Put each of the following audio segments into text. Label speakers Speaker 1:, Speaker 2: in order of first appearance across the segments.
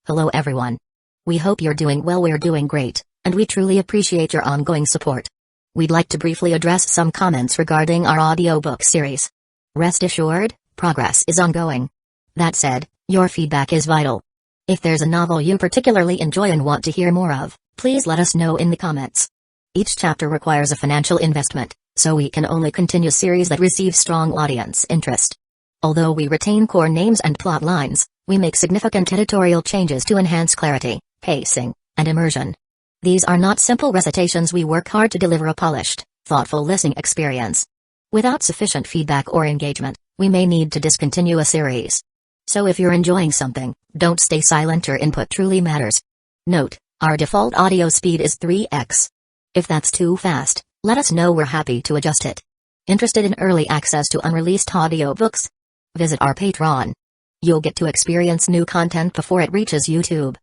Speaker 1: Hello everyone. We hope you're doing well. We're doing great, and we truly appreciate your ongoing support. We'd like to briefly address some comments regarding our audiobook series. Rest assured, progress is ongoing. That said, your feedback is vital. If there's a novel you particularly enjoy and want to hear more of, please let us know in the comments. Each chapter requires a financial investment, so we can only continue series that receive strong audience interest. Although we retain core names and plot lines, we make significant editorial changes to enhance clarity, pacing, and immersion. These are not simple recitations. We work hard to deliver a polished, thoughtful listening experience. Without sufficient feedback or engagement, we may need to discontinue a series. So if you're enjoying something, don't stay silent. Your input truly matters. Note, our default audio speed is 3x. If that's too fast, let us know. We're happy to adjust it. Interested in early access to unreleased audiobooks? Visit our Patreon. You'll get to experience new content before it reaches YouTube.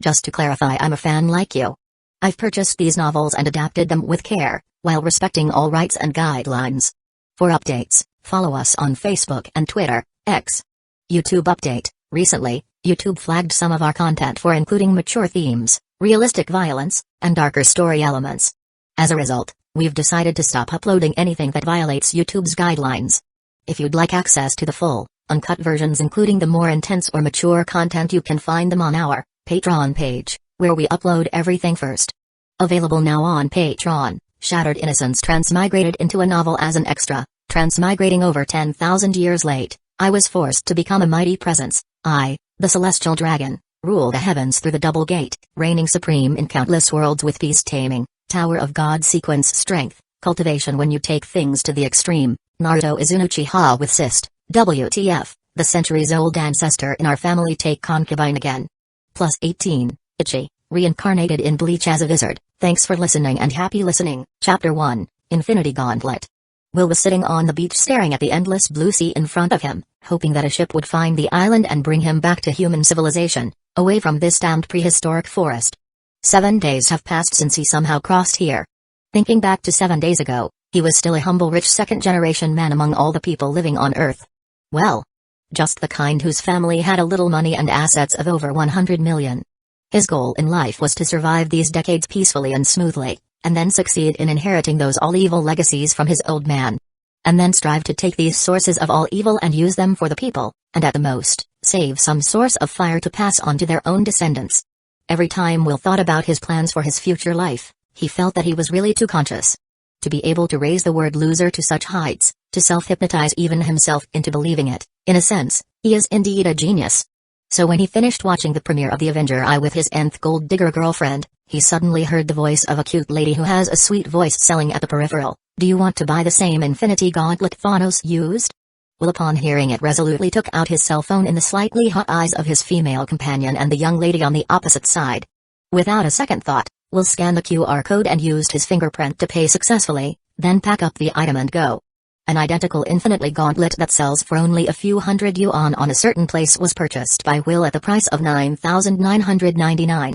Speaker 1: Just to clarify, I'm a fan like you. I've purchased these novels and adapted them with care, while respecting all rights and guidelines. For updates, follow us on Facebook and Twitter, X. YouTube update: recently, YouTube flagged some of our content for including mature themes, realistic violence, and darker story elements. As a result, we've decided to stop uploading anything that violates YouTube's guidelines. If you'd like access to the full, uncut versions including the more intense or mature content, you can find them on our Patreon page, where we upload everything first. Available now on Patreon: Shattered Innocence transmigrated into a novel as an extra. Transmigrating over 10,000 years late, I was forced to become a mighty presence. I, the celestial dragon, rule the heavens through the double gate, reigning supreme in countless worlds with peace taming, Tower of God sequence strength, cultivation when you take things to the extreme. Naruto is an Uchiha with cyst. WTF, the centuries-old ancestor in our family take concubine again. Plus 18, Ichi, reincarnated in Bleach as a wizard. Thanks for listening and happy listening. Chapter 1, Infinity Gauntlet. Will was sitting on the beach staring at the endless blue sea in front of him, hoping that a ship would find the island and bring him back to human civilization, away from this damned prehistoric forest. 7 days have passed since he somehow crossed here. Thinking back to 7 days ago, he was still a humble rich second-generation man among all the people living on Earth. Well, just the kind whose family had a little money and assets of over 100 million. His goal in life was to survive these decades peacefully and smoothly, and then succeed in inheriting those all-evil legacies from his old man. And then strive to take these sources of all evil and use them for the people, and at the most, save some source of fire to pass on to their own descendants. Every time Will thought about his plans for his future life, he felt that he was really too conscious. To be able to raise the word loser to such heights, to self-hypnotize even himself into believing it, in a sense, he is indeed a genius. So when he finished watching the premiere of The Avenger I with his nth gold digger girlfriend, he suddenly heard the voice of a cute lady who has a sweet voice selling at the peripheral. Do you want to buy the same Infinity Gauntlet Thanos used? Will upon hearing it resolutely took out his cell phone in the slightly hot eyes of his female companion and the young lady on the opposite side. Without a second thought, Will scanned the QR code and used his fingerprint to pay successfully, then pack up the item and go. An identical Infinity Gauntlet that sells for only a few hundred yuan on a certain place was purchased by Will at the price of 9,999.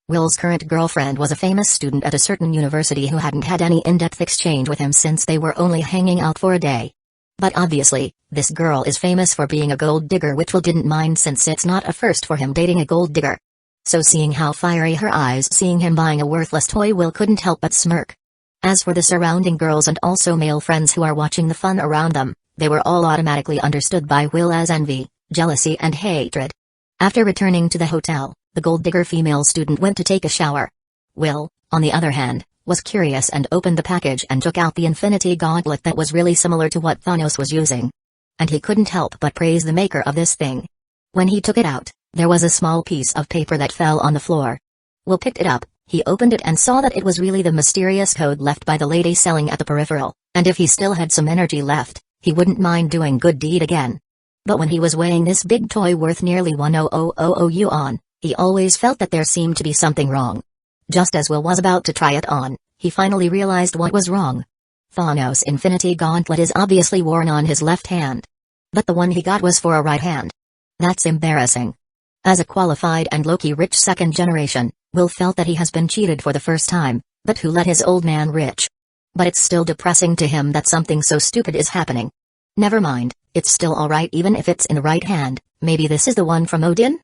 Speaker 1: Will's current girlfriend was a famous student at a certain university who hadn't had any in-depth exchange with him since they were only hanging out for a day. But obviously, this girl is famous for being a gold digger, which Will didn't mind since it's not a first for him dating a gold digger. So seeing how fiery her eyes seeing him buying a worthless toy, Will couldn't help but smirk. As for the surrounding girls and also male friends who are watching the fun around them, they were all automatically understood by Will as envy, jealousy and hatred. After returning to the hotel, the gold digger female student went to take a shower. Will, on the other hand, was curious and opened the package and took out the Infinity Gauntlet that was really similar to what Thanos was using. And he couldn't help but praise the maker of this thing. When he took it out, there was a small piece of paper that fell on the floor. Will picked it up, he opened it and saw that it was really the mysterious code left by the lady selling at the peripheral, and if he still had some energy left, he wouldn't mind doing good deed again. But when he was weighing this big toy worth nearly 1,000 yuan, he always felt that there seemed to be something wrong. Just as Will was about to try it on, he finally realized what was wrong. Thanos' Infinity Gauntlet is obviously worn on his left hand. But the one he got was for a right hand. That's embarrassing. As a qualified and low-key rich second generation, Will felt that he has been cheated for the first time, but who let his old man rich? But it's still depressing to him that something so stupid is happening. Never mind, it's still alright even if it's in the right hand. Maybe this is the one from Odin?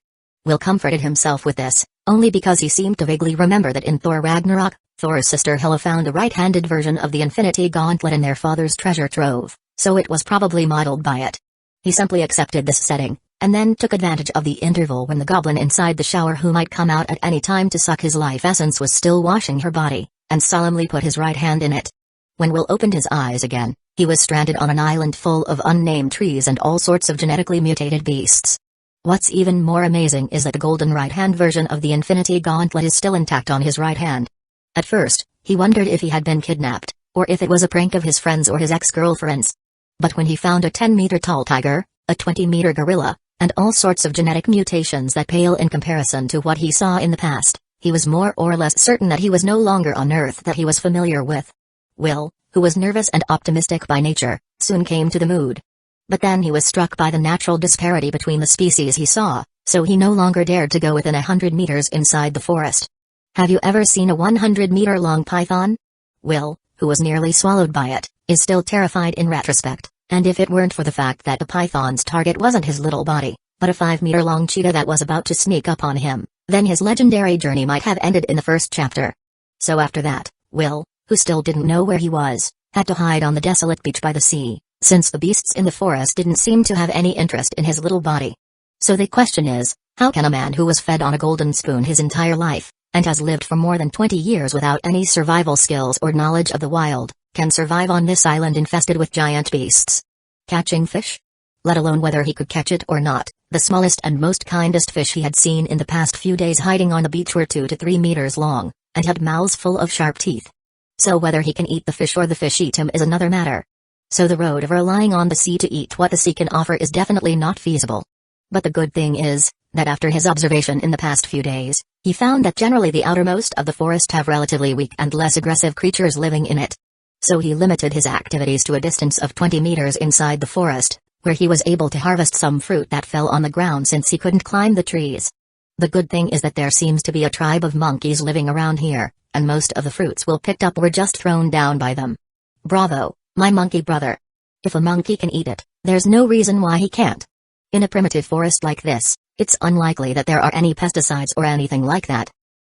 Speaker 1: Will comforted himself with this, only because he seemed to vaguely remember that in Thor Ragnarok, Thor's sister Hela found a right-handed version of the Infinity Gauntlet in their father's treasure trove, so it was probably modeled by it. He simply accepted this setting, and then took advantage of the interval when the goblin inside the shower who might come out at any time to suck his life essence was still washing her body, and solemnly put his right hand in it. When Will opened his eyes again, he was stranded on an island full of unnamed trees and all sorts of genetically mutated beasts. What's even more amazing is that the golden right-hand version of the Infinity Gauntlet is still intact on his right hand. At first, he wondered if he had been kidnapped, or if it was a prank of his friends or his ex-girlfriends. But when he found a 10-meter-tall tiger, a 20-meter gorilla, and all sorts of genetic mutations that pale in comparison to what he saw in the past, he was more or less certain that he was no longer on Earth that he was familiar with. Will, who was nervous and optimistic by nature, soon came to the mood. But then he was struck by the natural disparity between the species he saw, so he no longer dared to go within 100 meters inside the forest. Have you ever seen a 100-meter-long python? Will, who was nearly swallowed by it, is still terrified in retrospect, and if it weren't for the fact that the python's target wasn't his little body, but a 5-meter-long cheetah that was about to sneak up on him, then his legendary journey might have ended in the first chapter. So after that, Will, who still didn't know where he was, had to hide on the desolate beach by the sea, since the beasts in the forest didn't seem to have any interest in his little body. So the question is, how can a man who was fed on a golden spoon his entire life, and has lived for more than 20 years without any survival skills or knowledge of the wild, can survive on this island infested with giant beasts? Catching fish? Let alone whether he could catch it or not, the smallest and most kindest fish he had seen in the past few days hiding on the beach were 2 to 3 meters long, and had mouths full of sharp teeth. So whether he can eat the fish or the fish eat him is another matter. So the road of relying on the sea to eat what the sea can offer is definitely not feasible. But the good thing is, that after his observation in the past few days, he found that generally the outermost of the forest have relatively weak and less aggressive creatures living in it. So he limited his activities to a distance of 20 meters inside the forest, where he was able to harvest some fruit that fell on the ground since he couldn't climb the trees. The good thing is that there seems to be a tribe of monkeys living around here, and most of the fruits Will picked up were just thrown down by them. Bravo, my monkey brother. If a monkey can eat it, there's no reason why he can't. In a primitive forest like this, it's unlikely that there are any pesticides or anything like that.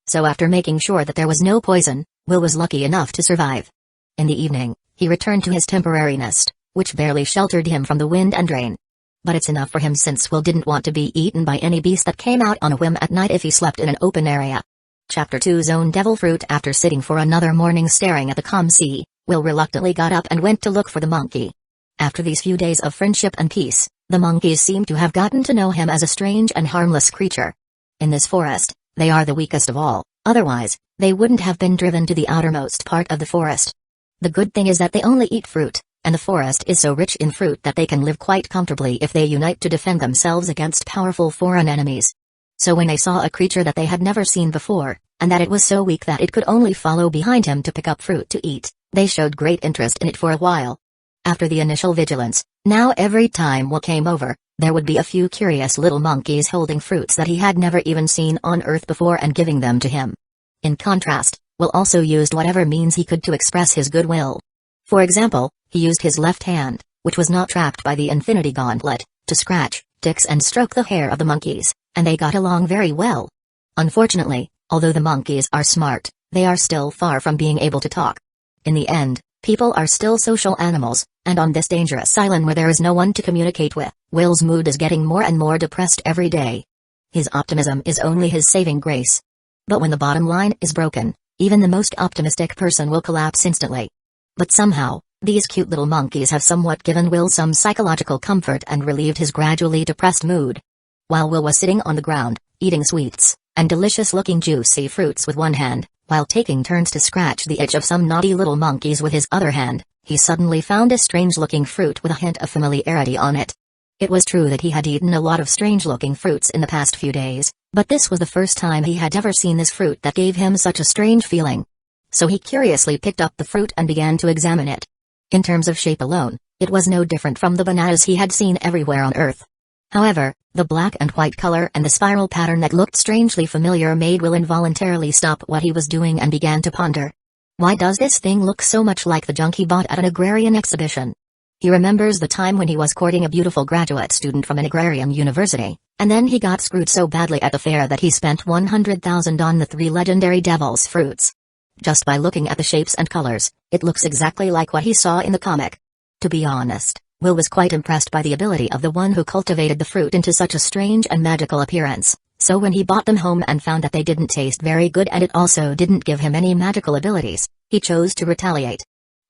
Speaker 1: So after making sure that there was no poison, Will was lucky enough to survive. In the evening, he returned to his temporary nest, which barely sheltered him from the wind and rain. But it's enough for him since Will didn't want to be eaten by any beast that came out on a whim at night if he slept in an open area. Chapter 2 Zone Devil Fruit. After sitting for another morning staring at the calm sea, Will reluctantly got up and went to look for the monkey. After these few days of friendship and peace, the monkeys seemed to have gotten to know him as a strange and harmless creature. In this forest, they are the weakest of all, otherwise, they wouldn't have been driven to the outermost part of the forest. The good thing is that they only eat fruit, and the forest is so rich in fruit that they can live quite comfortably if they unite to defend themselves against powerful foreign enemies. So when they saw a creature that they had never seen before, and that it was so weak that it could only follow behind him to pick up fruit to eat, they showed great interest in it for a while. After the initial vigilance, now every time Will came over, there would be a few curious little monkeys holding fruits that he had never even seen on Earth before and giving them to him. In contrast, Will also used whatever means he could to express his goodwill. For example, he used his left hand, which was not trapped by the Infinity Gauntlet, to scratch, tick and stroke the hair of the monkeys, and they got along very well. Unfortunately, although the monkeys are smart, they are still far from being able to talk. In the end, people are still social animals, and on this dangerous island where there is no one to communicate with, Will's mood is getting more and more depressed every day. His optimism is only his saving grace. But when the bottom line is broken, even the most optimistic person will collapse instantly. But somehow, these cute little monkeys have somewhat given Will some psychological comfort and relieved his gradually depressed mood. While Will was sitting on the ground, eating sweets, and delicious-looking juicy fruits with one hand, while taking turns to scratch the itch of some naughty little monkeys with his other hand, he suddenly found a strange-looking fruit with a hint of familiarity on it. It was true that he had eaten a lot of strange-looking fruits in the past few days, but this was the first time he had ever seen this fruit that gave him such a strange feeling. So he curiously picked up the fruit and began to examine it. In terms of shape alone, it was no different from the bananas he had seen everywhere on Earth. However, the black and white color and the spiral pattern that looked strangely familiar made Will involuntarily stop what he was doing and began to ponder. Why does this thing look so much like the junk he bought at an agrarian exhibition? He remembers the time when he was courting a beautiful graduate student from an agrarian university, and then he got screwed so badly at the fair that he spent 100,000 on the 3 legendary devil's fruits. Just by looking at the shapes and colors, it looks exactly like what he saw in the comic. To be honest, Will was quite impressed by the ability of the one who cultivated the fruit into such a strange and magical appearance, so when he bought them home and found that they didn't taste very good and it also didn't give him any magical abilities, he chose to retaliate.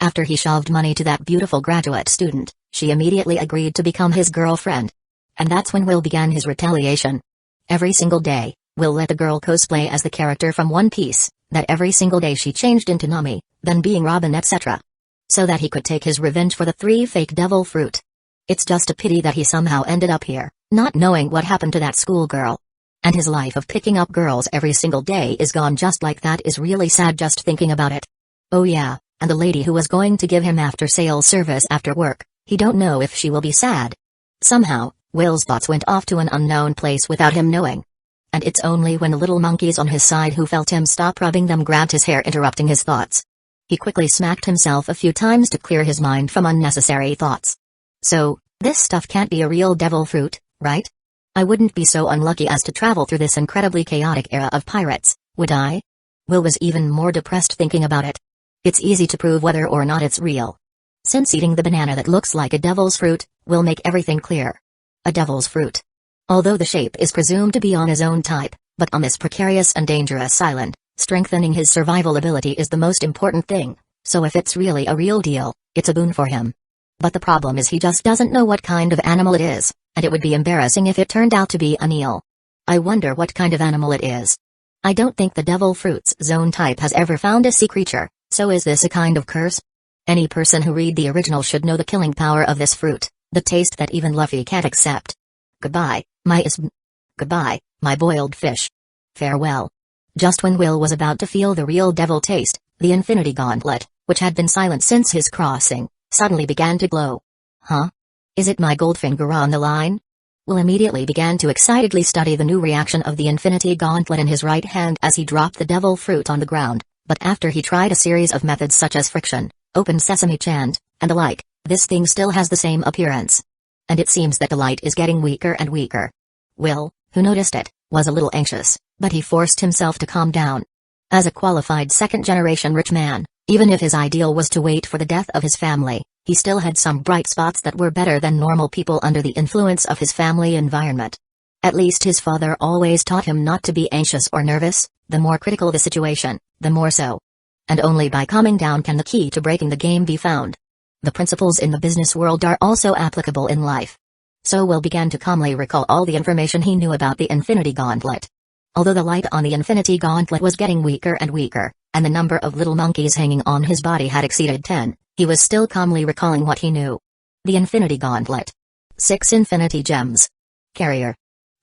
Speaker 1: After he shoved money to that beautiful graduate student, she immediately agreed to become his girlfriend. And that's when Will began his retaliation. Every single day, Will let the girl cosplay as the character from One Piece, that every single day she changed into Nami, then being Robin etc. So that he could take his revenge for the 3 fake devil fruit. It's just a pity that he somehow ended up here, not knowing what happened to that schoolgirl. And his life of picking up girls every single day is gone just like that is really sad just thinking about it. Oh yeah. And the lady who was going to give him after-sales service after work, he don't know if she will be sad. Somehow, Will's thoughts went off to an unknown place without him knowing. And it's only when the little monkeys on his side who felt him stop rubbing them grabbed his hair interrupting his thoughts. He quickly smacked himself a few times to clear his mind from unnecessary thoughts. So, this stuff can't be a real devil fruit, right? I wouldn't be so unlucky as to travel through this incredibly chaotic era of pirates, would I? Will was even more depressed thinking about it. It's easy to prove whether or not it's real. Since eating the banana that looks like a devil's fruit will make everything clear. A devil's fruit. Although the shape is presumed to be on his own type, but on this precarious and dangerous island, strengthening his survival ability is the most important thing, so if it's really a real deal, it's a boon for him. But the problem is he just doesn't know what kind of animal it is, and it would be embarrassing if it turned out to be an eel. I wonder what kind of animal it is. I don't think the devil fruit's zone type has ever found a sea creature. So is this a kind of curse? Any person who read the original should know the killing power of this fruit, the taste that even Luffy can't accept. Goodbye, Goodbye, my boiled fish. Farewell. Just when Will was about to feel the real devil taste, the Infinity Gauntlet, which had been silent since his crossing, suddenly began to glow. Huh? Is it my Goldfinger on the line? Will immediately began to excitedly study the new reaction of the Infinity Gauntlet in his right hand as he dropped the devil fruit on the ground. But after he tried a series of methods such as friction, open sesame chant, and the like, this thing still has the same appearance. And it seems that the light is getting weaker and weaker. Will, who noticed it, was a little anxious, but he forced himself to calm down. As a qualified second-generation rich man, even if his ideal was to wait for the death of his family, he still had some bright spots that were better than normal people under the influence of his family environment. At least his father always taught him not to be anxious or nervous, the more critical the situation, the more so. And only by calming down can the key to breaking the game be found. The principles in the business world are also applicable in life. So Will began to calmly recall all the information he knew about the Infinity Gauntlet. Although the light on the Infinity Gauntlet was getting weaker and weaker, and the number of little monkeys hanging on his body had exceeded 10, he was still calmly recalling what he knew. The Infinity Gauntlet. 6 Infinity Gems. Carrier.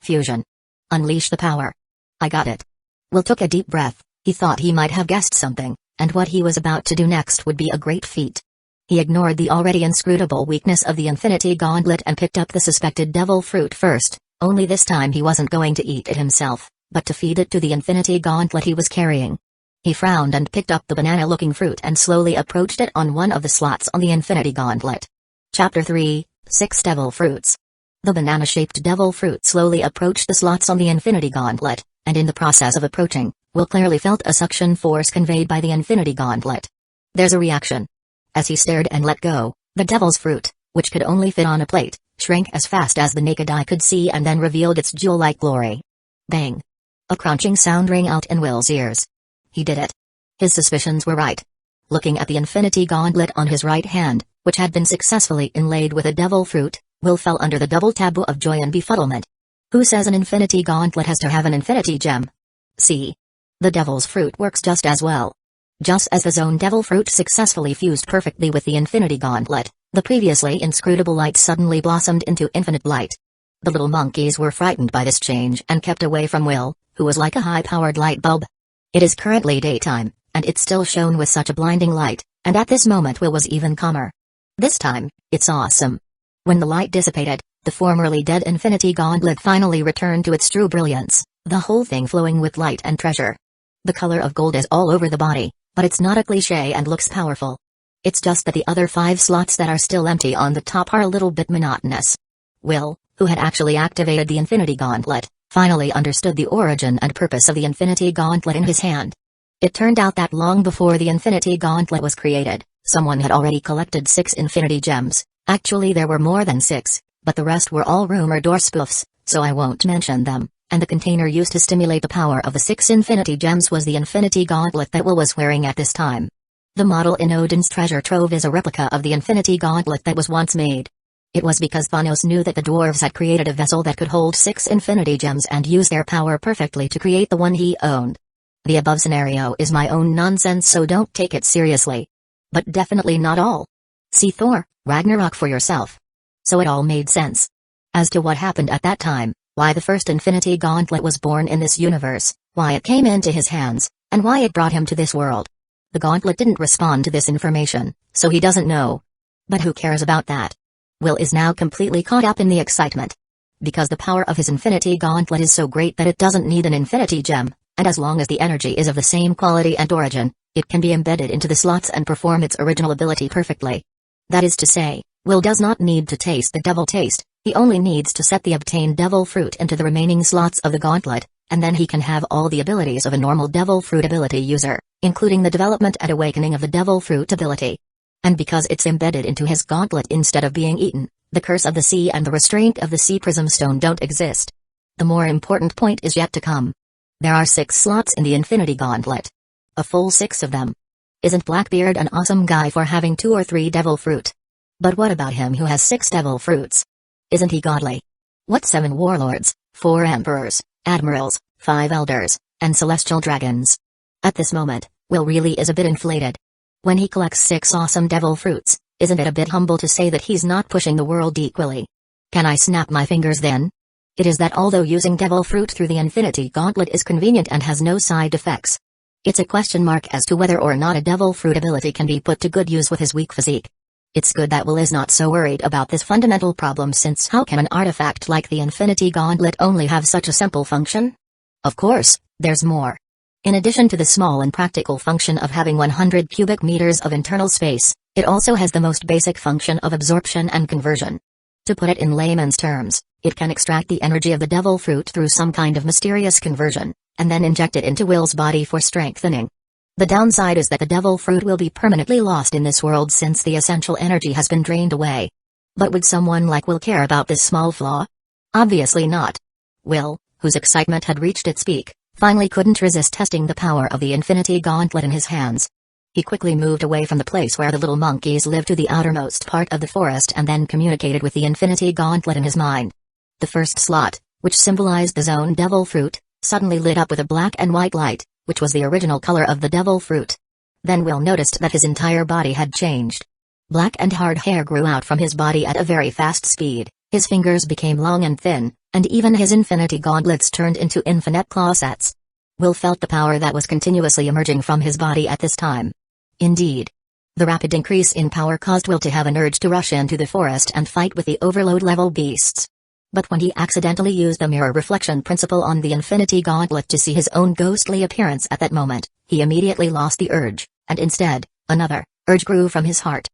Speaker 1: Fusion. Unleash the power. I got it. Will took a deep breath. He thought he might have guessed something, and what he was about to do next would be a great feat. He ignored the already inscrutable weakness of the Infinity Gauntlet and picked up the suspected devil fruit first, only this time he wasn't going to eat it himself, but to feed it to the Infinity Gauntlet he was carrying. He frowned and picked up the banana-looking fruit and slowly approached it on one of the slots on the Infinity Gauntlet. Chapter 3, 6 Devil Fruits. The banana-shaped devil fruit slowly approached the slots on the Infinity Gauntlet, and in the process of approaching, Will clearly felt a suction force conveyed by the Infinity Gauntlet. There's a reaction. As he stared and let go, the devil's fruit, which could only fit on a plate, shrank as fast as the naked eye could see and then revealed its jewel-like glory. Bang! A crunching sound rang out in Will's ears. He did it. His suspicions were right. Looking at the Infinity Gauntlet on his right hand, which had been successfully inlaid with a devil fruit, Will fell under the double taboo of joy and befuddlement. Who says an Infinity Gauntlet has to have an Infinity Gem? See. The devil's fruit works just as well. Just as his own devil fruit successfully fused perfectly with the Infinity Gauntlet, the previously inscrutable light suddenly blossomed into infinite light. The little monkeys were frightened by this change and kept away from Will, who was like a high-powered light bulb. It is currently daytime, and it still shone with such a blinding light, and at this moment Will was even calmer. This time, it's awesome. When the light dissipated, the formerly dead Infinity Gauntlet finally returned to its true brilliance, the whole thing flowing with light and treasure. The color of gold is all over the body, but it's not a cliché and looks powerful. It's just that the other 5 slots that are still empty on the top are a little bit monotonous. Will, who had actually activated the Infinity Gauntlet, finally understood the origin and purpose of the Infinity Gauntlet in his hand. It turned out that long before the Infinity Gauntlet was created, someone had already collected 6 Infinity Gems. Actually there were more than 6, but the rest were all rumored or spoofs, so I won't mention them, and the container used to stimulate the power of the 6 Infinity Gems was the Infinity Gauntlet that Will was wearing at this time. The model in Odin's treasure trove is a replica of the Infinity Gauntlet that was once made. It was because Thanos knew that the dwarves had created a vessel that could hold 6 Infinity Gems and use their power perfectly to create the one he owned. The above scenario is my own nonsense, so don't take it seriously. But definitely not all. See Thor, Ragnarok for yourself. So it all made sense. As to what happened at that time, why the first Infinity Gauntlet was born in this universe, why it came into his hands, and why it brought him to this world. The Gauntlet didn't respond to this information, so he doesn't know. But who cares about that? Will is now completely caught up in the excitement. Because the power of his Infinity Gauntlet is so great that it doesn't need an Infinity Gem, and as long as the energy is of the same quality and origin, it can be embedded into the slots and perform its original ability perfectly. That is to say, Will does not need to taste the devil taste, he only needs to set the obtained devil fruit into the remaining slots of the Gauntlet, and then he can have all the abilities of a normal devil fruit ability user, including the development and awakening of the devil fruit ability. And because it's embedded into his Gauntlet instead of being eaten, the curse of the sea and the restraint of the sea prism stone don't exist. The more important point is yet to come. There are 6 slots in the Infinity Gauntlet. A full 6 of them. Isn't Blackbeard an awesome guy for having 2 or 3 devil fruit? But what about him who has 6 devil fruits? Isn't he godly? What 7 warlords, 4 emperors, admirals, 5 elders, and celestial dragons? At this moment, Will really is a bit inflated. When he collects 6 awesome devil fruits, isn't it a bit humble to say that he's not pushing the world equally? Can I snap my fingers then? It is that although using devil fruit through the Infinity Gauntlet is convenient and has no side effects, it's a question mark as to whether or not a devil fruit ability can be put to good use with his weak physique. It's good that Will is not so worried about this fundamental problem, since how can an artifact like the Infinity Gauntlet only have such a simple function? Of course, there's more. In addition to the small and practical function of having 100 cubic meters of internal space, it also has the most basic function of absorption and conversion. To put it in layman's terms, it can extract the energy of the devil fruit through some kind of mysterious conversion, and then inject it into Will's body for strengthening. The downside is that the devil fruit will be permanently lost in this world since the essential energy has been drained away. But would someone like Will care about this small flaw? Obviously not. Will, whose excitement had reached its peak, finally couldn't resist testing the power of the Infinity Gauntlet in his hands. He quickly moved away from the place where the little monkeys lived to the outermost part of the forest and then communicated with the Infinity Gauntlet in his mind. The first slot, which symbolized the zone devil fruit, suddenly lit up with a black and white light, which was the original color of the devil fruit. Then Will noticed that his entire body had changed. Black and hard hair grew out from his body at a very fast speed, his fingers became long and thin, and even his Infinity Gauntlets turned into infinite claw sets. Will felt the power that was continuously emerging from his body at this time. Indeed. The rapid increase in power caused Will to have an urge to rush into the forest and fight with the overload-level beasts. But when he accidentally used the mirror reflection principle on the Infinity Gauntlet to see his own ghostly appearance at that moment, he immediately lost the urge, and instead, another urge grew from his heart.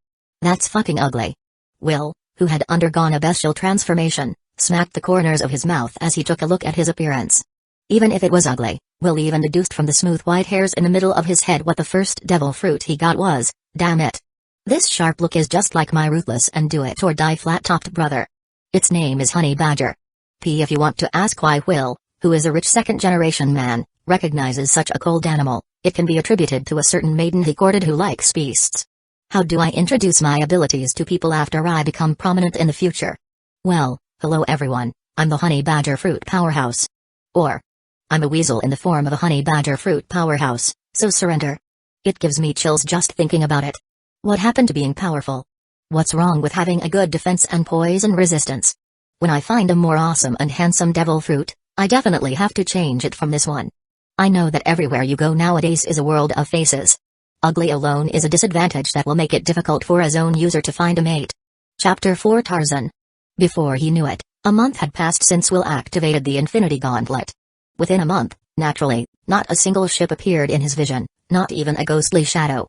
Speaker 1: That's fucking ugly. Will, who had undergone a bestial transformation, smacked the corners of his mouth as he took a look at his appearance. Even if it was ugly, Will even deduced from the smooth white hairs in the middle of his head what the first devil fruit he got was. Damn it. This sharp look is just like my ruthless and do-it-or-die flat-topped brother. Its name is Honey Badger. If you want to ask why Will, who is a rich second-generation man, recognizes such a cold animal, it can be attributed to a certain maiden he courted who likes beasts. How do I introduce my abilities to people after I become prominent in the future? Well, hello everyone, I'm the Honey Badger Fruit Powerhouse. Or, I'm a weasel in the form of a Honey Badger Fruit Powerhouse, so surrender. It gives me chills just thinking about it. What happened to being powerful? What's wrong with having a good defense and poison resistance? When I find a more awesome and handsome devil fruit, I definitely have to change it from this one. I know that everywhere you go nowadays is a world of faces. Ugly alone is a disadvantage that will make it difficult for a zone user to find a mate. Chapter 4 Tarzan. Before he knew it, a month had passed since Will activated the Infinity Gauntlet. Within a month, naturally, not a single ship appeared in his vision, not even a ghostly shadow.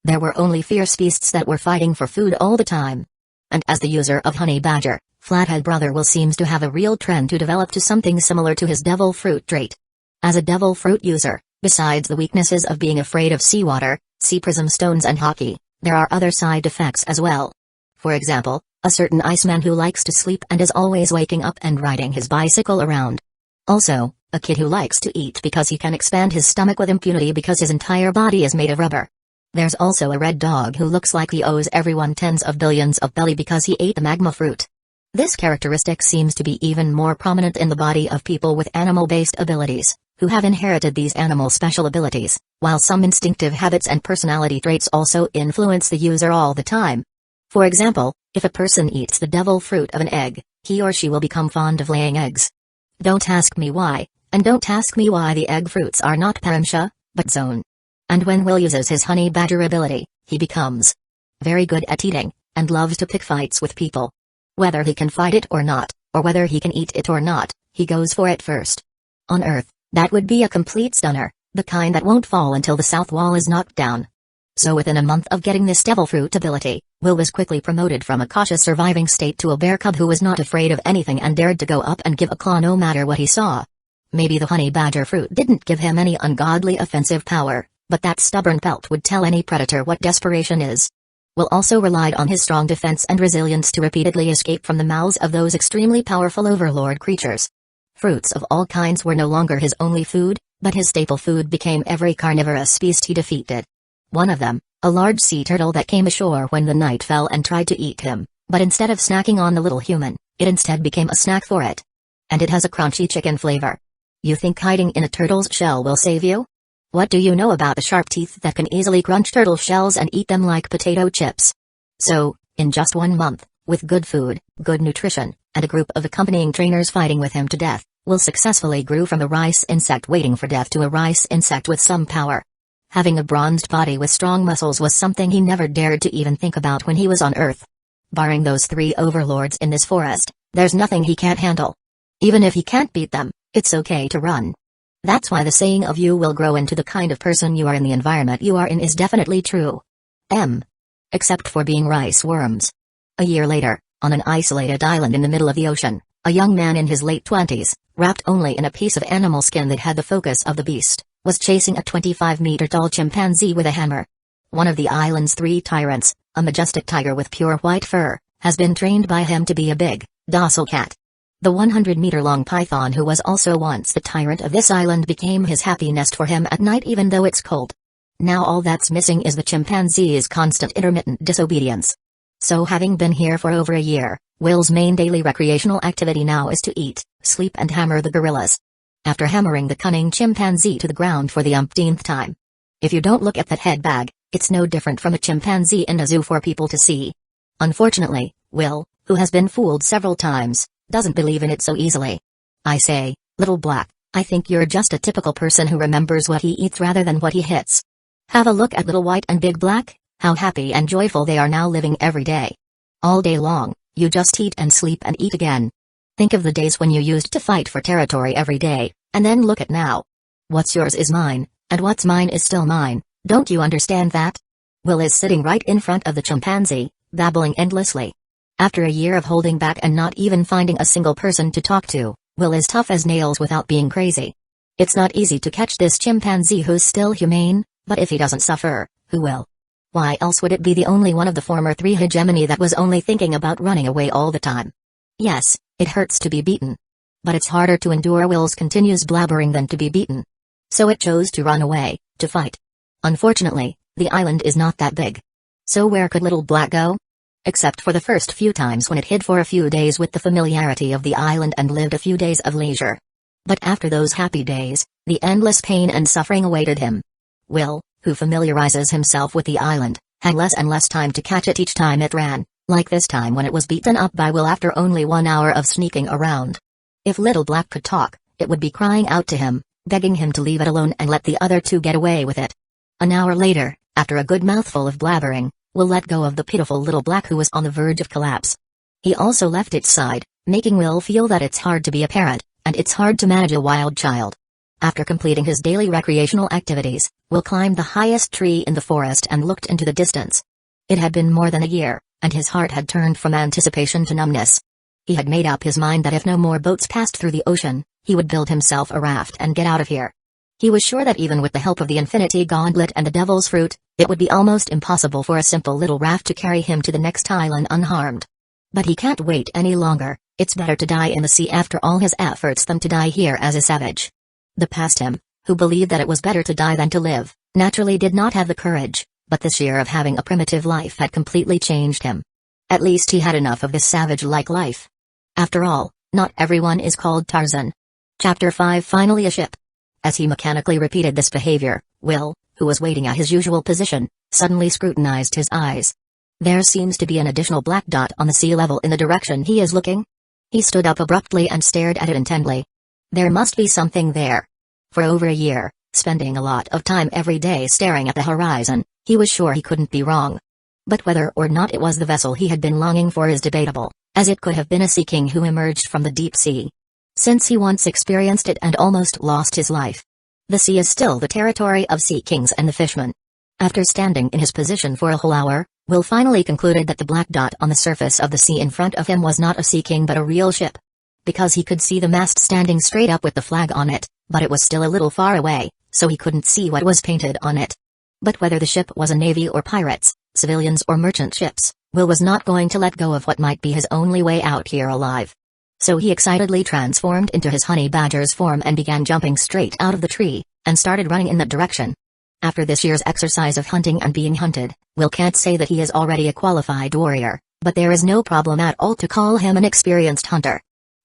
Speaker 1: There were only fierce beasts that were fighting for food all the time. And as the user of honey badger, Flathead Brother Will seems to have a real trend to develop to something similar to his devil fruit trait. As a devil fruit user, besides the weaknesses of being afraid of seawater, sea prism stones and hockey, there are other side effects as well. For example, a certain Iceman who likes to sleep and is always waking up and riding his bicycle around. Also, a kid who likes to eat because he can expand his stomach with impunity because his entire body is made of rubber. There's also a red dog who looks like he owes everyone tens of billions of belly because he ate the magma fruit. This characteristic seems to be even more prominent in the body of people with animal-based abilities, who have inherited these animal special abilities, while some instinctive habits and personality traits also influence the user all the time. For example, if a person eats the devil fruit of an egg, he or she will become fond of laying eggs. Don't ask me why, and don't ask me why the egg fruits are not Paramsha, but Zone. And when Will uses his honey badger ability, he becomes very good at eating, and loves to pick fights with people. Whether he can fight it or not, or whether he can eat it or not, he goes for it first. On Earth, that would be a complete stunner, the kind that won't fall until the south wall is knocked down. So within a month of getting this devil fruit ability, Will was quickly promoted from a cautious surviving state to a bear cub who was not afraid of anything and dared to go up and give a claw no matter what he saw. Maybe the honey badger fruit didn't give him any ungodly offensive power, but that stubborn pelt would tell any predator what desperation is. Will also relied on his strong defense and resilience to repeatedly escape from the mouths of those extremely powerful overlord creatures. Fruits of all kinds were no longer his only food, but his staple food became every carnivorous beast he defeated. One of them, a large sea turtle that came ashore when the night fell and tried to eat him, but instead of snacking on the little human, it instead became a snack for it. And it has a crunchy chicken flavor. You think hiding in a turtle's shell will save you? What do you know about the sharp teeth that can easily crunch turtle shells and eat them like potato chips? So, in just 1 month, with good food, good nutrition, and a group of accompanying trainers fighting with him to death, Will successfully grew from a rice insect waiting for death to a rice insect with some power. Having a bronzed body with strong muscles was something he never dared to even think about when he was on Earth. Barring those 3 overlords in this forest, there's nothing he can't handle. Even if he can't beat them, it's okay to run. That's why the saying of you will grow into the kind of person you are in the environment you are in is definitely true. Except for being rice worms. A year later, on an isolated island in the middle of the ocean, a young man in his late 20s, wrapped only in a piece of animal skin that had the focus of the beast, was chasing a 25-meter-tall chimpanzee with a hammer. One of the island's 3 tyrants, a majestic tiger with pure white fur, has been trained by him to be a big, docile cat. The 100-meter-long python who was also once the tyrant of this island became his happy nest for him at night even though it's cold. Now all that's missing is the chimpanzee's constant intermittent disobedience. So having been here for over a year, Will's main daily recreational activity now is to eat, sleep and hammer the gorillas. After hammering the cunning chimpanzee to the ground for the umpteenth time. If you don't look at that head bag, it's no different from a chimpanzee in a zoo for people to see. Unfortunately, Will, who has been fooled several times, doesn't believe in it so easily. I say, little black, I think you're just a typical person who remembers what he eats rather than what he hits. Have a look at little white and big black, how happy and joyful they are now living every day. All day long, you just eat and sleep and eat again. Think of the days when you used to fight for territory every day, and then look at now. What's yours is mine, and what's mine is still mine, don't you understand that? Will is sitting right in front of the chimpanzee, babbling endlessly. After a year of holding back and not even finding a single person to talk to, Will is tough as nails without being crazy. It's not easy to catch this chimpanzee who's still humane, but if he doesn't suffer, who will? Why else would it be the only one of the former 3 hegemony that was only thinking about running away all the time? Yes, it hurts to be beaten. But it's harder to endure Will's continuous blabbering than to be beaten. So it chose to run away, to fight. Unfortunately, the island is not that big. So where could little black go? Except for the first few times when it hid for a few days with the familiarity of the island and lived a few days of leisure. But after those happy days, the endless pain and suffering awaited him. Will, who familiarizes himself with the island, had less and less time to catch it each time it ran, like this time when it was beaten up by Will after only 1 hour of sneaking around. If little black could talk, it would be crying out to him, begging him to leave it alone and let the other 2 get away with it. An hour later, after a good mouthful of blabbering, Will let go of the pitiful little black who was on the verge of collapse. He also left its side, making Will feel that it's hard to be a parent, and it's hard to manage a wild child. After completing his daily recreational activities, Will climbed the highest tree in the forest and looked into the distance. It had been more than a year, and his heart had turned from anticipation to numbness. He had made up his mind that if no more boats passed through the ocean, he would build himself a raft and get out of here. He was sure that even with the help of the Infinity Gauntlet and the Devil's Fruit, it would be almost impossible for a simple little raft to carry him to the next island unharmed. But he can't wait any longer. It's better to die in the sea after all his efforts than to die here as a savage. The past him, who believed that it was better to die than to live, naturally did not have the courage, but this year of having a primitive life had completely changed him. At least he had enough of this savage-like life. After all, not everyone is called Tarzan. Chapter 5 Finally a ship. As he mechanically repeated this behavior, Will, who was waiting at his usual position, suddenly scrutinized his eyes. There seems to be an additional black dot on the sea level in the direction he is looking. He stood up abruptly and stared at it intently. There must be something there. For over a year, spending a lot of time every day staring at the horizon, he was sure he couldn't be wrong. But whether or not it was the vessel he had been longing for is debatable, as it could have been a sea king who emerged from the deep sea. Since he once experienced it and almost lost his life. The sea is still the territory of sea kings and the fishmen. After standing in his position for a whole hour, Will finally concluded that the black dot on the surface of the sea in front of him was not a sea king but a real ship. Because he could see the mast standing straight up with the flag on it, but it was still a little far away, so he couldn't see what was painted on it. But whether the ship was a navy or pirates, civilians or merchant ships, Will was not going to let go of what might be his only way out here alive. So he excitedly transformed into his honey badger's form and began jumping straight out of the tree, and started running in that direction. After this year's exercise of hunting and being hunted, Will can't say that he is already a qualified warrior, but there is no problem at all to call him an experienced hunter.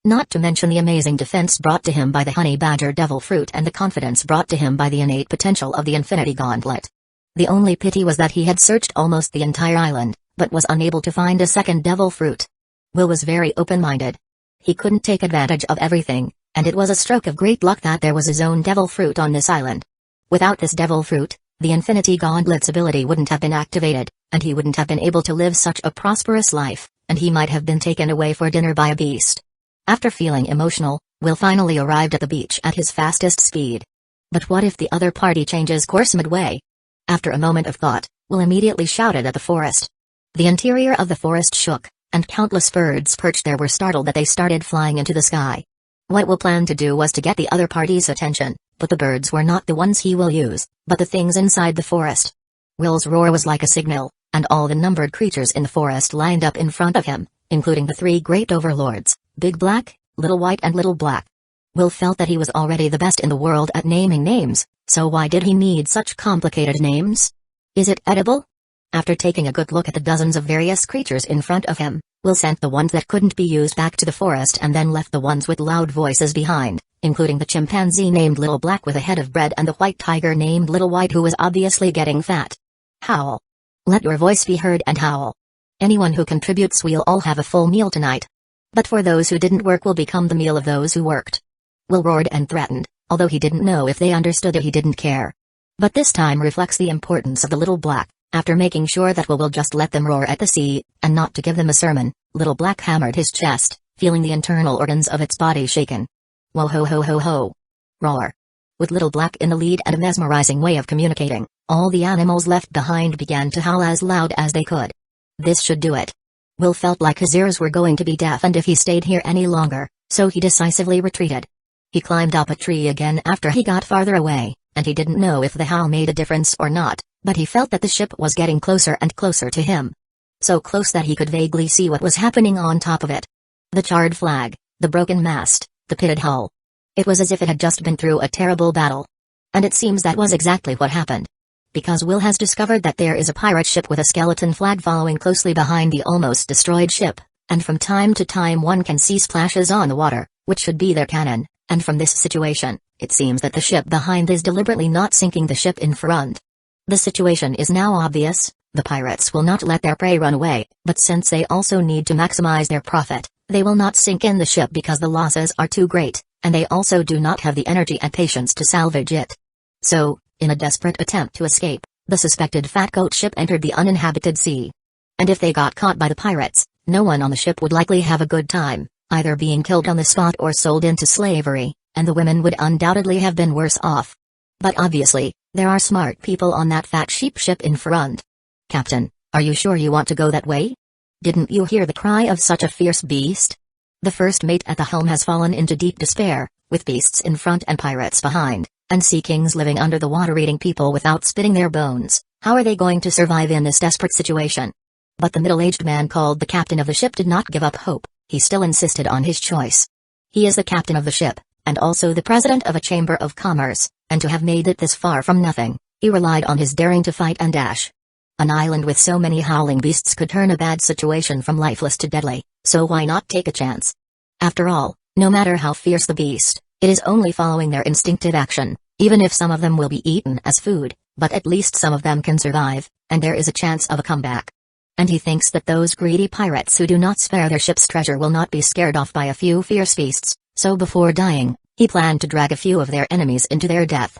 Speaker 1: Not to mention the amazing defense brought to him by the honey badger devil fruit and the confidence brought to him by the innate potential of the Infinity Gauntlet. The only pity was that he had searched almost the entire island, but was unable to find a second devil fruit. Will was very open-minded. He couldn't take advantage of everything, and it was a stroke of great luck that there was his own devil fruit on this island. Without this devil fruit, the Infinity Gauntlet's ability wouldn't have been activated, and he wouldn't have been able to live such a prosperous life, and he might have been taken away for dinner by a beast. After feeling emotional, Will finally arrived at the beach at his fastest speed. But what if the other party changes course midway? After a moment of thought, Will immediately shouted at the forest. The interior of the forest shook, and countless birds perched there were startled that they started flying into the sky. What Will planned to do was to get the other party's attention, but the birds were not the ones he will use, but the things inside the forest. Will's roar was like a signal, and all the numbered creatures in the forest lined up in front of him, including the three great overlords, Big Black, Little White and Little Black. Will felt that he was already the best in the world at naming names, so why did he need such complicated names? Is it edible? After taking a good look at the dozens of various creatures in front of him, Will sent the ones that couldn't be used back to the forest and then left the ones with loud voices behind, including the chimpanzee named Little Black with a head of bread and the white tiger named Little White who was obviously getting fat. Howl. Let your voice be heard and howl. Anyone who contributes will all have a full meal tonight. But for those who didn't work will become the meal of those who worked. Will roared and threatened, although he didn't know if they understood that he didn't care. But this time reflects the importance of the Little Black. After making sure that Will just let them roar at the sea, and not to give them a sermon, Little Black hammered his chest, feeling the internal organs of its body shaken. Whoa ho ho ho ho. Roar. With Little Black in the lead and a mesmerizing way of communicating, all the animals left behind began to howl as loud as they could. This should do it. Will felt like his ears were going to be deafened if he stayed here any longer, so he decisively retreated. He climbed up a tree again after he got farther away, and he didn't know if the howl made a difference or not, but he felt that the ship was getting closer and closer to him. So close that he could vaguely see what was happening on top of it. The charred flag, the broken mast, the pitted hull. It was as if it had just been through a terrible battle. And it seems that was exactly what happened. Because Will has discovered that there is a pirate ship with a skeleton flag following closely behind the almost destroyed ship, and from time to time one can see splashes on the water, which should be their cannon, and from this situation, it seems that the ship behind is deliberately not sinking the ship in front. The situation is now obvious. The pirates will not let their prey run away, but since they also need to maximize their profit, they will not sink in the ship because the losses are too great, and they also do not have the energy and patience to salvage it. So, in a desperate attempt to escape, the suspected fat goat ship entered the uninhabited sea. And if they got caught by the pirates, no one on the ship would likely have a good time, either being killed on the spot or sold into slavery, And the women would undoubtedly have been worse off. But obviously, there are smart people on that fat sheep ship in front. Captain, are you sure you want to go that way? Didn't you hear the cry of such a fierce beast? The first mate at the helm has fallen into deep despair, with beasts in front and pirates behind, and sea kings living under the water eating people without spitting their bones. How are they going to survive in this desperate situation? But the middle-aged man called the captain of the ship did not give up hope. He still insisted on his choice. He is the captain of the ship, and also the president of a chamber of commerce, and to have made it this far from nothing, he relied on his daring to fight and dash. An island with so many howling beasts could turn a bad situation from lifeless to deadly, so why not take a chance? After all, no matter how fierce the beast, it is only following their instinctive action, even if some of them will be eaten as food, but at least some of them can survive, and there is a chance of a comeback. And he thinks that those greedy pirates who do not spare their ship's treasure will not be scared off by a few fierce beasts, so before dying, he planned to drag a few of their enemies into their death.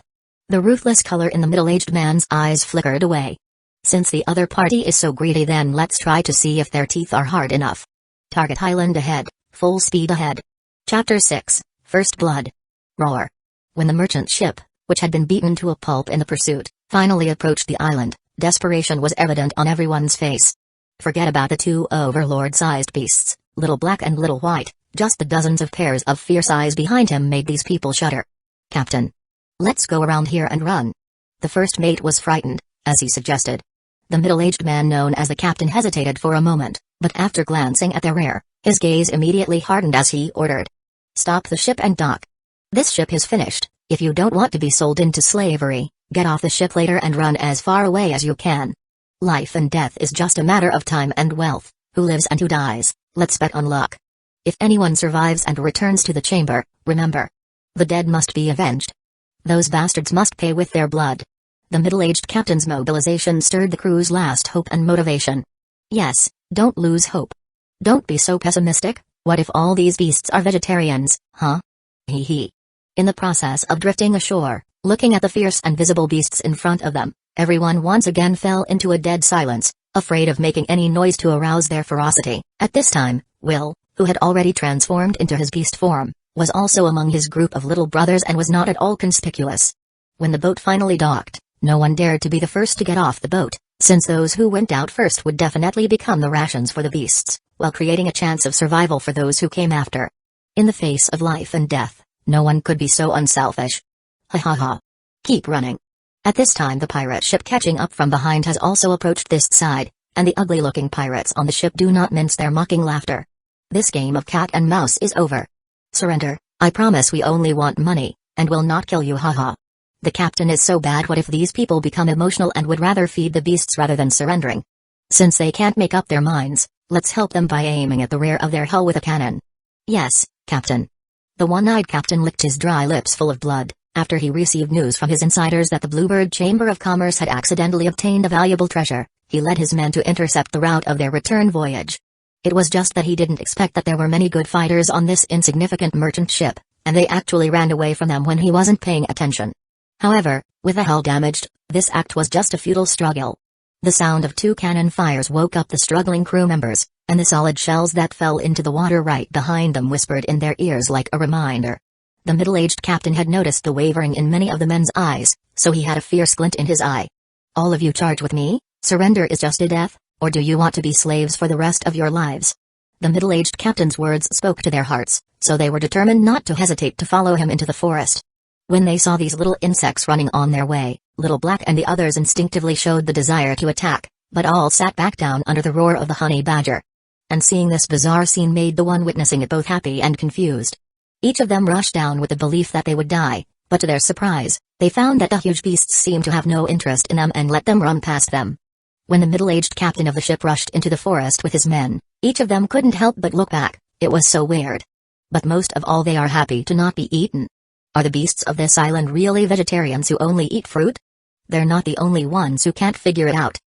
Speaker 1: The ruthless color in the middle-aged man's eyes flickered away. Since the other party is so greedy, then let's try to see if their teeth are hard enough. Target island ahead, full speed ahead. Chapter 6, First Blood. Roar. When the merchant ship, which had been beaten to a pulp in the pursuit, finally approached the island, desperation was evident on everyone's face. Forget about the two overlord-sized beasts, Little Black and Little White, just the dozens of pairs of fierce eyes behind him made these people shudder. Captain. Let's go around here and run. The first mate was frightened, as he suggested. The middle-aged man known as the captain hesitated for a moment, but after glancing at their rear, his gaze immediately hardened as he ordered. Stop the ship and dock. This ship is finished. If you don't want to be sold into slavery, get off the ship later and run as far away as you can. Life and death is just a matter of time and wealth, who lives and who dies, let's bet on luck. If anyone survives and returns to the chamber, remember. The dead must be avenged. Those bastards must pay with their blood. The middle-aged captain's mobilization stirred the crew's last hope and motivation. Yes, don't lose hope. Don't be so pessimistic. What if all these beasts are vegetarians, huh? Hee hee. In the process of drifting ashore, looking at the fierce and visible beasts in front of them, everyone once again fell into a dead silence, afraid of making any noise to arouse their ferocity. At this time, Will, who had already transformed into his beast form, was also among his group of little brothers and was not at all conspicuous. When the boat finally docked, no one dared to be the first to get off the boat, since those who went out first would definitely become the rations for the beasts, while creating a chance of survival for those who came after. In the face of life and death, no one could be so unselfish. Ha ha ha. Keep running. At this time the pirate ship catching up from behind has also approached this side, and the ugly-looking pirates on the ship do not mince their mocking laughter. This game of cat and mouse is over. Surrender, I promise we only want money, and will not kill you, haha. The captain is so bad, what if these people become emotional and would rather feed the beasts rather than surrendering? Since they can't make up their minds, let's help them by aiming at the rear of their hull with a cannon. Yes, Captain. The one-eyed captain licked his dry lips full of blood, after he received news from his insiders that the Bluebird Chamber of Commerce had accidentally obtained a valuable treasure. He led his men to intercept the route of their return voyage. It was just that he didn't expect that there were many good fighters on this insignificant merchant ship, and they actually ran away from them when he wasn't paying attention. However, with the hull damaged, this act was just a futile struggle. The sound of 2 cannon fires woke up the struggling crew members, and the solid shells that fell into the water right behind them whispered in their ears like a reminder. The middle-aged captain had noticed the wavering in many of the men's eyes, so he had a fierce glint in his eye. All of you charge with me? Surrender is just a death, or do you want to be slaves for the rest of your lives? The middle-aged captain's words spoke to their hearts, so they were determined not to hesitate to follow him into the forest. When they saw these little insects running on their way, Little Black and the others instinctively showed the desire to attack, but all sat back down under the roar of the honey badger. And seeing this bizarre scene made the one witnessing it both happy and confused. Each of them rushed down with the belief that they would die, but to their surprise, they found that the huge beasts seemed to have no interest in them and let them run past them. When the middle-aged captain of the ship rushed into the forest with his men, each of them couldn't help but look back. It was so weird. But most of all, they are happy to not be eaten. Are the beasts of this island really vegetarians who only eat fruit? They're not the only ones who can't figure it out.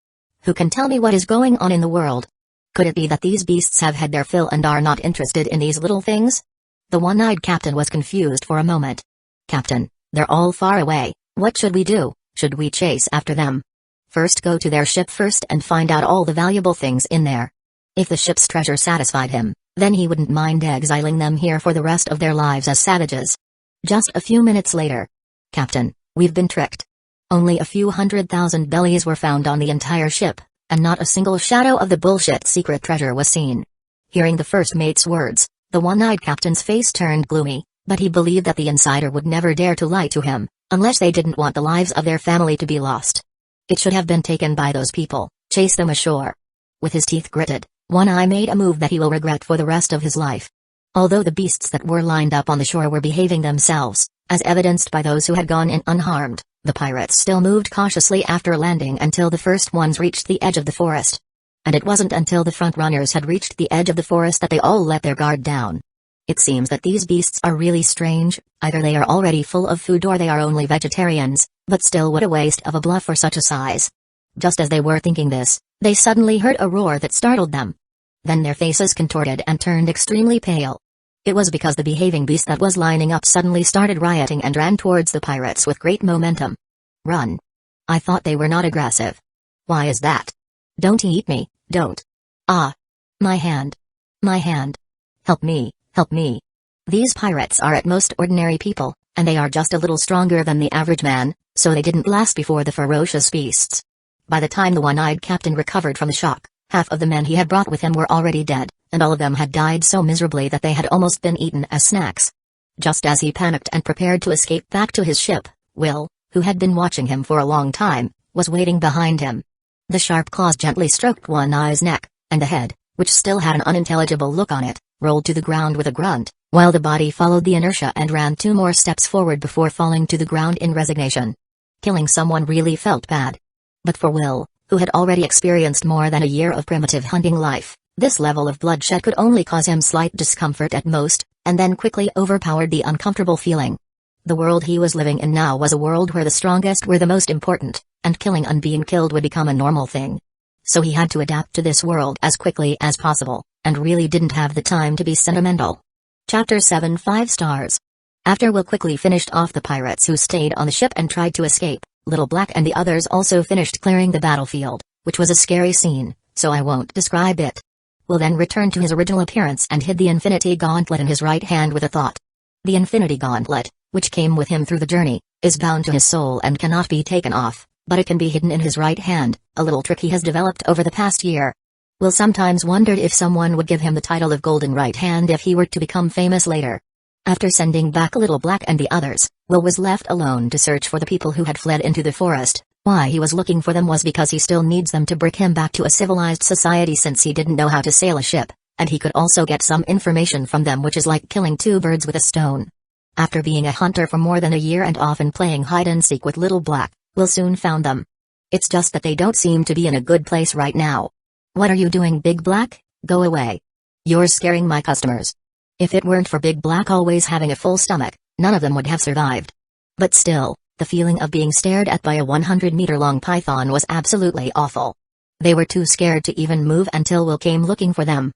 Speaker 1: Who can tell me what is going on in the world? Could it be that these beasts have had their fill and are not interested in these little things? The one-eyed captain was confused for a moment. Captain, they're all far away. What should we do? Should we chase after them? First go to their ship first and find out all the valuable things in there. If the ship's treasure satisfied him, then he wouldn't mind exiling them here for the rest of their lives as savages. Just a few minutes later. Captain, we've been tricked. Only a few 100,000 bellies were found on the entire ship, and not a single shadow of the bullshit secret treasure was seen. Hearing the first mate's words, the one-eyed captain's face turned gloomy, but he believed that the insider would never dare to lie to him, unless they didn't want the lives of their family to be lost. It should have been taken by those people, chase them ashore. With his teeth gritted, One Eye made a move that he will regret for the rest of his life. Although the beasts that were lined up on the shore were behaving themselves, as evidenced by those who had gone in unharmed, the pirates still moved cautiously after landing until the first ones reached the edge of the forest. And it wasn't until the front runners had reached the edge of the forest that they all let their guard down. It seems that these beasts are really strange, either they are already full of food or they are only vegetarians, but still what a waste of a bluff for such a size. Just as they were thinking this, they suddenly heard a roar that startled them. Then their faces contorted and turned extremely pale. It was because the behaving beast that was lining up suddenly started rioting and ran towards the pirates with great momentum. Run. I thought they were not aggressive. Why is that? Don't eat me, don't. Ah. My hand. My hand. Help me, help me. These pirates are at most ordinary people, and they are just a little stronger than the average man, so they didn't last before the ferocious beasts. By the time the one-eyed captain recovered from the shock, half of the men he had brought with him were already dead, and all of them had died so miserably that they had almost been eaten as snacks. Just as he panicked and prepared to escape back to his ship, Will, who had been watching him for a long time, was waiting behind him. The sharp claws gently stroked One Eye's neck, and the head, which still had an unintelligible look on it, rolled to the ground with a grunt, while the body followed the inertia and ran 2 more steps forward before falling to the ground in resignation. Killing someone really felt bad. But for Will, who had already experienced more than a year of primitive hunting life, this level of bloodshed could only cause him slight discomfort at most, and then quickly overpowered the uncomfortable feeling. The world he was living in now was a world where the strongest were the most important, and killing and being killed would become a normal thing. So he had to adapt to this world as quickly as possible, and really didn't have the time to be sentimental. Chapter 7 5 stars. After Will quickly finished off the pirates who stayed on the ship and tried to escape, Little Black and the others also finished clearing the battlefield, which was a scary scene, so I won't describe it. Will then returned to his original appearance and hid the Infinity Gauntlet in his right hand with a thought. The Infinity Gauntlet, which came with him through the journey, is bound to his soul and cannot be taken off, but it can be hidden in his right hand, a little trick he has developed over the past year. Will sometimes wondered if someone would give him the title of Golden Right Hand if he were to become famous later. After sending back Little Black and the others, Will was left alone to search for the people who had fled into the forest. Why he was looking for them was because he still needs them to bring him back to a civilized society since he didn't know how to sail a ship, and he could also get some information from them, which is like killing 2 birds with a stone. After being a hunter for more than a year and often playing hide-and-seek with Little Black, Will soon found them. It's just that they don't seem to be in a good place right now. What are you doing, Big Black? Go away. You're scaring my customers. If it weren't for Big Black always having a full stomach, none of them would have survived. But still, the feeling of being stared at by a 100-meter-long python was absolutely awful. They were too scared to even move until Will came looking for them.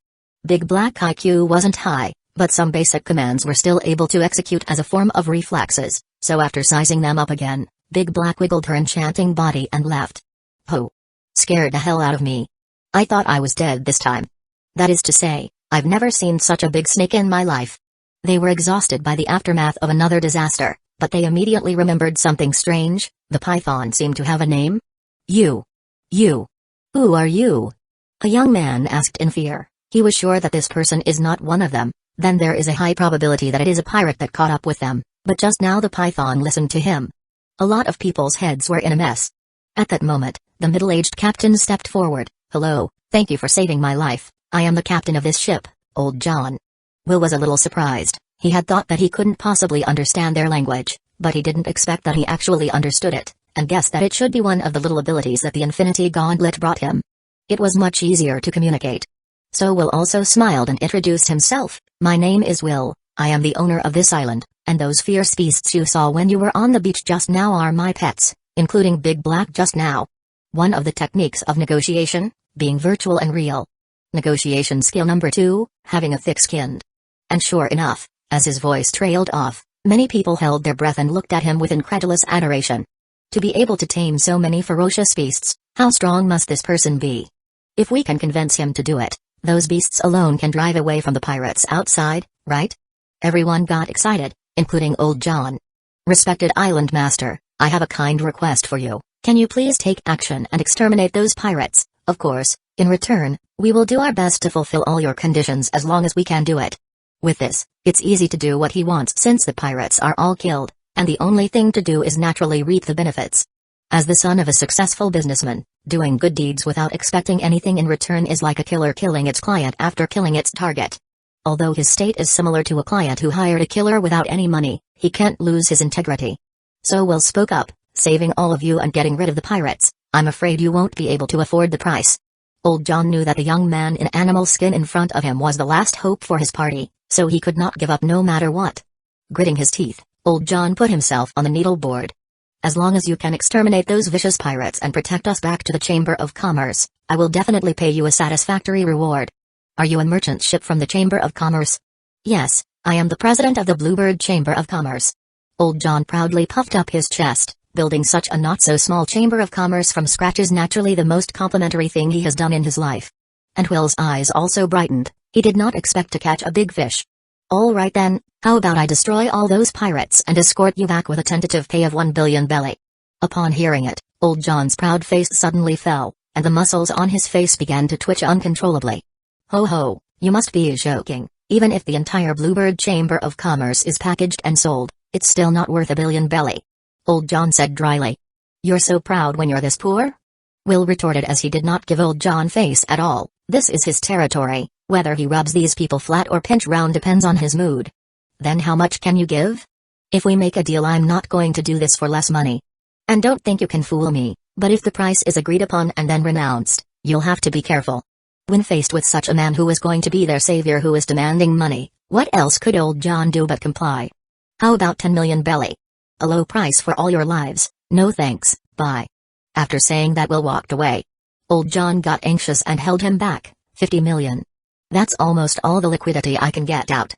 Speaker 1: Big Black IQ wasn't high, but some basic commands were still able to execute as a form of reflexes, so after sizing them up again, Big Black wiggled her enchanting body and left. Ho! Scared the hell out of me. I thought I was dead this time. That is to say, I've never seen such a big snake in my life. They were exhausted by the aftermath of another disaster, but they immediately remembered something strange. The python seemed to have a name. You. Who are you? A young man asked in fear. He was sure that this person is not one of them, then there is a high probability that it is a pirate that caught up with them, but just now the python listened to him. A lot of people's heads were in a mess. At that moment, the middle-aged captain stepped forward. Hello, thank you for saving my life. I am the captain of this ship, Old John. Will was a little surprised. He had thought that he couldn't possibly understand their language, but he didn't expect that he actually understood it, and guessed that it should be one of the little abilities that the Infinity Gauntlet brought him. It was much easier to communicate. So Will also smiled and introduced himself. My name is Will, I am the owner of this island, and those fierce beasts you saw when you were on the beach just now are my pets, including Big Black just now. One of the techniques of negotiation, being virtual and real. Negotiation skill number 2, having a thick-skinned. And sure enough, as his voice trailed off, many people held their breath and looked at him with incredulous adoration. To be able to tame so many ferocious beasts, how strong must this person be? If we can convince him to do it, those beasts alone can drive away from the pirates outside, right? Everyone got excited, including Old John. Respected Island Master, I have a kind request for you. Can you please take action and exterminate those pirates? Of course, in return, we will do our best to fulfill all your conditions as long as we can do it. With this, it's easy to do what he wants since the pirates are all killed, and the only thing to do is naturally reap the benefits. As the son of a successful businessman, doing good deeds without expecting anything in return is like a killer killing its client after killing its target. Although his state is similar to a client who hired a killer without any money, he can't lose his integrity. So Will spoke up, saving all of you and getting rid of the pirates. I'm afraid you won't be able to afford the price. Old John knew that the young man in animal skin in front of him was the last hope for his party, so he could not give up no matter what. Gritting his teeth, Old John put himself on the needleboard. As long as you can exterminate those vicious pirates and protect us back to the Chamber of Commerce, I will definitely pay you a satisfactory reward. Are you a merchant ship from the Chamber of Commerce? Yes, I am the president of the Bluebird Chamber of Commerce. Old John proudly puffed up his chest. Building such a not-so-small Chamber of Commerce from scratch is naturally the most complimentary thing he has done in his life. And Will's eyes also brightened. He did not expect to catch a big fish. All right then, how about I destroy all those pirates and escort you back with a tentative pay of 1 billion belly? Upon hearing it, Old John's proud face suddenly fell, and the muscles on his face began to twitch uncontrollably. Ho ho, you must be joking. Even if the entire Bluebird Chamber of Commerce is packaged and sold, it's still not worth 1 billion belly. Old John said dryly. You're so proud when you're this poor? Will retorted as he did not give Old John face at all. This is his territory. Whether he rubs these people flat or pinch round depends on his mood. Then how much can you give? If we make a deal, I'm not going to do this for less money. And don't think you can fool me, but if the price is agreed upon and then renounced, you'll have to be careful. When faced with such a man who is going to be their savior who is demanding money, what else could Old John do but comply? How about 10 million belly? A low price for all your lives. No thanks, bye. After saying that, Will walked away. Old John got anxious and held him back. 50 million. That's almost all the liquidity I can get out.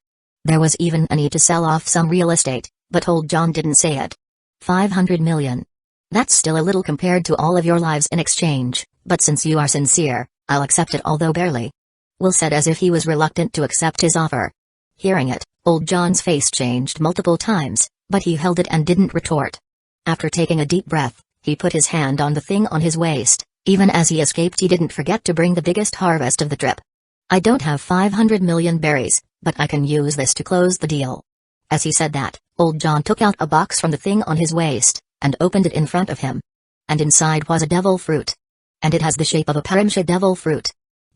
Speaker 1: There was even a need to sell off some real estate, but Old John didn't say it. 500 million. That's still a little compared to all of your lives in exchange, but since you are sincere, I'll accept it, although barely. Will said as if he was reluctant to accept his offer. Hearing it, Old John's face changed multiple times, but he held it and didn't retort. After taking a deep breath, he put his hand on the thing on his waist. Even as he escaped, he didn't forget to bring the biggest harvest of the trip. I don't have 500 million berries, but I can use this to close the deal. As he said that, Old John took out a box from the thing on his waist, and opened it in front of him. And inside was a devil fruit. And it has the shape of a Parimsha devil fruit.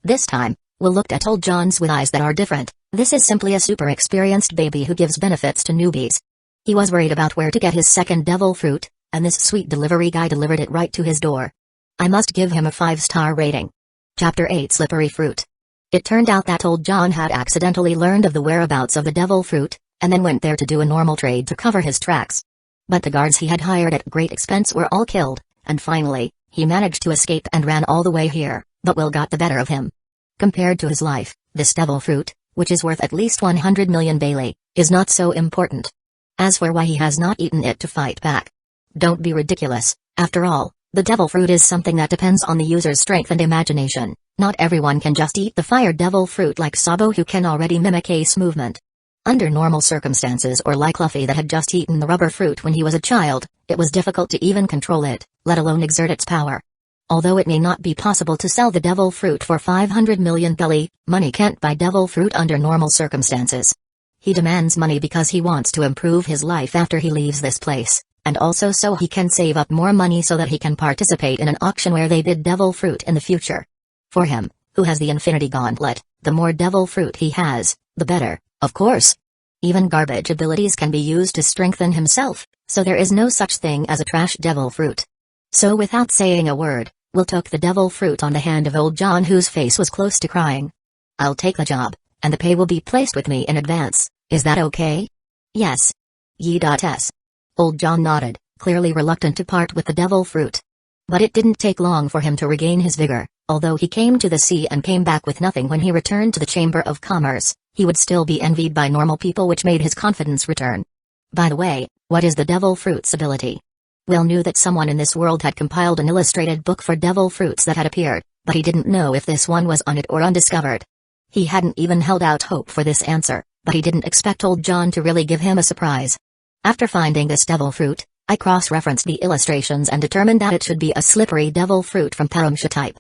Speaker 1: This time, Will looked at Old John's with eyes that are different. This is simply a super experienced baby who gives benefits to newbies. He was worried about where to get his second devil fruit, and this sweet delivery guy delivered it right to his door. I must give him a 5-star rating. Chapter 8 Slippery Fruit. It turned out that Old John had accidentally learned of the whereabouts of the devil fruit, and then went there to do a normal trade to cover his tracks. But the guards he had hired at great expense were all killed, and finally, he managed to escape and ran all the way here, but Will got the better of him. Compared to his life, this devil fruit, which is worth at least 100 million Bailey, is not so important. As for why he has not eaten it to fight back. Don't be ridiculous, after all, the devil fruit is something that depends on the user's strength and imagination. Not everyone can just eat the fire devil fruit like Sabo, who can already mimic ace movement. Under normal circumstances, or like Luffy that had just eaten the rubber fruit when he was a child, it was difficult to even control it, let alone exert its power. Although it may not be possible to sell the devil fruit for 500 million belly, money can't buy devil fruit under normal circumstances. He demands money because he wants to improve his life after he leaves this place, and also so he can save up more money so that he can participate in an auction where they bid devil fruit in the future. For him, who has the Infinity Gauntlet, the more devil fruit he has, the better, of course. Even garbage abilities can be used to strengthen himself, so there is no such thing as a trash devil fruit. So without saying a word, Will took the devil fruit on the hand of Old John, whose face was close to crying. I'll take the job, and the pay will be placed with me in advance. Is that okay? Yes. Ye.s. Old John nodded, clearly reluctant to part with the devil fruit. But it didn't take long for him to regain his vigor. Although he came to the sea and came back with nothing when he returned to the Chamber of Commerce, he would still be envied by normal people, which made his confidence return. By the way, what is the devil fruit's ability? Will knew that someone in this world had compiled an illustrated book for devil fruits that had appeared, but he didn't know if this one was on it or undiscovered. He hadn't even held out hope for this answer, But he didn't expect old John to really give him a surprise. After finding this devil fruit, I cross-referenced the illustrations and determined that it should be a slippery devil fruit from Parumsha type.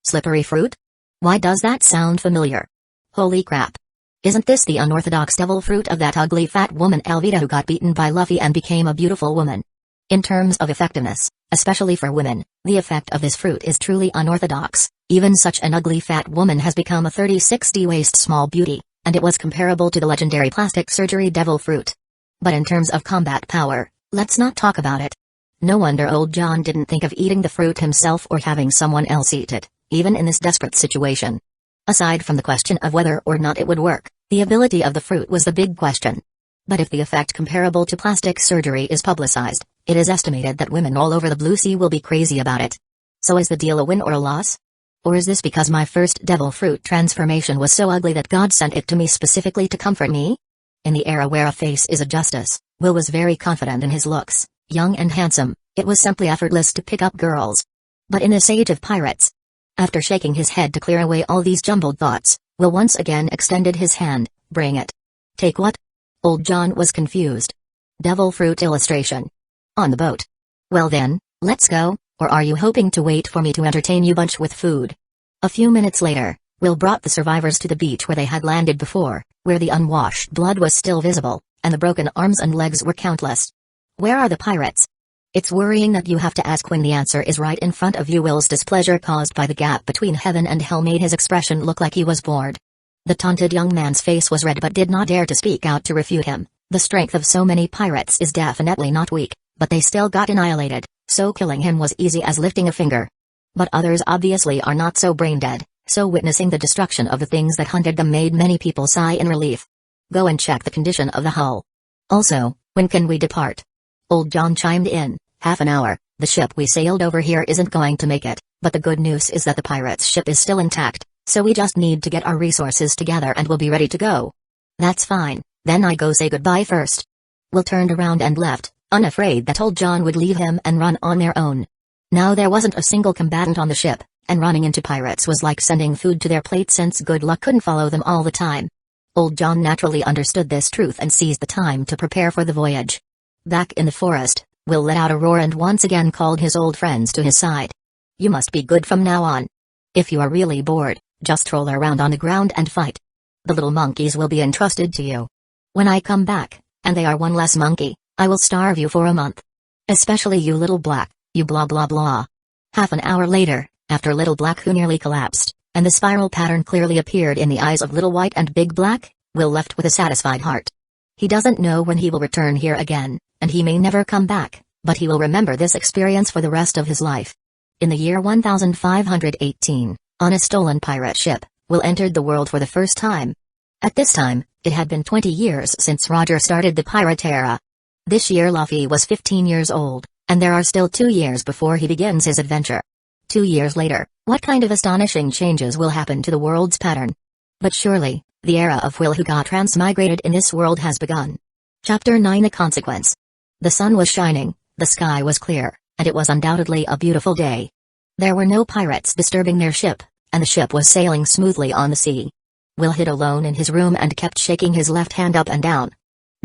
Speaker 1: Slippery fruit? Why does that sound familiar? Holy crap. Isn't this the unorthodox devil fruit of that ugly fat woman Alvida who got beaten by Luffy and became a beautiful woman? In terms of effectiveness, especially for women, the effect of this fruit is truly unorthodox. Even such an ugly fat woman has become a 30-60 waist small beauty, and it was comparable to the legendary plastic surgery devil fruit. But in terms of combat power, let's not talk about it. No wonder old John didn't think of eating the fruit himself or having someone else eat it, even in this desperate situation. Aside from the question of whether or not it would work, the ability of the fruit was the big question. But if the effect comparable to plastic surgery is publicized, it is estimated that women all over the Blue Sea will be crazy about it. So is the deal a win or a loss? Or is this because my first devil fruit transformation was so ugly that God sent it to me specifically to comfort me? In the era where a face is a justice, Will was very confident in his looks, young and handsome. It was simply effortless to pick up girls. But in this age of pirates... After shaking his head to clear away all these jumbled thoughts, Will once again extended his hand. Bring it. Take what? Old John was confused. Devil fruit illustration. On the boat. Well then, let's go, or are you hoping to wait for me to entertain you bunch with food? A few minutes later, Will brought the survivors to the beach where they had landed before, where the unwashed blood was still visible, and the broken arms and legs were countless. Where are the pirates? It's worrying that you have to ask when the answer is right in front of you. Will's displeasure caused by the gap between heaven and hell made his expression look like he was bored. The taunted young man's face was red but did not dare to speak out to refute him. The strength of so many pirates is definitely not weak, but they still got annihilated, so killing him was easy as lifting a finger. But others obviously are not so brain dead, so witnessing the destruction of the things that hunted them made many people sigh in relief. Go and check the condition of the hull. Also, when can we depart? Old John chimed in. Half an hour. The ship we sailed over here isn't going to make it, but the good news is that the pirates' ship is still intact, so we just need to get our resources together and we'll be ready to go. That's fine, then I go say goodbye first. Will turned around and left, unafraid that old John would leave him and run on their own. Now there wasn't a single combatant on the ship, and running into pirates was like sending food to their plate since good luck couldn't follow them all the time. Old John naturally understood this truth and seized the time to prepare for the voyage. Back in the forest, Will let out a roar and once again called his old friends to his side. You must be good from now on. If you are really bored, just roll around on the ground and fight. The little monkeys will be entrusted to you. When I come back, and they are one less monkey, I will starve you for a month. Especially you Little Black, you blah blah blah. Half an hour later, after Little Black who nearly collapsed, and the spiral pattern clearly appeared in the eyes of Little White and Big Black, Will left with a satisfied heart. He doesn't know when he will return here again, and he may never come back, but he will remember this experience for the rest of his life. In the year 1518, on a stolen pirate ship, Will entered the world for the first time. At this time, it had been 20 years since Roger started the pirate era. This year Luffy was 15 years old, and there are still 2 years before he begins his adventure. 2 years later, what kind of astonishing changes will happen to the world's pattern? But surely, the era of Will who got transmigrated in this world has begun. Chapter 9 A Consequence. The sun was shining, the sky was clear, and it was undoubtedly a beautiful day. There were no pirates disturbing their ship, and the ship was sailing smoothly on the sea. Will hid alone in his room and kept shaking his left hand up and down.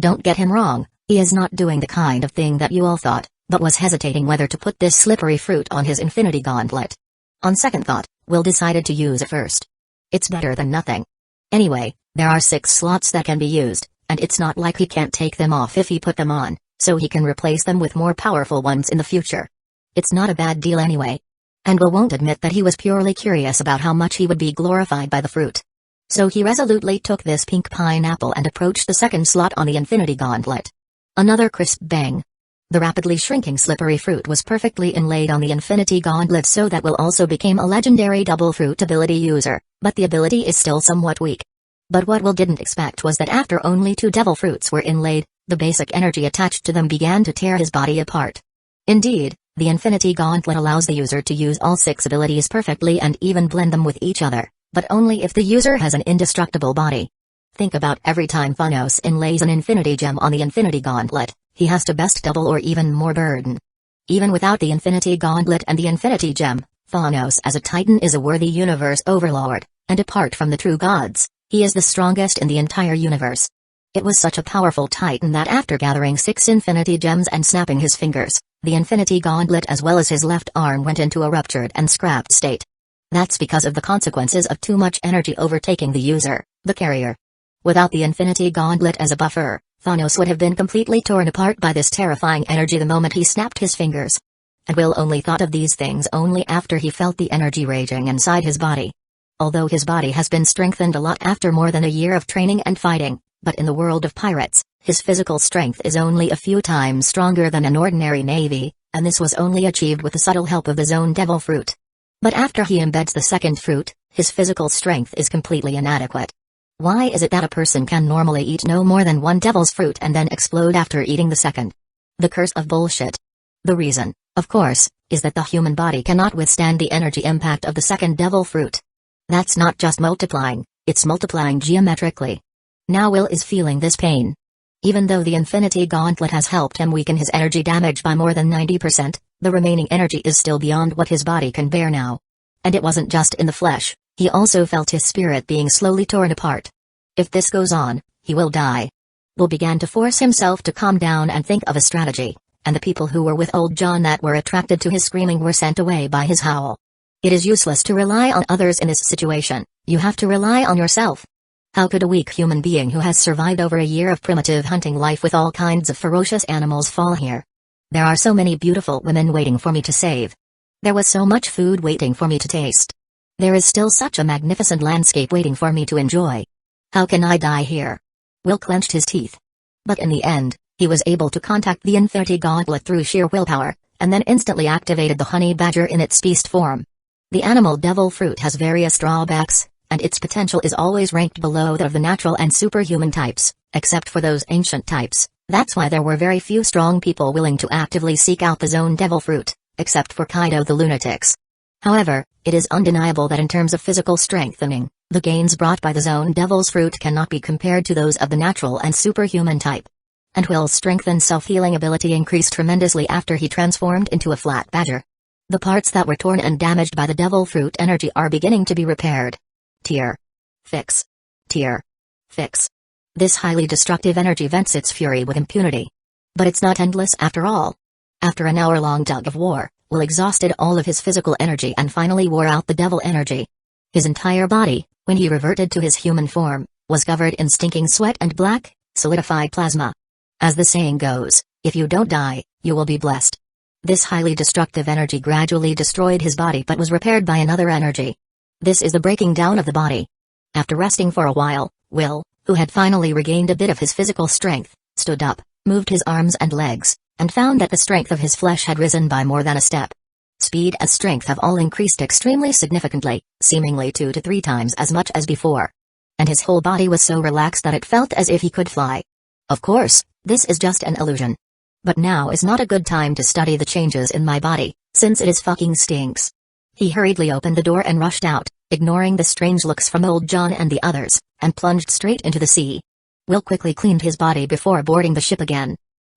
Speaker 1: Don't get him wrong, he is not doing the kind of thing that you all thought, but was hesitating whether to put this slippery fruit on his infinity gauntlet. On second thought, Will decided to use it first. It's better than nothing. Anyway, there are 6 slots that can be used, and it's not like he can't take them off if he put them on, so he can replace them with more powerful ones in the future. It's not a bad deal anyway. And Will won't admit that he was purely curious about how much he would be glorified by the fruit. So he resolutely took this pink pineapple and approached the second slot on the infinity gauntlet. Another crisp bang. The rapidly shrinking slippery fruit was perfectly inlaid on the infinity gauntlet so that Will also became a legendary double fruit ability user, but the ability is still somewhat weak. But what Will didn't expect was that after only 2 devil fruits were inlaid, the basic energy attached to them began to tear his body apart. Indeed, the Infinity Gauntlet allows the user to use all 6 abilities perfectly and even blend them with each other, but only if the user has an indestructible body. Think about every time Thanos inlays an Infinity Gem on the Infinity Gauntlet, he has to best double or even more burden. Even without the Infinity Gauntlet and the Infinity Gem, Thanos as a Titan is a worthy universe overlord, and apart from the true gods, He is the strongest in the entire universe. It was such a powerful titan that after gathering 6 infinity gems and snapping his fingers, the infinity gauntlet as well as his left arm went into a ruptured and scrapped state. That's because of the consequences of too much energy overtaking the user, the carrier. Without the infinity gauntlet as a buffer, Thanos would have been completely torn apart by this terrifying energy the moment he snapped his fingers. And Will only thought of these things only after he felt the energy raging inside his body. Although his body has been strengthened a lot after more than a year of training and fighting, but in the world of pirates, his physical strength is only a few times stronger than an ordinary navy, and this was only achieved with the subtle help of his own devil fruit. But after he embeds the second fruit, his physical strength is completely inadequate. Why is it that a person can normally eat no more than 1 devil's fruit and then explode after eating the second? The curse of bullshit. The reason, of course, is that the human body cannot withstand the energy impact of the second devil fruit. That's not just multiplying, it's multiplying geometrically. Now Will is feeling this pain. Even though the Infinity Gauntlet has helped him weaken his energy damage by more than 90%, the remaining energy is still beyond what his body can bear now. And it wasn't just in the flesh, he also felt his spirit being slowly torn apart. If this goes on, he will die. Will began to force himself to calm down and think of a strategy, and the people who were with old John that were attracted to his screaming were sent away by his howl. It is useless to rely on others in this situation, you have to rely on yourself. How could a weak human being who has survived over a year of primitive hunting life with all kinds of ferocious animals fall here? There are so many beautiful women waiting for me to save. There was so much food waiting for me to taste. There is still such a magnificent landscape waiting for me to enjoy. How can I die here? Will clenched his teeth. But in the end, he was able to contact the Infinity Gauntlet through sheer willpower, and then instantly activated the honey badger in its beast form. The animal devil fruit has various drawbacks, and its potential is always ranked below that of the natural and superhuman types, except for those ancient types. That's why there were very few strong people willing to actively seek out the zone devil fruit, except for Kaido the lunatics. However, it is undeniable that in terms of physical strengthening, the gains brought by the zone devil's fruit cannot be compared to those of the natural and superhuman type. And Will's strength and self-healing ability increased tremendously after he transformed into a flat badger. The parts that were torn and damaged by the devil fruit energy are beginning to be repaired. Tear. Fix. Tear. Fix. This highly destructive energy vents its fury with impunity. But it's not endless after all. After an hour-long tug of war, Will exhausted all of his physical energy and finally wore out the devil energy. His entire body, when he reverted to his human form, was covered in stinking sweat and black, solidified plasma. As the saying goes, if you don't die, you will be blessed. This highly destructive energy gradually destroyed his body but was repaired by another energy. This is the breaking down of the body. After resting for a while, Will, who had finally regained a bit of his physical strength, stood up, moved his arms and legs, and found that the strength of his flesh had risen by more than a step. Speed and strength have all increased extremely significantly, seemingly 2 to 3 times as much as before. And his whole body was so relaxed that it felt as if he could fly. Of course, this is just an illusion. But now is not a good time to study the changes in my body, since it is fucking stinks. He hurriedly opened the door and rushed out, ignoring the strange looks from old John and the others, and plunged straight into the sea. Will quickly cleaned his body before boarding the ship again.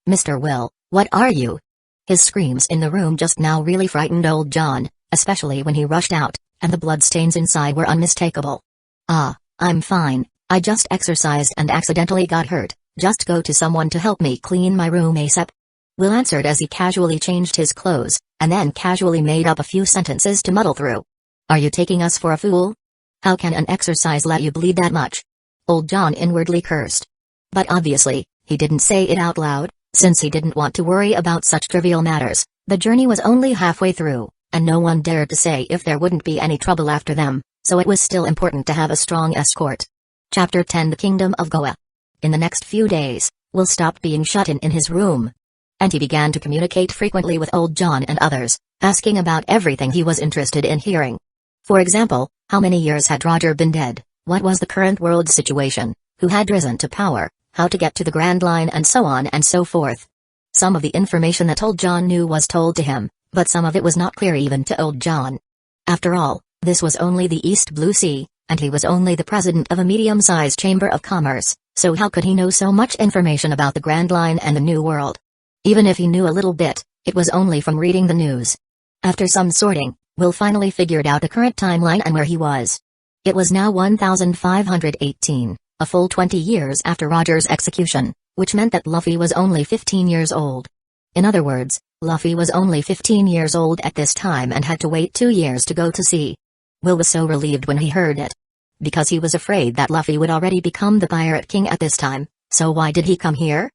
Speaker 1: Mr. Will, what are you? His screams in the room just now really frightened old John, especially when he rushed out, and the bloodstains inside were unmistakable. Ah, I'm fine, I just exercised and accidentally got hurt, just go to someone to help me clean my room ASAP. Will answered as he casually changed his clothes, and then casually made up a few sentences to muddle through. Are you taking us for a fool? How can an exercise let you bleed that much? Old John inwardly cursed. But obviously, he didn't say it out loud, since he didn't want to worry about such trivial matters. The journey was only halfway through, and no one dared to say if there wouldn't be any trouble after them, so it was still important to have a strong escort. Chapter 10 The Kingdom of Goa. In the next few days, Will stopped being shut in his room. And he began to communicate frequently with old John and others, asking about everything he was interested in hearing. For example, how many years had Roger been dead, what was the current world situation, who had risen to power, how to get to the Grand Line and so on and so forth. Some of the information that old John knew was told to him, but some of it was not clear even to old John. After all, this was only the East Blue Sea, and he was only the president of a medium-sized chamber of commerce, so how could he know so much information about the Grand Line and the New World? Even if he knew a little bit, it was only from reading the news. After some sorting, Will finally figured out the current timeline and where he was. It was now 1518, a full 20 years after Roger's execution, which meant that Luffy was only 15 years old. In other words, Luffy was only 15 years old at this time and had to wait 2 years to go to sea. Will was so relieved when he heard it. Because he was afraid that Luffy would already become the Pirate King at this time, so why did he come here?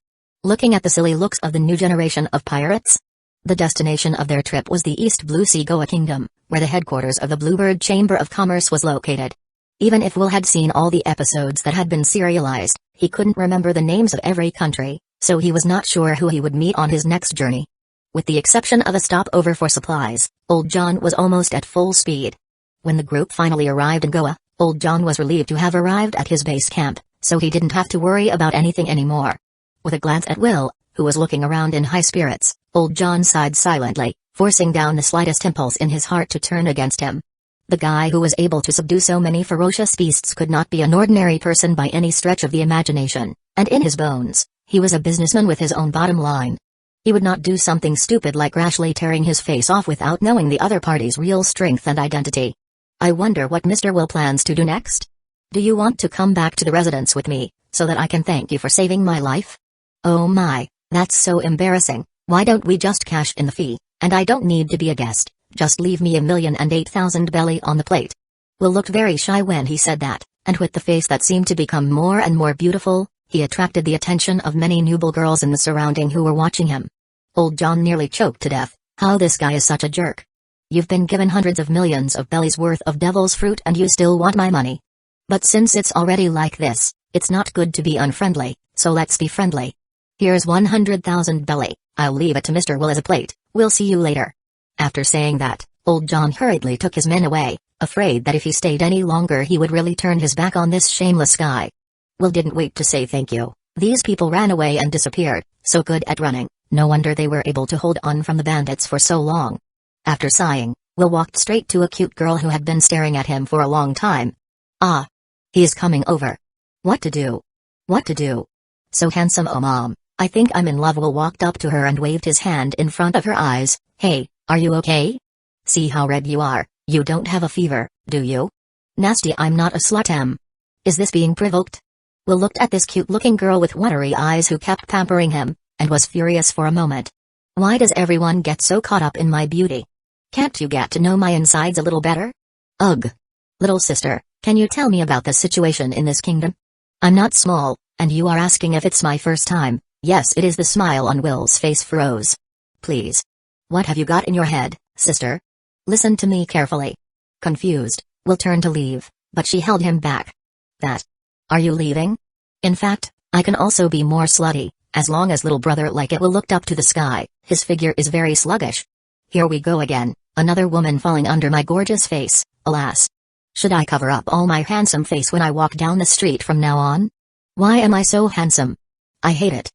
Speaker 1: Looking at the silly looks of the new generation of pirates? The destination of their trip was the East Blue Sea Goa Kingdom, where the headquarters of the Bluebird Chamber of Commerce was located. Even if Will had seen all the episodes that had been serialized, he couldn't remember the names of every country, so he was not sure who he would meet on his next journey. With the exception of a stopover for supplies, Old John was almost at full speed. When the group finally arrived in Goa, Old John was relieved to have arrived at his base camp, so he didn't have to worry about anything anymore. With a glance at Will, who was looking around in high spirits, Old John sighed silently, forcing down the slightest impulse in his heart to turn against him. The guy who was able to subdue so many ferocious beasts could not be an ordinary person by any stretch of the imagination, and in his bones, he was a businessman with his own bottom line. He would not do something stupid like rashly tearing his face off without knowing the other party's real strength and identity. I wonder what Mr. Will plans to do next? Do you want to come back to the residence with me, so that I can thank you for saving my life? Oh my, that's so embarrassing. Why don't we just cash in the fee, and I don't need to be a guest. Just leave me 1,008,000 belly on the plate. Will looked very shy when he said that, and with the face that seemed to become more and more beautiful, he attracted the attention of many nubile girls in the surrounding who were watching him. Old John nearly choked to death. How this guy is such a jerk. You've been given hundreds of millions of bellies worth of devil's fruit and you still want my money. But since it's already like this, it's not good to be unfriendly, so let's be friendly. Here's 100,000 belly, I'll leave it to Mr. Will as a plate, we'll see you later. After saying that, Old John hurriedly took his men away, afraid that if he stayed any longer he would really turn his back on this shameless guy. Will didn't wait to say thank you. These people ran away and disappeared, so good at running, no wonder they were able to hold on from the bandits for so long. After sighing, Will walked straight to a cute girl who had been staring at him for a long time. Ah! He's coming over. What to do? What to do? So handsome, oh mom, I think I'm in love. Will walked up to her and waved his hand in front of her eyes. Hey, are you okay? See how red you are, you don't have a fever, do you? Nasty, I'm not a slut. Is this being provoked? Will looked at this cute-looking girl with watery eyes who kept pampering him, and was furious for a moment. Why does everyone get so caught up in my beauty? Can't you get to know my insides a little better? Ugh. Little sister, can you tell me about the situation in this kingdom? I'm not small, and you are asking if it's my first time. Yes, it is. The smile on Will's face froze. Please. What have you got in your head, sister? Listen to me carefully. Confused, Will turned to leave, but she held him back. That. Are you leaving? In fact, I can also be more slutty, as long as little brother like it. Will looked up to the sky, his figure is very sluggish. Here we go again, another woman falling under my gorgeous face, alas. Should I cover up all my handsome face when I walk down the street from now on? Why am I so handsome? I hate it.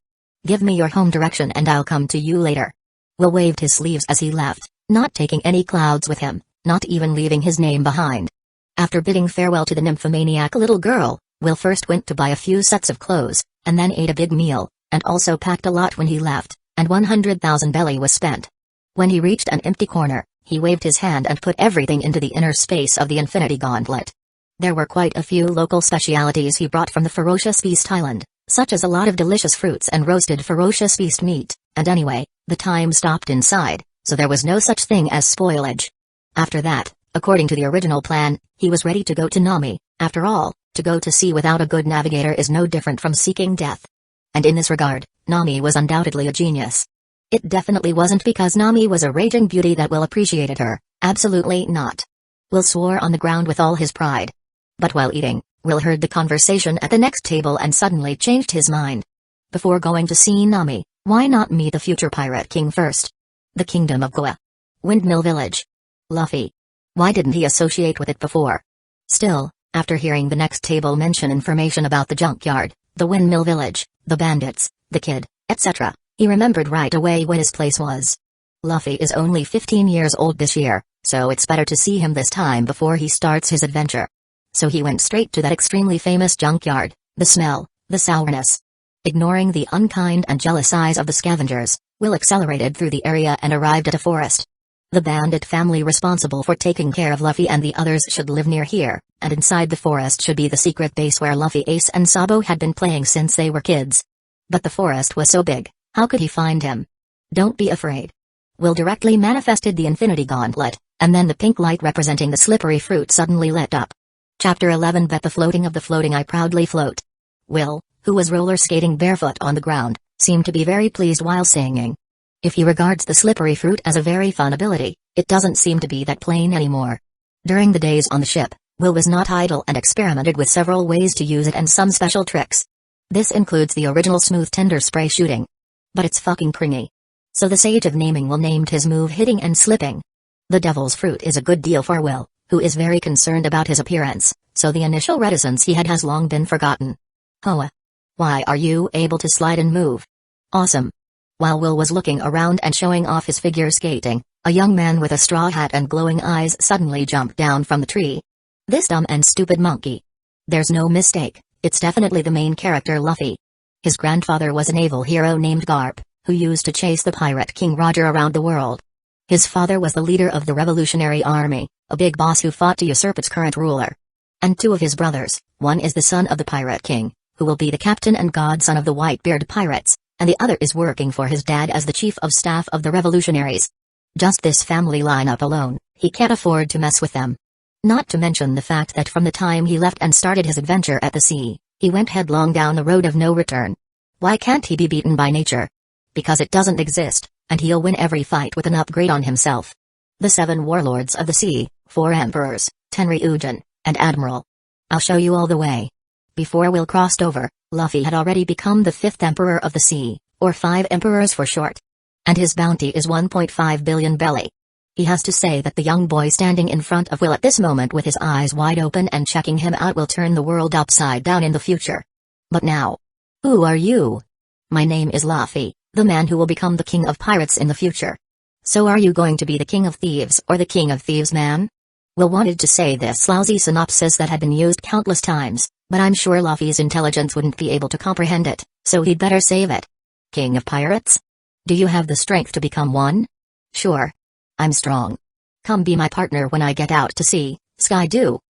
Speaker 1: Give me your home direction and I'll come to you later. Will waved his sleeves as he left, not taking any clouds with him, not even leaving his name behind. After bidding farewell to the nymphomaniac little girl, Will first went to buy a few sets of clothes, and then ate a big meal, and also packed a lot when he left, and 100,000 belly was spent. When he reached an empty corner, he waved his hand and put everything into the inner space of the Infinity Gauntlet. There were quite a few local specialities he brought from the Ferocious Beast Island, such as a lot of delicious fruits and roasted ferocious beast meat, and anyway, the time stopped inside, so there was no such thing as spoilage. After that, according to the original plan, he was ready to go to Nami. After all, to go to sea without a good navigator is no different from seeking death. And in this regard, Nami was undoubtedly a genius. It definitely wasn't because Nami was a raging beauty that Will appreciated her, absolutely not. Will swore on the ground with all his pride. But while eating, Will heard the conversation at the next table and suddenly changed his mind. Before going to see Nami, why not meet the future Pirate King first? The Kingdom of Goa. Windmill Village. Luffy. Why didn't he associate with it before? Still, after hearing the next table mention information about the junkyard, the Windmill Village, the bandits, the kid, etc., he remembered right away what his place was. Luffy is only 15 years old this year, so it's better to see him this time before he starts his adventure. So he went straight to that extremely famous junkyard, the smell, the sourness. Ignoring the unkind and jealous eyes of the scavengers, Will accelerated through the area and arrived at a forest. The bandit family responsible for taking care of Luffy and the others should live near here, and inside the forest should be the secret base where Luffy, Ace and Sabo had been playing since they were kids. But the forest was so big, how could he find him? Don't be afraid. Will directly manifested the Infinity Gauntlet, and then the pink light representing the slippery fruit suddenly lit up. Chapter 11 Bet the floating of the floating I proudly float. Will, who was roller skating barefoot on the ground, seemed to be very pleased while singing. If he regards the slippery fruit as a very fun ability, it doesn't seem to be that plain anymore. During the days on the ship, Will was not idle and experimented with several ways to use it and some special tricks. This includes the original smooth tender spray shooting. But it's fucking cringy. So the sage of naming Will named his move hitting and slipping. The devil's fruit is a good deal for Will, who is very concerned about his appearance, so the initial reticence he had has long been forgotten. Hoa. Why are you able to slide and move? Awesome. While Will was looking around and showing off his figure skating, a young man with a straw hat and glowing eyes suddenly jumped down from the tree. This dumb and stupid monkey. There's no mistake, it's definitely the main character Luffy. His grandfather was a naval hero named Garp, who used to chase the pirate King Roger around the world. His father was the leader of the Revolutionary Army, a big boss who fought to usurp its current ruler. And two of his brothers, one is the son of the Pirate King, who will be the captain and godson of the Whitebeard Pirates, and the other is working for his dad as the chief of staff of the revolutionaries. Just this family lineup alone, he can't afford to mess with them. Not to mention the fact that from the time he left and started his adventure at the sea, he went headlong down the road of no return. Why can't he be beaten by nature? Because it doesn't exist, and he'll win every fight with an upgrade on himself. The 7 warlords of the sea, 4 emperors, 10 Ryujin, and admiral. I'll show you all the way. Before Will crossed over, Luffy had already become the 5th emperor of the sea, or 5 emperors for short. And his bounty is 1.5 billion belly. He has to say that the young boy standing in front of Will at this moment with his eyes wide open and checking him out will turn the world upside down in the future. But now. Who are you? My name is Luffy, the man who will become the king of pirates in the future. So are you going to be the king of thieves or the king of thieves, man? Will wanted to say this lousy synopsis that had been used countless times, but I'm sure Luffy's intelligence wouldn't be able to comprehend it, so he'd better save it. King of pirates? Do you have the strength to become one? Sure. I'm strong. Come be my partner when I get out to sea, Sky do.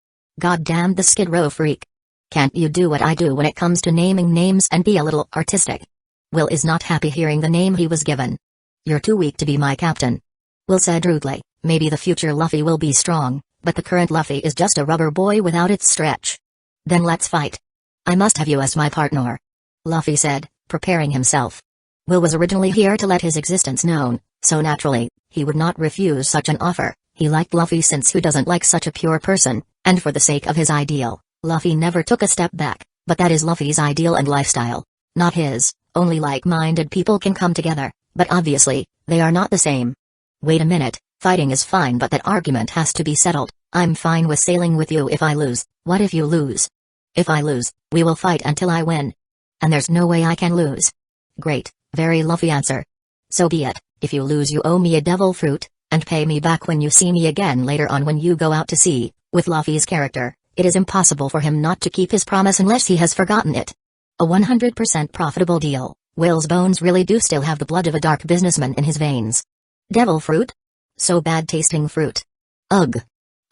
Speaker 1: Goddamn the Skid Row freak. Can't you do what I do when it comes to naming names and be a little artistic? Will is not happy hearing the name he was given. You're too weak to be my captain. Will said rudely, maybe the future Luffy will be strong, but the current Luffy is just a rubber boy without its stretch. Then let's fight. I must have you as my partner. Luffy said, preparing himself. Will was originally here to let his existence known, so naturally, he would not refuse such an offer. He liked Luffy since who doesn't like such a pure person, and for the sake of his ideal, Luffy never took a step back, but that is Luffy's ideal and lifestyle. Not his, only like-minded people can come together, but obviously, they are not the same. Wait a minute, fighting is fine but that argument has to be settled. I'm fine with sailing with you if I lose. What if you lose? If I lose, we will fight until I win. And there's no way I can lose. Great, very Luffy answer. So be it, if you lose you owe me a devil fruit, and pay me back when you see me again later on when you go out to sea. With Luffy's character, it is impossible for him not to keep his promise unless he has forgotten it. A 100% profitable deal. Will's bones really do still have the blood of a dark businessman in his veins. Devil fruit? So bad tasting fruit. Ugh.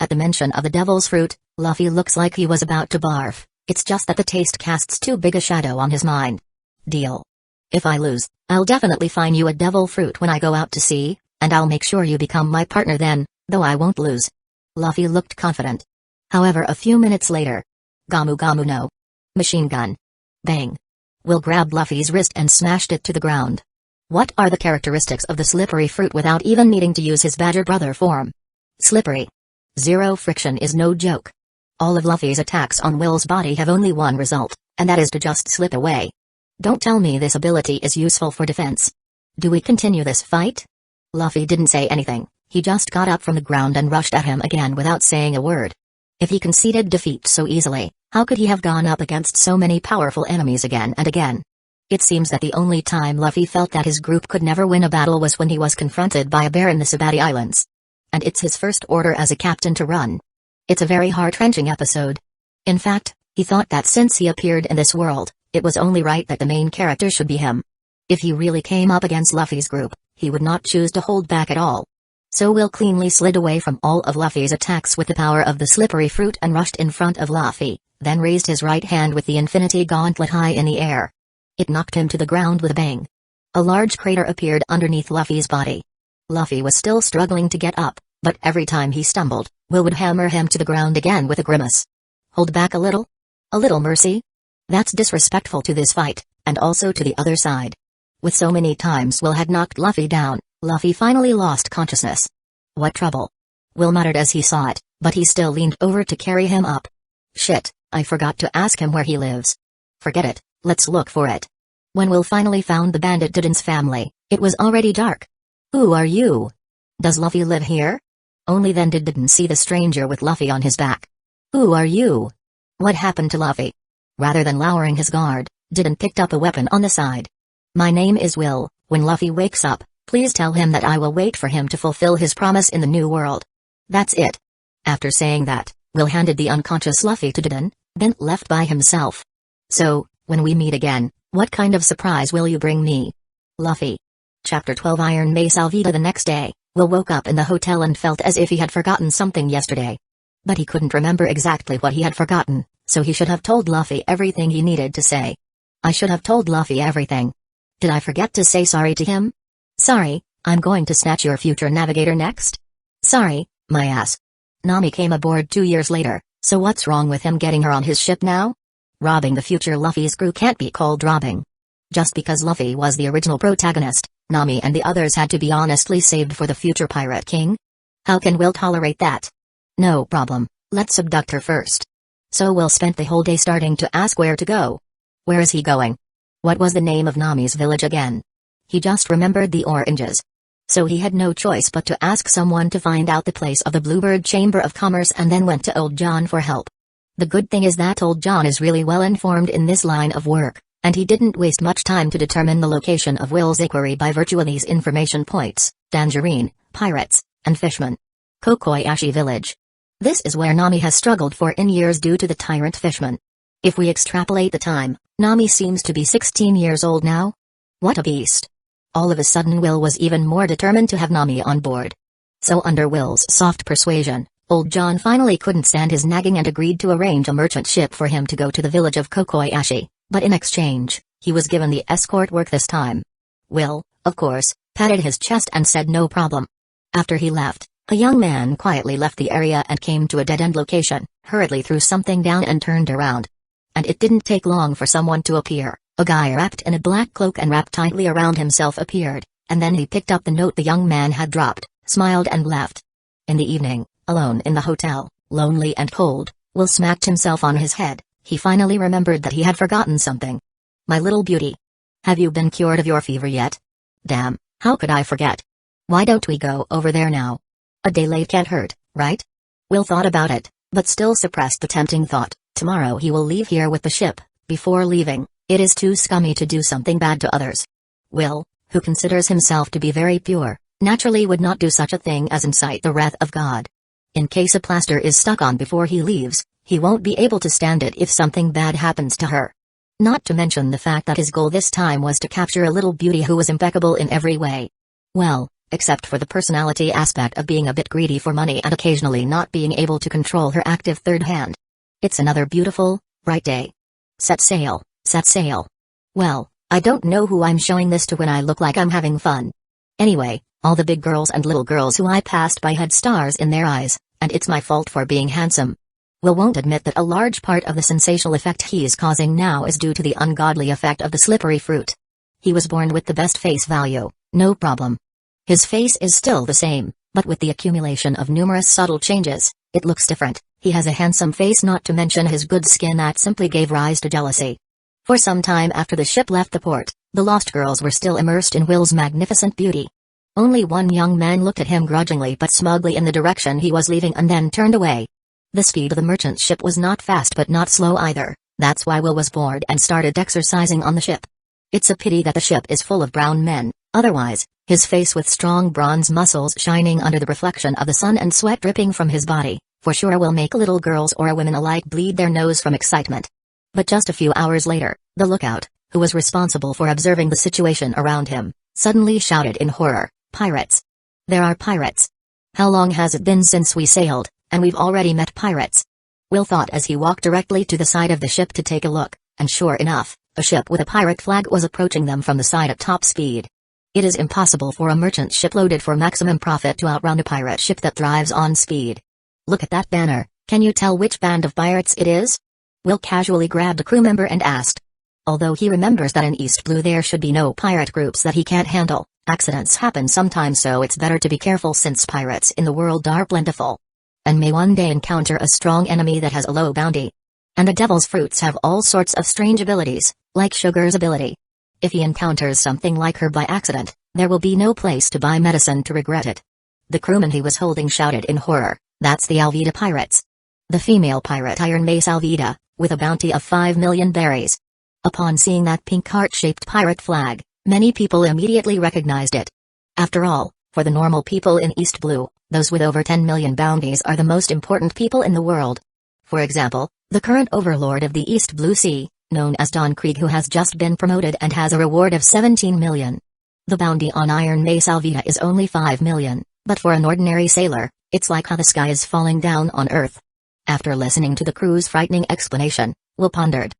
Speaker 1: At the mention of the devil's fruit, Luffy looks like he was about to barf. It's just that the taste casts too big a shadow on his mind. Deal. If I lose, I'll definitely find you a devil fruit when I go out to sea, and I'll make sure you become my partner then, though I won't lose. Luffy looked confident. However, a few minutes later. Gamu Gamu no. Machine gun. Bang. Will grabbed Luffy's wrist and smashed it to the ground. What are the characteristics of the slippery fruit without even needing to use his badger brother form? Slippery. Zero friction is no joke. All of Luffy's attacks on Will's body have only one result, and that is to just slip away. Don't tell me this ability is useful for defense. Do we continue this fight? Luffy didn't say anything, he just got up from the ground and rushed at him again without saying a word. If he conceded defeat so easily, how could he have gone up against so many powerful enemies again and again? It seems that the only time Luffy felt that his group could never win a battle was when he was confronted by a bear in the Sabati Islands. And it's his first order as a captain to run. It's a very heart-wrenching episode. In fact, he thought that since he appeared in this world, it was only right that the main character should be him. If he really came up against Luffy's group, he would not choose to hold back at all. So Will cleanly slid away from all of Luffy's attacks with the power of the slippery fruit and rushed in front of Luffy, then raised his right hand with the infinity gauntlet high in the air. It knocked him to the ground with a bang. A large crater appeared underneath Luffy's body. Luffy was still struggling to get up, but every time he stumbled, Will would hammer him to the ground again with a grimace. Hold back a little? A little mercy? That's disrespectful to this fight, and also to the other side. With so many times Will had knocked Luffy down, Luffy finally lost consciousness. What trouble? Will muttered as he saw it, but he still leaned over to carry him up. Shit, I forgot to ask him where he lives. Forget it, let's look for it. When Will finally found the bandit Diden's family, it was already dark. Who are you? Does Luffy live here? Only then did Diden see the stranger with Luffy on his back. Who are you? What happened to Luffy? Rather than lowering his guard, Diden picked up a weapon on the side. My name is Will. When Luffy wakes up, please tell him that I will wait for him to fulfill his promise in the new world. That's it. After saying that, Will handed the unconscious Luffy to Diden, then left by himself. So, when we meet again, what kind of surprise will you bring me? Luffy. Chapter 12 Iron Mace Alvida. The next day, Will woke up in the hotel and felt as if he had forgotten something yesterday. But he couldn't remember exactly what he had forgotten, so he should have told Luffy everything he needed to say. I should have told Luffy everything. Did I forget to say sorry to him? Sorry, I'm going to snatch your future navigator next? Sorry, my ass. Nami came aboard 2 years later, so what's wrong with him getting her on his ship now? Robbing the future Luffy's crew can't be called robbing. Just because Luffy was the original protagonist, Nami and the others had to be honestly saved for the future Pirate King? How can Will tolerate that? No problem, let's abduct her first. So Will spent the whole day starting to ask where to go. Where is he going? What was the name of Nami's village again? He just remembered the oranges. So he had no choice but to ask someone to find out the place of the Bluebird Chamber of Commerce and then went to Old John for help. The good thing is that Old John is really well informed in this line of work, and he didn't waste much time to determine the location of Will's inquiry by virtue of these information points: Tangerine, Pirates, and Fishmen. Kokoyashi Village. This is where Nami has struggled for in years due to the tyrant fishmen. If we extrapolate the time, Nami seems to be 16 years old now. What a beast. All of a sudden Will was even more determined to have Nami on board. So under Will's soft persuasion, Old John finally couldn't stand his nagging and agreed to arrange a merchant ship for him to go to the village of Kokoyashi, but in exchange, he was given the escort work this time. Will, of course, patted his chest and said no problem. After he left, a young man quietly left the area and came to a dead-end location, hurriedly threw something down and turned around. And it didn't take long for someone to appear. A guy wrapped in a black cloak and wrapped tightly around himself appeared, and then he picked up the note the young man had dropped, smiled and left. In the evening, alone in the hotel, lonely and cold, Will smacked himself on his head. He finally remembered that he had forgotten something. My little beauty. Have you been cured of your fever yet? Damn, how could I forget? Why don't we go over there now? A day late can't hurt, right? Will thought about it, but still suppressed the tempting thought. Tomorrow he will leave here with the ship. Before leaving, it is too scummy to do something bad to others. Will, who considers himself to be very pure, naturally would not do such a thing as incite the wrath of God. In case a plaster is stuck on before he leaves, he won't be able to stand it if something bad happens to her. Not to mention the fact that his goal this time was to capture a little beauty who was impeccable in every way. Well, except for the personality aspect of being a bit greedy for money and occasionally not being able to control her active third hand. It's another beautiful, bright day. Set sail, set sail. Well, I don't know who I'm showing this to when I look like I'm having fun. Anyway, all the big girls and little girls who I passed by had stars in their eyes, and it's my fault for being handsome. Will won't admit that a large part of the sensational effect he is causing now is due to the ungodly effect of the slippery fruit. He was born with the best face value, no problem. His face is still the same, but with the accumulation of numerous subtle changes, it looks different. He has a handsome face, not to mention his good skin that simply gave rise to jealousy. For some time after the ship left the port, the lost girls were still immersed in Will's magnificent beauty. Only one young man looked at him grudgingly but smugly in the direction he was leaving and then turned away. The speed of the merchant ship was not fast but not slow either. That's why Will was bored and started exercising on the ship. It's a pity that the ship is full of brown men, otherwise, his face with strong bronze muscles shining under the reflection of the sun and sweat dripping from his body, for sure will make little girls or women alike bleed their nose from excitement. But just a few hours later, the lookout, who was responsible for observing the situation around him, suddenly shouted in horror, "Pirates! There are pirates! How long has it been since we sailed, and we've already met pirates? Will thought as he walked directly to the side of the ship to take a look, and sure enough, a ship with a pirate flag was approaching them from the side at top speed. It is impossible for a merchant ship loaded for maximum profit to outrun a pirate ship that thrives on speed. Look at that banner, can you tell which band of pirates it is? Will casually grabbed a crew member and asked. Although he remembers that in East Blue there should be no pirate groups that he can't handle, accidents happen sometimes, so it's better to be careful since pirates in the world are plentiful. And may one day encounter a strong enemy that has a low bounty. And the devil's fruits have all sorts of strange abilities, like Sugar's ability. If he encounters something like her by accident, there will be no place to buy medicine to regret it. The crewman he was holding shouted in horror, that's the Alvida pirates. The female pirate Iron Mace Alvida, with a bounty of 5 million berries. Upon seeing that pink heart-shaped pirate flag, many people immediately recognized it. After all, for the normal people in East Blue, those with over 10 million bounties are the most important people in the world. For example, the current overlord of the East Blue Sea, known as Don Krieg, who has just been promoted and has a reward of 17 million. The bounty on Iron Mace Alvida is only 5 million, but for an ordinary sailor, it's like how the sky is falling down on Earth. After listening to the crew's frightening explanation, Will pondered.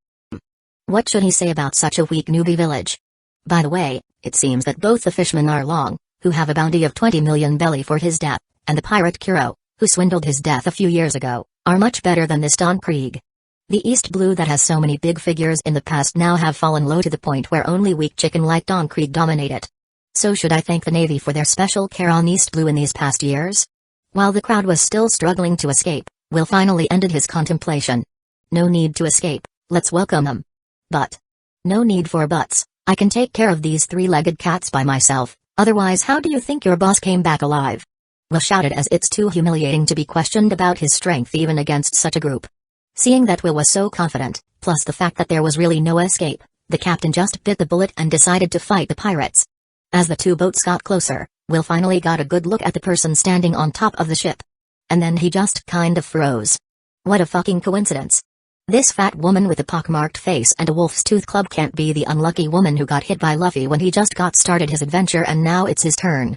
Speaker 1: What should he say about such a weak newbie village? By the way, it seems that both the fishermen are Long, who have a bounty of 20 million belly for his death, and the pirate Kuro, who swindled his death a few years ago, are much better than this Don Krieg. The East Blue that has so many big figures in the past now have fallen low to the point where only weak chicken like Don Krieg dominate it. So should I thank the Navy for their special care on East Blue in these past years? While the crowd was still struggling to escape, Will finally ended his contemplation. No need to escape, let's welcome them. But. No need for buts, I can take care of these three-legged cats by myself, otherwise how do you think your boss came back alive? Will shouted as it's too humiliating to be questioned about his strength even against such a group. Seeing that Will was so confident, plus the fact that there was really no escape, the captain just bit the bullet and decided to fight the pirates. As the two boats got closer, Will finally got a good look at the person standing on top of the ship. And then he just kind of froze. What a fucking coincidence. This fat woman with a pockmarked face and a wolf's tooth club can't be the unlucky woman who got hit by Luffy when he just got started his adventure, and now it's his turn.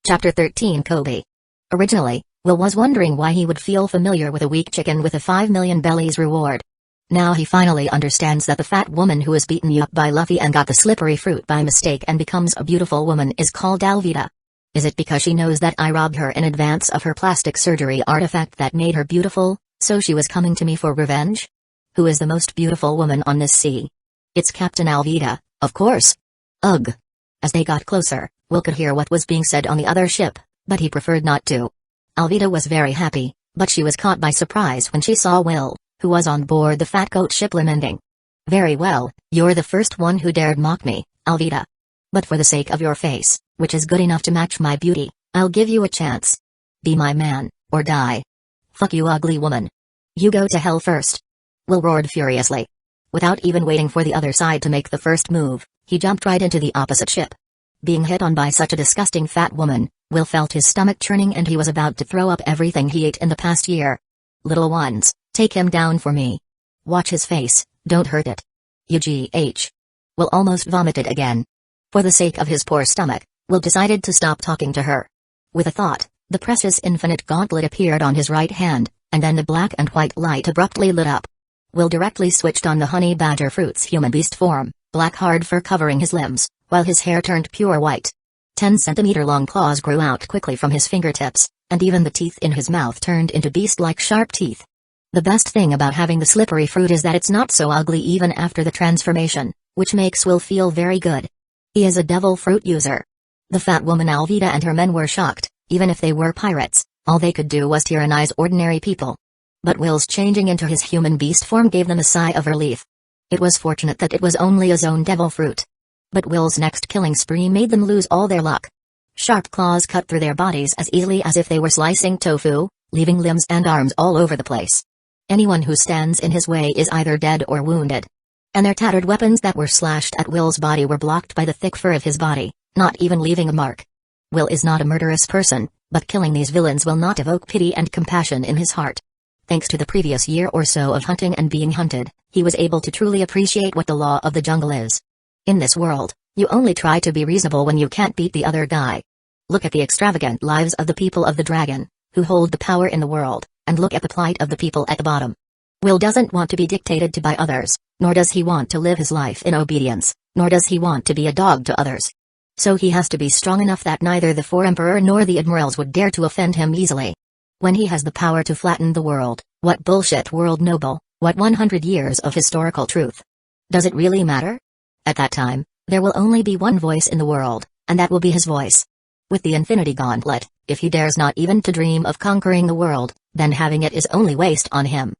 Speaker 1: Chapter 13 Kobe. Originally, Will was wondering why he would feel familiar with a weak chicken with a 5 million bellies reward. Now he finally understands that the fat woman who was beaten up by Luffy and got the slippery fruit by mistake and becomes a beautiful woman is called Alvida. Is it because she knows that I robbed her in advance of her plastic surgery artifact that made her beautiful, so she was coming to me for revenge? Who is the most beautiful woman on this sea? It's Captain Alvida, of course. Ugh. As they got closer, Will could hear what was being said on the other ship, but he preferred not to. Alvida was very happy, but she was caught by surprise when she saw Will, who was on board the fat goat ship lamenting. Very well, you're the first one who dared mock me, Alvida. But for the sake of your face, which is good enough to match my beauty, I'll give you a chance. Be my man, or die. Fuck you, ugly woman. You go to hell first. Will roared furiously. Without even waiting for the other side to make the first move, he jumped right into the opposite ship. Being hit on by such a disgusting fat woman, Will felt his stomach churning and he was about to throw up everything he ate in the past year. Little ones, take him down for me. Watch his face, don't hurt it. UGH. Will almost vomited again. For the sake of his poor stomach, Will decided to stop talking to her. With a thought, the precious infinite gauntlet appeared on his right hand, and then the black and white light abruptly lit up. Will directly switched on the honey badger fruit's human beast form, black hard fur covering his limbs, while his hair turned pure white. 10-centimeter long claws grew out quickly from his fingertips, and even the teeth in his mouth turned into beast-like sharp teeth. The best thing about having the slippery fruit is that it's not so ugly even after the transformation, which makes Will feel very good. He is a devil fruit user. The fat woman Alvida and her men were shocked. Even if they were pirates, all they could do was tyrannize ordinary people. But Will's changing into his human beast form gave them a sigh of relief. It was fortunate that it was only a zone devil fruit. But Will's next killing spree made them lose all their luck. Sharp claws cut through their bodies as easily as if they were slicing tofu, leaving limbs and arms all over the place. Anyone who stands in his way is either dead or wounded. And their tattered weapons that were slashed at Will's body were blocked by the thick fur of his body, not even leaving a mark. Will is not a murderous person, but killing these villains will not evoke pity and compassion in his heart. Thanks to the previous year or so of hunting and being hunted, he was able to truly appreciate what the law of the jungle is. In this world, you only try to be reasonable when you can't beat the other guy. Look at the extravagant lives of the people of the dragon, who hold the power in the world, and look at the plight of the people at the bottom. Will doesn't want to be dictated to by others, nor does he want to live his life in obedience, nor does he want to be a dog to others. So he has to be strong enough that neither the Four Emperor nor the admirals would dare to offend him easily. When he has the power to flatten the world, what bullshit world noble, what 100 years of historical truth? Does it really matter? At that time, there will only be one voice in the world, and that will be his voice. With the Infinity Gauntlet, if he dares not even to dream of conquering the world, then having it is only waste on him.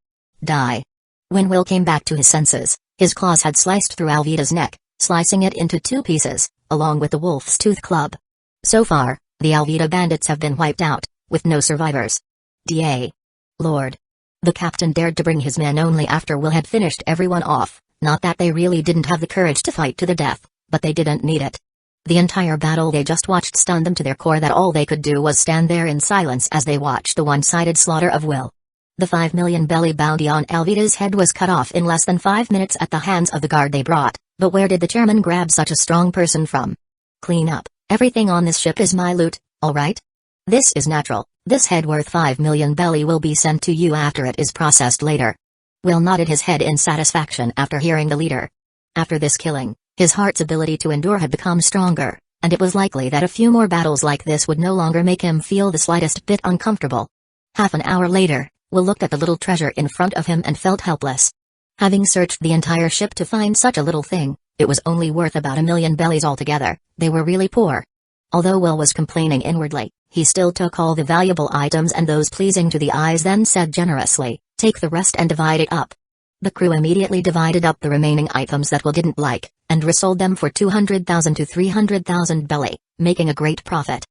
Speaker 1: Die. When Will came back to his senses, his claws had sliced through Alvida's neck, slicing it into 2 pieces, along with the wolf's tooth club. So far, the Alvida bandits have been wiped out, with no survivors. Da. Lord. The captain dared to bring his men only after Will had finished everyone off, not that they really didn't have the courage to fight to the death, but they didn't need it. The entire battle they just watched stunned them to their core that all they could do was stand there in silence as they watched the one-sided slaughter of Will. The 5 million belly bounty on Alvida's head was cut off in less than 5 minutes at the hands of the guard they brought, but where did the chairman grab such a strong person from? Clean up, everything on this ship is my loot, alright? This is natural, this head worth 5 million belly will be sent to you after it is processed later. Will nodded his head in satisfaction after hearing the leader. After this killing, his heart's ability to endure had become stronger, and it was likely that a few more battles like this would no longer make him feel the slightest bit uncomfortable. Half an hour later, Will looked at the little treasure in front of him and felt helpless. Having searched the entire ship to find such a little thing, it was only worth about 1 million bellies altogether. They were really poor. Although Will was complaining inwardly, he still took all the valuable items and those pleasing to the eyes, then said generously, "Take the rest and divide it up." The crew immediately divided up the remaining items that Will didn't like, and resold them for 200,000 to 300,000 belly, making a great profit.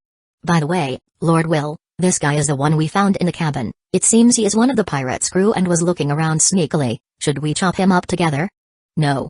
Speaker 1: By the way, Lord Will, this guy is the one we found in the cabin. It seems he is one of the pirates' crew and was looking around sneakily. Should we chop him up together? No.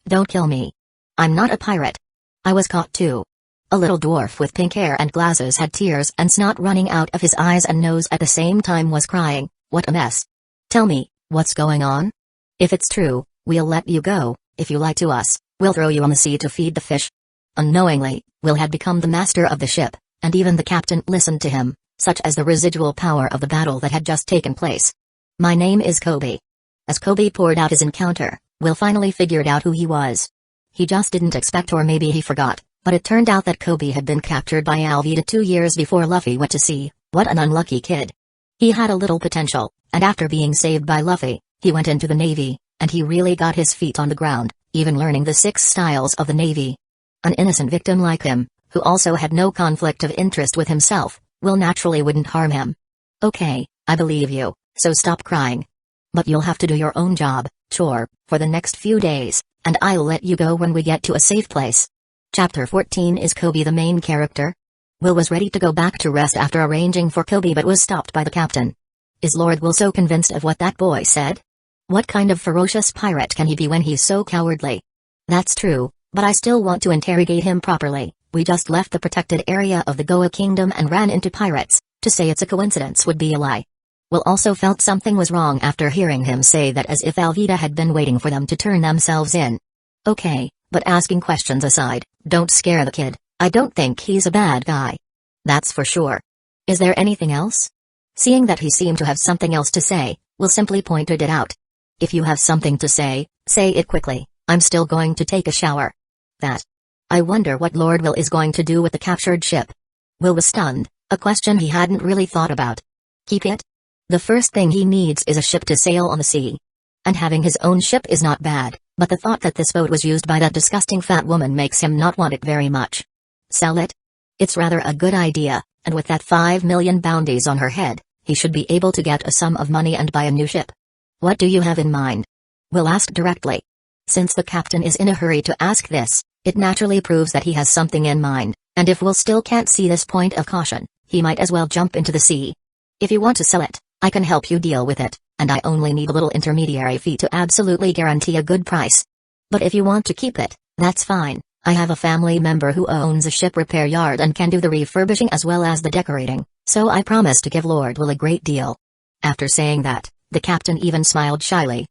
Speaker 1: Don't kill me. I'm not a pirate. I was caught too. A little dwarf with pink hair and glasses had tears and snot running out of his eyes and nose at the same time was crying, "What a mess. Tell me, what's going on? If it's true, we'll let you go. If you lie to us, we'll throw you on the sea to feed the fish." Unknowingly, Will had become the master of the ship, and even the captain listened to him, such as the residual power of the battle that had just taken place. "My name is Kobe." As Kobe poured out his encounter, Will finally figured out who he was. He just didn't expect, or maybe he forgot, but it turned out that Kobe had been captured by Alvida 2 years before Luffy went to sea. What an unlucky kid. He had a little potential, and after being saved by Luffy, he went into the Navy, and he really got his feet on the ground, even learning the 6 styles of the Navy. An innocent victim like him, who also had no conflict of interest with himself, Will naturally wouldn't harm him. "Okay, I believe you, so stop crying. But you'll have to do your own job, chore, for the next few days, and I'll let you go when we get to a safe place." Chapter 14. Is Kobe the main character? Will was ready to go back to rest after arranging for Kobe, but was stopped by the captain. Is Lord Will so convinced of what that boy said? What kind of ferocious pirate can he be when he's so cowardly? That's true, but I still want to interrogate him properly. We just left the protected area of the Goa Kingdom and ran into pirates. To say it's a coincidence would be a lie. Will also felt something was wrong after hearing him say that, as if Alvida had been waiting for them to turn themselves in. Okay, but asking questions aside, don't scare the kid. I don't think he's a bad guy. That's for sure. Is there anything else? Seeing that he seemed to have something else to say, Will simply pointed it out. If you have something to say it quickly. I'm still going to take a shower. That. I wonder what Lord Will is going to do with the captured ship. Will was stunned, a question he hadn't really thought about. Keep it? The first thing he needs is a ship to sail on the sea. And having his own ship is not bad, but the thought that this boat was used by that disgusting fat woman makes him not want it very much. Sell it? It's rather a good idea, and with that 5 million bounties on her head, he should be able to get a sum of money and buy a new ship. What do you have in mind? Will asked directly. Since the captain is in a hurry to ask this, it naturally proves that he has something in mind, and if Will still can't see this point of caution, he might as well jump into the sea. If you want to sell it, I can help you deal with it, and I only need a little intermediary fee to absolutely guarantee a good price. But if you want to keep it, that's fine. I have a family member who owns a ship repair yard and can do the refurbishing as well as the decorating, so I promise to give Lord Will a great deal. After saying that, the captain even smiled shyly.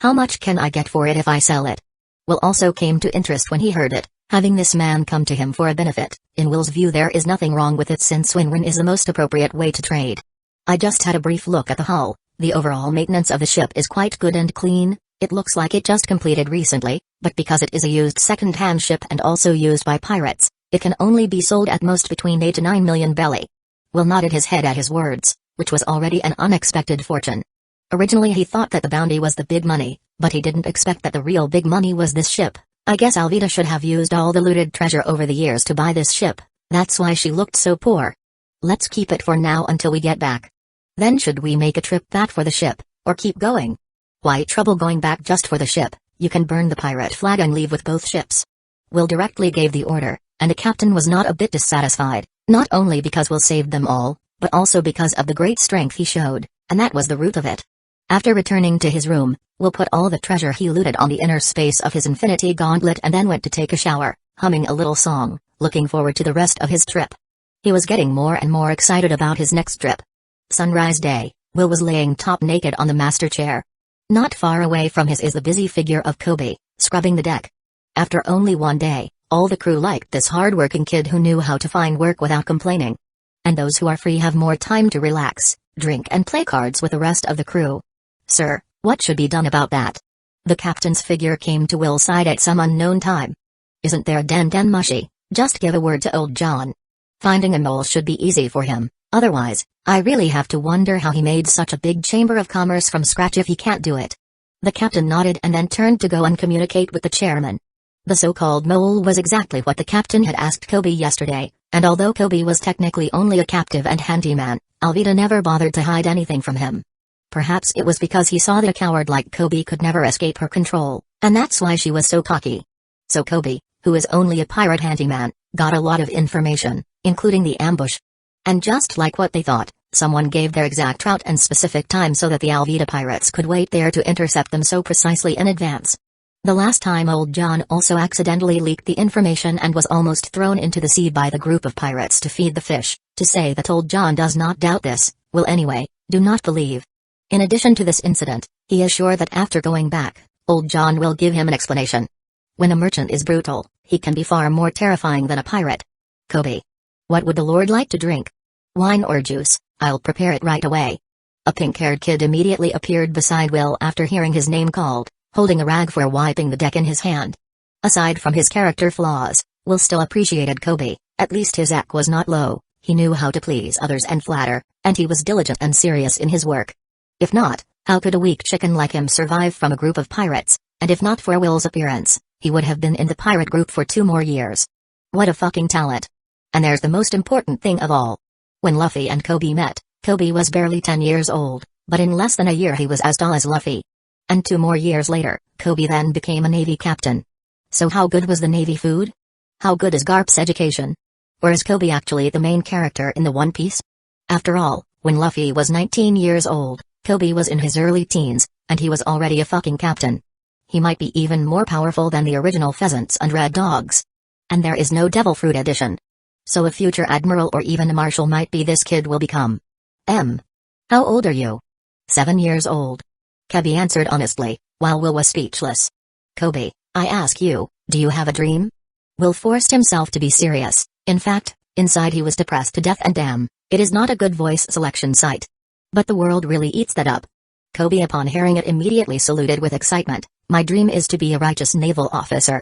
Speaker 1: How much can I get for it if I sell it? Will also came to interest when he heard it, Having this man come to him for a benefit, in Will's view there is nothing wrong with it since win-win is the most appropriate way to trade. I just had a brief look at the hull. The overall maintenance of the ship is quite good and clean. It looks like it just completed recently, but because it is a used second-hand ship and also used by pirates, it can only be sold at most between 8 to 9 million belly. Will nodded his head at his words, which was already an unexpected fortune. Originally he thought that the bounty was the big money, but he didn't expect that the real big money was this ship. I guess Alvida should have used all the looted treasure over the years to buy this ship. That's why she looked so poor. Let's keep it for now until we get back. Then should we make a trip back for the ship, or keep going? Why trouble going back just for the ship? You can burn the pirate flag and leave with both ships. Will directly gave the order, and the captain was not a bit dissatisfied, not only because Will saved them all, but also because of the great strength he showed, and that was the root of it. After returning to his room, Will put all the treasure he looted on the inner space of his infinity gauntlet and then went to take a shower, humming a little song, looking forward to the rest of his trip. He was getting more and more excited about his next trip. Sunrise day, Will was laying top naked on the master chair. Not far away from his is the busy figure of Kobe, scrubbing the deck. After only one day, all the crew liked this hard-working kid who knew how to find work without complaining. And those who are free have more time to relax, drink and play cards with the rest of the crew. Sir, what should be done about that? The captain's figure came to Will's side at some unknown time. Isn't there den mushy? Just give a word to old John. Finding a mole should be easy for him, otherwise, I really have to wonder how he made such a big chamber of commerce from scratch if he can't do it. The captain nodded and then turned to go and communicate with the chairman. The so-called mole was exactly what the captain had asked Kobe yesterday, and although Kobe was technically only a captive and handyman, Alvida never bothered to hide anything from him. Perhaps it was because he saw that a coward like Kobe could never escape her control, and that's why she was so cocky. So Kobe, who is only a pirate handyman, got a lot of information, including the ambush. And just like what they thought, someone gave their exact route and specific time so that the Alvida pirates could wait there to intercept them so precisely in advance. The last time old John also accidentally leaked the information and was almost thrown into the sea by the group of pirates to feed the fish. To say that old John does not doubt this, will anyway, do not believe. In addition to this incident, he is sure that after going back, old John will give him an explanation. When a merchant is brutal, he can be far more terrifying than a pirate. Kobe. What would the Lord like to drink? Wine or juice? I'll prepare it right away. A pink-haired kid immediately appeared beside Will after hearing his name called, holding a rag for wiping the deck in his hand. Aside from his character flaws, Will still appreciated Kobe. At least his act was not low, he knew how to please others and flatter, and he was diligent and serious in his work. If not, how could a weak chicken like him survive from a group of pirates? And if not for Will's appearance, he would have been in the pirate group for 2 more years. What a fucking talent. And there's the most important thing of all. When Luffy and Kobe met, Kobe was barely 10 years old, but in less than a year he was as tall as Luffy. And 2 more years later, Kobe then became a Navy captain. So how good was the Navy food? How good is Garp's education? Or is Kobe actually the main character in the One Piece? After all, when Luffy was 19 years old, Kobe was in his early teens, and he was already a fucking captain. He might be even more powerful than the original Pheasants and Red Dogs. And there is no Devil Fruit edition. So a future admiral or even a marshal might be this kid will become. How old are you? 7 years old. Kobe answered honestly, while Will was speechless. Kobe, I ask you, do you have a dream? Will forced himself to be serious. In fact, inside he was depressed to death and damn, it is not a good voice selection site. But the world really eats that up. Kobe upon hearing it immediately saluted with excitement. My dream is to be a righteous naval officer.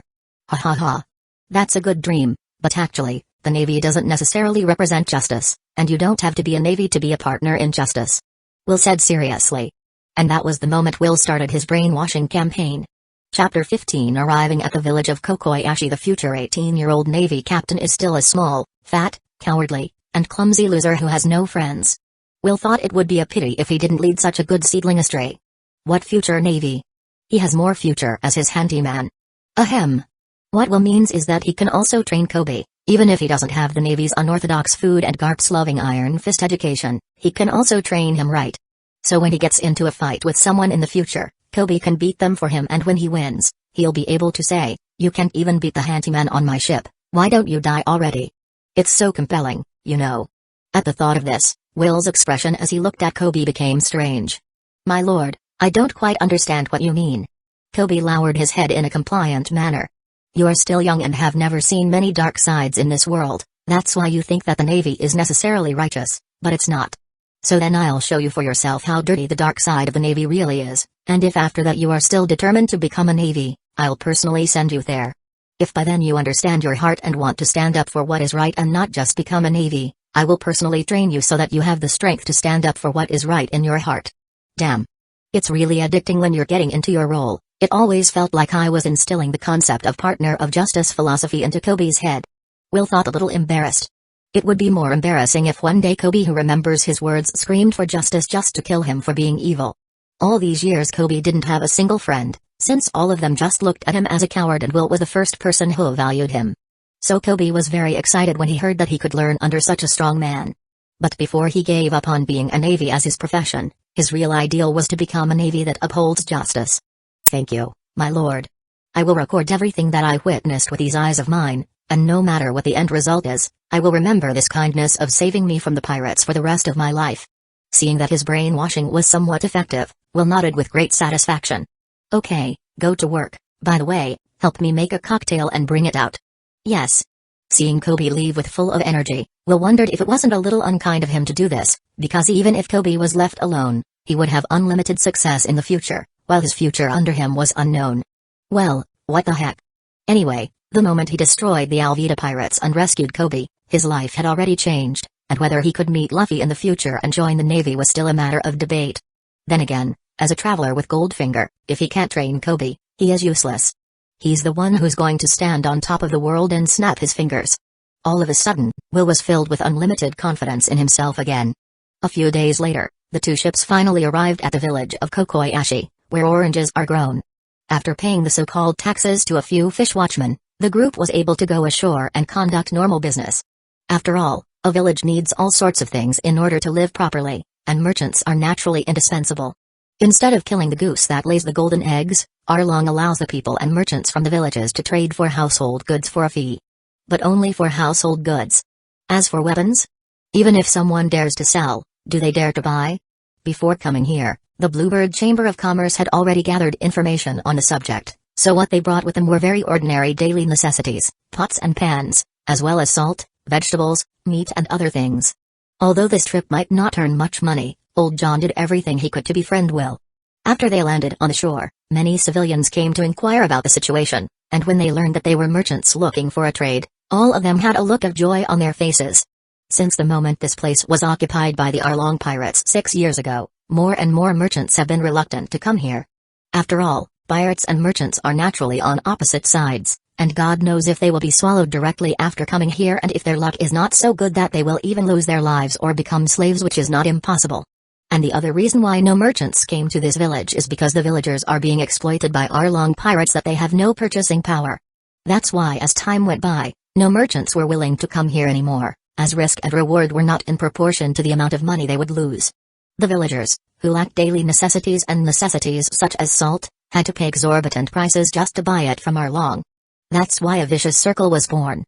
Speaker 1: Ha ha ha. That's a good dream, but actually, the Navy doesn't necessarily represent justice, and you don't have to be a Navy to be a partner in justice. Will said seriously. And that was the moment Will started his brainwashing campaign. Chapter 15. Arriving at the village of Kokoyashi, the future 18-year-old Navy captain is still a small, fat, cowardly, and clumsy loser who has no friends. Will thought it would be a pity if he didn't lead such a good seedling astray. What future Navy? He has more future as his handyman. Ahem. What Will means is that he can also train Kobe, even if he doesn't have the Navy's unorthodox food and Garp's loving iron fist education, he can also train him right. So when he gets into a fight with someone in the future, Kobe can beat them for him, and when he wins, he'll be able to say, you can't even beat the handyman on my ship, why don't you die already? It's so compelling, you know. At the thought of this, Will's expression as he looked at Kobe became strange. My lord, I don't quite understand what you mean. Kobe lowered his head in a compliant manner. You are still young and have never seen many dark sides in this world, that's why you think that the Navy is necessarily righteous, but it's not. So then I'll show you for yourself how dirty the dark side of the Navy really is, and if after that you are still determined to become a Navy, I'll personally send you there. If by then you understand your heart and want to stand up for what is right and not just become a Navy, I will personally train you so that you have the strength to stand up for what is right in your heart. Damn. It's really addicting when you're getting into your role. It always felt like I was instilling the concept of partner of justice philosophy into Kobe's head. Will thought a little embarrassed. It would be more embarrassing if one day Kobe, who remembers his words, screamed for justice just to kill him for being evil. All these years Kobe didn't have a single friend, since all of them just looked at him as a coward, and Will was the first person who valued him. So Kobe was very excited when he heard that he could learn under such a strong man. But before he gave up on being a Navy as his profession, his real ideal was to become a Navy that upholds justice. Thank you, my lord. I will record everything that I witnessed with these eyes of mine, and no matter what the end result is, I will remember this kindness of saving me from the pirates for the rest of my life. Seeing that his brainwashing was somewhat effective, Will nodded with great satisfaction. Okay, go to work. By the way, help me make a cocktail and bring it out. Yes. Seeing Kobe leave with full of energy, Will wondered if it wasn't a little unkind of him to do this, because even if Kobe was left alone, he would have unlimited success in the future, while his future under him was unknown. Well, what the heck? Anyway, the moment he destroyed the Alvida pirates and rescued Kobe, his life had already changed, and whether he could meet Luffy in the future and join the Navy was still a matter of debate. Then again, as a traveler with Goldfinger, if he can't train Kobe, he is useless. He's the one who's going to stand on top of the world and snap his fingers. All of a sudden, Will was filled with unlimited confidence in himself again. A few days later, the two ships finally arrived at the village of Kokoyashi, where oranges are grown. After paying the so-called taxes to a few fish watchmen, the group was able to go ashore and conduct normal business. After all, a village needs all sorts of things in order to live properly, and merchants are naturally indispensable. Instead of killing the goose that lays the golden eggs, Arlong allows the people and merchants from the villages to trade for household goods for a fee. But only for household goods. As for weapons? Even if someone dares to sell, do they dare to buy? Before coming here, the Bluebird Chamber of Commerce had already gathered information on the subject, so what they brought with them were very ordinary daily necessities, pots and pans, as well as salt, vegetables, meat and other things. Although this trip might not earn much money, Old John did everything he could to befriend Will. After they landed on the shore, many civilians came to inquire about the situation, and when they learned that they were merchants looking for a trade, all of them had a look of joy on their faces. Since the moment this place was occupied by the Arlong pirates 6 years ago, more and more merchants have been reluctant to come here. After all, pirates and merchants are naturally on opposite sides, and God knows if they will be swallowed directly after coming here, and if their luck is not so good that they will even lose their lives or become slaves, which is not impossible. And the other reason why no merchants came to this village is because the villagers are being exploited by Arlong pirates, that they have no purchasing power. That's why as time went by, no merchants were willing to come here anymore, as risk and reward were not in proportion to the amount of money they would lose. The villagers, who lacked daily necessities and necessities such as salt, had to pay exorbitant prices just to buy it from Arlong. That's why a vicious circle was born.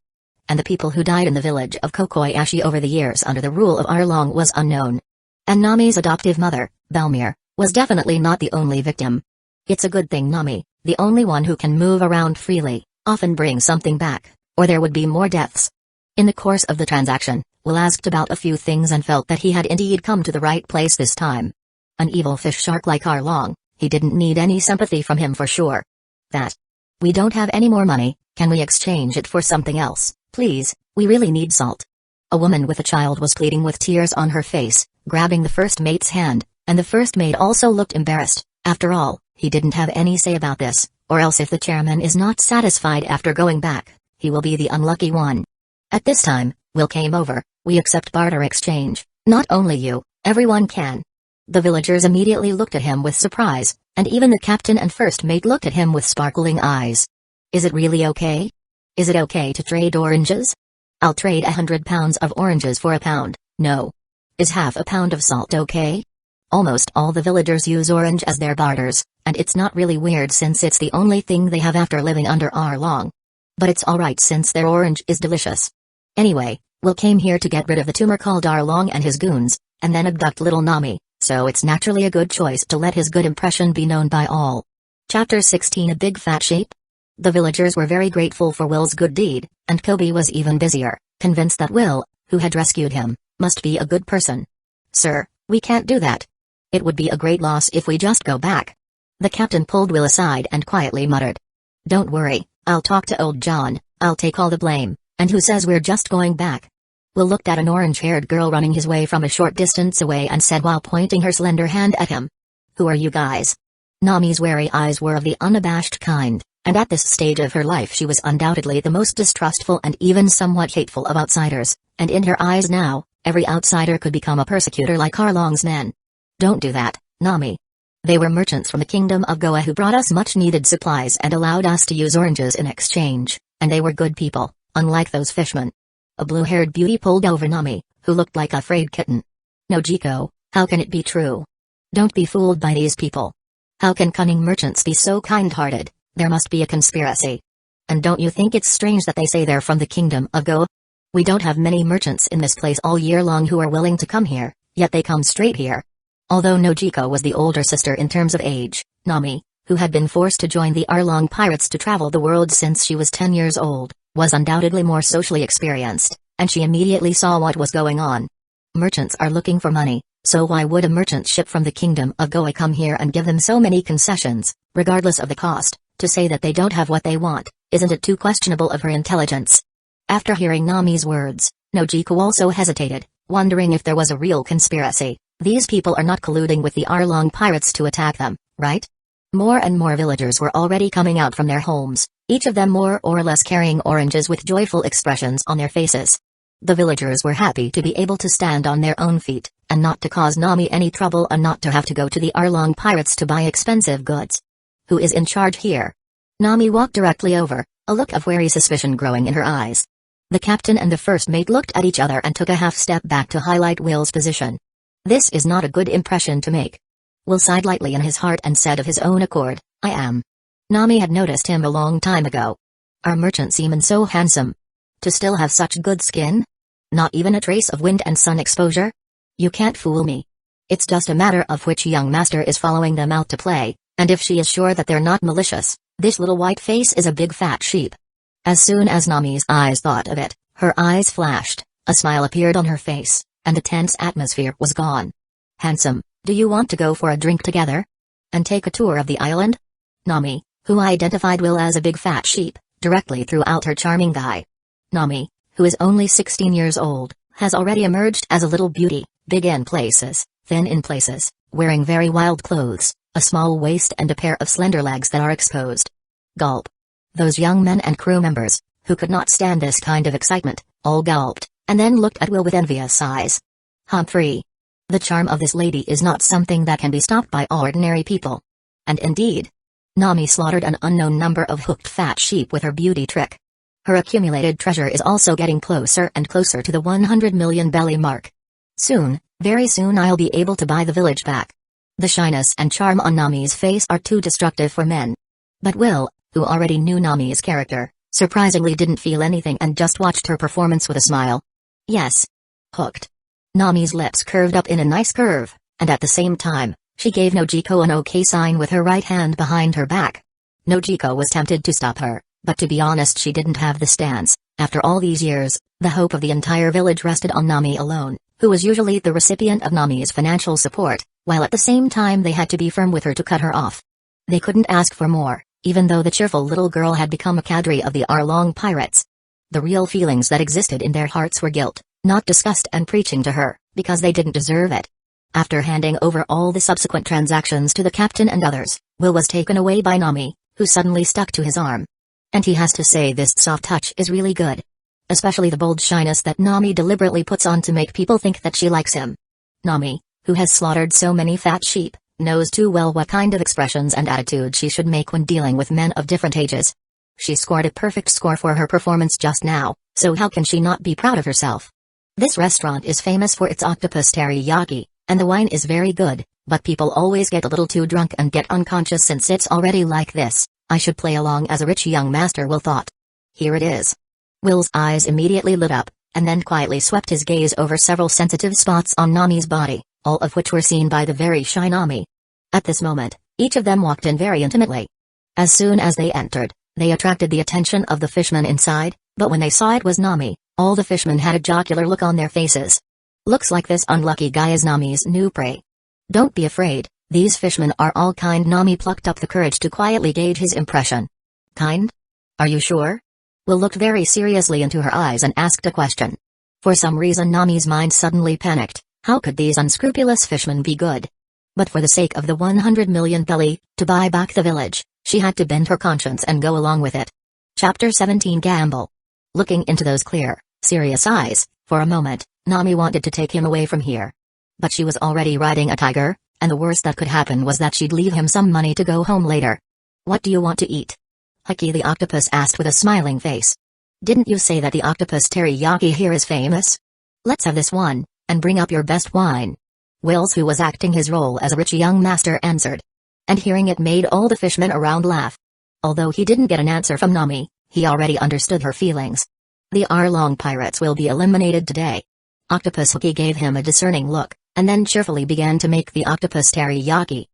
Speaker 1: And the people who died in the village of Kokoyashi over the years under the rule of Arlong was unknown. And Nami's adoptive mother, Belmere, was definitely not the only victim. It's a good thing Nami, the only one who can move around freely, often brings something back, or there would be more deaths. In the course of the transaction, Will asked about a few things and felt that he had indeed come to the right place this time. An evil fish shark like Arlong, he didn't need any sympathy from him for sure. That. We don't have any more money, can we exchange it for something else, please, we really need salt. A woman with a child was pleading with tears on her face, grabbing the first mate's hand, and the first mate also looked embarrassed. After all, he didn't have any say about this, or else if the chairman is not satisfied after going back, he will be the unlucky one. At this time, Will came over. We accept barter exchange. Not only you, everyone can. The villagers immediately looked at him with surprise, and even the captain and first mate looked at him with sparkling eyes. Is it really okay? Is it okay to trade oranges? I'll trade 100 pounds of oranges for a pound. No. Is half a pound of salt okay? Almost all the villagers use orange as their barters, and it's not really weird since it's the only thing they have after living under Arlong. But it's alright since their orange is delicious. Anyway, Will came here to get rid of the tumor called Arlong and his goons, and then abduct little Nami, so it's naturally a good choice to let his good impression be known by all. Chapter 16 A Big Fat Sheep? The villagers were very grateful for Will's good deed, and Kobe was even busier, convinced that Will, who had rescued him, must be a good person. "Sir, we can't do that. It would be a great loss if we just go back." The captain pulled Will aside and quietly muttered, "Don't worry, I'll talk to old John, I'll take all the blame, and who says we're just going back?" Will looked at an orange-haired girl running his way from a short distance away and said while pointing her slender hand at him, "Who are you guys?" Nami's wary eyes were of the unabashed kind, and at this stage of her life she was undoubtedly the most distrustful and even somewhat hateful of outsiders, and in her eyes now, every outsider could become a persecutor like Arlong's men. "Don't do that, Nami. They were merchants from the kingdom of Goa who brought us much-needed supplies and allowed us to use oranges in exchange, and they were good people, unlike those fishmen." A blue-haired beauty pulled over Nami, who looked like a frayed kitten. "Nojiko, how can it be true? Don't be fooled by these people. How can cunning merchants be so kind-hearted? There must be a conspiracy. And don't you think it's strange that they say they're from the kingdom of Goa? We don't have many merchants in this place all year long who are willing to come here, yet they come straight here." Although Nojiko was the older sister in terms of age, Nami, who had been forced to join the Arlong pirates to travel the world since she was 10 years old, was undoubtedly more socially experienced, and she immediately saw what was going on. Merchants are looking for money, so why would a merchant ship from the kingdom of Goa come here and give them so many concessions, regardless of the cost, to say that they don't have what they want? Isn't it too questionable of her intelligence? After hearing Nami's words, Nojiko also hesitated, wondering if there was a real conspiracy. These people are not colluding with the Arlong pirates to attack them, right? More and more villagers were already coming out from their homes, each of them more or less carrying oranges with joyful expressions on their faces. The villagers were happy to be able to stand on their own feet, and not to cause Nami any trouble and not to have to go to the Arlong pirates to buy expensive goods. "Who is in charge here?" Nami walked directly over, a look of wary suspicion growing in her eyes. The captain and the first mate looked at each other and took a half step back to highlight Will's position. This is not a good impression to make. Will sighed lightly in his heart and said of his own accord, "I am." Nami had noticed him a long time ago. Are merchant seamen so handsome? To still have such good skin? Not even a trace of wind and sun exposure? You can't fool me. It's just a matter of which young master is following them out to play, and if she is sure that they're not malicious, this little white face is a big fat sheep. As soon as Nami's eyes thought of it, her eyes flashed, a smile appeared on her face, and the tense atmosphere was gone. "Handsome, do you want to go for a drink together? And take a tour of the island?" Nami, who identified Will as a big fat sheep, directly threw out her charming guy. Nami, who is only 16 years old, has already emerged as a little beauty, big in places, thin in places, wearing very wild clothes, a small waist and a pair of slender legs that are exposed. Gulp. Those young men and crew members, who could not stand this kind of excitement, all gulped, and then looked at Will with envious eyes. Humphrey. The charm of this lady is not something that can be stopped by ordinary people. And indeed, Nami slaughtered an unknown number of hooked fat sheep with her beauty trick. Her accumulated treasure is also getting closer and closer to the 100 million belly mark. Soon, very soon I'll be able to buy the village back. The shyness and charm on Nami's face are too destructive for men. But Will, who already knew Nami's character, surprisingly didn't feel anything and just watched her performance with a smile. Yes. Hooked. Nami's lips curved up in a nice curve, and at the same time, she gave Nojiko an okay sign with her right hand behind her back. Nojiko was tempted to stop her, but to be honest she didn't have the stance. After all these years, the hope of the entire village rested on Nami alone, who was usually the recipient of Nami's financial support, while at the same time they had to be firm with her to cut her off. They couldn't ask for more, even though the cheerful little girl had become a cadre of the Arlong pirates. The real feelings that existed in their hearts were guilt, not disgust and preaching to her, because they didn't deserve it. After handing over all the subsequent transactions to the captain and others, Will was taken away by Nami, who suddenly stuck to his arm. And he has to say this soft touch is really good. Especially the bold shyness that Nami deliberately puts on to make people think that she likes him. Nami, who has slaughtered so many fat sheep, knows too well what kind of expressions and attitude she should make when dealing with men of different ages. She scored a perfect score for her performance just now, so how can she not be proud of herself? This restaurant is famous for its octopus teriyaki, and the wine is very good, but people always get a little too drunk and get unconscious since it's already like this. I should play along as a rich young master, Will thought. Here it is. Will's eyes immediately lit up, and then quietly swept his gaze over several sensitive spots on Nami's body, all of which were seen by the very shy Nami. At this moment, each of them walked in very intimately. As soon as they entered, They attracted the attention of the fishmen inside, but when they saw it was Nami, all the fishmen had a jocular look on their faces. Looks like this unlucky guy is Nami's new prey. Don't be afraid, these fishmen are all kind. Nami plucked up the courage to quietly gauge his impression. Kind? Are you sure? Will looked very seriously into her eyes and asked a question. For some reason Nami's mind suddenly panicked. How could these unscrupulous fishmen be good? But for the sake of the 100 million belly, to buy back the village, she had to bend her conscience and go along with it. Chapter 17 Gamble. Looking into those clear, serious eyes, for a moment, Nami wanted to take him away from here. But she was already riding a tiger, and the worst that could happen was that she'd leave him some money to go home later. What do you want to eat? Hueco the octopus asked with a smiling face. Didn't you say that the octopus teriyaki here is famous? Let's have this one, and bring up your best wine. Wills, who was acting his role as a rich young master, answered. And hearing it made all the fishmen around laugh. Although he didn't get an answer from Nami, he already understood her feelings. The Arlong pirates will be eliminated today. Octopus Hueco gave him a discerning look, and then cheerfully began to make the octopus teriyaki.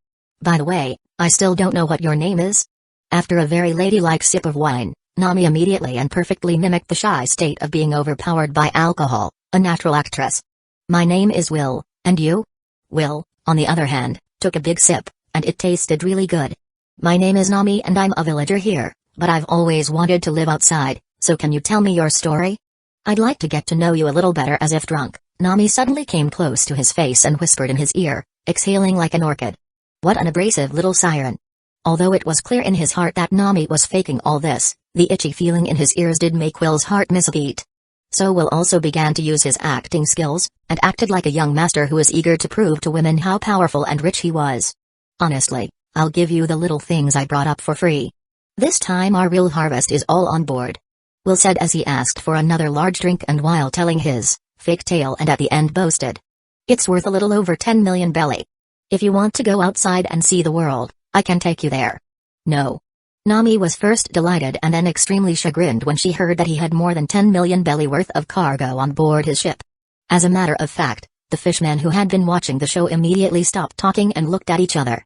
Speaker 1: By the way, I still don't know what your name is. After a very ladylike sip of wine, Nami immediately and perfectly mimicked the shy state of being overpowered by alcohol, a natural actress. My name is Will, and you? Will, on the other hand, took a big sip, and it tasted really good. My name is Nami and I'm a villager here, but I've always wanted to live outside, so can you tell me your story? I'd like to get to know you a little better. As if drunk, Nami suddenly came close to his face and whispered in his ear, exhaling like an orchid. What an abrasive little siren. Although it was clear in his heart that Nami was faking all this, the itchy feeling in his ears did make Will's heart miss a beat. So Will also began to use his acting skills, and acted like a young master who was eager to prove to women how powerful and rich he was. Honestly, I'll give you the little things I brought up for free. This time our real harvest is all on board. Will said as he asked for another large drink and while telling his fake tale, and at the end boasted. It's worth a little over 10 million belly. If you want to go outside and see the world, I can take you there. No. Nami was first delighted and then extremely chagrined when she heard that he had more than 10 million belly worth of cargo on board his ship. As a matter of fact, the fishmen who had been watching the show immediately stopped talking and looked at each other.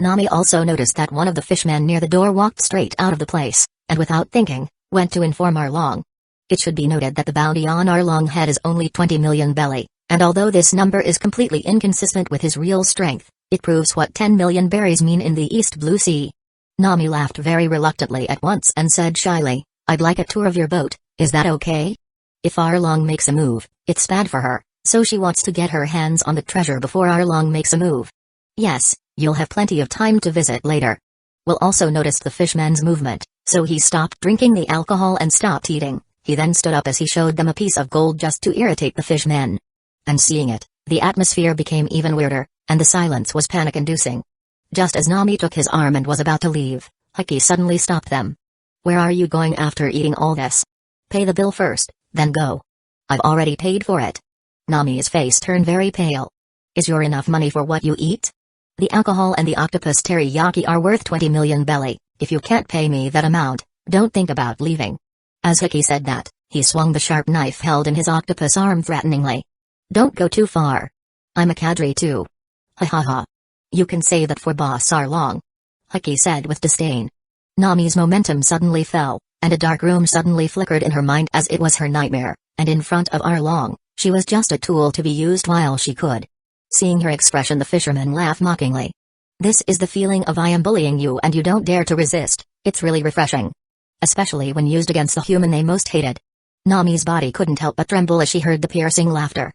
Speaker 1: Nami also noticed that one of the fishmen near the door walked straight out of the place, and without thinking, went to inform Arlong. It should be noted that the bounty on Arlong head is only 20 million belly, and although this number is completely inconsistent with his real strength, it proves what 10 million berries mean in the East Blue Sea. Nami laughed very reluctantly at once and said shyly, I'd like a tour of your boat, is that okay? If Arlong makes a move, it's bad for her, so she wants to get her hands on the treasure before Arlong makes a move. Yes, you'll have plenty of time to visit later. Will also noticed the fishman's movement, so he stopped drinking the alcohol and stopped eating. He then stood up as he showed them a piece of gold just to irritate the fishmen. And seeing it, the atmosphere became even weirder, and the silence was panic-inducing. Just as Nami took his arm and was about to leave, Hueco suddenly stopped them. Where are you going after eating all this? Pay the bill first, then go. I've already paid for it. Nami's face turned very pale. Is your enough money for what you eat? The alcohol and the octopus teriyaki are worth 20 million belly. If you can't pay me that amount, don't think about leaving. As Hueco said that, he swung the sharp knife held in his octopus arm threateningly. Don't go too far. I'm a cadre too. Ha ha ha. You can say that for Boss Arlong. Hueco said with disdain. Nami's momentum suddenly fell, and a dark room suddenly flickered in her mind as it was her nightmare, and in front of Arlong, she was just a tool to be used while she could. Seeing her expression, the fisherman laughed mockingly. This is the feeling of I am bullying you and you don't dare to resist. It's really refreshing. Especially when used against the human they most hated. Nami's body couldn't help but tremble as she heard the piercing laughter.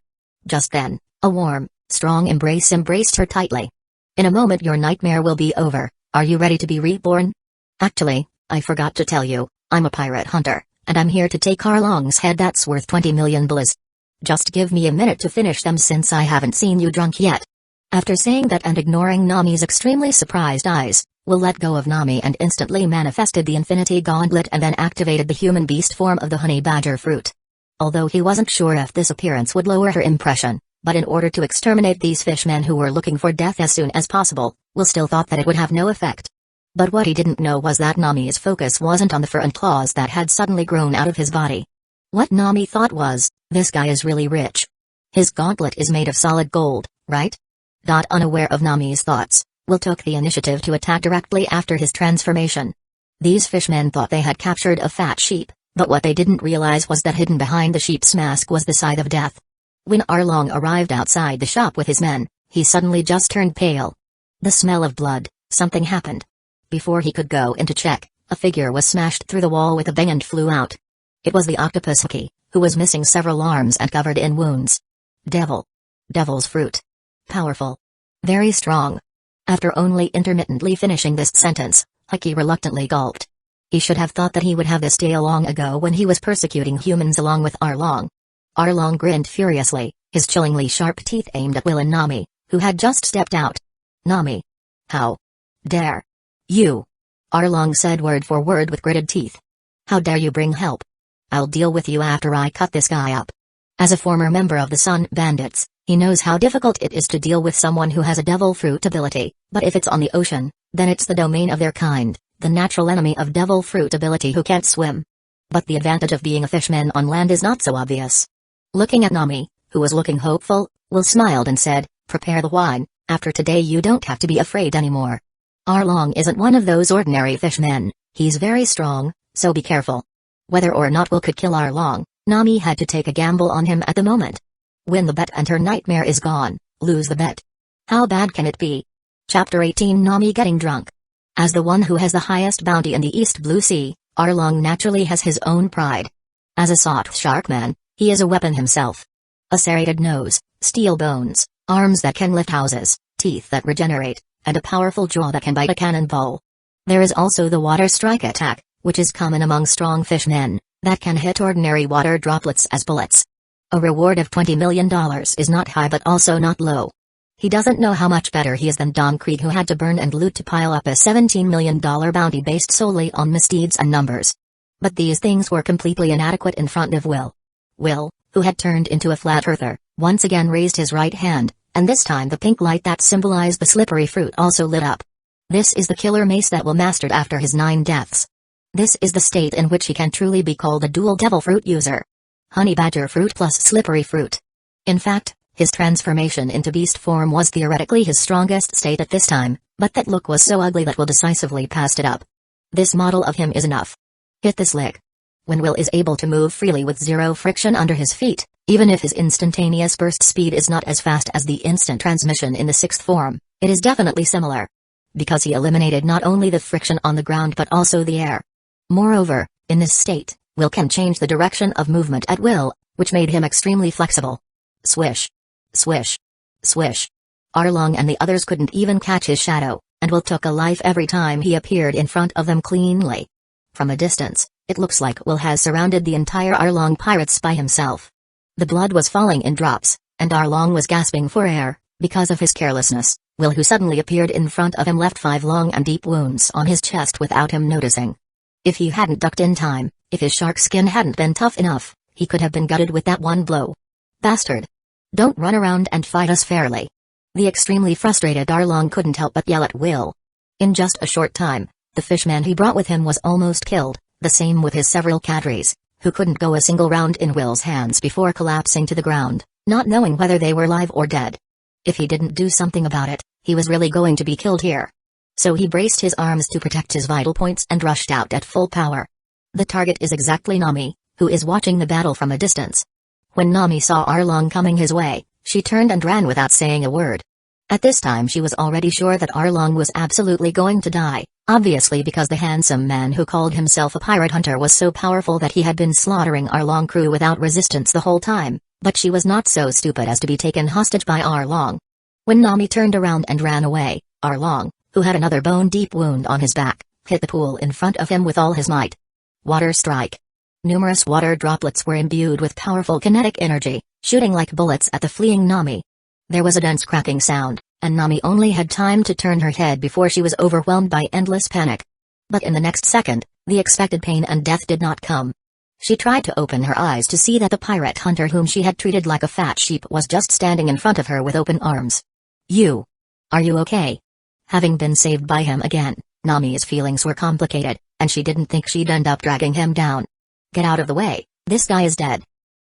Speaker 1: Just then, a warm, strong embrace embraced her tightly. In a moment your nightmare will be over. Are you ready to be reborn? Actually, I forgot to tell you, I'm a pirate hunter, and I'm here to take Arlong's head that's worth 20 million bellies. Just give me a minute to finish them since I haven't seen you drunk yet. After saying that and ignoring Nami's extremely surprised eyes, Will let go of Nami and instantly manifested the Infinity Gauntlet and then activated the human beast form of the honey badger fruit. Although he wasn't sure if this appearance would lower her impression, but in order to exterminate these fishmen who were looking for death as soon as possible, Will still thought that it would have no effect. But what he didn't know was that Nami's focus wasn't on the fur and claws that had suddenly grown out of his body. What Nami thought was, this guy is really rich. His gauntlet is made of solid gold, right? Unaware of Nami's thoughts, Will took the initiative to attack directly after his transformation. These fishmen thought they had captured a fat sheep, but what they didn't realize was that hidden behind the sheep's mask was the scythe of death. When Arlong arrived outside the shop with his men, he suddenly just turned pale. The smell of blood, something happened. Before he could go in to check, a figure was smashed through the wall with a bang and flew out. It was the octopus Hueco, who was missing several arms and covered in wounds. Devil. Devil's fruit. Powerful. Very strong. After only intermittently finishing this sentence, Hueco reluctantly gulped. He should have thought that he would have this day long ago when he was persecuting humans along with Arlong. Arlong grinned furiously, his chillingly sharp teeth aimed at Will and Nami, who had just stepped out. Nami. How dare you? Arlong said word for word with gritted teeth. How dare you bring help? I'll deal with you after I cut this guy up. As a former member of the Sun Bandits, he knows how difficult it is to deal with someone who has a devil fruit ability, but if it's on the ocean, then it's the domain of their kind, the natural enemy of devil fruit ability who can't swim. But the advantage of being a fishman on land is not so obvious. Looking at Nami, who was looking hopeful, Will smiled and said, prepare the wine, after today you don't have to be afraid anymore. Arlong isn't one of those ordinary fishmen, he's very strong, so be careful. Whether or not Will could kill Arlong, Nami had to take a gamble on him at the moment. Win the bet and her nightmare is gone, lose the bet. How bad can it be? Chapter 18 Nami getting drunk. As the one who has the highest bounty in the East Blue Sea, Arlong naturally has his own pride. As a soft shark man, he is a weapon himself. A serrated nose, steel bones, arms that can lift houses, teeth that regenerate, and a powerful jaw that can bite a cannonball. There is also the water strike attack, which is common among strong fishmen, that can hit ordinary water droplets as bullets. A reward of $20 million is not high but also not low. He doesn't know how much better he is than Don Krieg, who had to burn and loot to pile up a $17 million bounty based solely on misdeeds and numbers. But these things were completely inadequate in front of Will. Will, who had turned into a flat earther, once again raised his right hand, and this time the pink light that symbolized the slippery fruit also lit up. This is the killer mace that Will mastered after his 9 deaths. This is the state in which he can truly be called a dual devil fruit user. Honey badger fruit plus slippery fruit. In fact, his transformation into beast form was theoretically his strongest state at this time, but that look was so ugly that Will decisively passed it up. This model of him is enough. Hit this lick. When Will is able to move freely with zero friction under his feet, even if his instantaneous burst speed is not as fast as the instant transmission in the 6th form, it is definitely similar. Because he eliminated not only the friction on the ground but also the air. Moreover, in this state, Will can change the direction of movement at will, which made him extremely flexible. Swish. Swish. Swish. Arlong and the others couldn't even catch his shadow, and Will took a life every time he appeared in front of them cleanly. From a distance, it looks like Will has surrounded the entire Arlong pirates by himself. The blood was falling in drops, and Arlong was gasping for air, because of his carelessness. Will, who suddenly appeared in front of him, left 5 long and deep wounds on his chest without him noticing. If he hadn't ducked in time, if his shark skin hadn't been tough enough, he could have been gutted with that one blow. Bastard! Don't run around and fight us fairly. The extremely frustrated Arlong couldn't help but yell at Will. In just a short time, the fishman he brought with him was almost killed, the same with his several cadres, who couldn't go a single round in Will's hands before collapsing to the ground, not knowing whether they were live or dead. If he didn't do something about it, he was really going to be killed here. So he braced his arms to protect his vital points and rushed out at full power. The target is exactly Nami, who is watching the battle from a distance. When Nami saw Arlong coming his way, she turned and ran without saying a word. At this time she was already sure that Arlong was absolutely going to die, obviously because the handsome man who called himself a pirate hunter was so powerful that he had been slaughtering Arlong crew without resistance the whole time, but she was not so stupid as to be taken hostage by Arlong. When Nami turned around and ran away, Arlong, who had another bone-deep wound on his back, hit the pool in front of him with all his might. Water strike. Numerous water droplets were imbued with powerful kinetic energy, shooting like bullets at the fleeing Nami. There was a dense cracking sound, and Nami only had time to turn her head before she was overwhelmed by endless panic. But in the next second, the expected pain and death did not come. She tried to open her eyes to see that the pirate hunter whom she had treated like a fat sheep was just standing in front of her with open arms. Are you okay? Having been saved by him again, Nami's feelings were complicated, and she didn't think she'd end up dragging him down. Get out of the way, this guy is dead.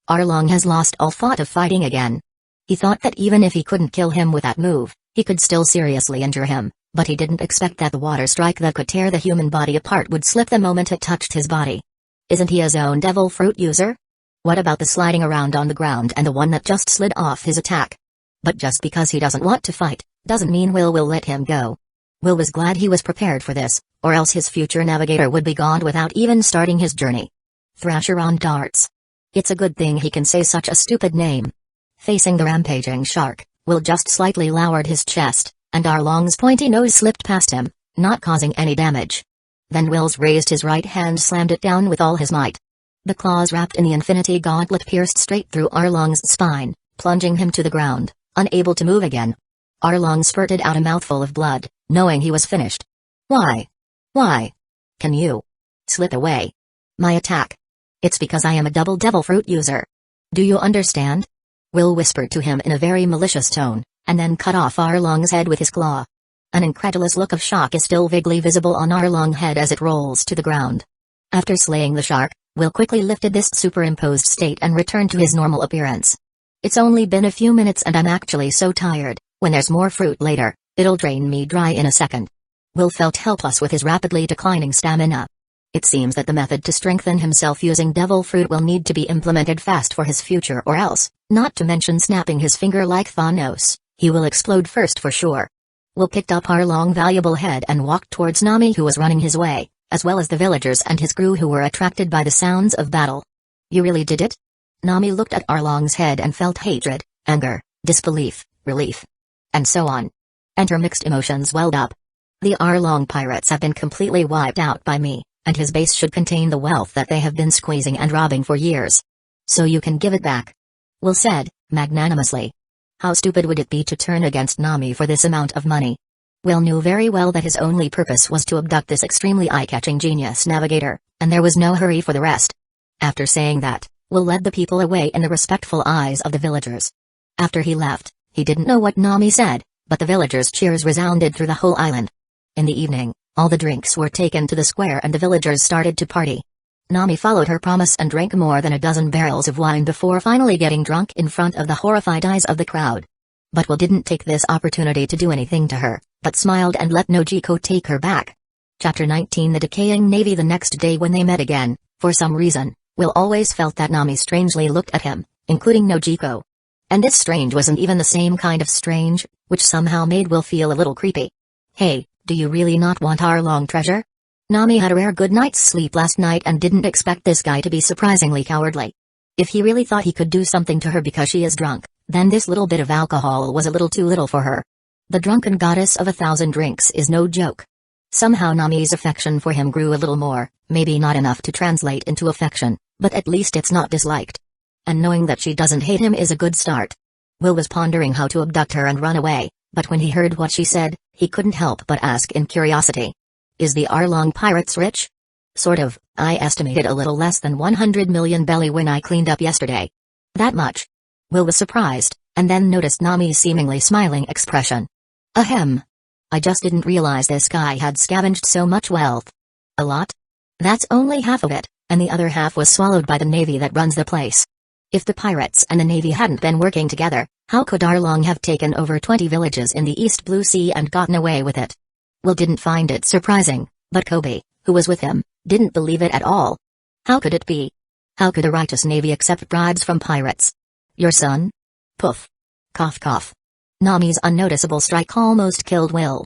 Speaker 1: Arlong has lost all thought of fighting again. He thought that even if he couldn't kill him with that move, he could still seriously injure him, But he didn't expect that the water strike that could tear the human body apart would slip the moment it touched his body. Isn't he his own devil fruit user? What about the sliding around on the ground and the one that just slid off his attack? But just because he doesn't want to fight, doesn't mean Will let him go. Will was glad he was prepared for this, or else his future navigator would be gone without even starting his journey. Thrasher on darts. It's a good thing he can say such a stupid name. Facing the rampaging shark, Will just slightly lowered his chest, and Arlong's pointy nose slipped past him, not causing any damage. Then Will's raised his right hand, slammed it down with all his might. The claws wrapped in the infinity gauntlet pierced straight through Arlong's spine, plunging him to the ground, unable to move again. Arlong spurted out a mouthful of blood, knowing he was finished. Why? Why? Can you slip away? My attack. It's because I am a double devil fruit user. Do you understand? Will whispered to him in a very malicious tone, and then cut off Arlong's head with his claw. An incredulous look of shock is still vaguely visible on Arlong's head as it rolls to the ground. After slaying the shark, Will quickly lifted this superimposed state and returned to his normal appearance. It's only been a few minutes and I'm actually so tired. When there's more fruit later, it'll drain me dry in a second. Will felt helpless with his rapidly declining stamina. It seems that the method to strengthen himself using devil fruit will need to be implemented fast for his future, or else, not to mention snapping his finger like Thanos, he will explode first for sure. Will picked up Arlong's valuable head and walked towards Nami, who was running his way, as well as the villagers and his crew who were attracted by the sounds of battle. You really did it? Nami looked at Arlong's head and felt hatred, anger, disbelief, relief, and so on. And her mixed emotions welled up. The Arlong pirates have been completely wiped out by me, and his base should contain the wealth that they have been squeezing and robbing for years. So you can give it back. Will said, magnanimously. How stupid would it be to turn against Nami for this amount of money? Will knew very well that his only purpose was to abduct this extremely eye-catching genius navigator, and there was no hurry for the rest. After saying that, Will led the people away in the respectful eyes of the villagers. After he left, he didn't know what Nami said, but the villagers' cheers resounded through the whole island. In the evening, all the drinks were taken to the square and the villagers started to party. Nami followed her promise and drank more than a dozen barrels of wine before finally getting drunk in front of the horrified eyes of the crowd. But Will didn't take this opportunity to do anything to her, but smiled and let Nojiko take her back. Chapter 19 The Decaying Navy. The next day when they met again, for some reason, Will always felt that Nami strangely looked at him, including Nojiko. And this strange wasn't even the same kind of strange, which somehow made Will feel a little creepy. Hey, do you really not want Arlong treasure? Nami had a rare good night's sleep last night and didn't expect this guy to be surprisingly cowardly. If he really thought he could do something to her because she is drunk, then this little bit of alcohol was a little too little for her. The drunken goddess of 1,000 drinks is no joke. Somehow Nami's affection for him grew a little more, maybe not enough to translate into affection, but at least it's not disliked. And knowing that she doesn't hate him is a good start. Will was pondering how to abduct her and run away, but when he heard what she said, he couldn't help but ask in curiosity. Is the Arlong pirates rich? Sort of. I estimated a little less than 100 million belly when I cleaned up yesterday. That much? Will was surprised, and then noticed Nami's seemingly smiling expression. Ahem. I just didn't realize this guy had scavenged so much wealth. A lot? That's only half of it, and the other half was swallowed by the navy that runs the place. If the pirates and the navy hadn't been working together, how could Arlong have taken over 20 villages in the East Blue Sea and gotten away with it? Will didn't find it surprising, but Kobe, who was with him, didn't believe it at all. How could it be? How could a righteous navy accept bribes from pirates? Your son? Poof. Cough cough. Nami's unnoticeable strike almost killed Will.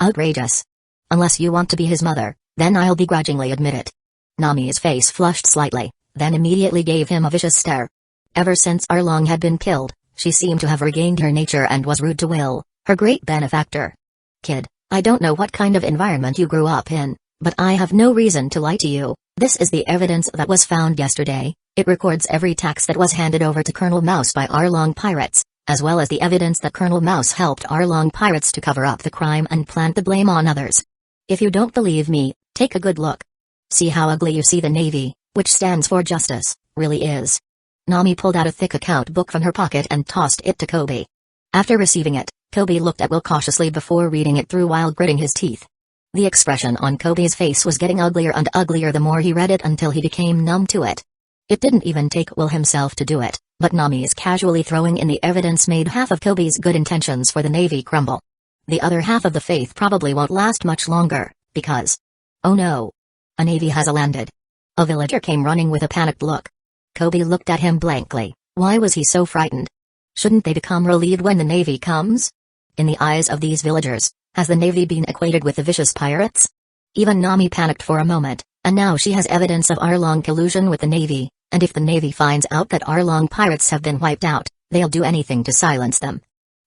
Speaker 1: Outrageous. Unless you want to be his mother, then I'll begrudgingly admit it. Nami's face flushed slightly, then immediately gave him a vicious stare. Ever since Arlong had been killed, she seemed to have regained her nature and was rude to Will, her great benefactor. Kid, I don't know what kind of environment you grew up in, but I have no reason to lie to you. This is the evidence that was found yesterday. It records every tax that was handed over to Colonel Mouse by Arlong pirates, as well as the evidence that Colonel Mouse helped Arlong pirates to cover up the crime and plant the blame on others. If you don't believe me, take a good look. See how ugly you see the Navy, which stands for justice, really is. Nami pulled out a thick account book from her pocket and tossed it to Kobe. After receiving it, Kobe looked at Will cautiously before reading it through while gritting his teeth. The expression on Kobe's face was getting uglier and uglier the more he read it until he became numb to it. It didn't even take Will himself to do it, but Nami's casually throwing in the evidence made half of Kobe's good intentions for the Navy crumble. The other half of the faith probably won't last much longer, because... Oh no. A navy has landed. A villager came running with a panicked look. Kobe looked at him blankly. Why was he so frightened? Shouldn't they become relieved when the navy comes? In the eyes of these villagers, has the navy been equated with the vicious pirates? Even Nami panicked for a moment, and now she has evidence of Arlong collusion with the navy, and if the navy finds out that Arlong pirates have been wiped out, they'll do anything to silence them.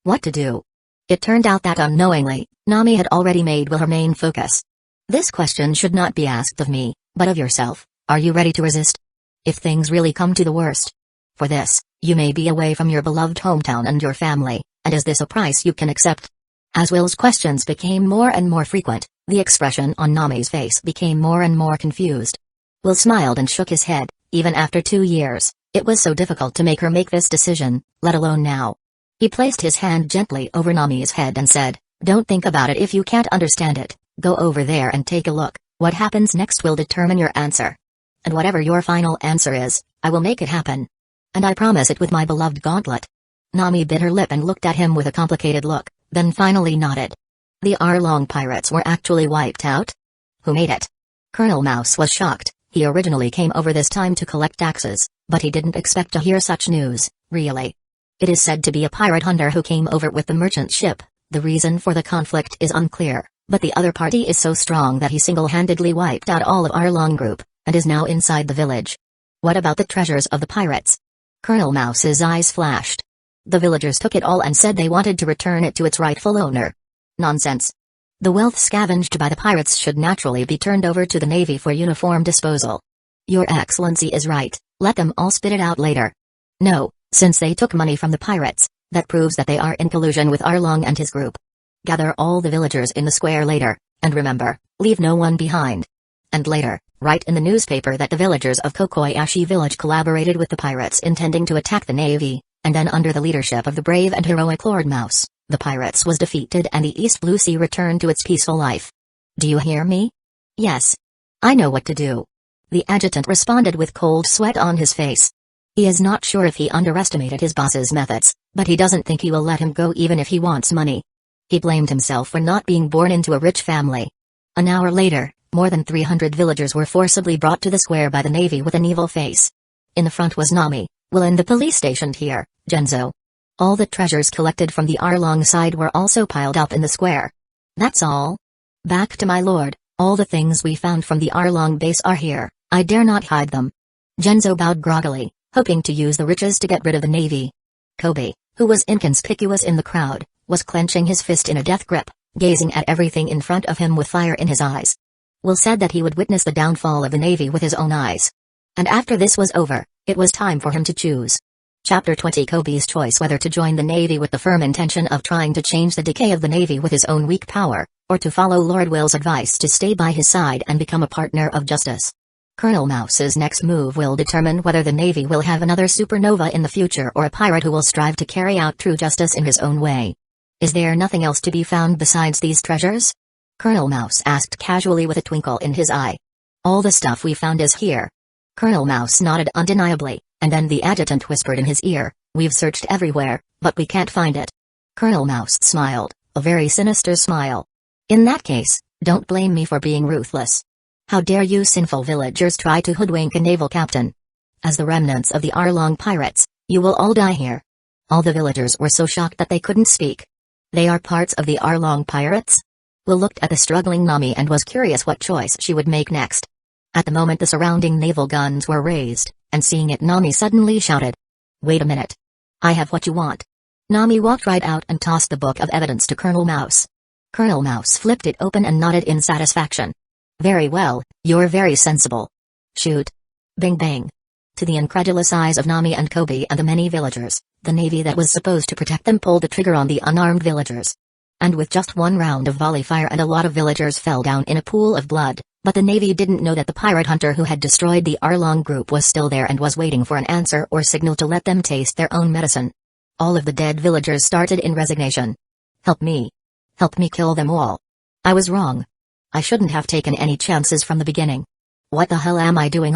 Speaker 1: What to do? It turned out that unknowingly, Nami had already made Will her main focus. This question should not be asked of me, but of yourself. Are you ready to resist? If things really come to the worst. For this, you may be away from your beloved hometown and your family, and is this a price you can accept? As Will's questions became more and more frequent, the expression on Nami's face became more and more confused. Will smiled and shook his head. Even after 2 years, it was so difficult to make her make this decision, let alone now. He placed his hand gently over Nami's head and said, "Don't think about it if you can't understand it. Go over there and take a look. What happens next will determine your answer. And whatever your final answer is, I will make it happen. And I promise it with my beloved Gauntlet." Nami bit her lip and looked at him with a complicated look, then finally nodded. The Arlong pirates were actually wiped out? Who made it? Colonel Mouse was shocked. He originally came over this time to collect taxes, but he didn't expect to hear such news, really. It is said to be a pirate hunter who came over with the merchant ship. The reason for the conflict is unclear, but the other party is so strong that he single-handedly wiped out all of Arlong group, and is now inside the village. What about the treasures of the pirates? Colonel Mouse's eyes flashed. The villagers took it all and said they wanted to return it to its rightful owner. Nonsense. The wealth scavenged by the pirates should naturally be turned over to the navy for uniform disposal. Your Excellency is right, let them all spit it out later. No, since they took money from the pirates, that proves that they are in collusion with Arlong and his group. Gather all the villagers in the square later, and remember, leave no one behind. And later, write in the newspaper that the villagers of Kokoyashi village collaborated with the pirates intending to attack the navy, and then under the leadership of the brave and heroic Lord Mouse, the pirates was defeated and the East Blue Sea returned to its peaceful life. Do you hear me? Yes. I know what to do. The adjutant responded with cold sweat on his face. He is not sure if he underestimated his boss's methods, but he doesn't think he will let him go even if he wants money. He blamed himself for not being born into a rich family. An hour later, more than 300 villagers were forcibly brought to the square by the navy with an evil face. In the front was Nami, Will and the police stationed here, Danzō. All the treasures collected from the Arlong side were also piled up in the square. That's all. Back to my lord, all the things we found from the Arlong base are here, I dare not hide them. Danzō bowed groggily, hoping to use the riches to get rid of the navy. Kobe, who was inconspicuous in the crowd, was clenching his fist in a death grip, gazing at everything in front of him with fire in his eyes. Will said that he would witness the downfall of the navy with his own eyes. And after this was over, it was time for him to choose. Chapter 20 Kobe's choice whether to join the navy with the firm intention of trying to change the decay of the navy with his own weak power, or to follow Lord Will's advice to stay by his side and become a partner of justice. Colonel Mouse's next move will determine whether the navy will have another supernova in the future or a pirate who will strive to carry out true justice in his own way. Is there nothing else to be found besides these treasures? Colonel Mouse asked casually with a twinkle in his eye. All the stuff we found is here. Colonel Mouse nodded undeniably, and then the adjutant whispered in his ear, we've searched everywhere, but we can't find it. Colonel Mouse smiled, a very sinister smile. In that case, don't blame me for being ruthless. How dare you sinful villagers try to hoodwink a naval captain? As the remnants of the Arlong pirates, you will all die here. All the villagers were so shocked that they couldn't speak. They are parts of the Arlong pirates? Will looked at the struggling Nami and was curious what choice she would make next. At the moment the surrounding naval guns were raised, and seeing it Nami suddenly shouted. Wait a minute. I have what you want. Nami walked right out and tossed the book of evidence to Colonel Mouse. Colonel Mouse flipped it open and nodded in satisfaction. Very well, you're very sensible. Shoot. Bing bang. To the incredulous eyes of Nami and Kobe and the many villagers, the navy that was supposed to protect them pulled the trigger on the unarmed villagers. And with just one round of volley fire and a lot of villagers fell down in a pool of blood, but the navy didn't know that the pirate hunter who had destroyed the Arlong group was still there and was waiting for an answer or signal to let them taste their own medicine. All of the dead villagers started in resignation. Help me. Help me kill them all. I was wrong. I shouldn't have taken any chances from the beginning. What the hell am I doing?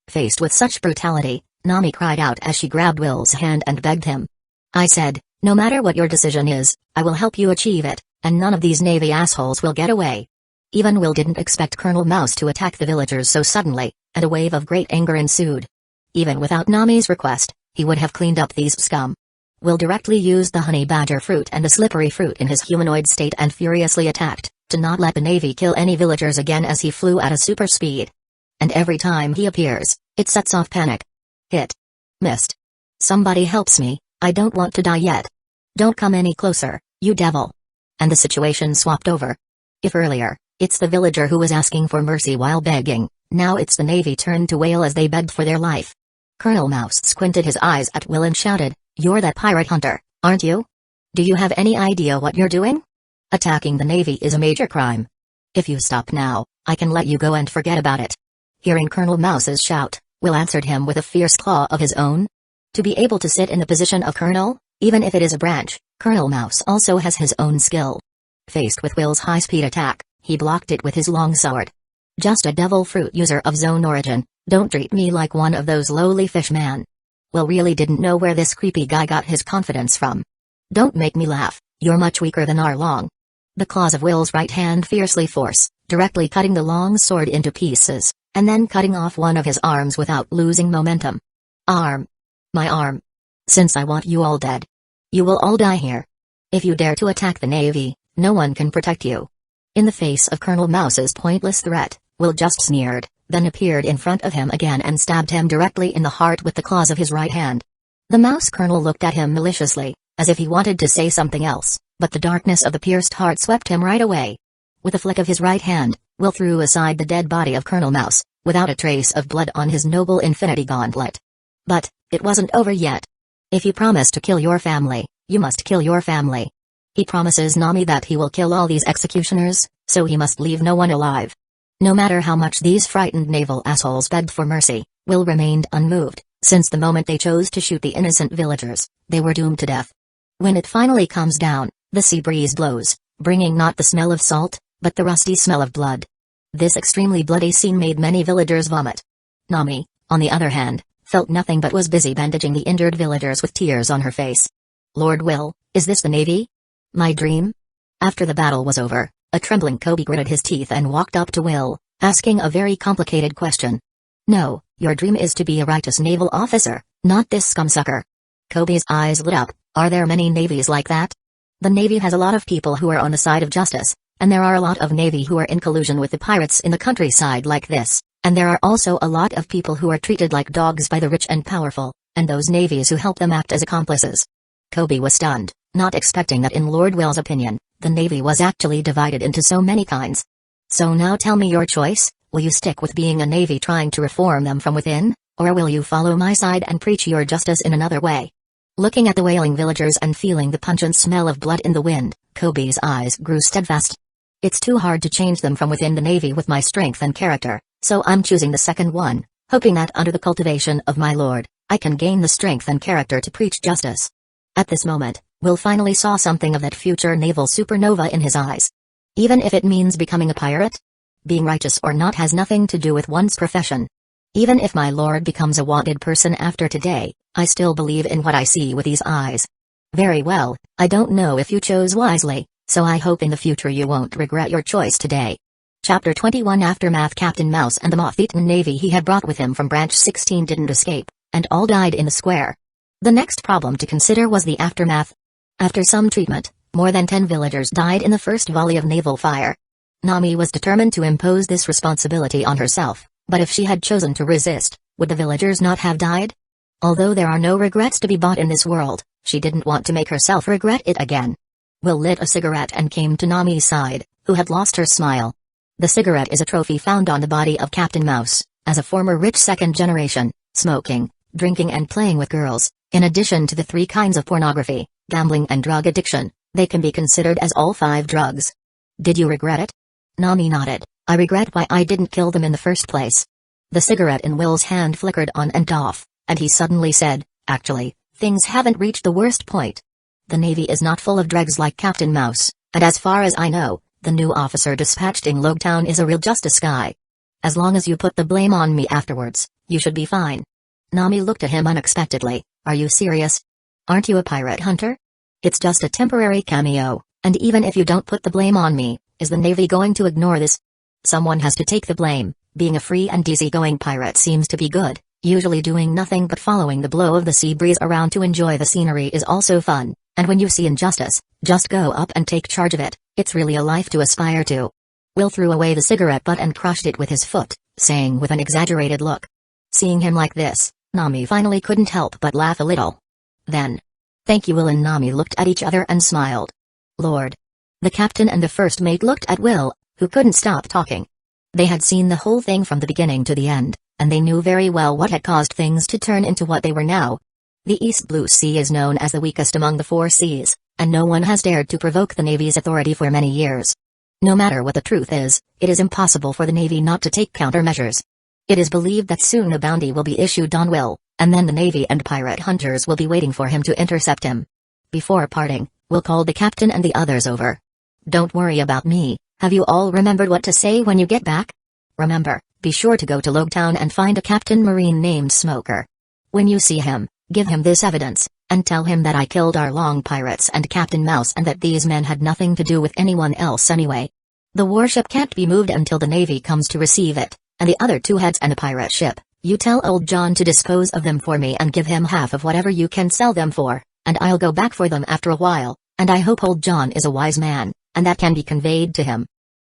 Speaker 1: Faced with such brutality, Nami cried out as she grabbed Will's hand and begged him. I said, no matter what your decision is, I will help you achieve it, And none of these Navy assholes will get away. Even Will didn't expect Colonel Mouse to attack the villagers so suddenly, and a wave of great anger ensued. Even without Nami's request, he would have cleaned up these scum. Will directly used the honey badger fruit and the slippery fruit in his humanoid state and furiously attacked, to not let the Navy kill any villagers again as he flew at a super speed. And every time he appears, it sets off panic. Hit. Missed. Somebody helps me, I don't want to die yet. Don't come any closer, you devil. And the situation swapped over. If earlier, it's the villager who was asking for mercy while begging, now it's the Navy turn to wail as they begged for their life. Colonel Mouse squinted his eyes at Will and shouted, "You're that pirate hunter, aren't you? Do you have any idea what you're doing? Attacking the Navy is a major crime. If you stop now, I can let you go and forget about it." Hearing Colonel Mouse's shout, Will answered him with a fierce claw of his own. To be able to sit in the position of colonel, even if it is a branch, Colonel Mouse also has his own skill. Faced with Will's high-speed attack, he blocked it with his long sword. Just a devil fruit user of zone origin, don't treat me like one of those lowly fish man. Will really didn't know where this creepy guy got his confidence from. Don't make me laugh, you're much weaker than Arlong. The claws of Will's right hand fiercely force, directly cutting the long sword into pieces, and then cutting off one of his arms without losing momentum. Arm. My arm. Since I want you all dead. You will all die here. If you dare to attack the Navy, no one can protect you. In the face of Colonel Mouse's pointless threat, Will just sneered, then appeared in front of him again and stabbed him directly in the heart with the claws of his right hand. The Mouse Colonel looked at him maliciously, as if he wanted to say something else, but the darkness of the pierced heart swept him right away. With a flick of his right hand, Will threw aside the dead body of Colonel Mouse, without a trace of blood on his noble infinity gauntlet. But it wasn't over yet. If you promise to kill your family, you must kill your family. He promises Nami that he will kill all these executioners, so he must leave no one alive. No matter how much these frightened naval assholes begged for mercy, Will remained unmoved, since the moment they chose to shoot the innocent villagers, they were doomed to death. When it finally comes down, the sea breeze blows, bringing not the smell of salt, but the rusty smell of blood. This extremely bloody scene made many villagers vomit. Nami, on the other hand, felt nothing but was busy bandaging the injured villagers with tears on her face. Lord Will, is this the Navy? My dream? After the battle was over, a trembling Kobe gritted his teeth and walked up to Will, asking a very complicated question. No, your dream is to be a righteous naval officer, not this scumsucker. Kobe's eyes lit up. Are there many navies like that? The Navy has a lot of people who are on the side of justice, and there are a lot of Navy who are in collusion with the pirates in the countryside like this, and there are also a lot of people who are treated like dogs by the rich and powerful, and those navies who help them act as accomplices. Kobe was stunned, not expecting that in Lord Will's opinion, the Navy was actually divided into so many kinds. So now tell me your choice, will you stick with being a Navy trying to reform them from within, or will you follow my side and preach your justice in another way? Looking at the wailing villagers and feeling the pungent smell of blood in the wind, Kobe's eyes grew steadfast. It's too hard to change them from within the Navy with my strength and character, so I'm choosing the second one, hoping that under the cultivation of my lord, I can gain the strength and character to preach justice. At this moment, Will finally saw something of that future naval supernova in his eyes. Even if it means becoming a pirate? Being righteous or not has nothing to do with one's profession. Even if my lord becomes a wanted person after today, I still believe in what I see with these eyes. Very well, I don't know if you chose wisely, so I hope in the future you won't regret your choice today. Chapter 21 Aftermath. Captain Mouse and the moth-eaten navy he had brought with him from Branch 16 didn't escape, and all died in the square. The next problem to consider was the aftermath. After some treatment, more than 10 villagers died in the first volley of naval fire. Nami was determined to impose this responsibility on herself, but if she had chosen to resist, would the villagers not have died? Although there are no regrets to be bought in this world, she didn't want to make herself regret it again. Will lit a cigarette and came to Nami's side, who had lost her smile. The cigarette is a trophy found on the body of Captain Mouse, as a former rich second generation, smoking, drinking and playing with girls, in addition to the 3 kinds of pornography, gambling and drug addiction, they can be considered as all 5 drugs. Did you regret it? Nami nodded. I regret why I didn't kill them in the first place. The cigarette in Will's hand flickered on and off, and he suddenly said, actually, things haven't reached the worst point. The Navy is not full of dregs like Captain Mouse, and as far as I know, the new officer dispatched in Logtown is a real justice guy. As long as you put the blame on me afterwards, you should be fine. Nami looked at him unexpectedly. Are you serious? Aren't you a pirate hunter? It's just a temporary cameo, And even if you don't put the blame on me, is the Navy going to ignore this? Someone has to take the blame. Being a free and easygoing pirate seems to be good. Usually doing nothing but following the blow of the sea breeze around to enjoy the scenery is also fun, and when you see injustice, just go up and take charge of it. It's really a life to aspire to. Will threw away the cigarette butt and crushed it with his foot, saying with an exaggerated look. Seeing him like this, Nami finally couldn't help but laugh a little. Then, "Thank you, Will," and Nami looked at each other and smiled. "Lord." The captain and the first mate looked at Will, who couldn't stop talking. They had seen the whole thing from the beginning to the end, and they knew very well what had caused things to turn into what they were now. The East Blue Sea is known as the weakest among the four seas, and no one has dared to provoke the Navy's authority for many years. No matter what the truth is, it is impossible for the Navy not to take countermeasures. It is believed that soon a bounty will be issued on Will, and then the Navy and pirate hunters will be waiting for him to intercept him. Before parting, Will called the captain and the others over. "Don't worry about me. Have you all remembered what to say when you get back? Remember, be sure to go to Logtown and find a Captain Marine named Smoker. When you see him, give him this evidence, and tell him that I killed our Long pirates and Captain Mouse and that these men had nothing to do with anyone else anyway. The warship can't be moved until the Navy comes to receive it, and the other two heads and a pirate ship. You tell old John to dispose of them for me and give him half of whatever you can sell them for, and I'll go back for them after a while, and I hope old John is a wise man, and that can be conveyed to him.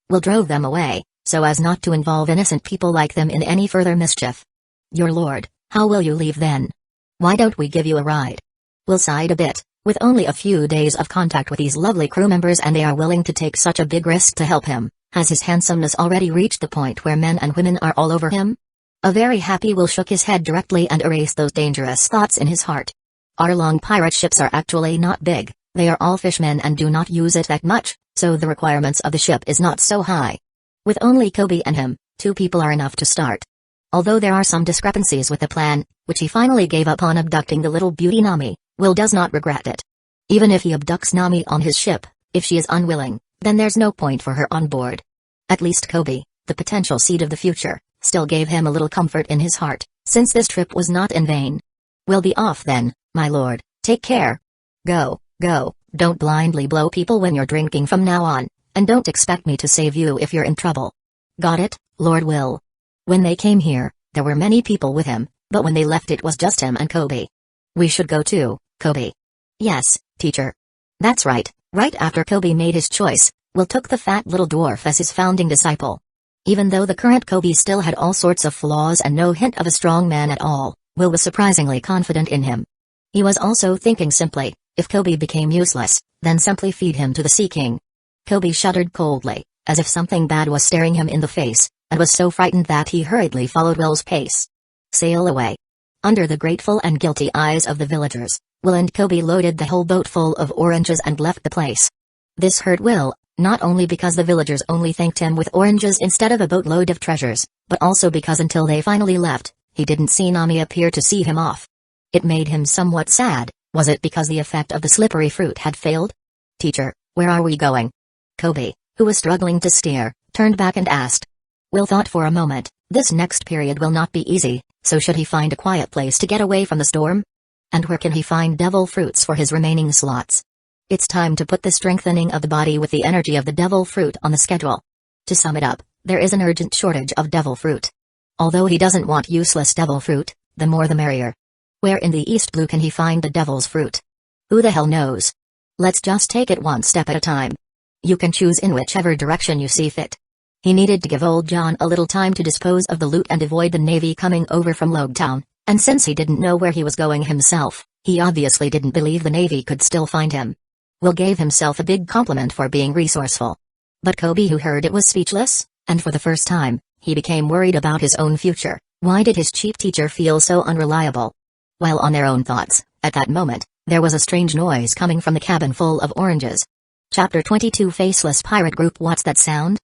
Speaker 1: Will drove them away, so as not to involve innocent people like them in any further mischief. Your lord, how will you leave then? Why don't we give you a ride?" Will sighed a bit. With only a few days of contact with these lovely crew members and they are willing to take such a big risk to help him, has his handsomeness already reached the point where men and women are all over him? A very happy Will shook his head directly and erased those dangerous thoughts in his heart. Our Long pirate ships are actually not big, they are all fishermen and do not use it that much, so the requirements of the ship is not so high. With only Kobe and him, 2 people are enough to start. Although there are some discrepancies with the plan, which he finally gave up on abducting the little beauty Nami, Will does not regret it. Even if he abducts Nami on his ship, if she is unwilling, then there's no point for her on board. At least Kobe, the potential seed of the future, still gave him a little comfort in his heart, since this trip was not in vain. "We'll be off then, my lord, take care. Go, don't blindly blow people when you're drinking from now on, and don't expect me to save you if you're in trouble." "Got it, Lord Will." When they came here, there were many people with him, but when they left it was just him and Kobe. "We should go too, Kobe." "Yes, teacher." That's right after Kobe made his choice, Will took the fat little dwarf as his founding disciple. Even though the current Kobe still had all sorts of flaws and no hint of a strong man at all, Will was surprisingly confident in him. He was also thinking simply, if Kobe became useless, then simply feed him to the Sea King. Kobe shuddered coldly, as if something bad was staring him in the face, and was so frightened that he hurriedly followed Will's pace. Sail away. Under the grateful and guilty eyes of the villagers, Will and Kobe loaded the whole boat full of oranges and left the place. This hurt Will, not only because the villagers only thanked him with oranges instead of a boatload of treasures, but also because until they finally left, he didn't see Nami appear to see him off. It made him somewhat sad. Was it because the effect of the slippery fruit had failed? "Teacher, where are we going?" Kobe, who was struggling to steer, turned back and asked. Will thought for a moment. This next period will not be easy, so should he find a quiet place to get away from the storm? And where can he find devil fruits for his remaining slots? It's time to put the strengthening of the body with the energy of the devil fruit on the schedule. To sum it up, there is an urgent shortage of devil fruit. Although he doesn't want useless devil fruit, the more the merrier. Where in the East Blue can he find the devil's fruit? Who the hell knows? Let's just take it one step at a time. You can choose in whichever direction you see fit. He needed to give old John a little time to dispose of the loot and avoid the Navy coming over from Logtown, and since he didn't know where he was going himself, he obviously didn't believe the Navy could still find him. Will gave himself a big compliment for being resourceful. But Kobe, who heard it, was speechless, and for the first time, he became worried about his own future. Why did his chief teacher feel so unreliable? While on their own thoughts, at that moment, there was a strange noise coming from the cabin full of oranges. Chapter 22 Faceless Pirate Group. What's that sound?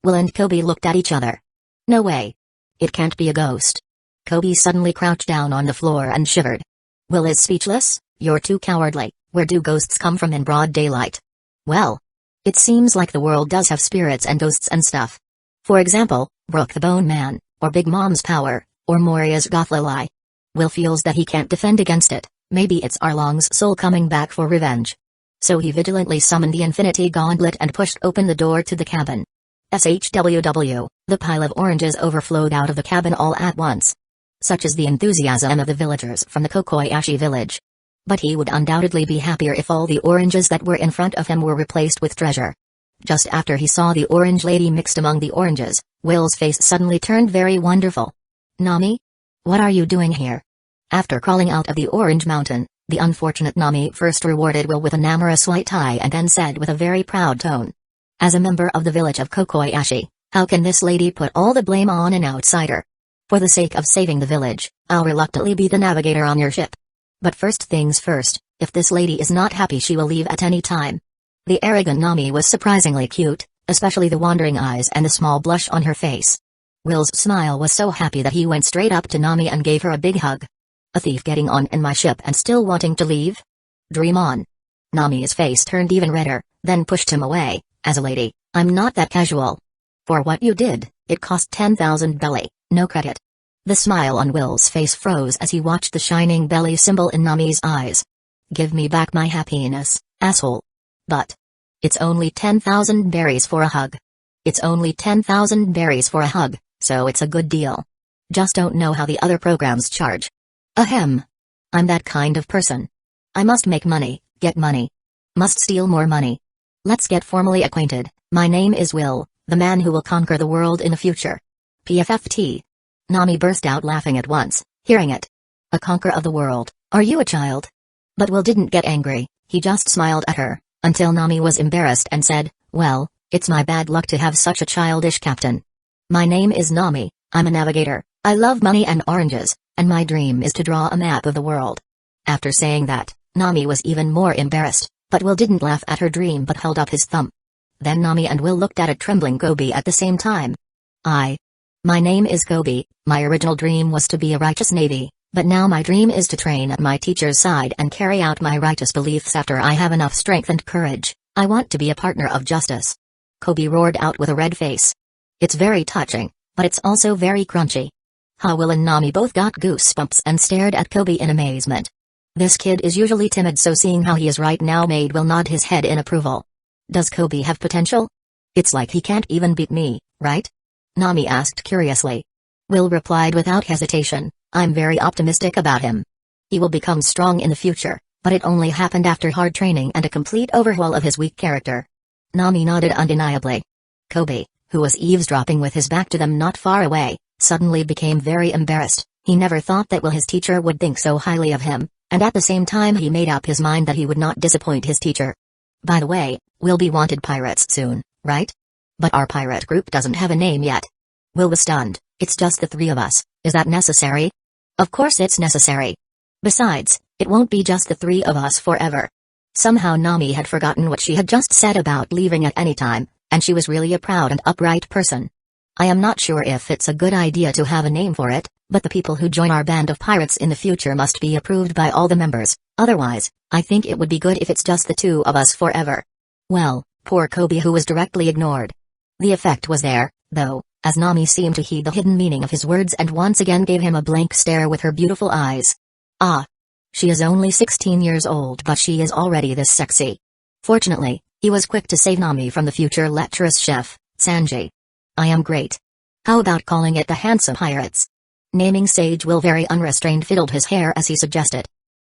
Speaker 1: Will and Kobe looked at each other. No way. It can't be a ghost. Kobe suddenly crouched down on the floor and shivered. Will is speechless. You're too cowardly. Where do ghosts come from in broad daylight? Well, it seems like the world does have spirits and ghosts and stuff. For example, Brook the Bone Man, or Big Mom's power, or Moria's Gothlalai. Will feels that he can't defend against it. Maybe it's Arlong's soul coming back for revenge. So he vigilantly summoned the Infinity Gauntlet and pushed open the door to the cabin. SHWW, the pile of oranges overflowed out of the cabin all at once. Such is the enthusiasm of the villagers from the Kokoyashi village. But he would undoubtedly be happier if all the oranges that were in front of him were replaced with treasure. Just after he saw the orange lady mixed among the oranges, Will's face suddenly turned very wonderful. Nami? What are you doing here? After crawling out of the orange mountain, the unfortunate Nami first rewarded Will with an amorous white eye and then said with a very proud tone. As a member of the village of Kokoyashi, how can this lady put all the blame on an outsider? For the sake of saving the village, I'll reluctantly be the navigator on your ship. But first things first, if this lady is not happy she will leave at any time. The arrogant Nami was surprisingly cute, especially the wandering eyes and the small blush on her face. Will's smile was so happy that he went straight up to Nami and gave her a big hug. A thief getting on in my ship and still wanting to leave? Dream on. Nami's face turned even redder, then pushed him away. As a lady, I'm not that casual. For what you did, it cost 10,000 belly, no credit. The smile on Will's face froze as he watched the shining belly symbol in Nami's eyes. Give me back my happiness, asshole. But it's only 10,000 berries for a hug. It's only 10,000 berries for a hug, so it's a good deal. Just don't know how the other programs charge. Ahem. I'm that kind of person. I must make money, get money. Must steal more money. Let's get formally acquainted. My name is Will, the man who will conquer the world in the future. PFFT. Nami burst out laughing at once, hearing it. A conqueror of the world, are you a child? But Will didn't get angry, he just smiled at her, until Nami was embarrassed and said, well, it's my bad luck to have such a childish captain. My name is Nami, I'm a navigator, I love money and oranges, and my dream is to draw a map of the world. After saying that, Nami was even more embarrassed, but Will didn't laugh at her dream but held up his thumb. Then Nami and Will looked at a trembling Gobi at the same time. My name is Gobi, my original dream was to be a righteous navy, but now my dream is to train at my teacher's side and carry out my righteous beliefs after I have enough strength and courage. I want to be a partner of justice. Gobi roared out with a red face. It's very touching, but it's also very crunchy. Will and Nami both got goosebumps and stared at Gobi in amazement. This kid is usually timid, so seeing how he is right now made Will nod his head in approval. Does Gobi have potential? It's like he can't even beat me, right? Nami asked curiously. Will replied without hesitation, I'm very optimistic about him. He will become strong in the future, but it only happened after hard training and a complete overhaul of his weak character. Nami nodded undeniably. Gobi, who was eavesdropping with his back to them not far away, suddenly became very embarrassed. He never thought that Will his teacher would think so highly of him, and at the same time he made up his mind that he would not disappoint his teacher. By the way, we'll be wanted pirates soon, right? But our pirate group doesn't have a name yet. Will was stunned. It's just the three of us, is that necessary? Of course it's necessary. Besides, it won't be just the three of us forever. Somehow Nami had forgotten what she had just said about leaving at any time, and she was really a proud and upright person. I am not sure if it's a good idea to have a name for it, but the people who join our band of pirates in the future must be approved by all the members, otherwise, I think it would be good if it's just the two of us forever. Well, poor Gobi, who was directly ignored. The effect was there, though, as Nami seemed to heed the hidden meaning of his words and once again gave him a blank stare with her beautiful eyes. Ah! She is only 16 years old, but she is already this sexy. Fortunately, he was quick to save Nami from the future lecherous chef, Sanji. I am great. How about calling it the Handsome Pirates? Naming Sage Will very unrestrained fiddled his hair as he suggested.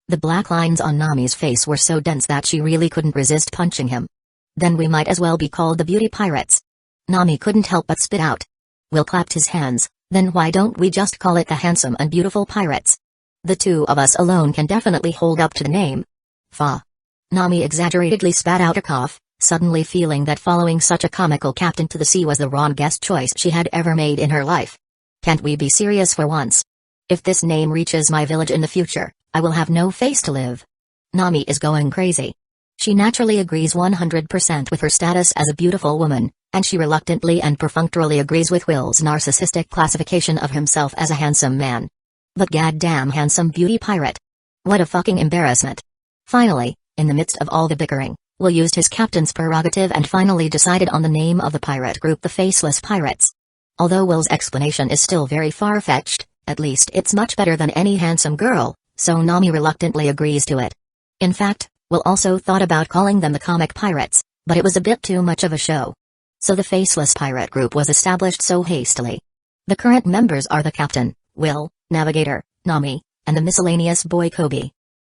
Speaker 1: The black lines on Nami's face were so dense that she really couldn't resist punching him. Then we might as well be called the Beauty Pirates. Nami couldn't help but spit out. Will clapped his hands, then why don't we just call it the Handsome and Beautiful Pirates? The two of us alone can definitely hold up to the name. Fa. Nami exaggeratedly spat out a cough, suddenly feeling that following such a comical captain to the sea was the wrongest choice she had ever made in her life. Can't we be serious for once? If this name reaches my village in the future, I will have no face to live. Nami is going crazy. She naturally agrees 100% with her status as a beautiful woman, and she reluctantly and perfunctorily agrees with Will's narcissistic classification of himself as a handsome man. But goddamn handsome beauty pirate. What a fucking embarrassment. Finally, in the midst of all the bickering, Will used his captain's prerogative and finally decided on the name of the pirate group, the Faceless Pirates. Although Will's explanation is still very far-fetched, at least it's much better than any handsome girl, so Nami reluctantly agrees to it. In fact, Will also thought about calling them the Comic Pirates, but it was a bit too much of a show. So the Faceless Pirate Group was established so hastily. The current members are the Captain, Will, Navigator, Nami, and the miscellaneous boy Kobe.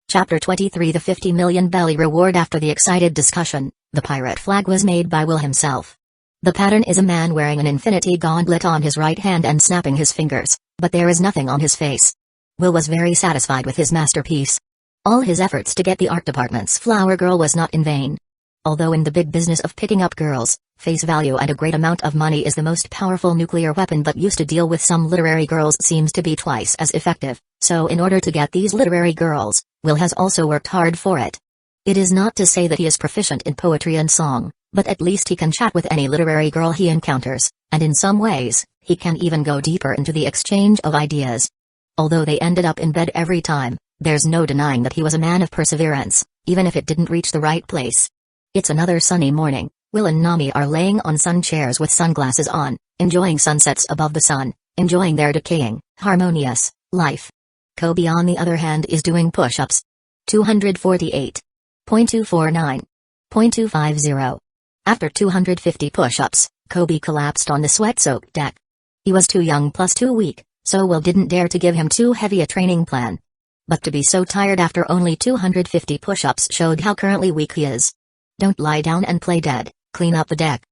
Speaker 1: Chapter 23 The 50 million belly reward. After the excited discussion, the pirate flag was made by Will himself. The pattern is a man wearing an infinity gauntlet on his right hand and snapping his fingers, but there is nothing on his face. Will was very satisfied with his masterpiece. All his efforts to get the art department's flower girl was not in vain. Although in the big business of picking up girls, face value and a great amount of money is the most powerful nuclear weapon, but used to deal with some literary girls seems to be twice as effective, so in order to get these literary girls, Will has also worked hard for it. It is not to say that he is proficient in poetry and song, but at least he can chat with any literary girl he encounters, and in some ways, he can even go deeper into the exchange of ideas. Although they ended up in bed every time, there's no denying that he was a man of perseverance, even if it didn't reach the right place. It's another sunny morning. Will and Nami are laying on sun chairs with sunglasses on, enjoying sunsets above the sun, enjoying their decaying, harmonious life. Kobe on the other hand is doing push-ups. 248.249. 0.250. After 250 push-ups, Kobe collapsed on the sweat-soaked deck. He was too young plus too weak, so Will didn't dare to give him too heavy a training plan. But to be so tired after only 250 push-ups showed how currently weak he is. Don't lie down and play dead, clean up the deck.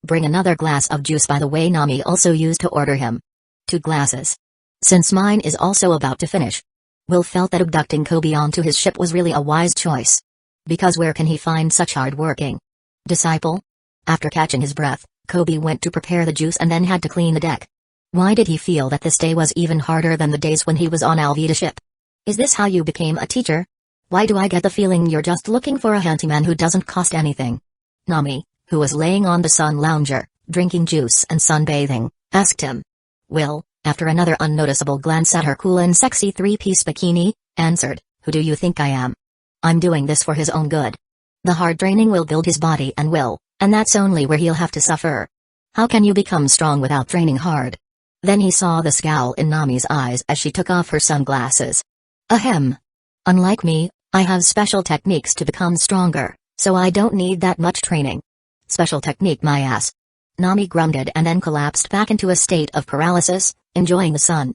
Speaker 1: Bring another glass of juice, by the way. Nami also used to order him 2 glasses. Since mine is also about to finish. Will felt that abducting Kobe onto his ship was really a wise choice. Because where can he find such hard-working disciple? After catching his breath, Kobe went to prepare the juice and then had to clean the deck. Why did he feel that this day was even harder than the days when he was on Alvida ship? Is this how you became a teacher? Why do I get the feeling you're just looking for a handyman who doesn't cost anything? Nami, who was laying on the sun lounger, drinking juice and sunbathing, asked him. Will, after another unnoticeable glance at her cool and sexy 3-piece bikini, answered, "Who do you think I am? I'm doing this for his own good. The hard training will build his body and will, and that's only where he'll have to suffer. How can you become strong without training hard?" Then he saw the scowl in Nami's eyes as she took off her sunglasses. Ahem. Unlike me, I have special techniques to become stronger, so I don't need that much training. Special technique, my ass. Nami grunted and then collapsed back into a state of paralysis, enjoying the sun.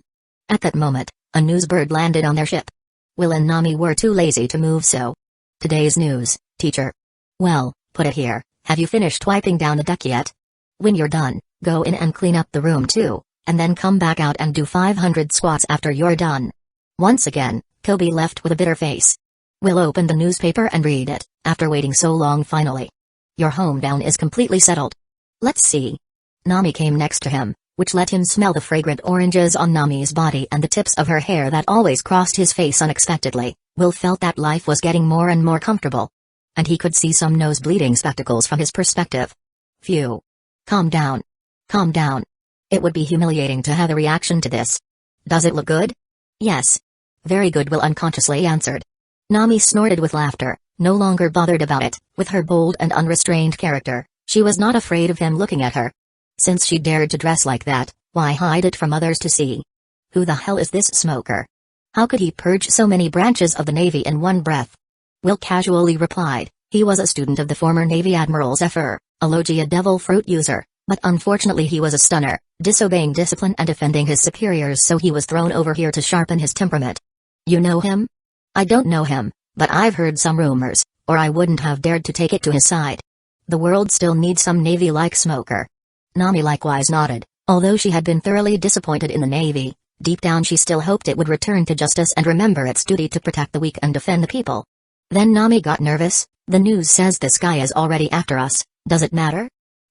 Speaker 1: At that moment, a news bird landed on their ship. Will and Nami were too lazy to move, so. Today's news, teacher. Well, put it here. Have you finished wiping down the deck yet? When you're done, go in and clean up the room too, and then come back out and do 500 squats after you're done. Once again, Kobe left with a bitter face. Will opened the newspaper and read it, after waiting so long. Finally. Your hometown is completely settled. Let's see. Nami came next to him, which let him smell the fragrant oranges on Nami's body and the tips of her hair that always crossed his face unexpectedly. Will felt that life was getting more and more comfortable. And he could see some nose-bleeding spectacles from his perspective. Phew. Calm down. Calm down. It would be humiliating to have a reaction to this. Does it look good? Yes. Very good, Will unconsciously answered. Nami snorted with laughter, no longer bothered about it. With her bold and unrestrained character, she was not afraid of him looking at her. Since she dared to dress like that, why hide it from others to see? Who the hell is this smoker? How could he purge so many branches of the Navy in one breath? Will casually replied, he was a student of the former Navy Admiral Zephyr, a Logia devil fruit user, but unfortunately he was a stunner, disobeying discipline and offending his superiors, so he was thrown over here to sharpen his temperament. You know him? I don't know him, but I've heard some rumors, or I wouldn't have dared to take it to his side. The world still needs some Navy-like smoker. Nami likewise nodded, although she had been thoroughly disappointed in the Navy. Deep down she still hoped it would return to justice and remember its duty to protect the weak and defend the people. Then Nami got nervous. The news says this guy is already after us. Does it matter?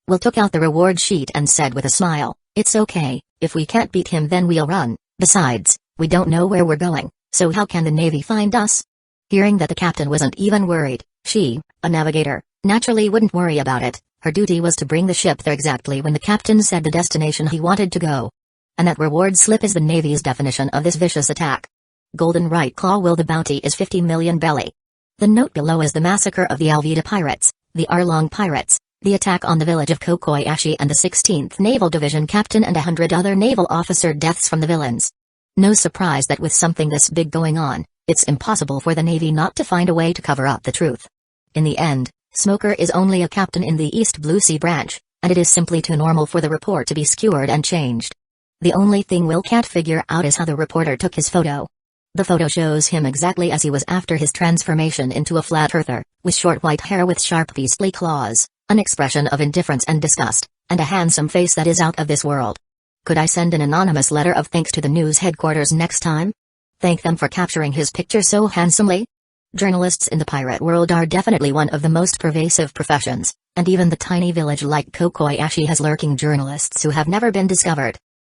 Speaker 1: Will took out the reward sheet and said with a smile, "It's okay, if we can't beat him then we'll run. Besides, we don't know where we're going, so how can the Navy find us?" Hearing that the captain wasn't even worried, she, a navigator, naturally wouldn't worry about it. Her duty was to bring the ship there exactly when the captain said the destination he wanted to go. And that reward slip is the Navy's definition of this vicious attack. Golden Right Claw. Will the bounty is 50 million belly. The note below is the massacre of the Alvida pirates, the Arlong pirates, the attack on the village of Kokoyashi and the 16th Naval Division captain and 100 other naval officer deaths from the villains. No surprise that with something this big going on, it's impossible for the Navy not to find a way to cover up the truth. In the end, Smoker is only a captain in the East Blue Sea branch, and it is simply too normal for the report to be skewered and changed. The only thing Will can't figure out is how the reporter took his photo. The photo shows him exactly as he was after his transformation into a flat earther, with short white hair with sharp beastly claws, an expression of indifference and disgust, and a handsome face that is out of this world. Could I send an anonymous letter of thanks to the news headquarters next time? Thank them for capturing his picture so handsomely? Journalists in the pirate world are definitely one of the most pervasive professions, and even the tiny village like Kokoyashi has lurking journalists who have never been discovered.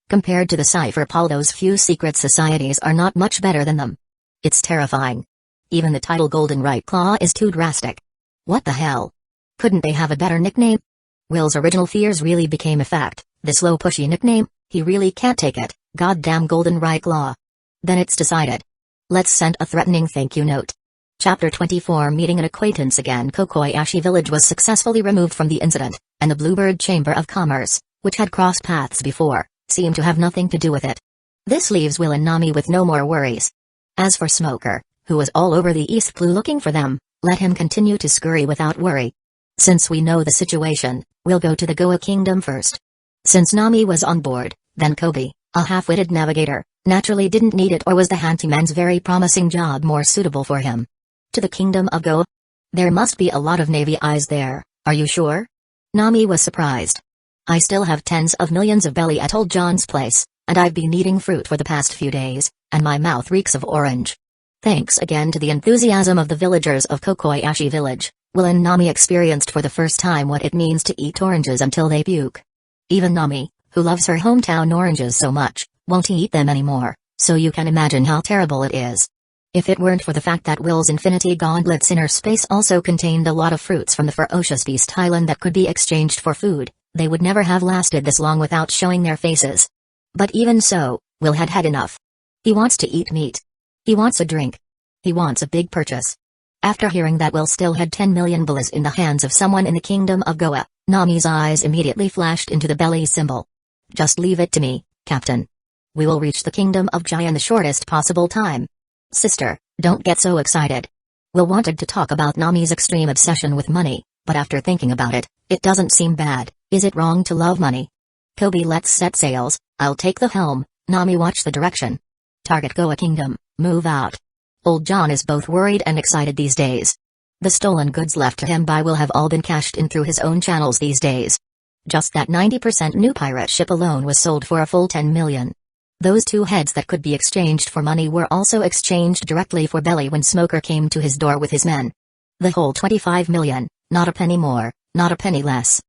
Speaker 1: Compared to the cipher Paul, those few secret societies are not much better than them. It's terrifying. Even the title Golden Right Claw is too drastic. What the hell? Couldn't they have a better nickname? Will's original fears really became a fact. This low pushy nickname, he really can't take it. Goddamn Golden Right Claw. Then it's decided. Let's send a threatening thank you note. Chapter 24 Meeting an acquaintance again. Kokoyashi village was successfully removed from the incident, and the Bluebird Chamber of Commerce, which had crossed paths before, seemed to have nothing to do with it. This leaves Will and Nami with no more worries. As for Smoker, who was all over the East Blue looking for them, let him continue to scurry without worry. Since we know the situation, we'll go to the Goa Kingdom first. Since Nami was on board, then Kobe, a half-witted navigator, naturally didn't need it, or was the handyman's very promising job more suitable for him? To the Kingdom of Goa? There must be a lot of Navy eyes there, are you sure? Nami was surprised. I still have tens of millions of belly at Old John's place, and I've been eating fruit for the past few days, and my mouth reeks of orange. Thanks again to the enthusiasm of the villagers of Kokoyashi village, Will and Nami experienced for the first time what it means to eat oranges until they puke. Even Nami, who loves her hometown oranges so much, won't eat them anymore, so you can imagine how terrible it is. If it weren't for the fact that Will's Infinity Gauntlet's inner space also contained a lot of fruits from the ferocious beast island that could be exchanged for food, they would never have lasted this long without showing their faces. But even so, Will had had enough. He wants to eat meat. He wants a drink. He wants a big purchase. After hearing that Will still had 10 million bellies in the hands of someone in the Kingdom of Goa, Nami's eyes immediately flashed into the belly symbol. Just leave it to me, Captain. We will reach the Kingdom of Jai in the shortest possible time. Sister, don't get so excited. Will wanted to talk about Nami's extreme obsession with money, but after thinking about it, it doesn't seem bad. Is it wrong to love money? Kobe, let's set sails. I'll take the helm. Nami, watch the direction. Target Goa Kingdom, move out. Old John is both worried and excited these days. The stolen goods left to him by Will have all been cashed in through his own channels these days. Just that 90% new pirate ship alone was sold for a full 10 million. Those two heads that could be exchanged for money were also exchanged directly for belly when Smoker came to his door with his men. The whole 25 million, not a penny more, not a penny less,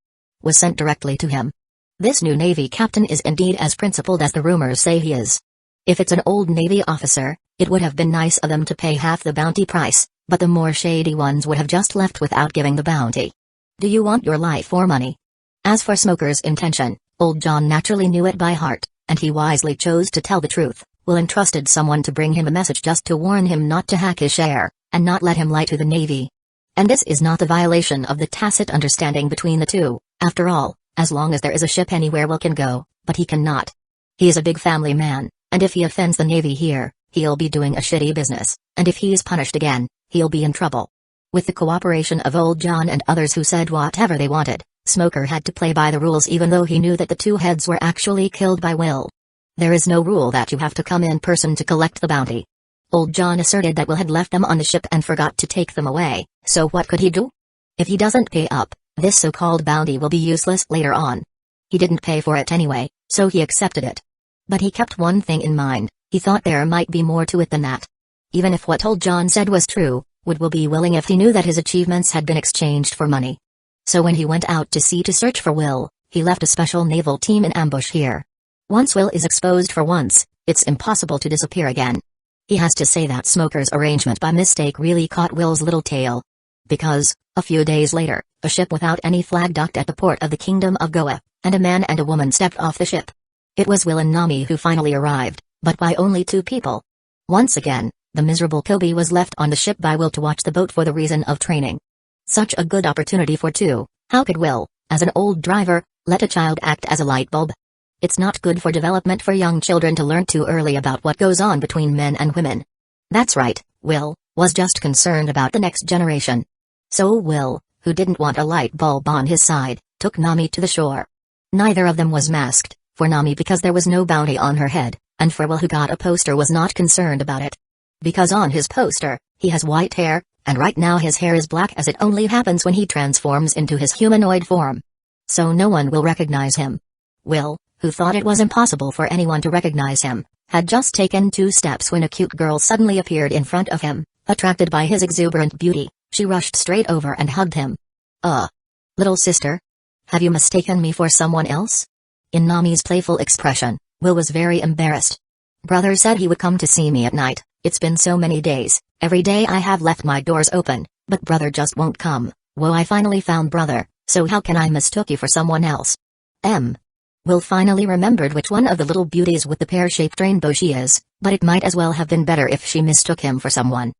Speaker 1: was sent directly to him. This new Navy captain is indeed as principled as the rumors say he is. If it's an old Navy officer, it would have been nice of them to pay half the bounty price, but the more shady ones would have just left without giving the bounty. Do you want your life or money? As for Smoker's intention, Old John naturally knew it by heart, and he wisely chose to tell the truth. Will entrusted someone to bring him a message just to warn him not to hack his share, and not let him lie to the Navy. And this is not a violation of the tacit understanding between the two. After all, as long as there is a ship anywhere Will can go, but he cannot. He is a big family man, and if he offends the Navy here, he'll be doing a shitty business, and if he's punished again, he'll be in trouble. With the cooperation of Old John and others who said whatever they wanted, Smoker had to play by the rules even though he knew that the two heads were actually killed by Will. There is no rule that you have to come in person to collect the bounty. Old John asserted that Will had left them on the ship and forgot to take them away, so what could he do? If he doesn't pay up, this so-called bounty will be useless later on. He didn't pay for it anyway, so he accepted it. But he kept one thing in mind. He thought there might be more to it than that. Even if what Old John said was true, would Will be willing if he knew that his achievements had been exchanged for money? So when he went out to sea to search for Will, he left a special naval team in ambush here. Once Will is exposed for once, it's impossible to disappear again. He has to say that Smoker's arrangement by mistake really caught Will's little tail. Because, a few days later, a ship without any flag docked at the port of the Kingdom of Goa, and a man and a woman stepped off the ship. It was Will and Nami who finally arrived, but by only 2 people. Once again, the miserable Kobe was left on the ship by Will to watch the boat for the reason of training. Such a good opportunity for 2, how could Will, as an old driver, let a child act as a light bulb? It's not good for development for young children to learn too early about what goes on between men and women. That's right, Will was just concerned about the next generation. So Will, who didn't want a light bulb on his side, took Nami to the shore. Neither of them was masked, for Nami because there was no bounty on her head, and for Will who got a poster was not concerned about it. Because on his poster, he has white hair, and right now his hair is black as it only happens when he transforms into his humanoid form. So no one will recognize him. Will, who thought it was impossible for anyone to recognize him, had just taken 2 steps when a cute girl suddenly appeared in front of him. Attracted by his exuberant beauty, she rushed straight over and hugged him. Little sister? Have you mistaken me for someone else? In Nami's playful expression, Will was very embarrassed. Brother said he would come to see me at night. It's been so many days, every day I have left my doors open, but brother just won't come. Whoa, I finally found brother, so how can I mistook you for someone else? Will finally remembered which one of the little beauties with the pear-shaped rainbow she is, but it might as well have been better if she mistook him for someone.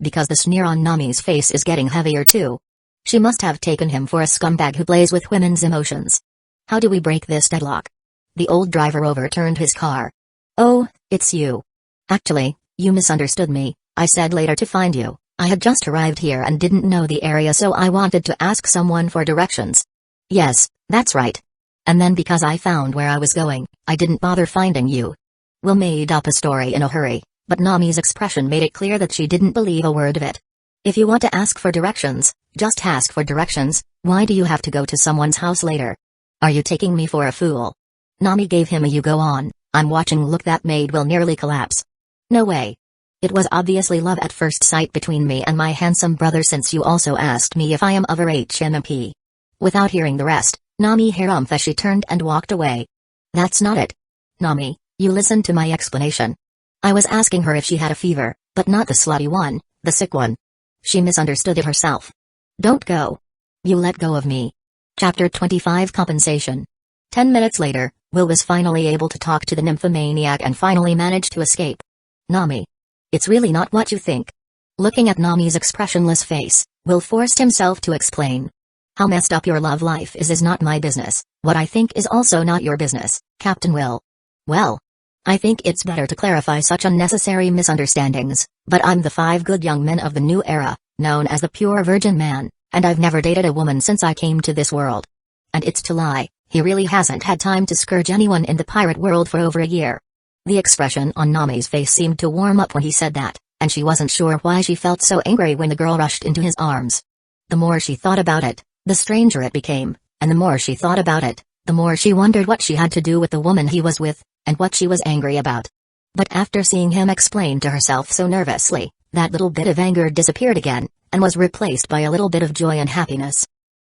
Speaker 1: Because the sneer on Nami's face is getting heavier too. She must have taken him for a scumbag who plays with women's emotions. How do we break this deadlock? The old driver overturned his car. Oh, it's you. Actually, you misunderstood me. I said later to find you. I had just arrived here and didn't know the area, so I wanted to ask someone for directions. Yes, that's right. And then because I found where I was going, I didn't bother finding you. Will made up a story in a hurry, but Nami's expression made it clear that she didn't believe a word of it. If you want to ask for directions, just ask for directions. Why do you have to go to someone's house later? Are you taking me for a fool? Nami gave him a "you go on, I'm watching" look that made Will nearly collapse. No way. It was obviously love at first sight between me and my handsome brother, since you also asked me if I am of her HMMP. Without hearing the rest, Nami harumphed as she turned and walked away. That's not it. Nami, you listened to my explanation. I was asking her if she had a fever, but not the slutty one, the sick one. She misunderstood it herself. Don't go. You let go of me. Chapter 25 Compensation. 10 minutes later, Will was finally able to talk to the nymphomaniac and finally managed to escape. Nami. It's really not what you think. Looking at Nami's expressionless face, Will forced himself to explain. How messed up your love life is not my business. What I think is also not your business, Captain Will. Well, I think it's better to clarify such unnecessary misunderstandings, but I'm the 5 good young men of the new era, known as the pure virgin man, and I've never dated a woman since I came to this world. And it's to lie, he really hasn't had time to scourge anyone in the pirate world for over a year. The expression on Nami's face seemed to warm up when he said that, and she wasn't sure why she felt so angry when the girl rushed into his arms. The more she thought about it, the stranger it became, and the more she thought about it, the more she wondered what she had to do with the woman he was with, and what she was angry about. But after seeing him explain to herself so nervously, that little bit of anger disappeared again, and was replaced by a little bit of joy and happiness.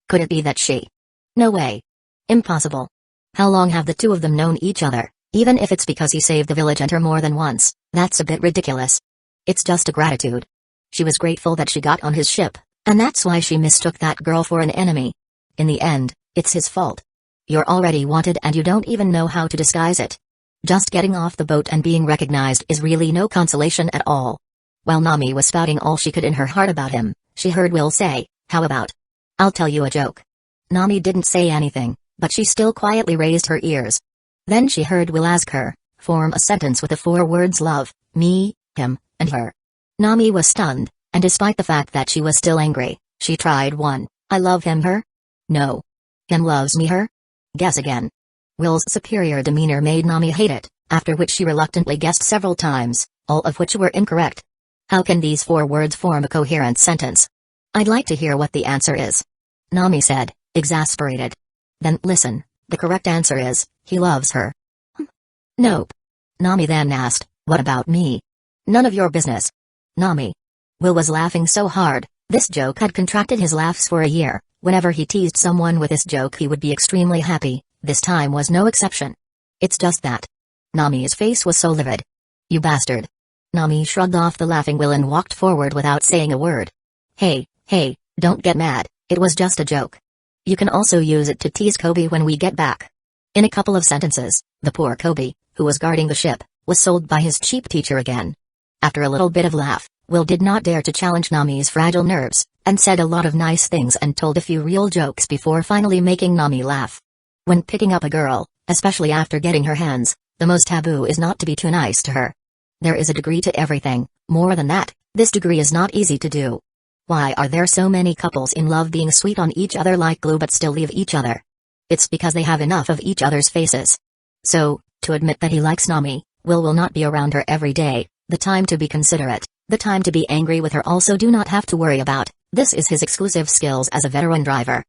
Speaker 1: Could it be that she? No way. Impossible. How long have the two of them known each other? Even if it's because he saved the village and her more than once, that's a bit ridiculous. It's just a gratitude. She was grateful that she got on his ship, and that's why she mistook that girl for an enemy. In the end, it's his fault. You're already wanted and you don't even know how to disguise it. Just getting off the boat and being recognized is really no consolation at all. While Nami was spouting all she could in her heart about him, she heard Will say, "How about? I'll tell you a joke." Nami didn't say anything, but she still quietly raised her ears. Then she heard Will ask her, form a sentence with the 4 words love, me, him, and her. Nami was stunned, and despite the fact that she was still angry, she tried one. I love him, her? No. Him loves me, her? Guess again. Will's superior demeanor made Nami hate it, after which she reluctantly guessed several times, all of which were incorrect. How can these 4 words form a coherent sentence? I'd like to hear what the answer is. Nami said, exasperated. Then listen, the correct answer is, he loves her. Nope. Nami then asked, what about me? None of your business. Nami. Will was laughing so hard, this joke had contracted his laughs for a year. Whenever he teased someone with this joke he would be extremely happy, this time was no exception. It's just that. Nami's face was so livid. You bastard. Nami shrugged off the laughing Will and walked forward without saying a word. Hey, don't get mad, it was just a joke. You can also use it to tease Kobe when we get back. In a couple of sentences, the poor Kobe, who was guarding the ship, was sold by his cheap teacher again. After a little bit of laugh, Will did not dare to challenge Nami's fragile nerves, and said a lot of nice things and told a few real jokes before finally making Nami laugh. When picking up a girl, especially after getting her hands, the most taboo is not to be too nice to her. There is a degree to everything, more than that, this degree is not easy to do. Why are there so many couples in love being sweet on each other like glue but still leave each other? It's because they have enough of each other's faces. So, to admit that he likes Nami, will not be around her every day, the time to be considerate, the time to be angry with her also do not have to worry about. This is his exclusive skills as a veteran driver.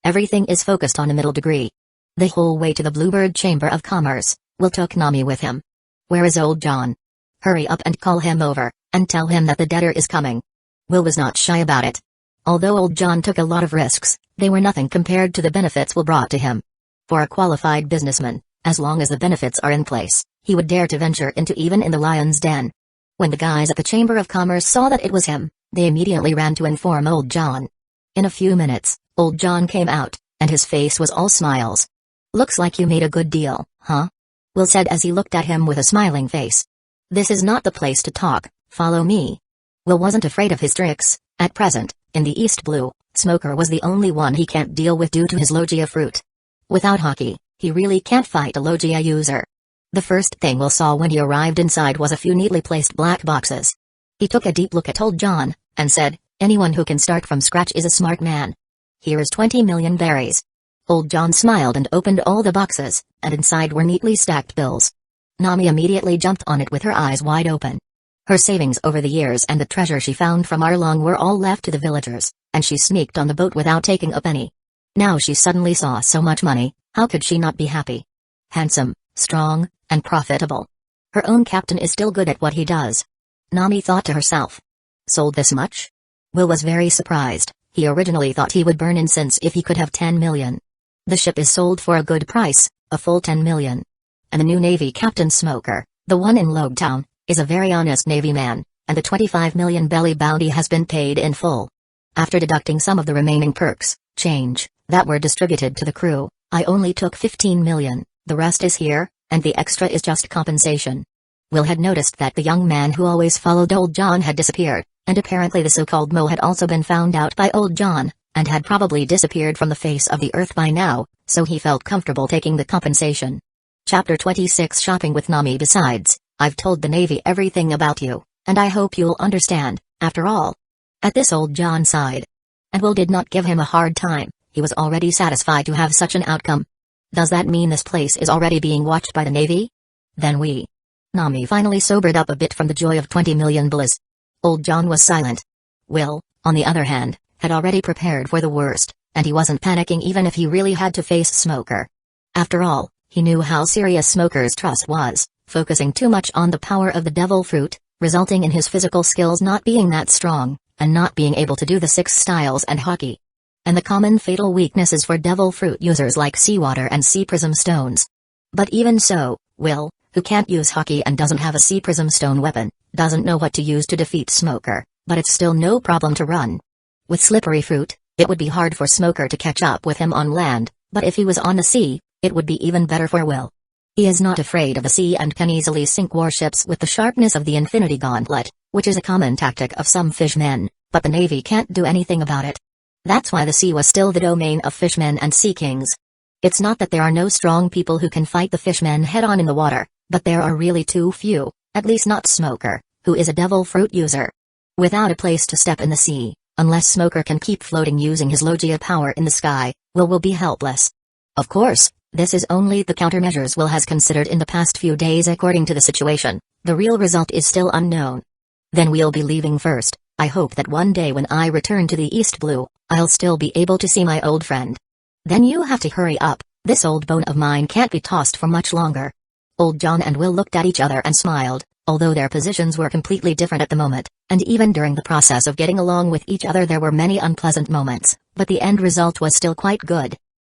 Speaker 1: Everything is focused on a middle degree. The whole way to the Bluebird Chamber of Commerce, Will took Nami with him. Where is old John? Hurry up and call him over, and tell him that the debtor is coming. Will was not shy about it. Although old John took a lot of risks, they were nothing compared to the benefits Will brought to him. For a qualified businessman, as long as the benefits are in place, he would dare to venture into even in the lion's den. When the guys at the Chamber of Commerce saw that it was him, they immediately ran to inform old John. In a few minutes, old John came out, and his face was all smiles. Looks like you made a good deal, huh? Will said as he looked at him with a smiling face. This is not the place to talk, follow me. Will wasn't afraid of his tricks. At present, in the East Blue, Smoker was the only one he can't deal with due to his Logia fruit. Without Haki, he really can't fight a Logia user. The first thing Will saw when he arrived inside was a few neatly placed black boxes. He took a deep look at old John, and said, anyone who can start from scratch is a smart man. Here is 20 million berries. Old John smiled and opened all the boxes, and inside were neatly stacked bills. Nami immediately jumped on it with her eyes wide open. Her savings over the years and the treasure she found from Arlong were all left to the villagers, and she sneaked on the boat without taking a penny. Now she suddenly saw so much money, how could she not be happy? Handsome, strong, and profitable. Her own captain is still good at what he does. Nami thought to herself. Sold this much? Will was very surprised. He originally thought he would burn incense if he could have 10 million. The ship is sold for a good price, a full 10 million. And the new Navy Captain Smoker, the one in Logetown, is a very honest Navy man, and the 25 million belly bounty has been paid in full. After deducting some of the remaining perks, change, that were distributed to the crew, I only took 15 million, the rest is here, and the extra is just compensation. Will had noticed that the young man who always followed old John had disappeared, and apparently the so-called Mo had also been found out by old John, and had probably disappeared from the face of the earth by now, so he felt comfortable taking the compensation. Chapter 26 Shopping with Nami. Besides, I've told the Navy everything about you, and I hope you'll understand, after all. At this old John sighed. And Will did not give him a hard time, he was already satisfied to have such an outcome. Does that mean this place is already being watched by the Navy? Then Nami finally sobered up a bit from the joy of 20 million bliss. Old John was silent. Will, on the other hand, had already prepared for the worst, and he wasn't panicking even if he really had to face Smoker. After all, he knew how serious Smoker's trust was, focusing too much on the power of the devil fruit, resulting in his physical skills not being that strong, and not being able to do the 6 styles and Haki. And the common fatal weaknesses for devil fruit users like seawater and sea prism stones. But even so, Will, who can't use Haki and doesn't have a sea prism stone weapon, doesn't know what to use to defeat Smoker, but it's still no problem to run. With slippery fruit, it would be hard for Smoker to catch up with him on land, but if he was on the sea, it would be even better for Will. He is not afraid of the sea and can easily sink warships with the sharpness of the Infinity Gauntlet, which is a common tactic of some fishmen, but the Navy can't do anything about it. That's why the sea was still the domain of fishmen and sea kings. It's not that there are no strong people who can fight the fishmen head-on in the water, but there are really too few, at least not Smoker, who is a devil fruit user. Without a place to step in the sea, unless Smoker can keep floating using his Logia power in the sky, Will be helpless. Of course, this is only the countermeasures Will has considered in the past few days according to the situation. The real result is still unknown. Then we'll be leaving first. I hope that one day when I return to the East Blue, I'll still be able to see my old friend. Then you have to hurry up, this old bone of mine can't be tossed for much longer. Old John and Will looked at each other and smiled, although their positions were completely different at the moment, and even during the process of getting along with each other there were many unpleasant moments, but the end result was still quite good.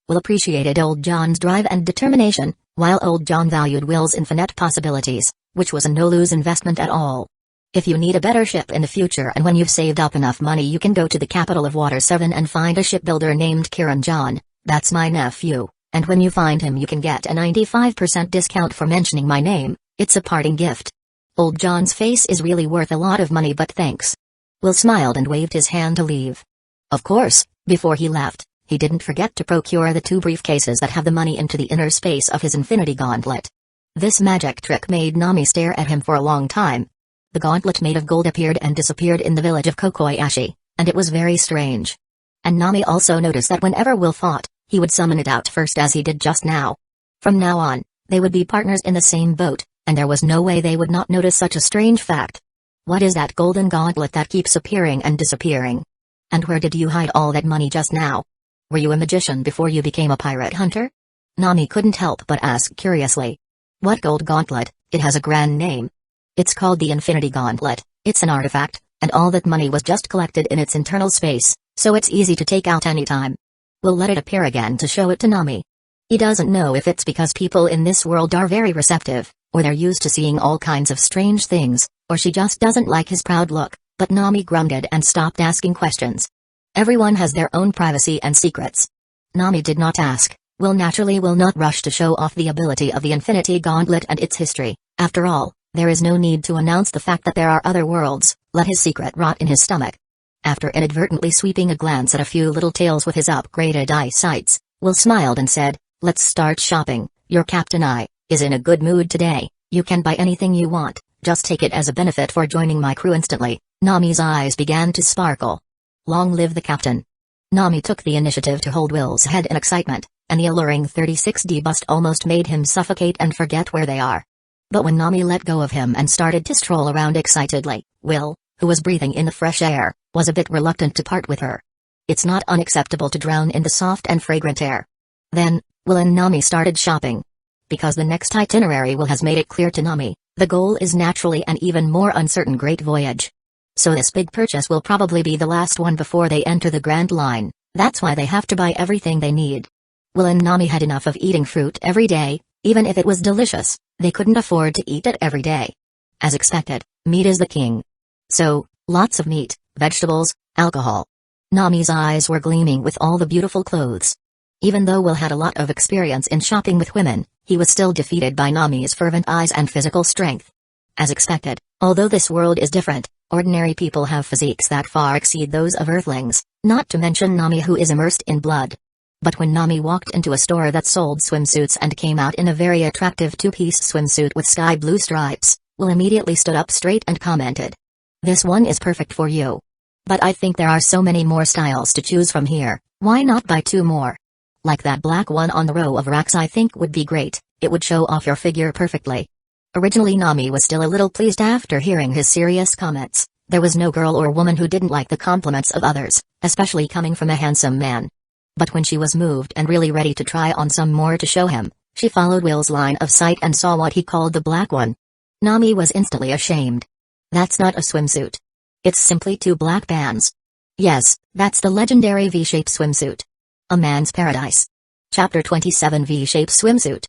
Speaker 1: Will appreciated old John's drive and determination, while old John valued Will's infinite possibilities, which was a no-lose investment at all. If you need a better ship in the future and when you've saved up enough money you can go to the capital of Water 7 and find a shipbuilder named Kiran John, that's my nephew, and when you find him you can get a 95% discount for mentioning my name, it's a parting gift. Old John's face is really worth a lot of money but thanks. Will smiled and waved his hand to leave. Of course, before he left, he didn't forget to procure the 2 briefcases that have the money into the inner space of his Infinity Gauntlet. This magic trick made Nami stare at him for a long time. The gauntlet made of gold appeared and disappeared in the village of Kokoyashi, and it was very strange. And Nami also noticed that whenever Will fought, he would summon it out first as he did just now. From now on, they would be partners in the same boat, and there was no way they would not notice such a strange fact. What is that golden gauntlet that keeps appearing and disappearing? And where did you hide all that money just now? Were you a magician before you became a pirate hunter? Nami couldn't help but ask curiously. What gold gauntlet? It has a grand name. It's called the Infinity Gauntlet. It's an artifact, and all that money was just collected in its internal space, so it's easy to take out anytime. We'll let it appear again to show it to Nami. He doesn't know if it's because people in this world are very receptive, or they're used to seeing all kinds of strange things, or she just doesn't like his proud look, but Nami grunted and stopped asking questions. Everyone has their own privacy and secrets. Nami did not ask. Will naturally will not rush to show off the ability of the Infinity Gauntlet and its history. After all, there is no need to announce the fact that there are other worlds. Let his secret rot in his stomach. After inadvertently sweeping a glance at a few little tails with his upgraded eyesights, Will smiled and said, "Let's start shopping. Your Captain I is in a good mood today. You can buy anything you want, just take it as a benefit for joining my crew instantly." Nami's eyes began to sparkle. Long live the captain. Nami took the initiative to hold Will's head in excitement, and the alluring 36D bust almost made him suffocate and forget where they are. But when Nami let go of him and started to stroll around excitedly, Will, who was breathing in the fresh air, was a bit reluctant to part with her. It's not unacceptable to drown in the soft and fragrant air. Then, Will and Nami started shopping. Because the next itinerary Will has made it clear to Nami, the goal is naturally an even more uncertain great voyage. So this big purchase will probably be the last one before they enter the Grand Line. That's why they have to buy everything they need. Will and Nami had enough of eating fruit every day, even if it was delicious, they couldn't afford to eat it every day. As expected, meat is the king. So, lots of meat, vegetables, alcohol. Nami's eyes were gleaming with all the beautiful clothes. Even though Will had a lot of experience in shopping with women, he was still defeated by Nami's fervent eyes and physical strength. As expected, although this world is different, ordinary people have physiques that far exceed those of Earthlings, not to mention Nami who is immersed in blood. But when Nami walked into a store that sold swimsuits and came out in a very attractive two-piece swimsuit with sky blue stripes, Will immediately stood up straight and commented. "This one is perfect for you. But I think there are so many more styles to choose from here, why not buy 2 more? Like that black one on the row of racks I think would be great, it would show off your figure perfectly." Originally Nami was still a little pleased after hearing his serious comments. There was no girl or woman who didn't like the compliments of others, especially coming from a handsome man. But when she was moved and really ready to try on some more to show him, she followed Will's line of sight and saw what he called the black one. Nami was instantly ashamed. That's not a swimsuit. It's simply 2 black bands. Yes, that's the legendary V-shaped swimsuit. A man's paradise. Chapter 27 V-shaped swimsuit.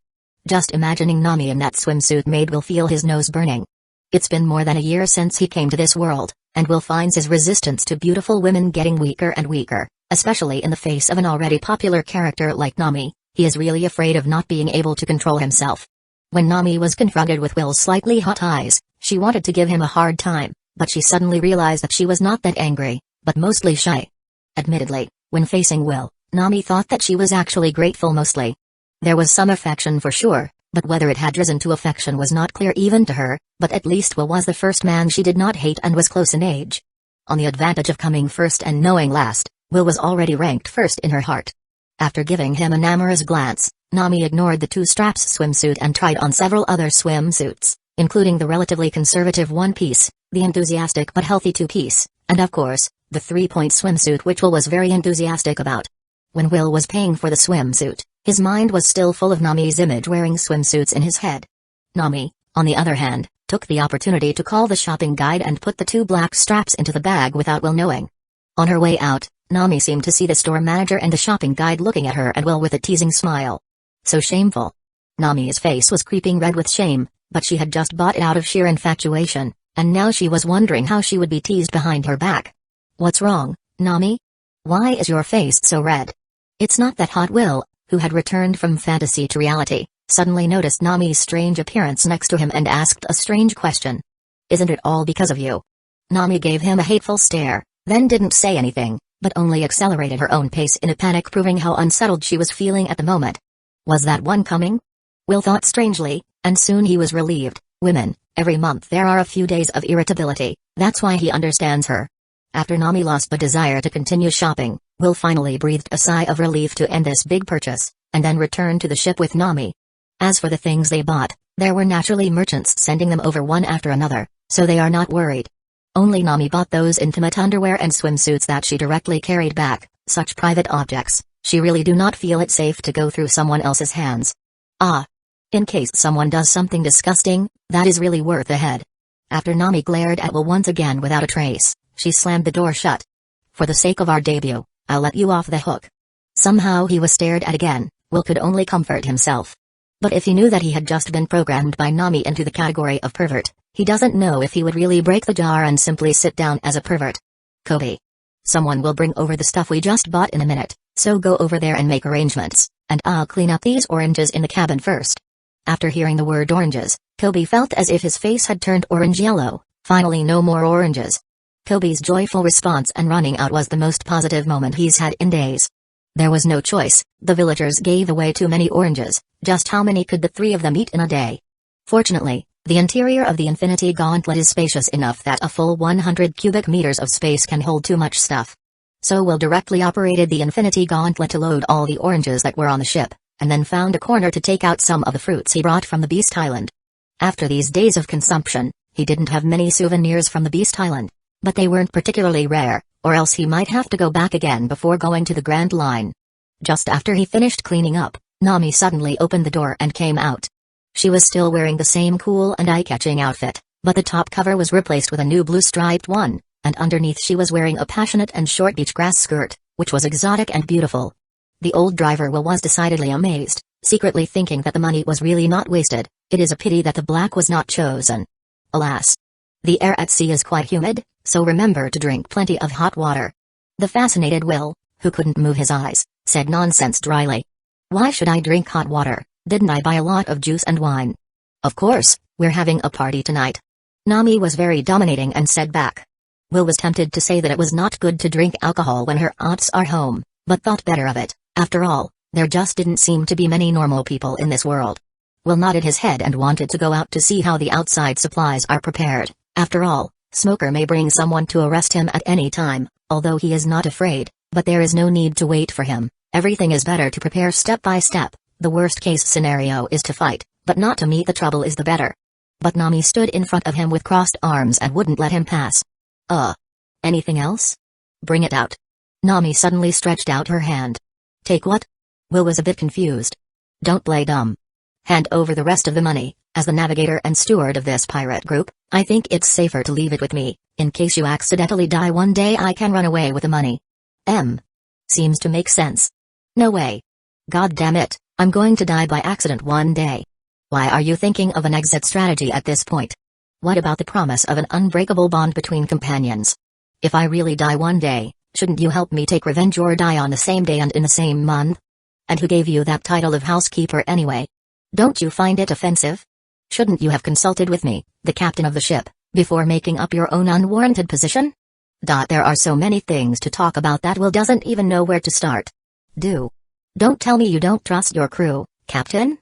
Speaker 1: Just imagining Nami in that swimsuit made Will feel his nose burning. It's been more than a year since he came to this world, and Will finds his resistance to beautiful women getting weaker and weaker, especially in the face of an already popular character like Nami. He is really afraid of not being able to control himself. When Nami was confronted with Will's slightly hot eyes, she wanted to give him a hard time, but she suddenly realized that she was not that angry, but mostly shy. Admittedly, when facing Will, Nami thought that she was actually grateful mostly. There was some affection for sure, but whether it had risen to affection was not clear even to her, but at least Will was the first man she did not hate and was close in age. On the advantage of coming first and knowing last, Will was already ranked first in her heart. After giving him an amorous glance, Nami ignored the 2 straps swimsuit and tried on several other swimsuits, including the relatively conservative one-piece, the enthusiastic but healthy 2-piece, and of course, the 3-point swimsuit which Will was very enthusiastic about. When Will was paying for the swimsuit, his mind was still full of Nami's image wearing swimsuits in his head. Nami, on the other hand, took the opportunity to call the shopping guide and put the 2 black straps into the bag without Will knowing. On her way out, Nami seemed to see the store manager and the shopping guide looking at her and Will with a teasing smile. So shameful. Nami's face was creeping red with shame, but she had just bought it out of sheer infatuation, and now she was wondering how she would be teased behind her back. "What's wrong, Nami? Why is your face so red?" It's not that hot. Will, who had returned from fantasy to reality, suddenly noticed Nami's strange appearance next to him and asked a strange question. "Isn't it all because of you?" Nami gave him a hateful stare, then didn't say anything, but only accelerated her own pace in a panic, proving how unsettled she was feeling at the moment. Was that one coming? Will thought strangely, and soon he was relieved. Women, every month there are a few days of irritability, that's why he understands her. After Nami lost the desire to continue shopping, Will finally breathed a sigh of relief to end this big purchase, and then returned to the ship with Nami. As for the things they bought, there were naturally merchants sending them over one after another, so they are not worried. Only Nami bought those intimate underwear and swimsuits that she directly carried back, such private objects, she really do not feel it safe to go through someone else's hands. In case someone does something disgusting, that is really worth a head. After Nami glared at Will once again without a trace, she slammed the door shut. For the sake of our debut, I'll let you off the hook. Somehow he was stared at again. Will could only comfort himself. But if he knew that he had just been programmed by Nami into the category of pervert, he doesn't know if he would really break the jar and simply sit down as a pervert. Kobe. Someone will bring over the stuff we just bought in a minute, so go over there and make arrangements, and I'll clean up these oranges in the cabin first. After hearing the word oranges, Kobe felt as if his face had turned orange-yellow. Finally no more oranges. Kobe's joyful response and running out was the most positive moment he's had in days. There was no choice, the villagers gave away too many oranges. Just how many could the three of them eat in a day? Fortunately, the interior of the Infinity Gauntlet is spacious enough that a full 100 cubic meters of space can hold too much stuff. So Will directly operated the Infinity Gauntlet to load all the oranges that were on the ship, and then found a corner to take out some of the fruits he brought from the Beast Island. After these days of consumption, he didn't have many souvenirs from the Beast Island, but they weren't particularly rare, or else he might have to go back again before going to the Grand Line. Just after he finished cleaning up, Nami suddenly opened the door and came out. She was still wearing the same cool and eye-catching outfit, but the top cover was replaced with a new blue striped one, and underneath she was wearing a passionate and short beach grass skirt, which was exotic and beautiful. The old driver Will was decidedly amazed, secretly thinking that the money was really not wasted. It is a pity that the black was not chosen. Alas. The air at sea is quite humid, so remember to drink plenty of hot water. The fascinated Will, who couldn't move his eyes, said nonsense dryly. Why should I drink hot water? Didn't I buy a lot of juice and wine? Of course, we're having a party tonight. Nami was very dominating and said back. Will was tempted to say that it was not good to drink alcohol when her aunts are home, but thought better of it. After all, there just didn't seem to be many normal people in this world. Will nodded his head and wanted to go out to see how the outside supplies are prepared. After all, Smoker may bring someone to arrest him at any time, although he is not afraid, but there is no need to wait for him. Everything is better to prepare step by step. The worst case scenario is to fight, but not to meet the trouble is the better. But Nami stood in front of him with crossed arms and wouldn't let him pass. Anything else? Bring it out. Nami suddenly stretched out her hand. Take what? Will was a bit confused. Don't play dumb. Hand over the rest of the money. As the navigator and steward of this pirate group, I think it's safer to leave it with me. In case you accidentally die one day I can run away with the money. Seems to make sense. No way. God damn it, I'm going to die by accident one day. Why are you thinking of an exit strategy at this point? What about the promise of an unbreakable bond between companions? If I really die one day, shouldn't you help me take revenge or die on the same day and in the same month? And who gave you that title of housekeeper anyway? Don't you find it offensive? Shouldn't you have consulted with me, the captain of the ship, before making up your own unwarranted position? There are so many things to talk about that Will doesn't even know where to start. Don't tell me you don't trust your crew, Captain?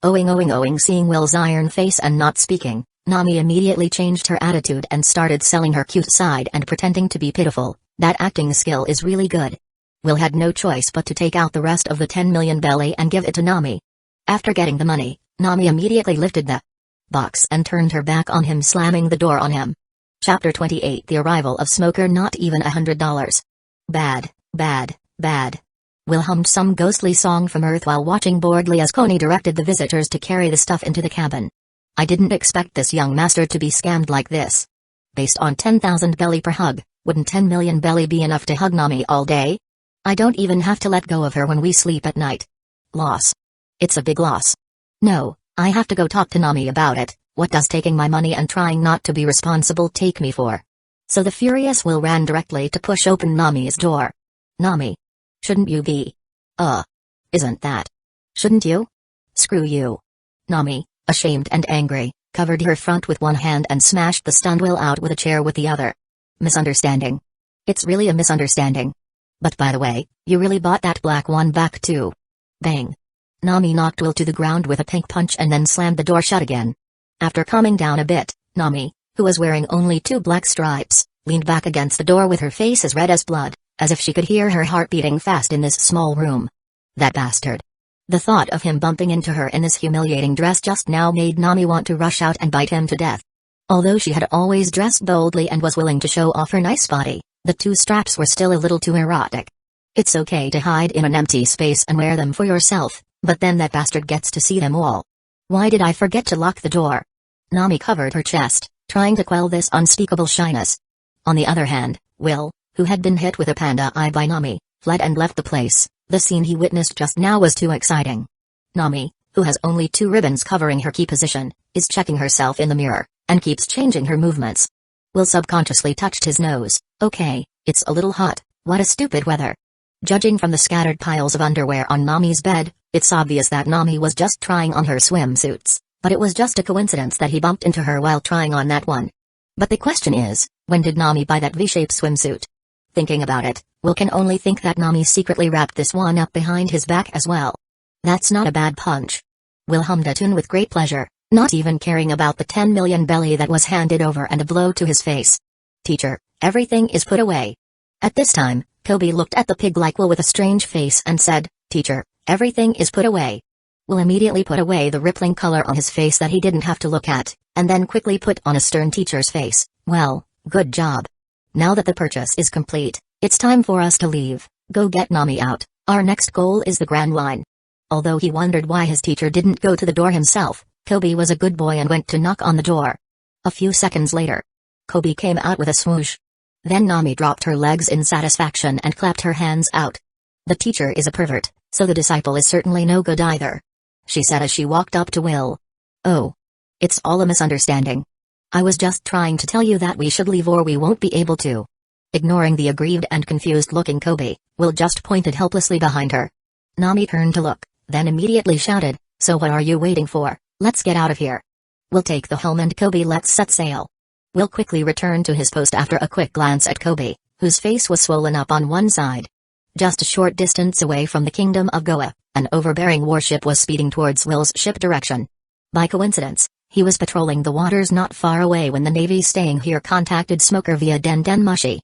Speaker 1: Owing. Seeing Will's iron face and not speaking, Nami immediately changed her attitude and started selling her cute side and pretending to be pitiful. That acting skill is really good. Will had no choice but to take out the rest of the 10 million belly and give it to Nami. After getting the money, Nami immediately lifted the box and turned her back on him, slamming the door on him. Chapter 28 The Arrival of Smoker. Not even $100. Bad. Will hummed some ghostly song from Earth while watching boredly as Coney directed the visitors to carry the stuff into the cabin. I didn't expect this young master to be scammed like this. Based on 10,000 belly per hug, wouldn't 10 million belly be enough to hug Nami all day? I don't even have to let go of her when we sleep at night. Loss. It's a big loss. No, I have to go talk to Nami about it. What does taking my money and trying not to be responsible take me for? So the furious Will ran directly to push open Nami's door. Nami. Shouldn't you be? Isn't that? Shouldn't you? Screw you. Nami, ashamed and angry, covered her front with one hand and smashed the stunned Will out with a chair with the other. Misunderstanding. It's really a misunderstanding. But by the way, you really bought that black one back too. Bang. Nami knocked Will to the ground with a pink punch and then slammed the door shut again. After calming down a bit, Nami, who was wearing only 2 black stripes, leaned back against the door with her face as red as blood, as if she could hear her heart beating fast in this small room. That bastard. The thought of him bumping into her in this humiliating dress just now made Nami want to rush out and bite him to death. Although she had always dressed boldly and was willing to show off her nice body, the two straps were still a little too erotic. It's okay to hide in an empty space and wear them for yourself, but then that bastard gets to see them all. Why did I forget to lock the door? Nami covered her chest, trying to quell this unspeakable shyness. On the other hand, Will, who had been hit with a panda eye by Nami, fled and left the place. The scene he witnessed just now was too exciting. Nami, who has only 2 ribbons covering her key position, is checking herself in the mirror, and keeps changing her movements. Will subconsciously touched his nose. Okay, it's a little hot, what a stupid weather. Judging from the scattered piles of underwear on Nami's bed, it's obvious that Nami was just trying on her swimsuits, but it was just a coincidence that he bumped into her while trying on that one. But the question is, when did Nami buy that V-shaped swimsuit? Thinking about it, Will can only think that Nami secretly wrapped this one up behind his back as well. That's not a bad punch. Will hummed a tune with great pleasure, not even caring about the 10 million belly that was handed over and a blow to his face. Teacher, everything is put away. At this time, Kobe looked at the pig-like Will with a strange face and said, Teacher, everything is put away. Will immediately put away the rippling color on his face that he didn't have to look at, and then quickly put on a stern teacher's face. Well, good job. Now that the purchase is complete, it's time for us to leave. Go get Nami out. Our next goal is the Grand Line. Although he wondered why his teacher didn't go to the door himself, Kobe was a good boy and went to knock on the door. A few seconds later, Kobe came out with a swoosh. Then Nami dropped her legs in satisfaction and clapped her hands out. The teacher is a pervert, so the disciple is certainly no good either, she said as she walked up to Will. Oh. It's all a misunderstanding. I was just trying to tell you that we should leave or we won't be able to. Ignoring the aggrieved and confused-looking Kobe, Will just pointed helplessly behind her. Nami turned to look, then immediately shouted, So what are you waiting for? Let's get out of here. We'll take the helm and Kobe let's set sail. Will quickly returned to his post after a quick glance at Kobe, whose face was swollen up on one side. Just a short distance away from the kingdom of Goa, an overbearing warship was speeding towards Will's ship direction. By coincidence, he was patrolling the waters not far away when the Navy staying here contacted Smoker via Den Mushi.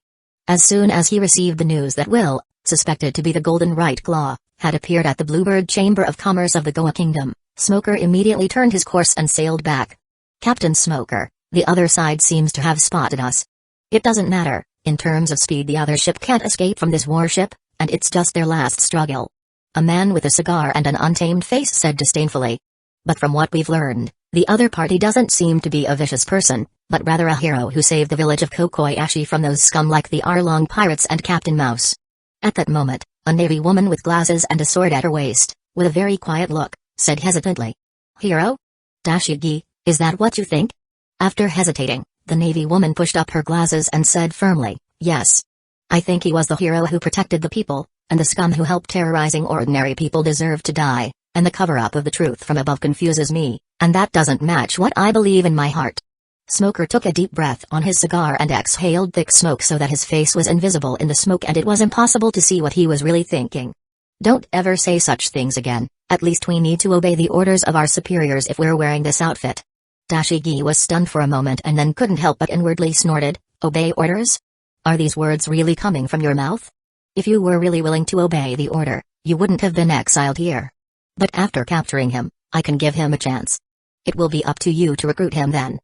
Speaker 1: As soon as he received the news that Will, suspected to be the Golden Right Claw, had appeared at the Bluebird Chamber of Commerce of the Goa Kingdom, Smoker immediately turned his course and sailed back. Captain Smoker, the other side seems to have spotted us. It doesn't matter, in terms of speed the other ship can't escape from this warship, and it's just their last struggle. A man with a cigar and an untamed face said disdainfully. But from what we've learned, the other party doesn't seem to be a vicious person, but rather a hero who saved the village of Kokoyashi from those scum like the Arlong pirates and Captain Mouse. At that moment, a Navy woman with glasses and a sword at her waist, with a very quiet look, said hesitantly. Hero? Dashigi, is that what you think? After hesitating, the Navy woman pushed up her glasses and said firmly, Yes. I think he was the hero who protected the people, and the scum who helped terrorizing ordinary people deserve to die, and the cover-up of the truth from above confuses me, and that doesn't match what I believe in my heart. Smoker took a deep breath on his cigar and exhaled thick smoke so that his face was invisible in the smoke and it was impossible to see what he was really thinking. Don't ever say such things again, at least we need to obey the orders of our superiors if we're wearing this outfit. Dashigi was stunned for a moment and then couldn't help but inwardly snorted, Obey orders? Are these words really coming from your mouth? If you were really willing to obey the order, you wouldn't have been exiled here. But after capturing him, I can give him a chance. It will be up to you to recruit him then.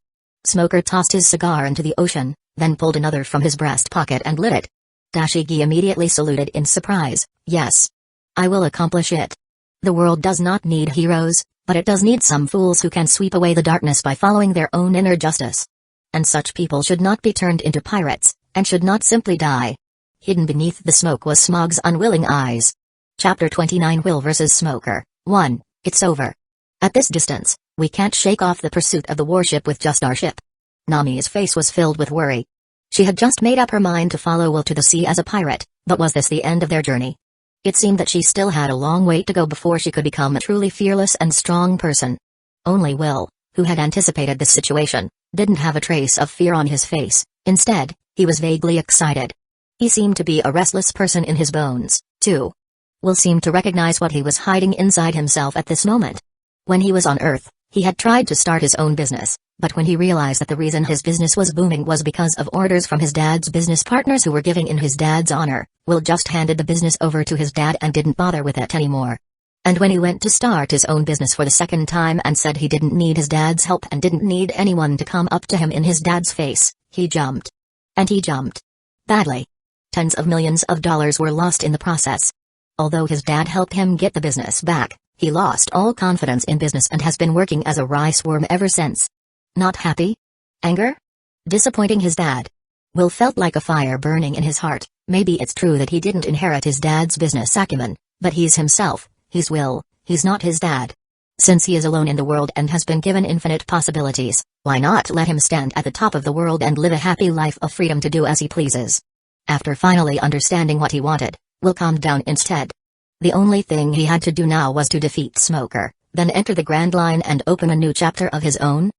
Speaker 1: Smoker tossed his cigar into the ocean, then pulled another from his breast pocket and lit it. Dashigi immediately saluted in surprise, Yes. I will accomplish it. The world does not need heroes, but it does need some fools who can sweep away the darkness by following their own inner justice. And such people should not be turned into pirates, and should not simply die. Hidden beneath the smoke was Smog's unwilling eyes. Chapter 29 Will vs. Smoker 1. It's over. At this distance, we can't shake off the pursuit of the warship with just our ship. Nami's face was filled with worry. She had just made up her mind to follow Will to the sea as a pirate, but was this the end of their journey? It seemed that she still had a long way to go before she could become a truly fearless and strong person. Only Will, who had anticipated this situation, didn't have a trace of fear on his face. Instead, he was vaguely excited. He seemed to be a restless person in his bones, too. Will seemed to recognize what he was hiding inside himself at this moment. When he was on Earth, he had tried to start his own business, But when he realized that the reason his business was booming was because of orders from his dad's business partners who were giving in his dad's honor, Will just handed the business over to his dad and didn't bother with it anymore. And when he went to start his own business for the second time and said he didn't need his dad's help and didn't need anyone to come up to him in his dad's face, he jumped. And he jumped. Badly. Tens of millions of dollars were lost in the process. Although his dad helped him get the business back, he lost all confidence in business and has been working as a rice worm ever since. Not happy? Anger? Disappointing his dad? Will felt like a fire burning in his heart. Maybe it's true that he didn't inherit his dad's business acumen, but he's himself, he's Will, he's not his dad. Since he is alone in the world and has been given infinite possibilities, why not let him stand at the top of the world and live a happy life of freedom to do as he pleases? After finally understanding what he wanted, Will calmed down instead. The only thing he had to do now was to defeat Smoker, then enter the Grand Line and open a new chapter of his own.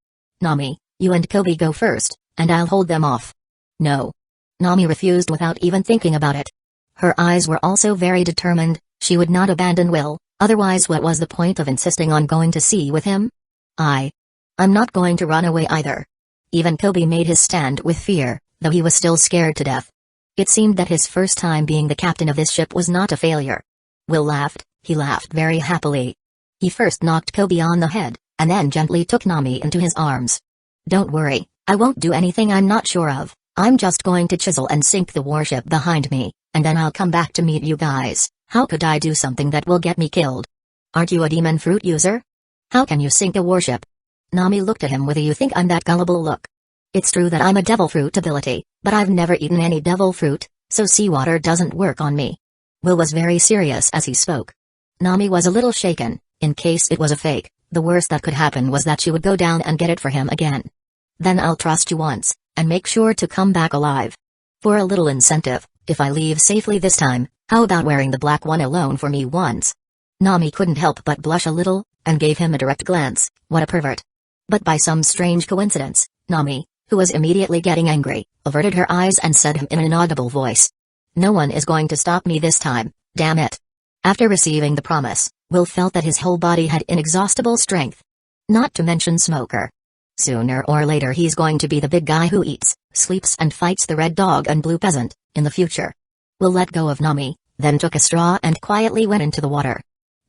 Speaker 1: Nami, you and Kobe go first, and I'll hold them off. No. Nami refused without even thinking about it. Her eyes were also very determined, she would not abandon Will, otherwise what was the point of insisting on going to sea with him? I'm not going to run away either. Even Kobe made his stand with fear, though he was still scared to death. It seemed that his first time being the captain of this ship was not a failure. Will laughed, he laughed very happily. He first knocked Kobe on the head, and then gently took Nami into his arms. Don't worry, I won't do anything I'm not sure of, I'm just going to chisel and sink the warship behind me, and then I'll come back to meet you guys. How could I do something that will get me killed? Aren't you a demon fruit user? How can you sink a warship? Nami looked at him with a "you think I'm that gullible" look. It's true that I'm a devil fruit ability, but I've never eaten any devil fruit, so seawater doesn't work on me. Will was very serious as he spoke. Nami was a little shaken. In case it was a fake, the worst that could happen was that she would go down and get it for him again. Then I'll trust you once, and make sure to come back alive. For a little incentive, if I leave safely this time, how about wearing the black one alone for me once? Nami couldn't help but blush a little, and gave him a direct glance. What a pervert. But by some strange coincidence, Nami, who was immediately getting angry, averted her eyes and said in an inaudible voice. No one is going to stop me this time, damn it. After receiving the promise, Will felt that his whole body had inexhaustible strength. Not to mention Smoker. Sooner or later he's going to be the big guy who eats, sleeps and fights the red dog and blue peasant, in the future. Will let go of Nami, then took a straw and quietly went into the water.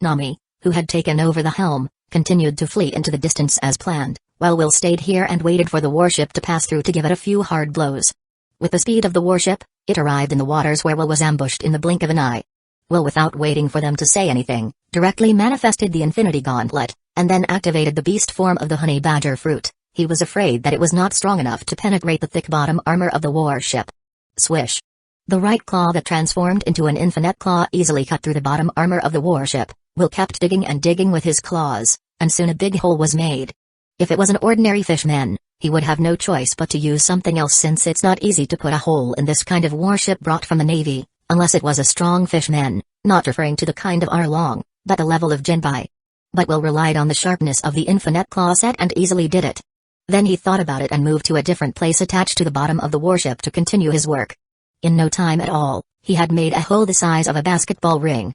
Speaker 1: Nami, who had taken over the helm, continued to flee into the distance as planned, while Will stayed here and waited for the warship to pass through to give it a few hard blows. With the speed of the warship, it arrived in the waters where Will was ambushed in the blink of an eye. Will, without waiting for them to say anything, directly manifested the Infinity Gauntlet, and then activated the beast form of the honey badger fruit. He was afraid that it was not strong enough to penetrate the thick bottom armor of the warship. Swish. The right claw that transformed into an infinite claw easily cut through the bottom armor of the warship. Will kept digging and digging with his claws, and soon a big hole was made. If it was an ordinary fishman, he would have no choice but to use something else, since it's not easy to put a hole in this kind of warship brought from the Navy, unless it was a strong fishman, not referring to the kind of Arlong, but the level of Jinbai. But Will relied on the sharpness of the infinite claw set and easily did it. Then he thought about it and moved to a different place attached to the bottom of the warship to continue his work. In no time at all, he had made a hole the size of a basketball ring.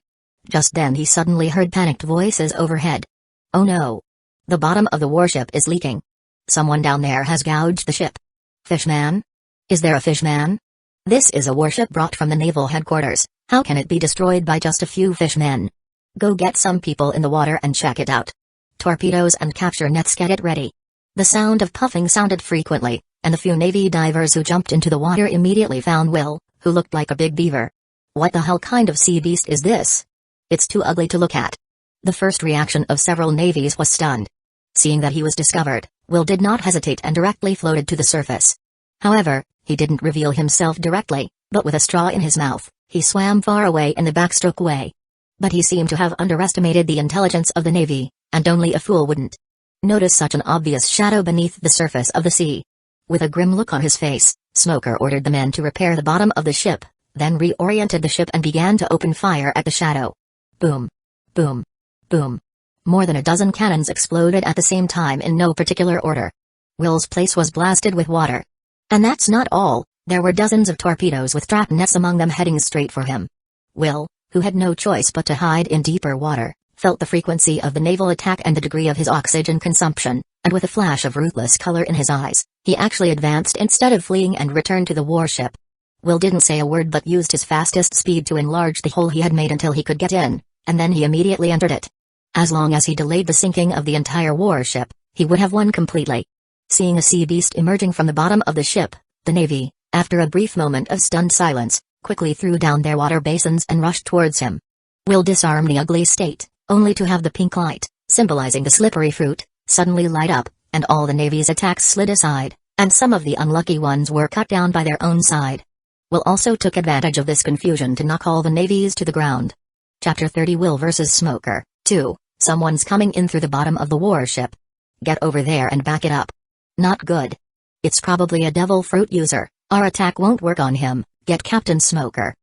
Speaker 1: Just then he suddenly heard panicked voices overhead. Oh no! The bottom of the warship is leaking. Someone down there has gouged the ship. Fishman? Is there a fishman? This is a warship brought from the naval headquarters, how can it be destroyed by just a few fishmen? Go get some people in the water and check it out. Torpedoes and capture nets, get it ready. The sound of puffing sounded frequently, and the few Navy divers who jumped into the water immediately found Will, who looked like a big beaver. What the hell kind of sea beast is this? It's too ugly to look at. The first reaction of several navies was stunned. Seeing that he was discovered, Will did not hesitate and directly floated to the surface. However, he didn't reveal himself directly, but with a straw in his mouth, he swam far away in the backstroke way. But he seemed to have underestimated the intelligence of the Navy, and only a fool wouldn't notice such an obvious shadow beneath the surface of the sea. With a grim look on his face, Smoker ordered the men to repair the bottom of the ship, then reoriented the ship and began to open fire at the shadow. Boom. Boom. Boom. More than a dozen cannons exploded at the same time in no particular order. Will's place was blasted with water. And that's not all, there were dozens of torpedoes with trap nets among them heading straight for him. Will, who had no choice but to hide in deeper water, felt the frequency of the naval attack and the degree of his oxygen consumption, and with a flash of ruthless color in his eyes, he actually advanced instead of fleeing and returned to the warship. Will didn't say a word but used his fastest speed to enlarge the hole he had made until he could get in, and then he immediately entered it. As long as he delayed the sinking of the entire warship, he would have won completely. Seeing a sea beast emerging from the bottom of the ship, the Navy, after a brief moment of stunned silence, quickly threw down their water basins and rushed towards him. Will disarmed the ugly state, only to have the pink light, symbolizing the slippery fruit, suddenly light up, and all the Navy's attacks slid aside, and some of the unlucky ones were cut down by their own side. Will also took advantage of this confusion to knock all the navies to the ground. Chapter 30 Will vs. Smoker, 2, someone's coming in through the bottom of the warship. Get over there and back it up. Not good. It's probably a devil fruit user, our attack won't work on him, get Captain Smoker.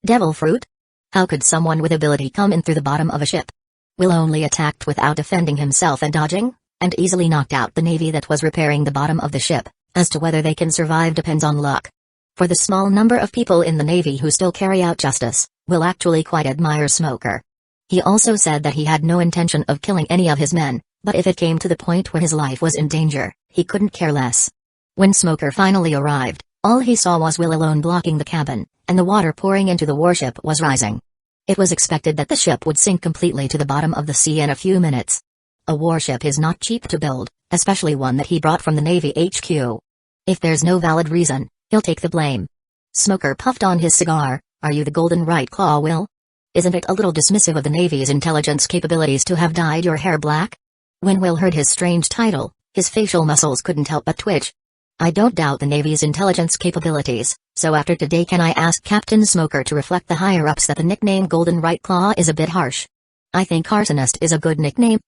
Speaker 1: Devil fruit? How could someone with ability come in through the bottom of a ship? Will only attacked without defending himself and dodging, and easily knocked out the navy that was repairing the bottom of the ship. As to whether they can survive depends on luck. For the small number of people in the Navy who still carry out justice, Will actually quite admire Smoker. He also said that he had no intention of killing any of his men, but if it came to the point where his life was in danger, he couldn't care less. When Smoker finally arrived, all he saw was Will alone blocking the cabin, and the water pouring into the warship was rising. It was expected that the ship would sink completely to the bottom of the sea in a few minutes. A warship is not cheap to build, especially one that he brought from the Navy HQ. If there's no valid reason, he'll take the blame. Smoker puffed on his cigar. Are you the golden right claw, Will? Isn't it a little dismissive of the Navy's intelligence capabilities to have dyed your hair black? When Will heard his strange title, his facial muscles couldn't help but twitch. I don't doubt the Navy's intelligence capabilities, so after today can I ask Captain Smoker to reflect the higher-ups that the nickname Golden Right Claw is a bit harsh. I think Arsonist is a good nickname.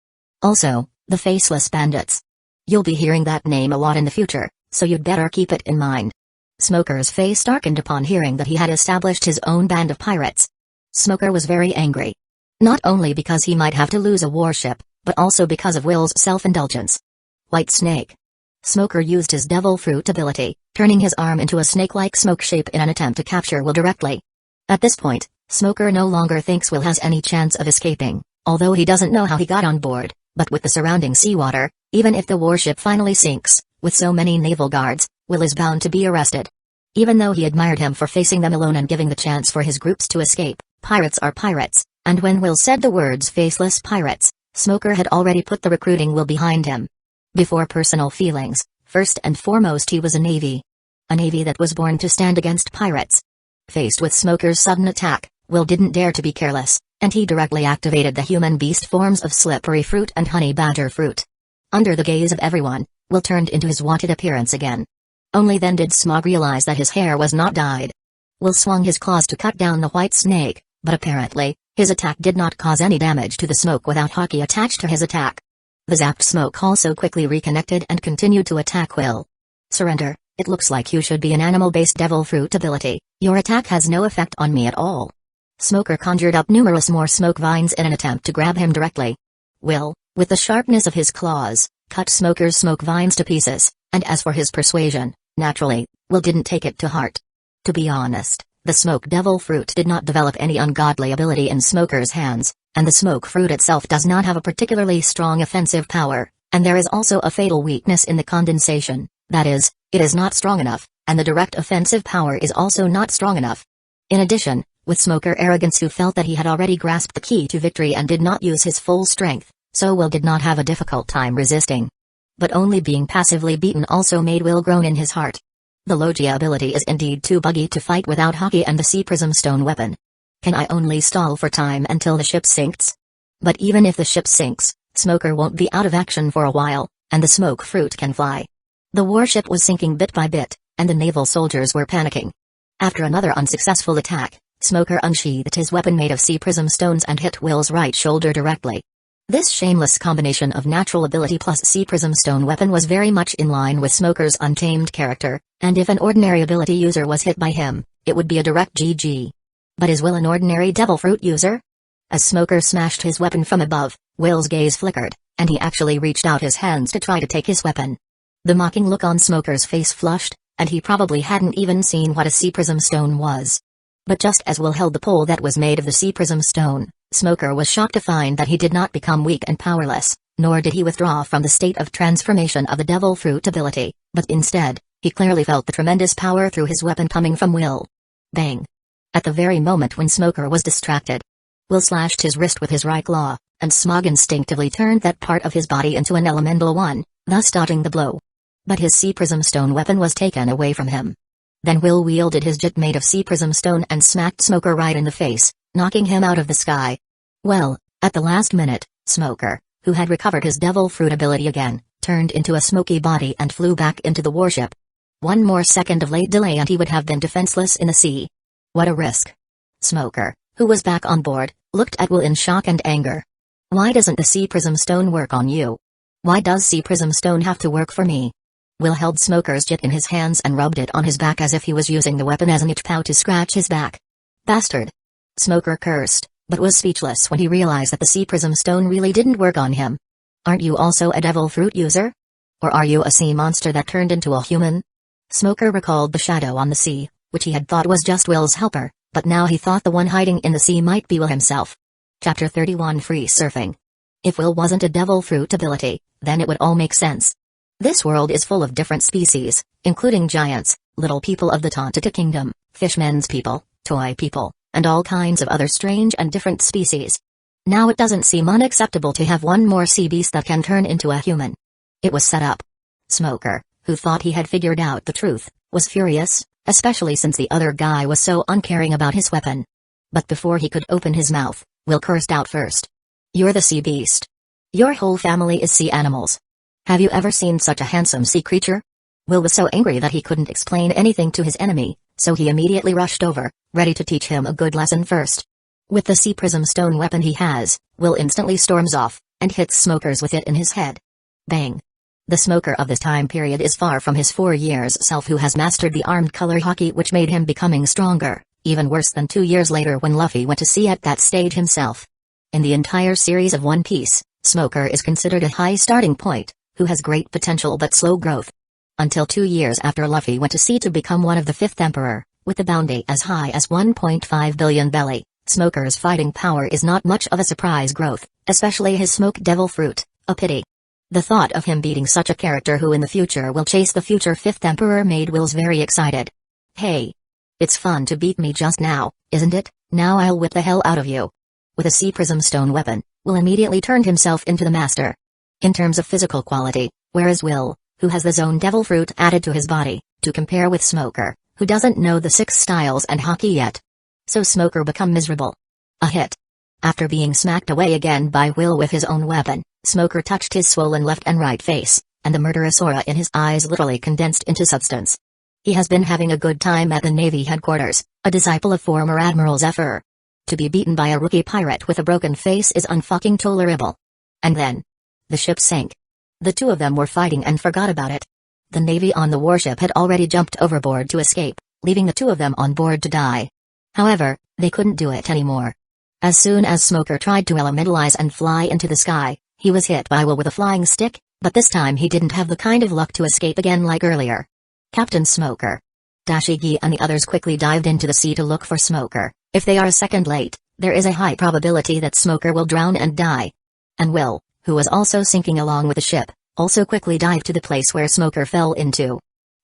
Speaker 1: Also, the Faceless Bandits. You'll be hearing that name a lot in the future, so you'd better keep it in mind. Smoker's face darkened upon hearing that he had established his own band of pirates. Smoker was very angry. Not only because he might have to lose a warship, but also because of Will's self-indulgence. White Snake. Smoker used his devil fruit ability, turning his arm into a snake-like smoke shape in an attempt to capture Will directly. At this point, Smoker no longer thinks Will has any chance of escaping, although he doesn't know how he got on board, but with the surrounding seawater, even if the warship finally sinks, with so many naval guards, Will is bound to be arrested. Even though he admired him for facing them alone and giving the chance for his groups to escape, pirates are pirates, and when Will said the words faceless pirates, Smoker had already put the recruiting Will behind him. Before personal feelings, first and foremost he was a navy. A navy that was born to stand against pirates. Faced with Smoker's sudden attack, Will didn't dare to be careless, and he directly activated the human beast forms of slippery fruit and honey badger fruit. Under the gaze of everyone, Will turned into his wanted appearance again. Only then did Smog realize that his hair was not dyed. Will swung his claws to cut down the white snake, but apparently, his attack did not cause any damage to the smoke without hockey attached to his attack. The zapped smoke also quickly reconnected and continued to attack Will. Surrender, it looks like you should be an animal-based devil fruit ability, your attack has no effect on me at all. Smoker conjured up numerous more smoke vines in an attempt to grab him directly. Will, with the sharpness of his claws, cut Smoker's smoke vines to pieces, and as for his persuasion, naturally, Will didn't take it to heart. To be honest, the smoke devil fruit did not develop any ungodly ability in Smoker's hands, and the smoke fruit itself does not have a particularly strong offensive power, and there is also a fatal weakness in the condensation, that is, it is not strong enough, and the direct offensive power is also not strong enough. In addition, with Smoker arrogance who felt that he had already grasped the key to victory and did not use his full strength, so Will did not have a difficult time resisting. But only being passively beaten also made Will groan in his heart. The Logia ability is indeed too buggy to fight without hockey and the Sea Prism Stone weapon. Can I only stall for time until the ship sinks? But even if the ship sinks, Smoker won't be out of action for a while, and the smoke fruit can fly. The warship was sinking bit by bit, and the naval soldiers were panicking. After another unsuccessful attack, Smoker unsheathed his weapon made of Sea Prism Stones and hit Will's right shoulder directly. This shameless combination of natural ability plus Sea Prism Stone weapon was very much in line with Smoker's untamed character, and if an ordinary ability user was hit by him, it would be a direct GG. But is Will an ordinary devil fruit user? As Smoker smashed his weapon from above, Will's gaze flickered, and he actually reached out his hands to try to take his weapon. The mocking look on Smoker's face flushed, and he probably hadn't even seen what a Sea Prism Stone was. But just as Will held the pole that was made of the Sea Prism Stone, Smoker was shocked to find that he did not become weak and powerless, nor did he withdraw from the state of transformation of the devil fruit ability, but instead, he clearly felt the tremendous power through his weapon coming from Will. Bang! At the very moment when Smoker was distracted, Will slashed his wrist with his right claw, and Smog instinctively turned that part of his body into an elemental one, thus dodging the blow. But his Sea Prism Stone weapon was taken away from him. Then Will wielded his jet made of Sea Prism Stone and smacked Smoker right in the face, knocking him out of the sky. Well, at the last minute, Smoker, who had recovered his devil fruit ability again, turned into a smoky body and flew back into the warship. One more second of late delay and he would have been defenseless in the sea. What a risk. Smoker, who was back on board, looked at Will in shock and anger. Why doesn't the Sea Prism Stone work on you? Why does Sea Prism Stone have to work for me? Will held Smoker's jet in his hands and rubbed it on his back as if he was using the weapon as an itch pow to scratch his back. Bastard! Smoker cursed, but was speechless when he realized that the Sea Prism Stone really didn't work on him. Aren't you also a devil fruit user? Or are you a sea monster that turned into a human? Smoker recalled the shadow on the sea, which he had thought was just Will's helper, but now he thought the one hiding in the sea might be Will himself. Chapter 31 Free Surfing. If Will wasn't a devil fruit ability, then it would all make sense. This world is full of different species, including giants, little people of the Tontita Kingdom, fishmen's people, toy people, and all kinds of other strange and different species. Now it doesn't seem unacceptable to have one more sea beast that can turn into a human. It was set up. Smoker, who thought he had figured out the truth, was furious, especially since the other guy was so uncaring about his weapon. But before he could open his mouth, Will cursed out first. You're the sea beast. Your whole family is sea animals. Have you ever seen such a handsome sea creature? Will was so angry that he couldn't explain anything to his enemy, so he immediately rushed over, ready to teach him a good lesson first. With the Sea Prism Stone weapon he has, Will instantly storms off, and hits Smokers with it in his head. Bang! The Smoker of this time period is far from his 4 years self who has mastered the armed color hockey which made him becoming stronger, even worse than 2 years later when Luffy went to sea at that stage himself. In the entire series of One Piece, Smoker is considered a high starting point, who has great potential but slow growth. Until 2 years after Luffy went to sea to become one of the 5th Emperor, with the bounty as high as 1.5 billion belly, Smoker's fighting power is not much of a surprise growth, especially his Smoke Devil Fruit, a pity. The thought of him beating such a character who in the future will chase the future 5th Emperor made Will very excited. Hey! It's fun to beat me just now, isn't it? Now I'll whip the hell out of you. With a Sea Prism Stone weapon, Will immediately turned himself into the master. In terms of physical quality, whereas Will, who has the Zone Devil Fruit added to his body, to compare with Smoker, who doesn't know the 6 styles and hockey yet. So Smoker become miserable. A hit. After being smacked away again by Will with his own weapon, Smoker touched his swollen left and right face, and the murderous aura in his eyes literally condensed into substance. He has been having a good time at the Navy headquarters, a disciple of former Admiral Zephyr. To be beaten by a rookie pirate with a broken face is unfucking tolerable. And then, the ship sank. The two of them were fighting and forgot about it. The Navy on the warship had already jumped overboard to escape, leaving the two of them on board to die. However, they couldn't do it anymore. As soon as Smoker tried to elementalize and fly into the sky, he was hit by Will with a flying stick, but this time he didn't have the kind of luck to escape again like earlier. Captain Smoker. Dashigi and the others quickly dived into the sea to look for Smoker. If they are a second late, there is a high probability that Smoker will drown and die. And Will, who was also sinking along with the ship, also quickly dived to the place where Smoker fell into.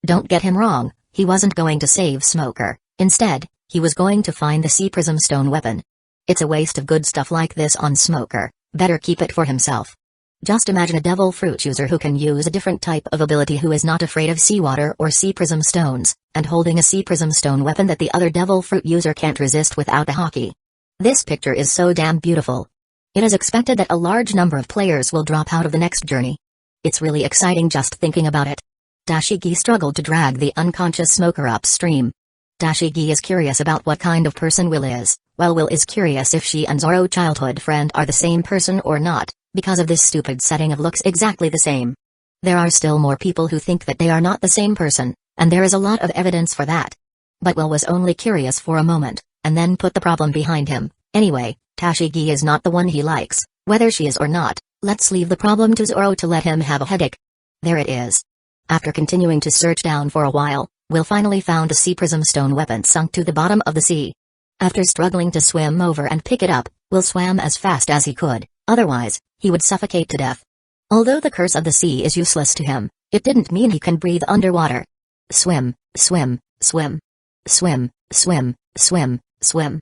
Speaker 1: Don't get him wrong, he wasn't going to save Smoker. Instead, he was going to find the Sea Prism Stone weapon. It's a waste of good stuff like this on Smoker, better keep it for himself. Just imagine a devil fruit user who can use a different type of ability who is not afraid of seawater or Sea Prism Stones, and holding a Sea Prism Stone weapon that the other devil fruit user can't resist without a hockey. This picture is so damn beautiful. It is expected that a large number of players will drop out of the next journey. It's really exciting just thinking about it. Dashigi struggled to drag the unconscious Smoker upstream. Dashigi is curious about what kind of person Will is, while Will is curious if she and Zoro's childhood friend are the same person or not, because of this stupid setting of looks exactly the same. There are still more people who think that they are not the same person, and there is a lot of evidence for that. But Will was only curious for a moment, and then put the problem behind him. Anyway, Dashigi is not the one he likes, whether she is or not. Let's leave the problem to Zoro to let him have a headache. There it is. After continuing to search down for a while, Will finally found a Sea Prism Stone weapon sunk to the bottom of the sea. After struggling to swim over and pick it up, Will swam as fast as he could, otherwise, he would suffocate to death. Although the curse of the sea is useless to him, it didn't mean he can breathe underwater. Swim, swim, swim. Swim, swim, swim, swim.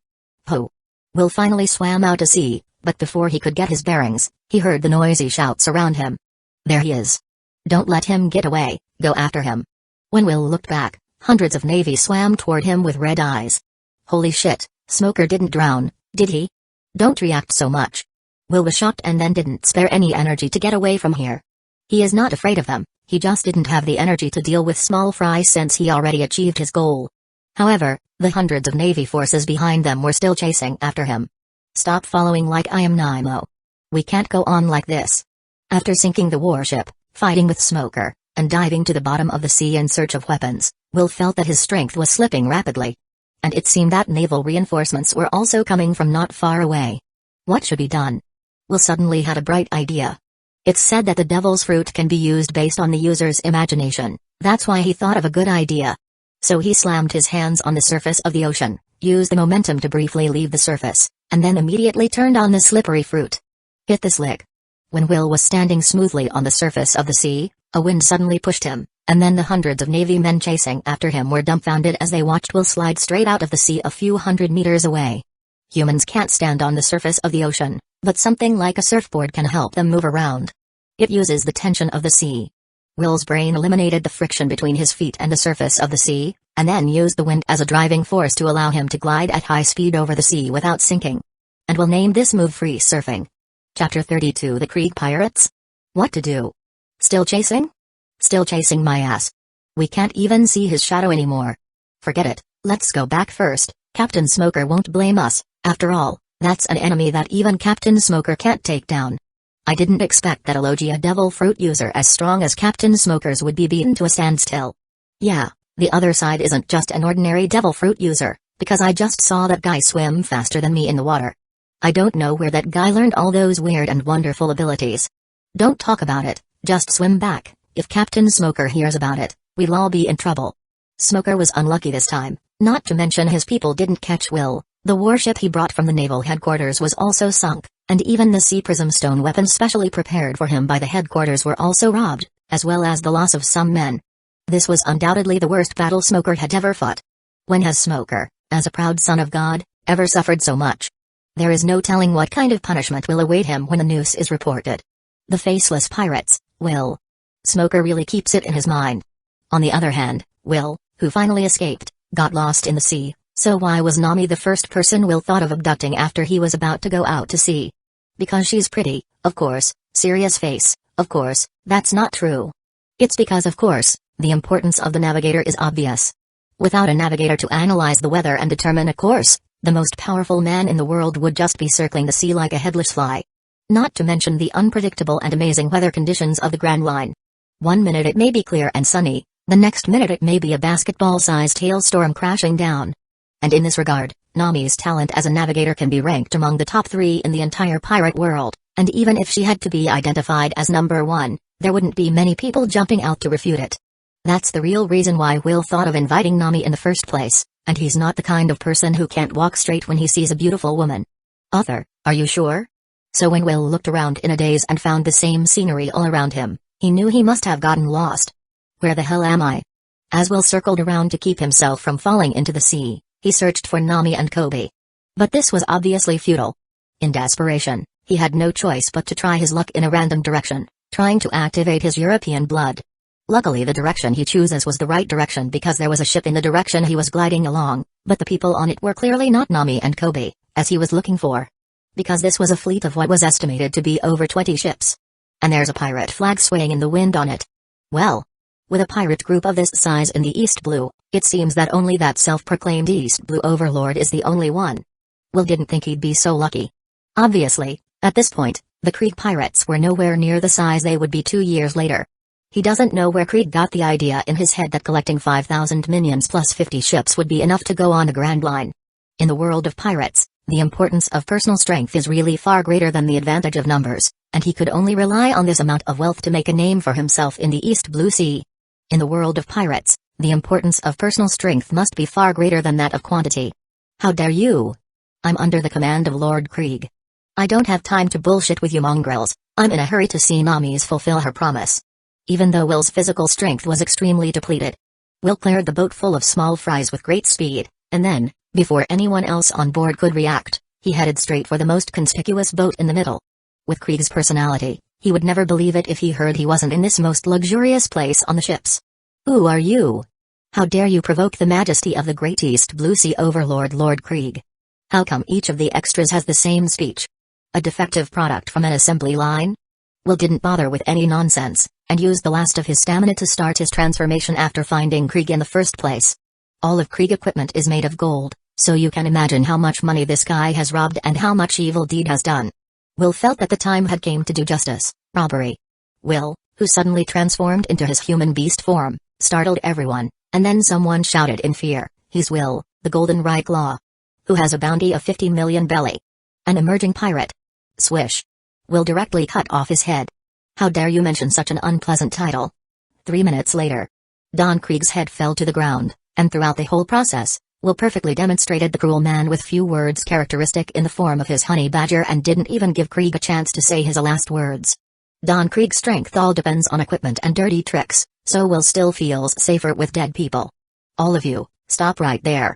Speaker 1: Ho! Will finally swam out to sea, but before he could get his bearings, he heard the noisy shouts around him. There he is. Don't let him get away, go after him. When Will looked back, hundreds of Navy swam toward him with red eyes. Holy shit, Smoker didn't drown, did he? Don't react so much. Will was shocked and then didn't spare any energy to get away from here. He is not afraid of them, he just didn't have the energy to deal with small fry since he already achieved his goal. However, the hundreds of Navy forces behind them were still chasing after him. Stop following like I am Nemo. We can't go on like this. After sinking the warship, fighting with Smoker, and diving to the bottom of the sea in search of weapons, Will felt that his strength was slipping rapidly. And it seemed that naval reinforcements were also coming from not far away. What should be done? Will suddenly had a bright idea. It's said that the devil's fruit can be used based on the user's imagination, that's why he thought of a good idea. So he slammed his hands on the surface of the ocean, used the momentum to briefly leave the surface, and then immediately turned on the slippery fruit. Hit the slick. When Will was standing smoothly on the surface of the sea, a wind suddenly pushed him, and then the hundreds of Navy men chasing after him were dumbfounded as they watched Will slide straight out of the sea a few hundred meters away. Humans can't stand on the surface of the ocean, but something like a surfboard can help them move around. It uses the tension of the sea. Will's brain eliminated the friction between his feet and the surface of the sea, and then used the wind as a driving force to allow him to glide at high speed over the sea without sinking. And Will named this move free surfing. Chapter 32 The Krieg Pirates? What to do? Still chasing? Still chasing my ass. We can't even see his shadow anymore. Forget it, let's go back first, Captain Smoker won't blame us, after all, that's an enemy that even Captain Smoker can't take down. I didn't expect that a Logia devil fruit user as strong as Captain Smoker's would be beaten to a standstill. Yeah, the other side isn't just an ordinary devil fruit user, because I just saw that guy swim faster than me in the water. I don't know where that guy learned all those weird and wonderful abilities. Don't talk about it, just swim back. If Captain Smoker hears about it, we'll all be in trouble. Smoker was unlucky this time, not to mention his people didn't catch Will. The warship he brought from the naval headquarters was also sunk, and even the sea prism stone weapons specially prepared for him by the headquarters were also robbed, as well as the loss of some men. This was undoubtedly the worst battle Smoker had ever fought. When has Smoker, as a proud son of God, ever suffered so much? There is no telling what kind of punishment will await him when the news is reported. The faceless pirates, Will. Smoker really keeps it in his mind. On the other hand, Will, who finally escaped, got lost in the sea, so why was Nami the first person Will thought of abducting after he was about to go out to sea? Because she's pretty, of course, serious face, of course, that's not true. It's because of course, the importance of the navigator is obvious. Without a navigator to analyze the weather and determine a course, the most powerful man in the world would just be circling the sea like a headless fly. Not to mention the unpredictable and amazing weather conditions of the Grand Line. 1 minute it may be clear and sunny, the next minute it may be a basketball-sized hailstorm crashing down. And in this regard, Nami's talent as a navigator can be ranked among the top 3 in the entire pirate world, and even if she had to be identified as number 1, there wouldn't be many people jumping out to refute it. That's the real reason why Will thought of inviting Nami in the first place, and he's not the kind of person who can't walk straight when he sees a beautiful woman. Arthur, are you sure? So when Will looked around in a daze and found the same scenery all around him, he knew he must have gotten lost. Where the hell am I? As Will circled around to keep himself from falling into the sea, he searched for Nami and Kobe. But this was obviously futile. In desperation, he had no choice but to try his luck in a random direction, trying to activate his European blood. Luckily the direction he chooses was the right direction because there was a ship in the direction he was gliding along, but the people on it were clearly not Nami and Kobe, as he was looking for. Because this was a fleet of what was estimated to be over 20 ships. And there's a pirate flag swaying in the wind on it. Well, with a pirate group of this size in the East Blue, it seems that only that self-proclaimed East Blue overlord is the only one. Will didn't think he'd be so lucky. Obviously, at this point, the Krieg pirates were nowhere near the size they would be 2 years later. He doesn't know where Krieg got the idea in his head that collecting 5,000 minions plus 50 ships would be enough to go on a Grand Line. In the world of pirates, the importance of personal strength is really far greater than the advantage of numbers, and he could only rely on this amount of wealth to make a name for himself in the East Blue Sea. In the world of pirates, the importance of personal strength must be far greater than that of quantity. How dare you? I'm under the command of Lord Krieg. I don't have time to bullshit with you mongrels. I'm in a hurry to see Nami's fulfill her promise. Even though Will's physical strength was extremely depleted, Will cleared the boat full of small fries with great speed, and then, before anyone else on board could react, he headed straight for the most conspicuous boat in the middle. With Krieg's personality, he would never believe it if he heard he wasn't in this most luxurious place on the ships. Who are you? How dare you provoke the majesty of the Great East Blue Sea Overlord Lord Krieg? How come each of the extras has the same speech? A defective product from an assembly line? Will didn't bother with any nonsense, and used the last of his stamina to start his transformation after finding Krieg in the first place. All of Krieg equipment is made of gold, so you can imagine how much money this guy has robbed and how much evil deed has done. Will felt that the time had came to do justice. Robbery. Will, who suddenly transformed into his human beast form, startled everyone, and then someone shouted in fear, "He's Will, the Golden Right Claw, who has a bounty of 50 million belly. An emerging pirate." Swish. Will directly cut off his head. How dare you mention such an unpleasant title? 3 minutes later, Don Krieg's head fell to the ground, and throughout the whole process, Will perfectly demonstrated the cruel man with few words characteristic in the form of his honey badger and didn't even give Krieg a chance to say his last words. Don Krieg's strength all depends on equipment and dirty tricks, so Will still feels safer with dead people. All of you, stop right there.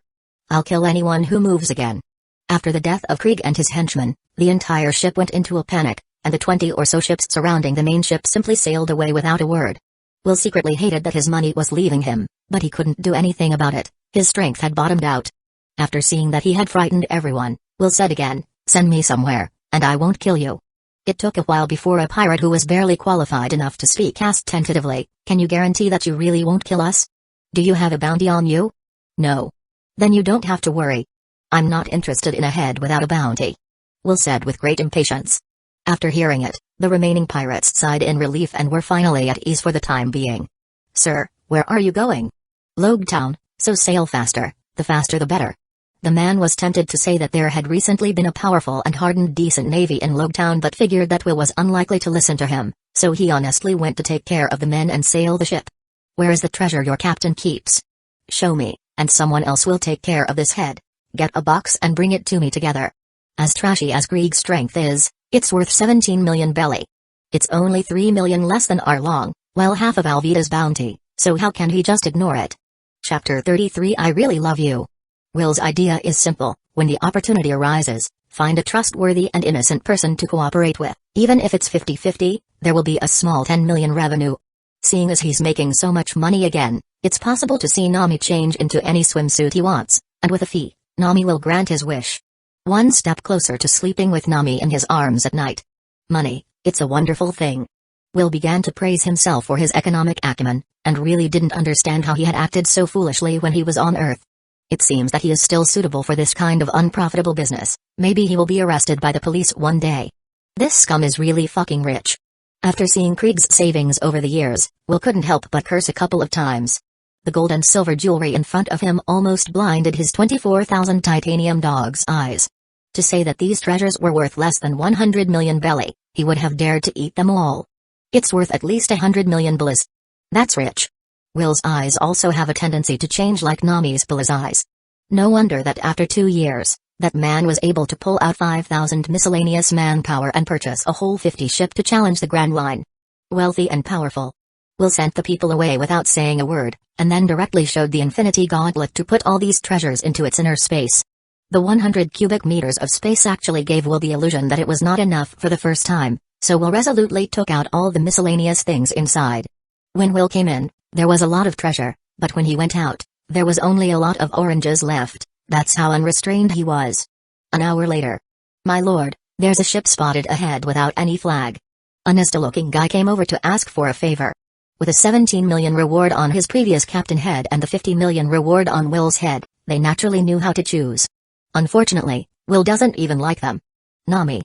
Speaker 1: I'll kill anyone who moves again. After the death of Krieg and his henchmen, the entire ship went into a panic, and the 20 or so ships surrounding the main ship simply sailed away without a word. Will secretly hated that his money was leaving him, but he couldn't do anything about it. His strength had bottomed out. After seeing that he had frightened everyone, Will said again, "Send me somewhere, and I won't kill you." It took a while before a pirate who was barely qualified enough to speak asked tentatively, "Can you guarantee that you really won't kill us? Do you have a bounty on you?" "No." "Then you don't have to worry. I'm not interested in a head without a bounty," Will said with great impatience. After hearing it, the remaining pirates sighed in relief and were finally at ease for the time being. "Sir, where are you going?" "Logue Town, so sail faster, the faster the better." The man was tempted to say that there had recently been a powerful and hardened decent navy in Logue Town but figured that Will was unlikely to listen to him, so he honestly went to take care of the men and sail the ship. "Where is the treasure your captain keeps?" "Show me, and someone else will take care of this head. Get a box and bring it to me together." As trashy as Krieg's strength is, it's worth 17 million belly. It's only 3 million less than our long, well half of Alvida's bounty, so how can he just ignore it? Chapter 33 I Really Love You. Will's idea is simple: when the opportunity arises, find a trustworthy and innocent person to cooperate with. Even if it's 50-50, there will be a small 10 million revenue. Seeing as he's making so much money again, it's possible to see Nami change into any swimsuit he wants, and with a fee, Nami will grant his wish. One step closer to sleeping with Nami in his arms at night. Money, it's a wonderful thing. Will began to praise himself for his economic acumen, and really didn't understand how he had acted so foolishly when he was on Earth. It seems that he is still suitable for this kind of unprofitable business. Maybe he will be arrested by the police one day. This scum is really fucking rich. After seeing Krieg's savings over the years, Will couldn't help but curse a couple of times. The gold and silver jewelry in front of him almost blinded his 24,000 titanium dog's eyes. To say that these treasures were worth less than 100 million belly, he would have dared to eat them all. It's worth at least 100 million bellies. That's rich. Will's eyes also have a tendency to change like Nami's bellies eyes. No wonder that after 2 years, that man was able to pull out 5,000 miscellaneous manpower and purchase a whole 50 ship to challenge the Grand Line. Wealthy and powerful. Will sent the people away without saying a word, and then directly showed the Infinity Gauntlet to put all these treasures into its inner space. The 100 cubic meters of space actually gave Will the illusion that it was not enough for the first time, so Will resolutely took out all the miscellaneous things inside. When Will came in, there was a lot of treasure, but when he went out, there was only a lot of oranges left. That's how unrestrained he was. An hour later. "My lord, there's a ship spotted ahead without any flag." A Nista-looking guy came over to ask for a favor. With a 17 million reward on his previous captain head and the 50 million reward on Will's head, they naturally knew how to choose. Unfortunately, Will doesn't even like them. "Nami.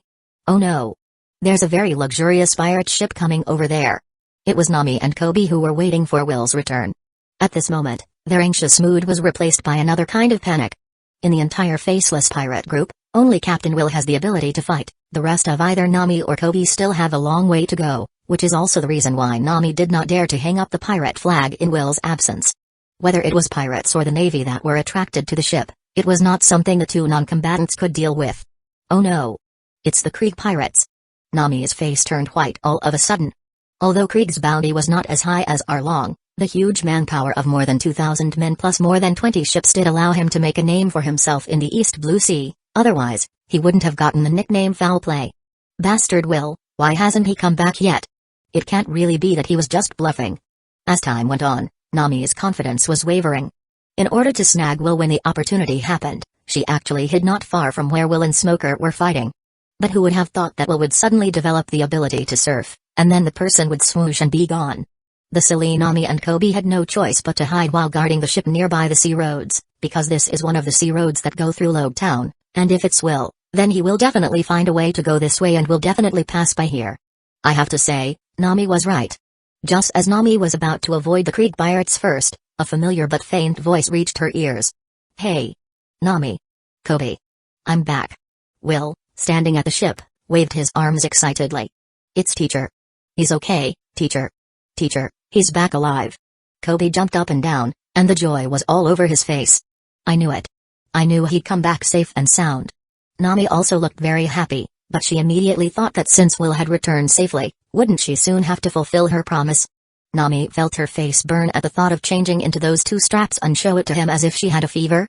Speaker 1: Oh no. There's a very luxurious pirate ship coming over there." It was Nami and Kobe who were waiting for Will's return. At this moment, their anxious mood was replaced by another kind of panic. In the entire faceless pirate group, only Captain Will has the ability to fight. The rest of either Nami or Kobe still have a long way to go, which is also the reason why Nami did not dare to hang up the pirate flag in Will's absence. Whether it was pirates or the navy that were attracted to the ship, It was not something the two non-combatants could deal with. Oh no. It's the Krieg pirates. Nami's face turned white all of a sudden. Although Krieg's bounty was not as high as Arlong, the huge manpower of more than 2,000 men plus more than 20 ships did allow him to make a name for himself in the East Blue Sea, otherwise, he wouldn't have gotten the nickname Foul Play. Bastard Will, why hasn't he come back yet? It can't really be that he was just bluffing. As time went on, Nami's confidence was wavering. In order to snag Will when the opportunity happened, she actually hid not far from where Will and Smoker were fighting. But who would have thought that Will would suddenly develop the ability to surf, and then the person would swoosh and be gone? The silly Nami and Kobe had no choice but to hide while guarding the ship nearby the sea roads, because this is one of the sea roads that go through Logue Town, and if it's Will, then he will definitely find a way to go this way and will definitely pass by here. I have to say, Nami was right. Just as Nami was about to avoid the Krieg pirates first, a familiar but faint voice reached her ears. Hey! Nami. Kobe. I'm back. Will, standing at the ship, waved his arms excitedly. It's Teacher. He's okay, Teacher. Teacher, he's back alive. Kobe jumped up and down, and the joy was all over his face. I knew it. I knew he'd come back safe and sound. Nami also looked very happy, but she immediately thought that since Will had returned safely, wouldn't she soon have to fulfill her promise? Nami felt her face burn at the thought of changing into those two straps and show it to him as if she had a fever.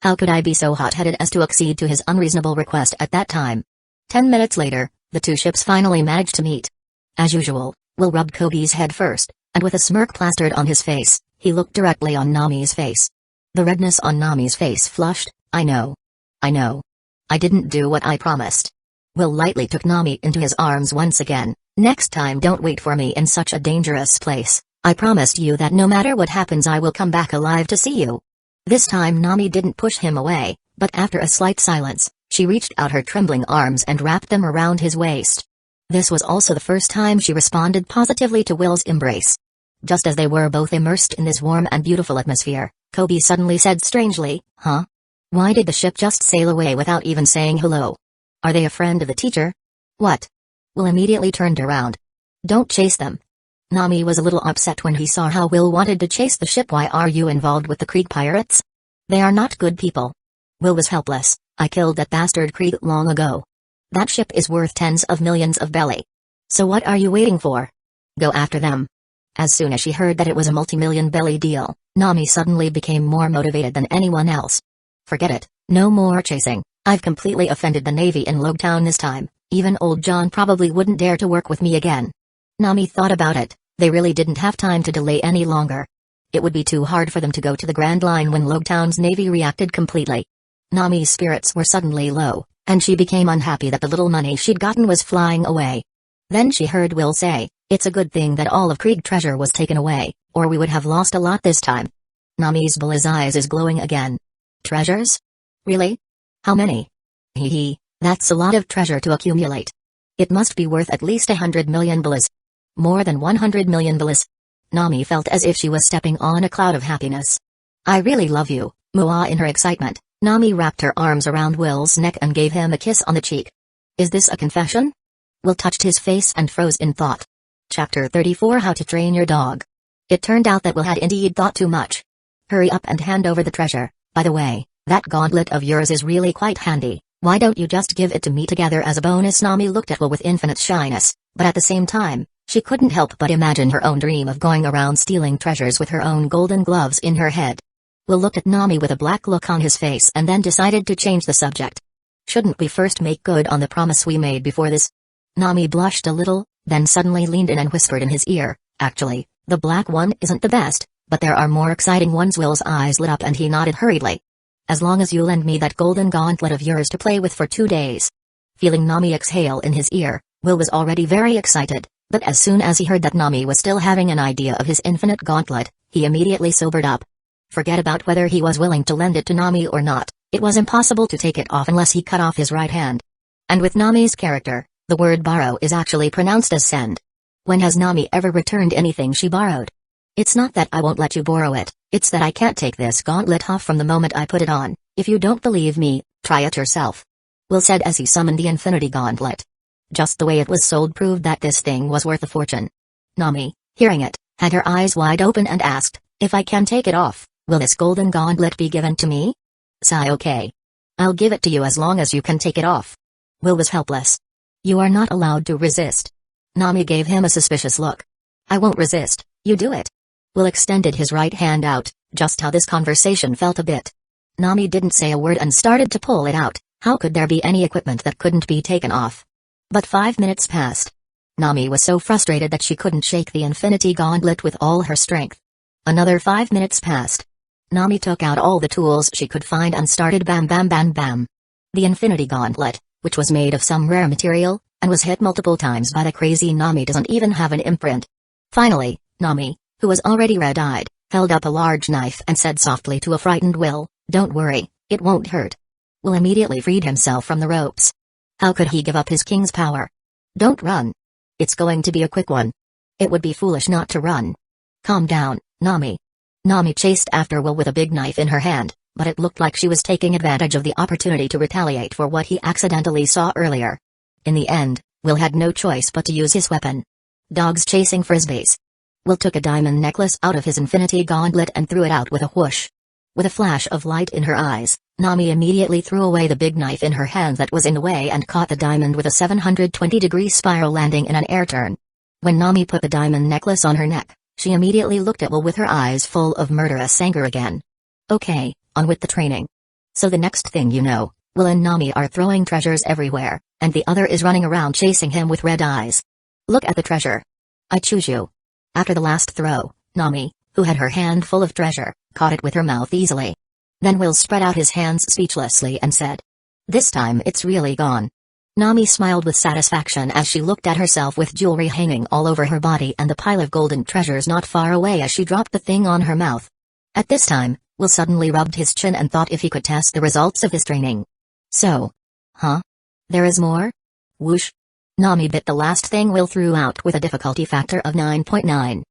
Speaker 1: How could I be so hot-headed as to accede to his unreasonable request at that time? 10 minutes later, the two ships finally managed to meet. As usual, Will rubbed Kobe's head first, and with a smirk plastered on his face, he looked directly on Nami's face. The redness on Nami's face flushed. I know. I didn't do what I promised. Will lightly took Nami into his arms once again. Next time don't wait for me in such a dangerous place. I promised you that no matter what happens I will come back alive to see you. This time Nami didn't push him away, but after a slight silence, she reached out her trembling arms and wrapped them around his waist. This was also the first time she responded positively to Will's embrace. Just as they were both immersed in this warm and beautiful atmosphere, Kobe suddenly said strangely, Huh? Why did the ship just sail away without even saying hello? Are they a friend of the teacher? What? Will immediately turned around. Don't chase them. Nami was a little upset when he saw how Will wanted to chase the ship. Why are you involved with the Krieg pirates? They are not good people. Will was helpless. I killed that bastard Krieg long ago. That ship is worth tens of millions of belly. So what are you waiting for? Go after them. As soon as she heard that it was a multi-million belly deal, Nami suddenly became more motivated than anyone else. Forget it, no more chasing. I've completely offended the Navy in Logue Town this time. Even old John probably wouldn't dare to work with me again. Nami thought about it. They really didn't have time to delay any longer. It would be too hard for them to go to the Grand Line when Logue Town's Navy reacted completely. Nami's spirits were suddenly low, and she became unhappy that the little money she'd gotten was flying away. Then she heard Will say, it's a good thing that all of Krieg treasure was taken away, or we would have lost a lot this time. Nami's bull's eyes is glowing again. Treasures? Really? How many? Hee, that's a lot of treasure to accumulate. It must be worth at least 100 million bellas. More than 100 million bellas. Nami felt as if she was stepping on a cloud of happiness. I really love you, Mua. In her excitement, Nami wrapped her arms around Will's neck and gave him a kiss on the cheek. Is this a confession? Will touched his face and froze in thought. Chapter 34 How to Train Your Dog. It turned out that Will had indeed thought too much. Hurry up and hand over the treasure. By the way, that gauntlet of yours is really quite handy. Why don't you just give it to me together as a bonus? Nami looked at Will with infinite shyness, but at the same time, she couldn't help but imagine her own dream of going around stealing treasures with her own golden gloves in her head. Will looked at Nami with a black look on his face and then decided to change the subject. Shouldn't we first make good on the promise we made before this? Nami blushed a little, then suddenly leaned in and whispered in his ear, actually, the black one isn't the best, but there are more exciting ones. Will's eyes lit up and he nodded hurriedly. As long as you lend me that golden gauntlet of yours to play with for 2 days. Feeling Nami exhale in his ear, Will was already very excited, but as soon as he heard that Nami was still having an idea of his infinite gauntlet, he immediately sobered up. Forget about whether he was willing to lend it to Nami or not, it was impossible to take it off unless he cut off his right hand. And with Nami's character, the word borrow is actually pronounced as send. When has Nami ever returned anything she borrowed? It's not that I won't let you borrow it, it's that I can't take this gauntlet off from the moment I put it on. If you don't believe me, try it yourself. Will said as he summoned the Infinity Gauntlet. Just the way it was sold proved that this thing was worth a fortune. Nami, hearing it, had her eyes wide open and asked, if I can take it off, will this golden gauntlet be given to me? Sigh, okay. I'll give it to you as long as you can take it off. Will was helpless. You are not allowed to resist. Nami gave him a suspicious look. I won't resist, you do it. Will extended his right hand out, just how this conversation felt a bit. Nami didn't say a word and started to pull it out. How could there be any equipment that couldn't be taken off? But 5 minutes passed. Nami was so frustrated that she couldn't shake the Infinity Gauntlet with all her strength. Another 5 minutes passed. Nami took out all the tools she could find and started bam bam bam bam. The Infinity Gauntlet, which was made of some rare material, and was hit multiple times by the crazy Nami, doesn't even have an imprint. Finally, Nami, who was already red-eyed, held up a large knife and said softly to a frightened Will, "Don't worry, it won't hurt." Will immediately freed himself from the ropes. How could he give up his king's power? Don't run. It's going to be a quick one. It would be foolish not to run. Calm down, Nami. Nami chased after Will with a big knife in her hand, but it looked like she was taking advantage of the opportunity to retaliate for what he accidentally saw earlier. In the end, Will had no choice but to use his weapon. Dogs chasing frisbees. Will took a diamond necklace out of his Infinity Gauntlet and threw it out with a whoosh. With a flash of light in her eyes, Nami immediately threw away the big knife in her hand that was in the way and caught the diamond with a 720-degree spiral landing in an air turn. When Nami put the diamond necklace on her neck, she immediately looked at Will with her eyes full of murderous anger again. Okay, on with the training. So the next thing you know, Will and Nami are throwing treasures everywhere, and the other is running around chasing him with red eyes. Look at the treasure. I choose you. After the last throw, Nami, who had her hand full of treasure, caught it with her mouth easily. Then Will spread out his hands speechlessly and said, "This time it's really gone." Nami smiled with satisfaction as she looked at herself with jewelry hanging all over her body and the pile of golden treasures not far away as she dropped the thing on her mouth. At this time, Will suddenly rubbed his chin and thought if he could test the results of his training. So. Huh? There is more? Whoosh. Nami bit the last thing Will threw out with a difficulty factor of 9.9.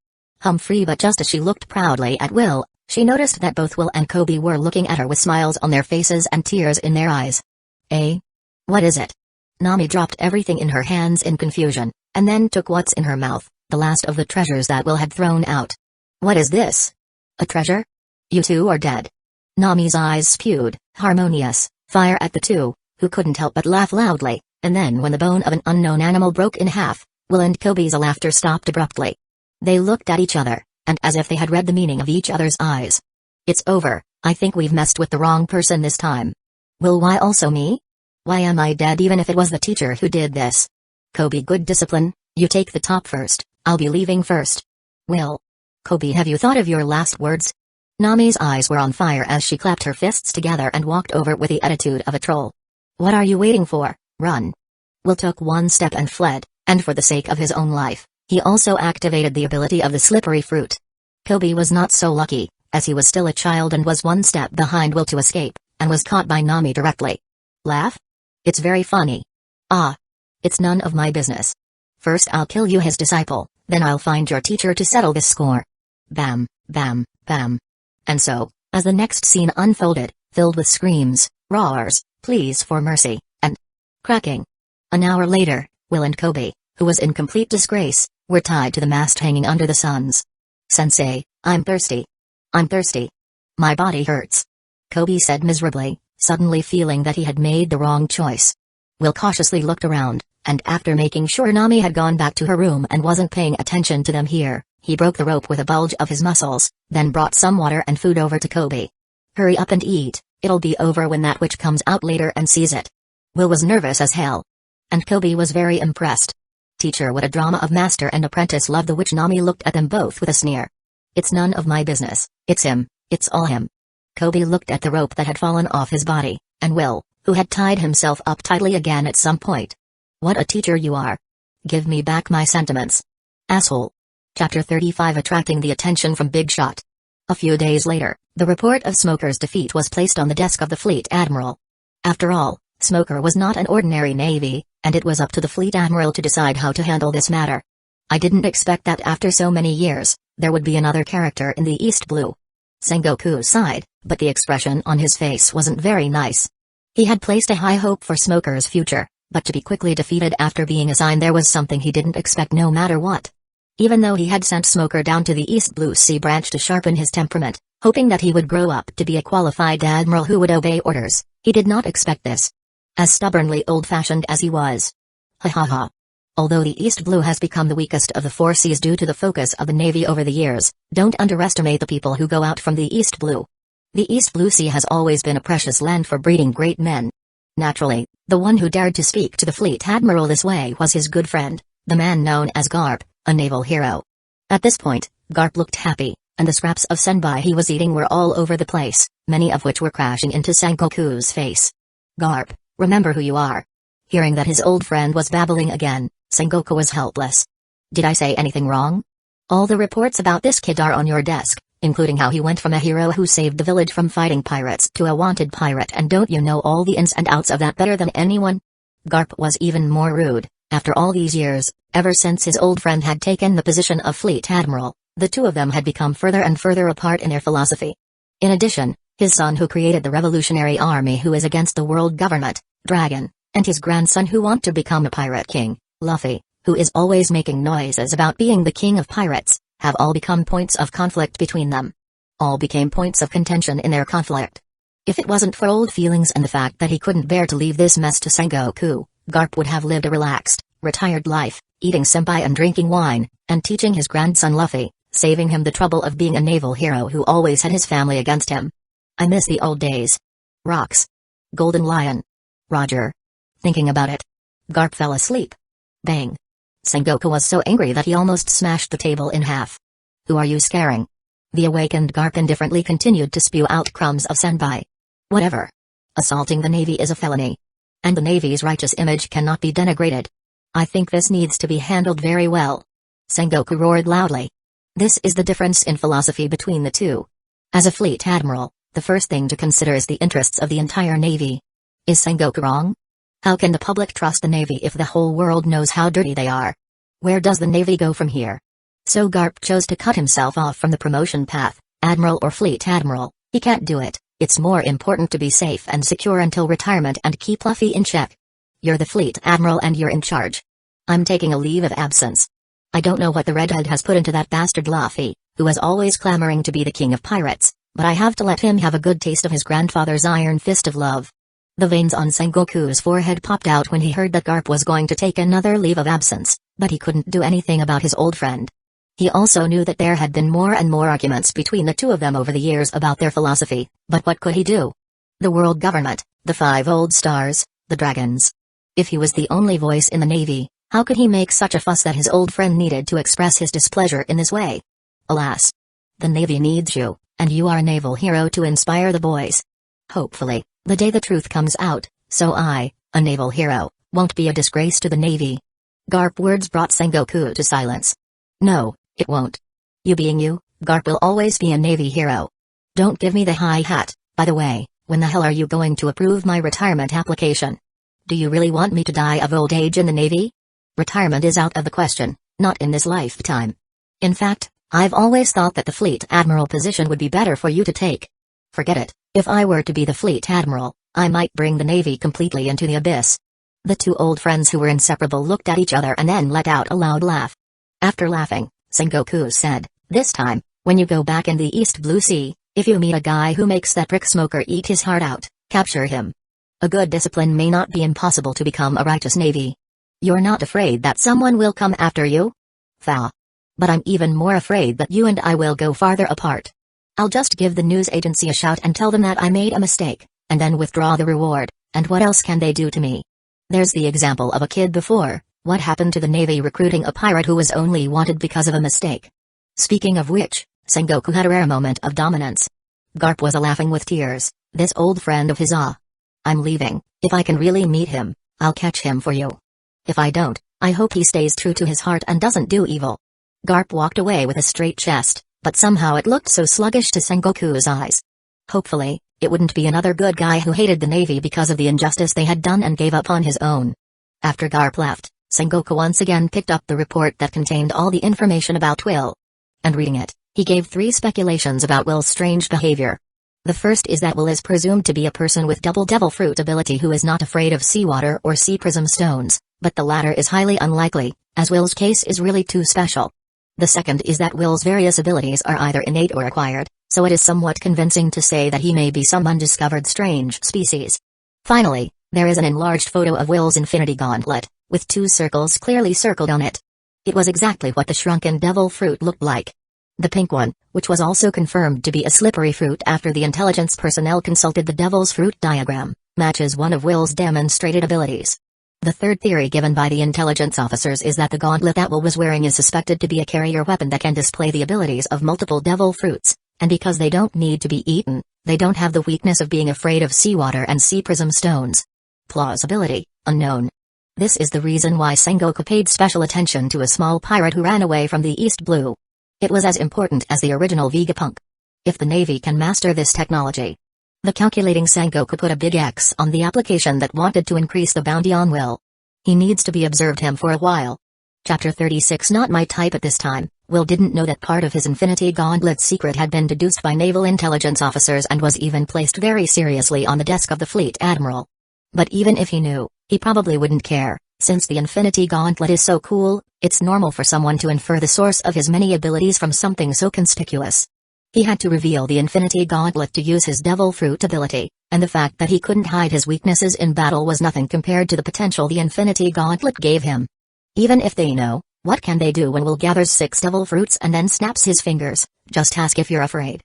Speaker 1: Humphrey, but just as she looked proudly at Will, she noticed that both Will and Kobe were looking at her with smiles on their faces and tears in their eyes. Eh? What is it? Nami dropped everything in her hands in confusion, and then took what's in her mouth, the last of the treasures that Will had thrown out. What is this? A treasure? You two are dead. Nami's eyes spewed harmonious fire at the two, who couldn't help but laugh loudly, and then when the bone of an unknown animal broke in half, Will and Kobe's laughter stopped abruptly. They looked at each other, and as if they had read the meaning of each other's eyes. It's over, I think we've messed with the wrong person this time. Will, why also me? Why am I dead even if it was the teacher who did this? Kobe, good discipline, you take the top first, I'll be leaving first. Will. Kobe, have you thought of your last words? Nami's eyes were on fire as she clapped her fists together and walked over with the attitude of a troll. What are you waiting for? Run. Will took one step and fled, and for the sake of his own life, he also activated the ability of the slippery fruit. Kobe was not so lucky, as he was still a child and was one step behind Will to escape, and was caught by Nami directly. Laugh? It's very funny. Ah. It's none of my business. First I'll kill you, his disciple, then I'll find your teacher to settle this score. Bam, bam, bam. And so, as the next scene unfolded, filled with screams, roars, pleas for mercy, and cracking. An hour later, Will and Kobe, who was in complete disgrace, were tied to the mast hanging under the suns. Sensei, I'm thirsty. I'm thirsty. My body hurts. Kobe said miserably, suddenly feeling that he had made the wrong choice. Will cautiously looked around, and after making sure Nami had gone back to her room and wasn't paying attention to them here, he broke the rope with a bulge of his muscles, then brought some water and food over to Kobe. Hurry up and eat, it'll be over when that witch comes out later and sees it. Will was nervous as hell. And Kobe was very impressed. Teacher, what a drama of master and apprentice love. The witch. Nami looked at them both with a sneer. It's none of my business, it's him, it's all him. Kobe looked at the rope that had fallen off his body, and Will, who had tied himself up tightly again at some point. What a teacher you are. Give me back my sentiments. Asshole. Chapter 35, attracting the attention from Big Shot. A few days later, the report of Smoker's defeat was placed on the desk of the Fleet Admiral. After all, Smoker was not an ordinary navy, and it was up to the Fleet Admiral to decide how to handle this matter. I didn't expect that after so many years, there would be another character in the East Blue. Sengoku sighed, but the expression on his face wasn't very nice. He had placed a high hope for Smoker's future, but to be quickly defeated after being assigned there was something he didn't expect no matter what. Even though he had sent Smoker down to the East Blue Sea branch to sharpen his temperament, hoping that he would grow up to be a qualified admiral who would obey orders, he did not expect this. As stubbornly old-fashioned as he was. Ha ha ha. Although the East Blue has become the weakest of the four seas due to the focus of the Navy over the years, don't underestimate the people who go out from the East Blue. The East Blue Sea has always been a precious land for breeding great men. Naturally, the one who dared to speak to the fleet admiral this way was his good friend, the man known as Garp, a naval hero. At this point, Garp looked happy, and the scraps of senbai he was eating were all over the place, many of which were crashing into Sengoku's face. Garp, remember who you are. Hearing that his old friend was babbling again, Sengoku was helpless. Did I say anything wrong? All the reports about this kid are on your desk, including how he went from a hero who saved the village from fighting pirates to a wanted pirate, and don't you know all the ins and outs of that better than anyone? Garp was even more rude. After all these years, ever since his old friend had taken the position of fleet admiral, the two of them had become further and further apart in their philosophy. In addition, his son who created the revolutionary army who is against the world government, Dragon, and his grandson who want to become a pirate king, Luffy, who is always making noises about being the king of pirates, have all become points of conflict between them. All became points of contention in their conflict. If it wasn't for old feelings and the fact that he couldn't bear to leave this mess to Sengoku, Garp would have lived a relaxed, retired life, eating senpai and drinking wine, and teaching his grandson Luffy, saving him the trouble of being a naval hero who always had his family against him. I miss the old days. Rocks. Golden Lion. Roger. Thinking about it. Garp fell asleep. Bang. Sengoku was so angry that he almost smashed the table in half. Who are you scaring? The awakened Garp indifferently continued to spew out crumbs of senpai. Whatever. Assaulting the Navy is a felony. And the Navy's righteous image cannot be denigrated. I think this needs to be handled very well. Sengoku roared loudly. This is the difference in philosophy between the two. As a fleet admiral, the first thing to consider is the interests of the entire Navy. Is Sengoku wrong? How can the public trust the Navy if the whole world knows how dirty they are? Where does the Navy go from here? So Garp chose to cut himself off from the promotion path, admiral or fleet admiral. He can't do it. It's more important to be safe and secure until retirement and keep Luffy in check. You're the fleet admiral and you're in charge. I'm taking a leave of absence. I don't know what the redhead has put into that bastard Luffy, who is always clamoring to be the king of pirates, but I have to let him have a good taste of his grandfather's iron fist of love. The veins on Sengoku's forehead popped out when he heard that Garp was going to take another leave of absence, but he couldn't do anything about his old friend. He also knew that there had been more and more arguments between the two of them over the years about their philosophy, but what could he do? The world government, the 5 old stars, the dragons. If he was the only voice in the Navy, how could he make such a fuss that his old friend needed to express his displeasure in this way? Alas. The Navy needs you, and you are a naval hero to inspire the boys. Hopefully, the day the truth comes out, so I, a naval hero, won't be a disgrace to the Navy. Garp words brought Sengoku to silence. No, it won't. You being you, Garp will always be a Navy hero. Don't give me the high hat, by the way, when the hell are you going to approve my retirement application? Do you really want me to die of old age in the Navy? Retirement is out of the question, not in this lifetime. In fact, I've always thought that the fleet admiral position would be better for you to take. Forget it, if I were to be the fleet admiral, I might bring the Navy completely into the abyss. The two old friends who were inseparable looked at each other and then let out a loud laugh. After laughing, Sengoku said, this time, when you go back in the East Blue Sea, if you meet a guy who makes that prick Smoker eat his heart out, capture him. A good discipline may not be impossible to become a righteous Navy. You're not afraid that someone will come after you? Tha. But I'm even more afraid that you and I will go farther apart. I'll just give the news agency a shout and tell them that I made a mistake, and then withdraw the reward, and what else can they do to me? There's the example of a kid before. What happened to the Navy recruiting a pirate who was only wanted because of a mistake? Speaking of which, Sengoku had a rare moment of dominance. Garp was laughing with tears, this old friend of his. I'm leaving. If I can really meet him, I'll catch him for you. If I don't, I hope he stays true to his heart and doesn't do evil. Garp walked away with a straight chest, but somehow it looked so sluggish to Sengoku's eyes. Hopefully, it wouldn't be another good guy who hated the Navy because of the injustice they had done and gave up on his own. After Garp left, Sengoku once again picked up the report that contained all the information about Will. And reading it, he gave 3 speculations about Will's strange behavior. The first is that Will is presumed to be a person with double devil fruit ability who is not afraid of seawater or sea prism stones, but the latter is highly unlikely, as Will's case is really too special. The second is that Will's various abilities are either innate or acquired, so it is somewhat convincing to say that he may be some undiscovered strange species. Finally, there is an enlarged photo of Will's infinity gauntlet, with 2 circles clearly circled on it. It was exactly what the shrunken devil fruit looked like. The pink one, which was also confirmed to be a slippery fruit after the intelligence personnel consulted the devil's fruit diagram, matches one of Will's demonstrated abilities. The third theory given by the intelligence officers is that the gauntlet that Will was wearing is suspected to be a carrier weapon that can display the abilities of multiple devil fruits, and because they don't need to be eaten, they don't have the weakness of being afraid of seawater and sea prism stones. Plausibility, unknown. This is the reason why Sengoku paid special attention to a small pirate who ran away from the East Blue. It was as important as the original Vegapunk. If the Navy can master this technology. The calculating Sengoku put a big X on the application that wanted to increase the bounty on Will. He needs to be observed him for a while. Chapter 36. Not my type at this time. Will didn't know that part of his Infinity Gauntlet's secret had been deduced by naval intelligence officers and was even placed very seriously on the desk of the fleet admiral. But even if he knew, he probably wouldn't care, since the Infinity Gauntlet is so cool. It's normal for someone to infer the source of his many abilities from something so conspicuous. He had to reveal the Infinity Gauntlet to use his Devil Fruit ability, and the fact that he couldn't hide his weaknesses in battle was nothing compared to the potential the Infinity Gauntlet gave him. Even if they know, what can they do when Will gathers 6 Devil Fruits and then snaps his fingers? Just ask if you're afraid.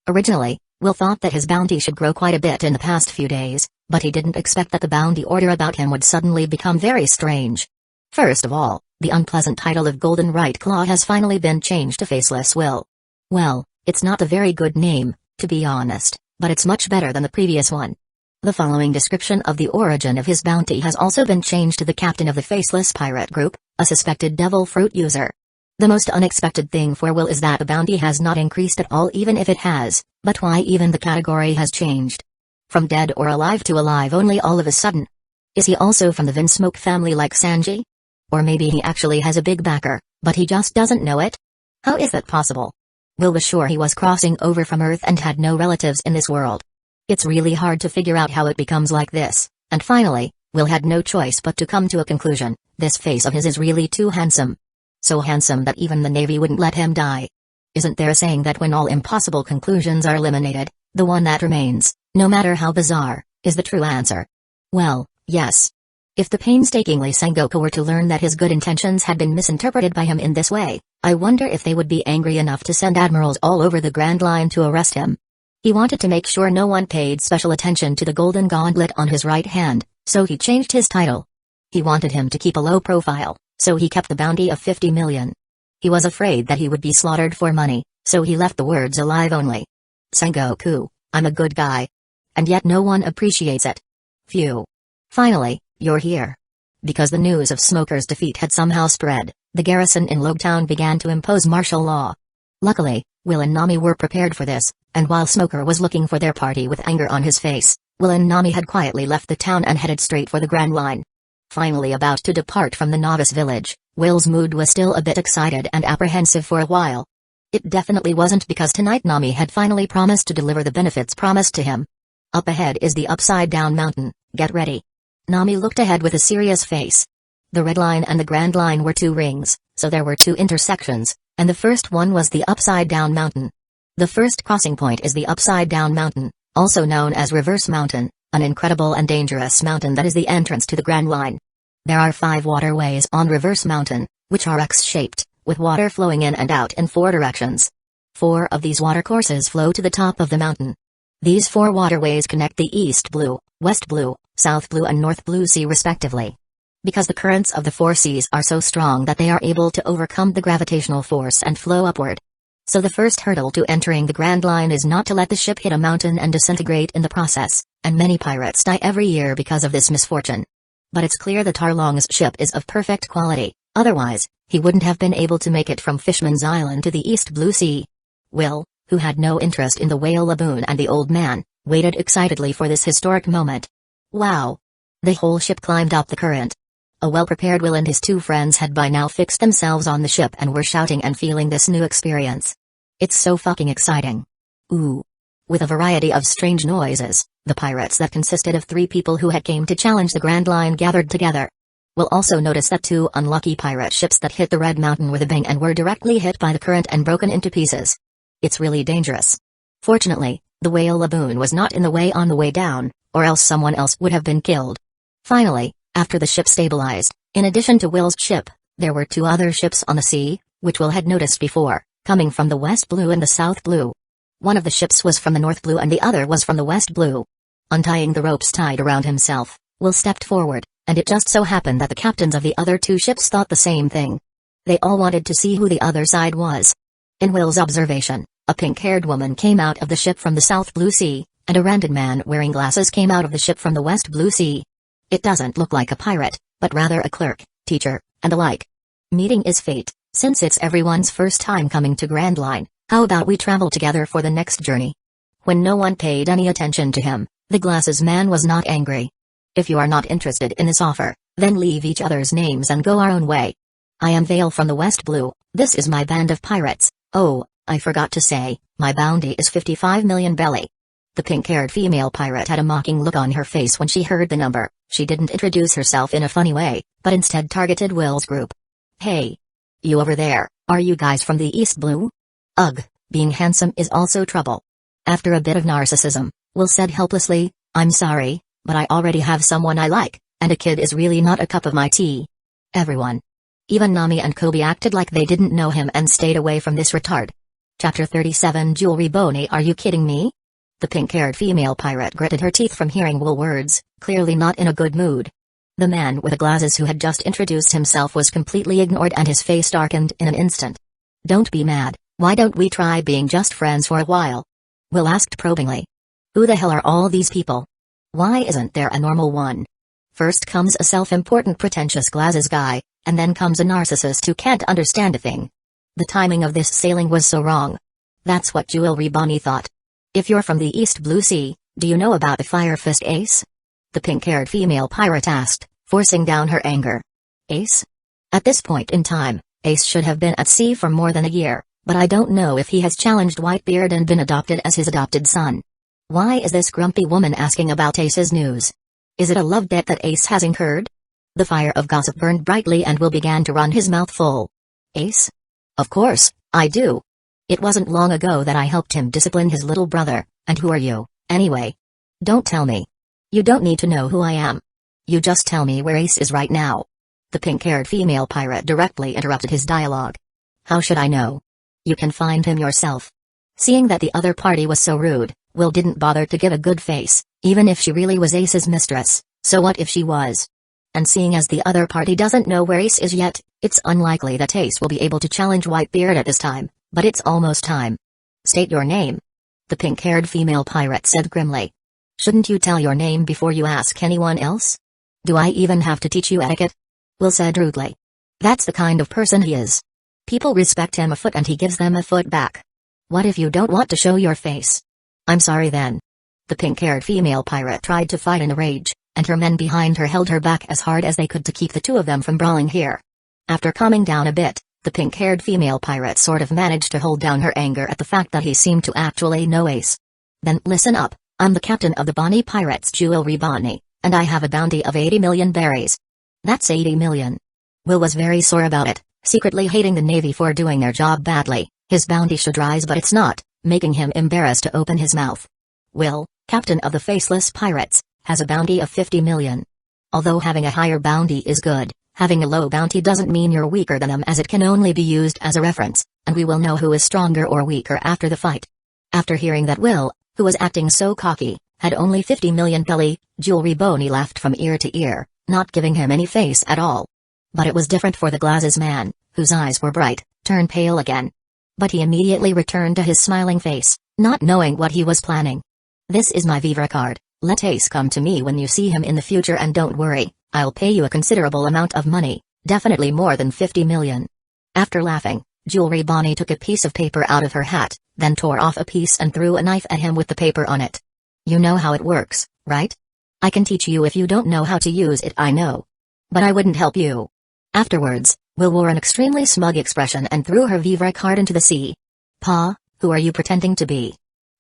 Speaker 1: Originally, Will thought that his bounty should grow quite a bit in the past few days, but he didn't expect that the bounty order about him would suddenly become very strange. First of all, the unpleasant title of Golden Right Claw has finally been changed to Faceless Will. Well, it's not a very good name, to be honest, but it's much better than the previous one. The following description of the origin of his bounty has also been changed to the captain of the Faceless Pirate Group, a suspected Devil Fruit user. The most unexpected thing for Will is that the bounty has not increased at all, even if it has, but why even the category has changed? From dead or alive to alive only all of a sudden. Is he also from the Vinsmoke family like Sanji? Or maybe he actually has a big backer, but he just doesn't know it? How is that possible? Will was sure he was crossing over from Earth and had no relatives in this world. It's really hard to figure out how it becomes like this, and finally, Will had no choice but to come to a conclusion: this face of his is really too handsome. So handsome that even the Navy wouldn't let him die. Isn't there a saying that when all impossible conclusions are eliminated, the one that remains, no matter how bizarre, is the true answer? Well, yes. If the painstakingly Sengoku were to learn that his good intentions had been misinterpreted by him in this way, I wonder if they would be angry enough to send admirals all over the Grand Line to arrest him. He wanted to make sure no one paid special attention to the golden gauntlet on his right hand, so he changed his title. He wanted him to keep a low profile, so he kept the bounty of 50 million. He was afraid that he would be slaughtered for money, so he left the words alive only. Sengoku, I'm a good guy. And yet no one appreciates it. Phew. Finally, you're here. Because the news of Smoker's defeat had somehow spread, the garrison in Logetown began to impose martial law. Luckily, Will and Nami were prepared for this, and while Smoker was looking for their party with anger on his face, Will and Nami had quietly left the town and headed straight for the Grand Line. Finally about to depart from the novice village, Will's mood was still a bit excited and apprehensive for a while. It definitely wasn't because tonight Nami had finally promised to deliver the benefits promised to him. Up ahead is the Upside Down Mountain, get ready. Nami looked ahead with a serious face. The Red Line and the Grand Line were 2 rings, so there were 2 intersections, and the first one was the Upside Down Mountain. The first crossing point is the Upside Down Mountain, also known as Reverse Mountain, an incredible and dangerous mountain that is the entrance to the Grand Line. There are 5 waterways on Reverse Mountain, which are X-shaped, with water flowing in and out in 4 directions. 4 of these watercourses flow to the top of the mountain. These 4 waterways connect the East Blue, West Blue, South Blue and North Blue Sea respectively. Because the currents of the 4 seas are so strong that they are able to overcome the gravitational force and flow upward. So the first hurdle to entering the Grand Line is not to let the ship hit a mountain and disintegrate in the process, and many pirates die every year because of this misfortune. But it's clear that Tarlong's ship is of perfect quality, otherwise, he wouldn't have been able to make it from Fishman's Island to the East Blue Sea. Will, who had no interest in the whale laboon and the old man, waited excitedly for this historic moment. Wow! The whole ship climbed up the current. A well-prepared Will and his 2 friends had by now fixed themselves on the ship and were shouting and feeling this new experience. It's so fucking exciting. Ooh. With a variety of strange noises, the pirates that consisted of 3 people who had came to challenge the Grand Line gathered together. Will also notice that 2 unlucky pirate ships that hit the Red Mountain with a bang and were directly hit by the current and broken into pieces. It's really dangerous. Fortunately, the whale laboon was not in the way on the way down, or else someone else would have been killed. Finally, after the ship stabilized, in addition to Will's ship, there were 2 other ships on the sea, which Will had noticed before, coming from the West Blue and the South Blue. One of the ships was from the North Blue and the other was from the West Blue. Untying the ropes tied around himself, Will stepped forward, and it just so happened that the captains of the other 2 ships thought the same thing. They all wanted to see who the other side was. In Will's observation, a pink-haired woman came out of the ship from the South Blue Sea, and a rounded man wearing glasses came out of the ship from the West Blue Sea. It doesn't look like a pirate, but rather a clerk, teacher, and the like. Meeting is fate, since it's everyone's first time coming to Grand Line. How about we travel together for the next journey? When no one paid any attention to him, the glasses man was not angry. If you are not interested in this offer, then leave each other's names and go our own way. I am Vale from the West Blue, this is my band of pirates. Oh, I forgot to say, my bounty is 55 million belly. The pink-haired female pirate had a mocking look on her face when she heard the number. She didn't introduce herself in a funny way, but instead targeted Will's group. Hey! You over there, are you guys from the East Blue? Ugh, being handsome is also trouble. After a bit of narcissism, Will said helplessly, I'm sorry, but I already have someone I like, and a kid is really not a cup of my tea. Everyone. Even Nami and Kobe acted like they didn't know him and stayed away from this retard. Chapter 37 Jewelry Boney, are you kidding me? The pink-haired female pirate gritted her teeth from hearing Will words, clearly not in a good mood. The man with the glasses who had just introduced himself was completely ignored and his face darkened in an instant. Don't be mad, why don't we try being just friends for a while? Will asked probingly. Who the hell are all these people? Why isn't there a normal one? First comes a self-important pretentious glasses guy, and then comes a narcissist who can't understand a thing. The timing of this sailing was so wrong. That's what Jewelry Bonnie thought. If you're from the East Blue Sea, do you know about the Fire Fist Ace? The pink-haired female pirate asked, forcing down her anger. Ace? At this point in time, Ace should have been at sea for more than a year, but I don't know if he has challenged Whitebeard and been adopted as his adopted son. Why is this grumpy woman asking about Ace's news? Is it a love debt that Ace has incurred? The fire of gossip burned brightly and Will began to run his mouth full. Ace? Of course, I do. It wasn't long ago that I helped him discipline his little brother, and who are you, anyway? Don't tell me. You don't need to know who I am. You just tell me where Ace is right now. The pink-haired female pirate directly interrupted his dialogue. How should I know? You can find him yourself. Seeing that the other party was so rude, Will didn't bother to give a good face, even if she really was Ace's mistress, so what if she was? And seeing as the other party doesn't know where Ace is yet, it's unlikely that Ace will be able to challenge Whitebeard at this time, but it's almost time. State your name. The pink-haired female pirate said grimly. Shouldn't you tell your name before you ask anyone else? Do I even have to teach you etiquette? Will said rudely. That's the kind of person he is. People respect him a foot and he gives them a foot back. What if you don't want to show your face? I'm sorry then. The pink-haired female pirate tried to fight in a rage, and her men behind her held her back as hard as they could to keep the two of them from brawling here. After calming down a bit, the pink-haired female pirate sort of managed to hold down her anger at the fact that he seemed to actually know Ace. Then listen up, I'm the captain of the Bonnie Pirates Jewelry Bonnie, and I have a bounty of 80 million berries. That's 80 million. Will was very sore about it, secretly hating the Navy for doing their job badly. His bounty should rise but it's not, making him embarrassed to open his mouth. Will, captain of the Faceless Pirates, has a bounty of 50 million. Although having a higher bounty is good, having a low bounty doesn't mean you're weaker than them as it can only be used as a reference, and we will know who is stronger or weaker after the fight. After hearing that Will, who was acting so cocky, had only 50 million belly, Jewelry Boney laughed from ear to ear, not giving him any face at all. But it was different for the glasses man, whose eyes were bright, turned pale again. But he immediately returned to his smiling face, not knowing what he was planning. This is my Vivre card, let Ace come to me when you see him in the future and don't worry, I'll pay you a considerable amount of money, definitely more than 50 million. After laughing, Jewelry Bonnie took a piece of paper out of her hat, then tore off a piece and threw a knife at him with the paper on it. You know how it works, right? I can teach you if you don't know how to use it, I know. But I wouldn't help you. Afterwards, Will wore an extremely smug expression and threw her Vivre card into the sea. Pa, who are you pretending to be?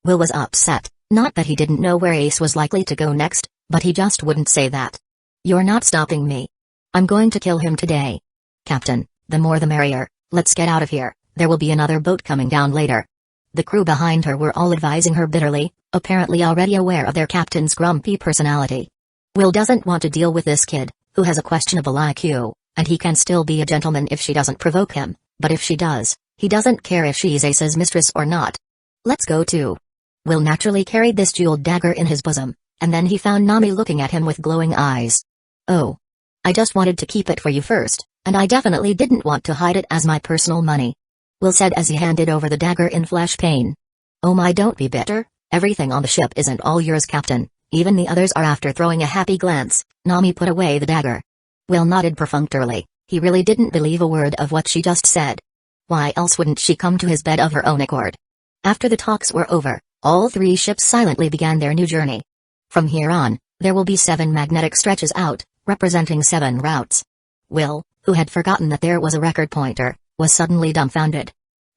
Speaker 1: Will was upset, not that he didn't know where Ace was likely to go next, but he just wouldn't say that. You're not stopping me. I'm going to kill him today. Captain, the more the merrier, let's get out of here, there will be another boat coming down later. The crew behind her were all advising her bitterly, apparently already aware of their captain's grumpy personality. Will doesn't want to deal with this kid, who has a questionable IQ, and he can still be a gentleman if she doesn't provoke him, but if she does, he doesn't care if she's Ace's mistress or not. Let's go too. Will naturally carried this jeweled dagger in his bosom, and then he found Nami looking at him with glowing eyes. Oh. I just wanted to keep it for you first, and I definitely didn't want to hide it as my personal money. Will said as he handed over the dagger in flesh pain. Oh my, don't be bitter, everything on the ship isn't all yours, Captain, even the others are. After throwing a happy glance, Nami put away the dagger. Will nodded perfunctorily, he really didn't believe a word of what she just said. Why else wouldn't she come to his bed of her own accord? After the talks were over, all three ships silently began their new journey. From here on, there will be 7 magnetic stretches out, representing 7 routes. Will, who had forgotten that there was a record pointer, was suddenly dumbfounded.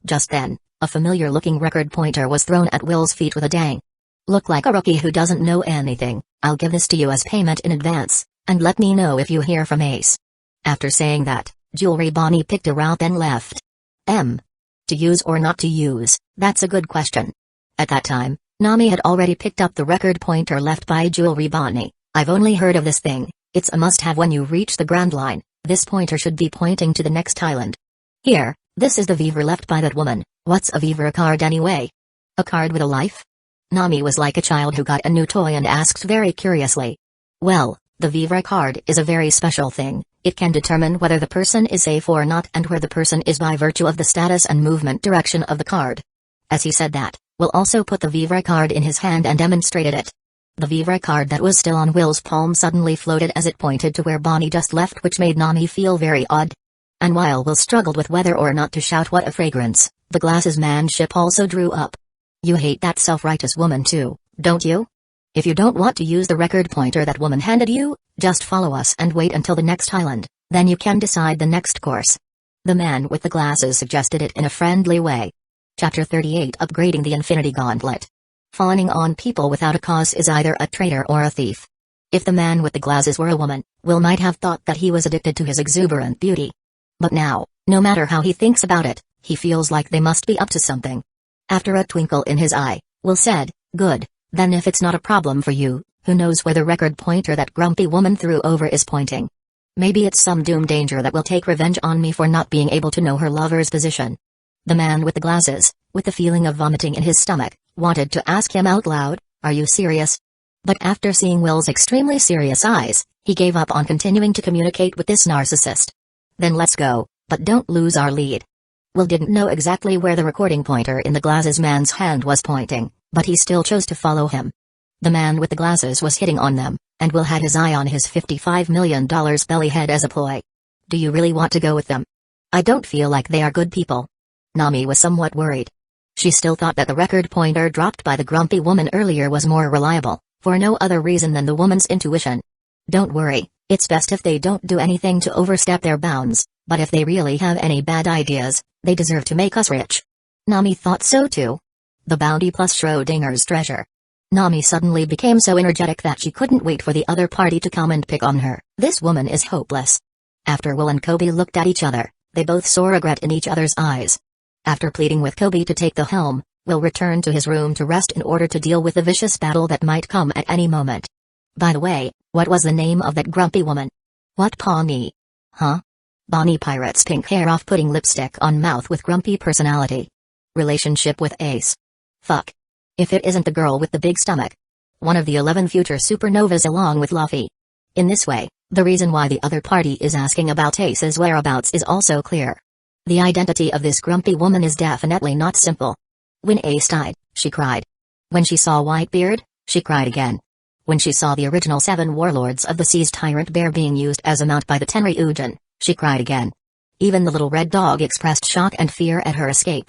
Speaker 1: Just then, a familiar-looking record pointer was thrown at Will's feet with a dang. Look like a rookie who doesn't know anything, I'll give this to you as payment in advance, and let me know if you hear from Ace. After saying that, Jewelry Bonnie picked a route and left. To use or not to use, that's a good question. At that time, Nami had already picked up the record pointer left by Jewelry Bonnie. I've only heard of this thing, it's a must-have when you reach the Grand Line, this pointer should be pointing to the next island. Here, this is the vivre left by that woman. What's a vivre card anyway? A card with a life? Nami was like a child who got a new toy and asked very curiously. Well, the vivre card is a very special thing, it can determine whether the person is safe or not and where the person is by virtue of the status and movement direction of the card. As he said that, Will also put the vivre card in his hand and demonstrated it. The vivre card that was still on Will's palm suddenly floated as it pointed to where Bonnie just left, which made Nami feel very odd. And while Will struggled with whether or not to shout what a fragrance, the glasses man ship also drew up. You hate that self-righteous woman too, don't you? If you don't want to use the record pointer that woman handed you, just follow us and wait until the next island, then you can decide the next course. The man with the glasses suggested it in a friendly way. Chapter 38, Upgrading the Infinity Gauntlet. Fawning on people without a cause is either a traitor or a thief. If the man with the glasses were a woman, Will might have thought that he was addicted to his exuberant beauty. But now, no matter how he thinks about it, he feels like they must be up to something. After a twinkle in his eye, Will said, good, then if it's not a problem for you, who knows where the record pointer that grumpy woman threw over is pointing. Maybe it's some doomed danger that will take revenge on me for not being able to know her lover's position. The man with the glasses, with the feeling of vomiting in his stomach, wanted to ask him out loud, are you serious? But after seeing Will's extremely serious eyes, he gave up on continuing to communicate with this narcissist. Then let's go, but don't lose our lead. Will didn't know exactly where the recording pointer in the glasses man's hand was pointing, but he still chose to follow him. The man with the glasses was hitting on them, and Will had his eye on his $55 million belly head as a ploy. Do you really want to go with them? I don't feel like they are good people. Nami was somewhat worried. She still thought that the record pointer dropped by the grumpy woman earlier was more reliable, for no other reason than the woman's intuition. Don't worry, it's best if they don't do anything to overstep their bounds, but if they really have any bad ideas, they deserve to make us rich. Nami thought so too. The bounty plus Schrodinger's treasure. Nami suddenly became so energetic that she couldn't wait for the other party to come and pick on her. This woman is hopeless. After Will and Kobe looked at each other, they both saw regret in each other's eyes. After pleading with Kobe to take the helm, Will returned to his room to rest in order to deal with the vicious battle that might come at any moment. By the way, what was the name of that grumpy woman? What Pawnee? Huh? Bonnie Pirate's pink hair off-putting lipstick on mouth with grumpy personality. Relationship with Ace. Fuck. If it isn't the girl with the big stomach. One of the 11 future supernovas along with Luffy. In this way, the reason why the other party is asking about Ace's whereabouts is also clear. The identity of this grumpy woman is definitely not simple. When Ace died, she cried. When she saw Whitebeard, she cried again. When she saw the original 7 warlords of the sea's tyrant bear being used as a mount by the Tenryujin, she cried again. Even the little red dog expressed shock and fear at her escape.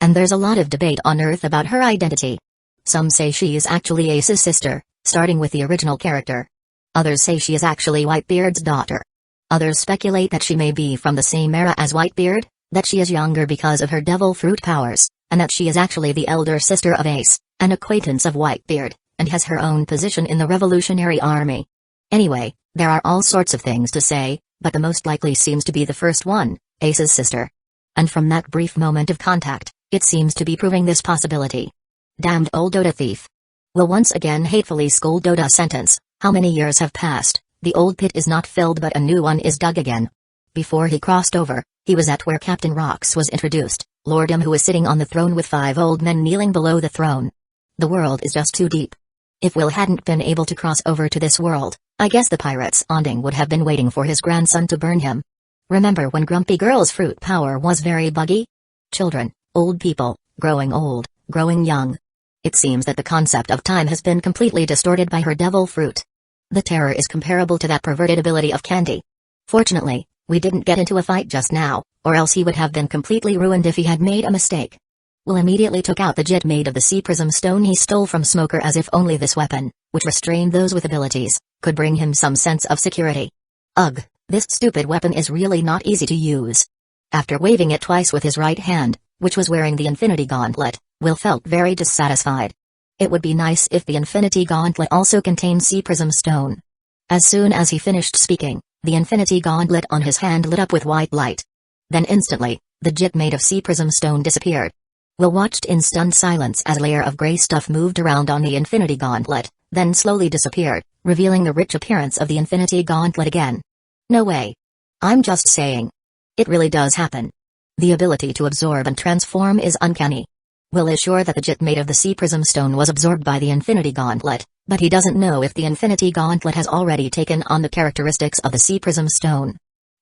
Speaker 1: And there's a lot of debate on Earth about her identity. Some say she is actually Ace's sister, starting with the original character. Others say she is actually Whitebeard's daughter. Others speculate that she may be from the same era as Whitebeard, that she is younger because of her devil fruit powers, and that she is actually the elder sister of Ace, an acquaintance of Whitebeard, and has her own position in the Revolutionary Army. Anyway, there are all sorts of things to say, But the most likely seems to be the first one, Ace's sister. And from that brief moment of contact, it seems to be proving this possibility. Damned old Dota thief. Will once again hatefully scold Dota sentence. How many years have passed, the old pit is not filled but a new one is dug again. Before he crossed over, he was at where Captain Rox was introduced, Lord M who was sitting on the throne with 5 old men kneeling below the throne. The world is just too deep. If Will hadn't been able to cross over to this world, I guess the pirates' Onding would have been waiting for his grandson to burn him. Remember when Grumpy Girl's fruit power was very buggy? Children, old people, growing old, growing young. It seems that the concept of time has been completely distorted by her devil fruit. The terror is comparable to that perverted ability of Candy. Fortunately, we didn't get into a fight just now, or else he would have been completely ruined if he had made a mistake. Will immediately took out the jit made of the sea prism stone he stole from Smoker as if only this weapon, which restrained those with abilities, could bring him some sense of security. Ugh, this stupid weapon is really not easy to use. After waving it twice with his right hand, which was wearing the Infinity Gauntlet, Will felt very dissatisfied. It would be nice if the Infinity Gauntlet also contained sea prism stone. As soon as he finished speaking, the Infinity Gauntlet on his hand lit up with white light. Then instantly, the jit made of sea prism stone disappeared. Will watched in stunned silence as a layer of gray stuff moved around on the Infinity Gauntlet, then slowly disappeared, revealing the rich appearance of the Infinity Gauntlet again. No way. I'm just saying. It really does happen. The ability to absorb and transform is uncanny. Will is sure that the jit made of the sea prism stone was absorbed by the Infinity Gauntlet, but he doesn't know if the Infinity Gauntlet has already taken on the characteristics of the sea prism stone.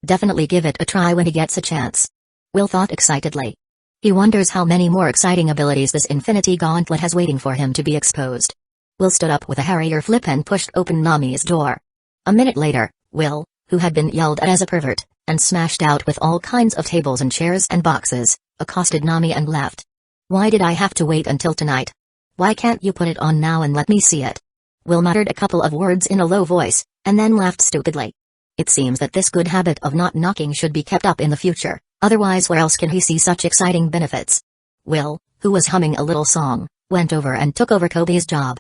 Speaker 1: Definitely give it a try when he gets a chance. Will thought excitedly. He wonders how many more exciting abilities this Infinity Gauntlet has waiting for him to be exposed. Will stood up with a Harrier flip and pushed open Nami's door. A minute later, Will, who had been yelled at as a pervert, and smashed out with all kinds of tables and chairs and boxes, accosted Nami and left. Why did I have to wait until tonight? Why can't you put it on now and let me see it? Will muttered a couple of words in a low voice, and then laughed stupidly. It seems that this good habit of not knocking should be kept up in the future. Otherwise where else can he see such exciting benefits? Will, who was humming a little song, went over and took over Kobe's job.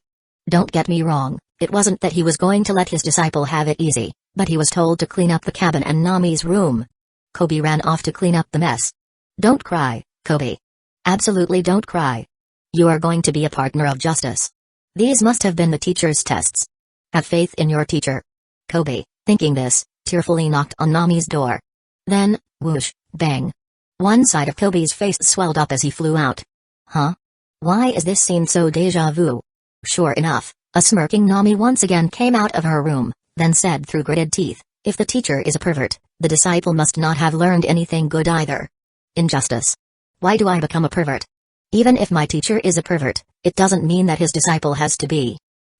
Speaker 1: Don't get me wrong, it wasn't that he was going to let his disciple have it easy, but he was told to clean up the cabin and Nami's room. Kobe ran off to clean up the mess. Don't cry, Kobe. Absolutely don't cry. You are going to be a partner of justice. These must have been the teacher's tests. Have faith in your teacher. Kobe, thinking this, tearfully knocked on Nami's door. Then, whoosh, bang. One side of Kobe's face swelled up as he flew out. Huh? Why is this scene so déjà vu? Sure enough, a smirking Nami once again came out of her room, then said through gritted teeth, if the teacher is a pervert, the disciple must not have learned anything good either. Injustice. Why do I become a pervert? Even if my teacher is a pervert, it doesn't mean that his disciple has to be.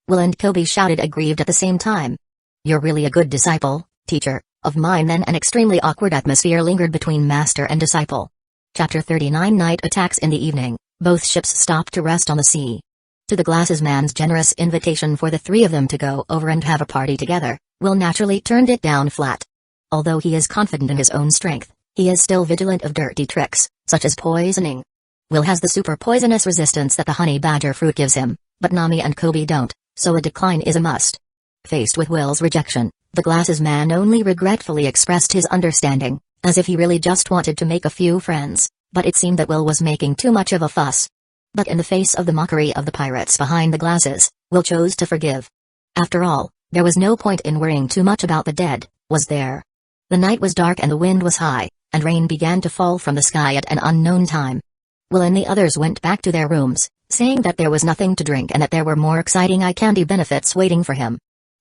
Speaker 1: Will and Kobe shouted aggrieved at the same time. You're really a good disciple, teacher. Of mine. Then an extremely awkward atmosphere lingered between master and disciple. Chapter 39 Night attacks. In the evening, both ships stopped to rest on the sea. To the Glasses Man's generous invitation for the three of them to go over and have a party together, Will naturally turned it down flat. Although he is confident in his own strength, he is still vigilant of dirty tricks, such as poisoning. Will has the super poisonous resistance that the honey badger fruit gives him, but Nami and Kobe don't, so a decline is a must. Faced with Will's rejection, the Glasses Man only regretfully expressed his understanding, as if he really just wanted to make a few friends, but it seemed that Will was making too much of a fuss. But in the face of the mockery of the pirates behind the glasses, Will chose to forgive. After all, there was no point in worrying too much about the dead, was there? The night was dark and the wind was high, and rain began to fall from the sky at an unknown time. Will and the others went back to their rooms, saying that there was nothing to drink and that there were more exciting eye candy benefits waiting for him.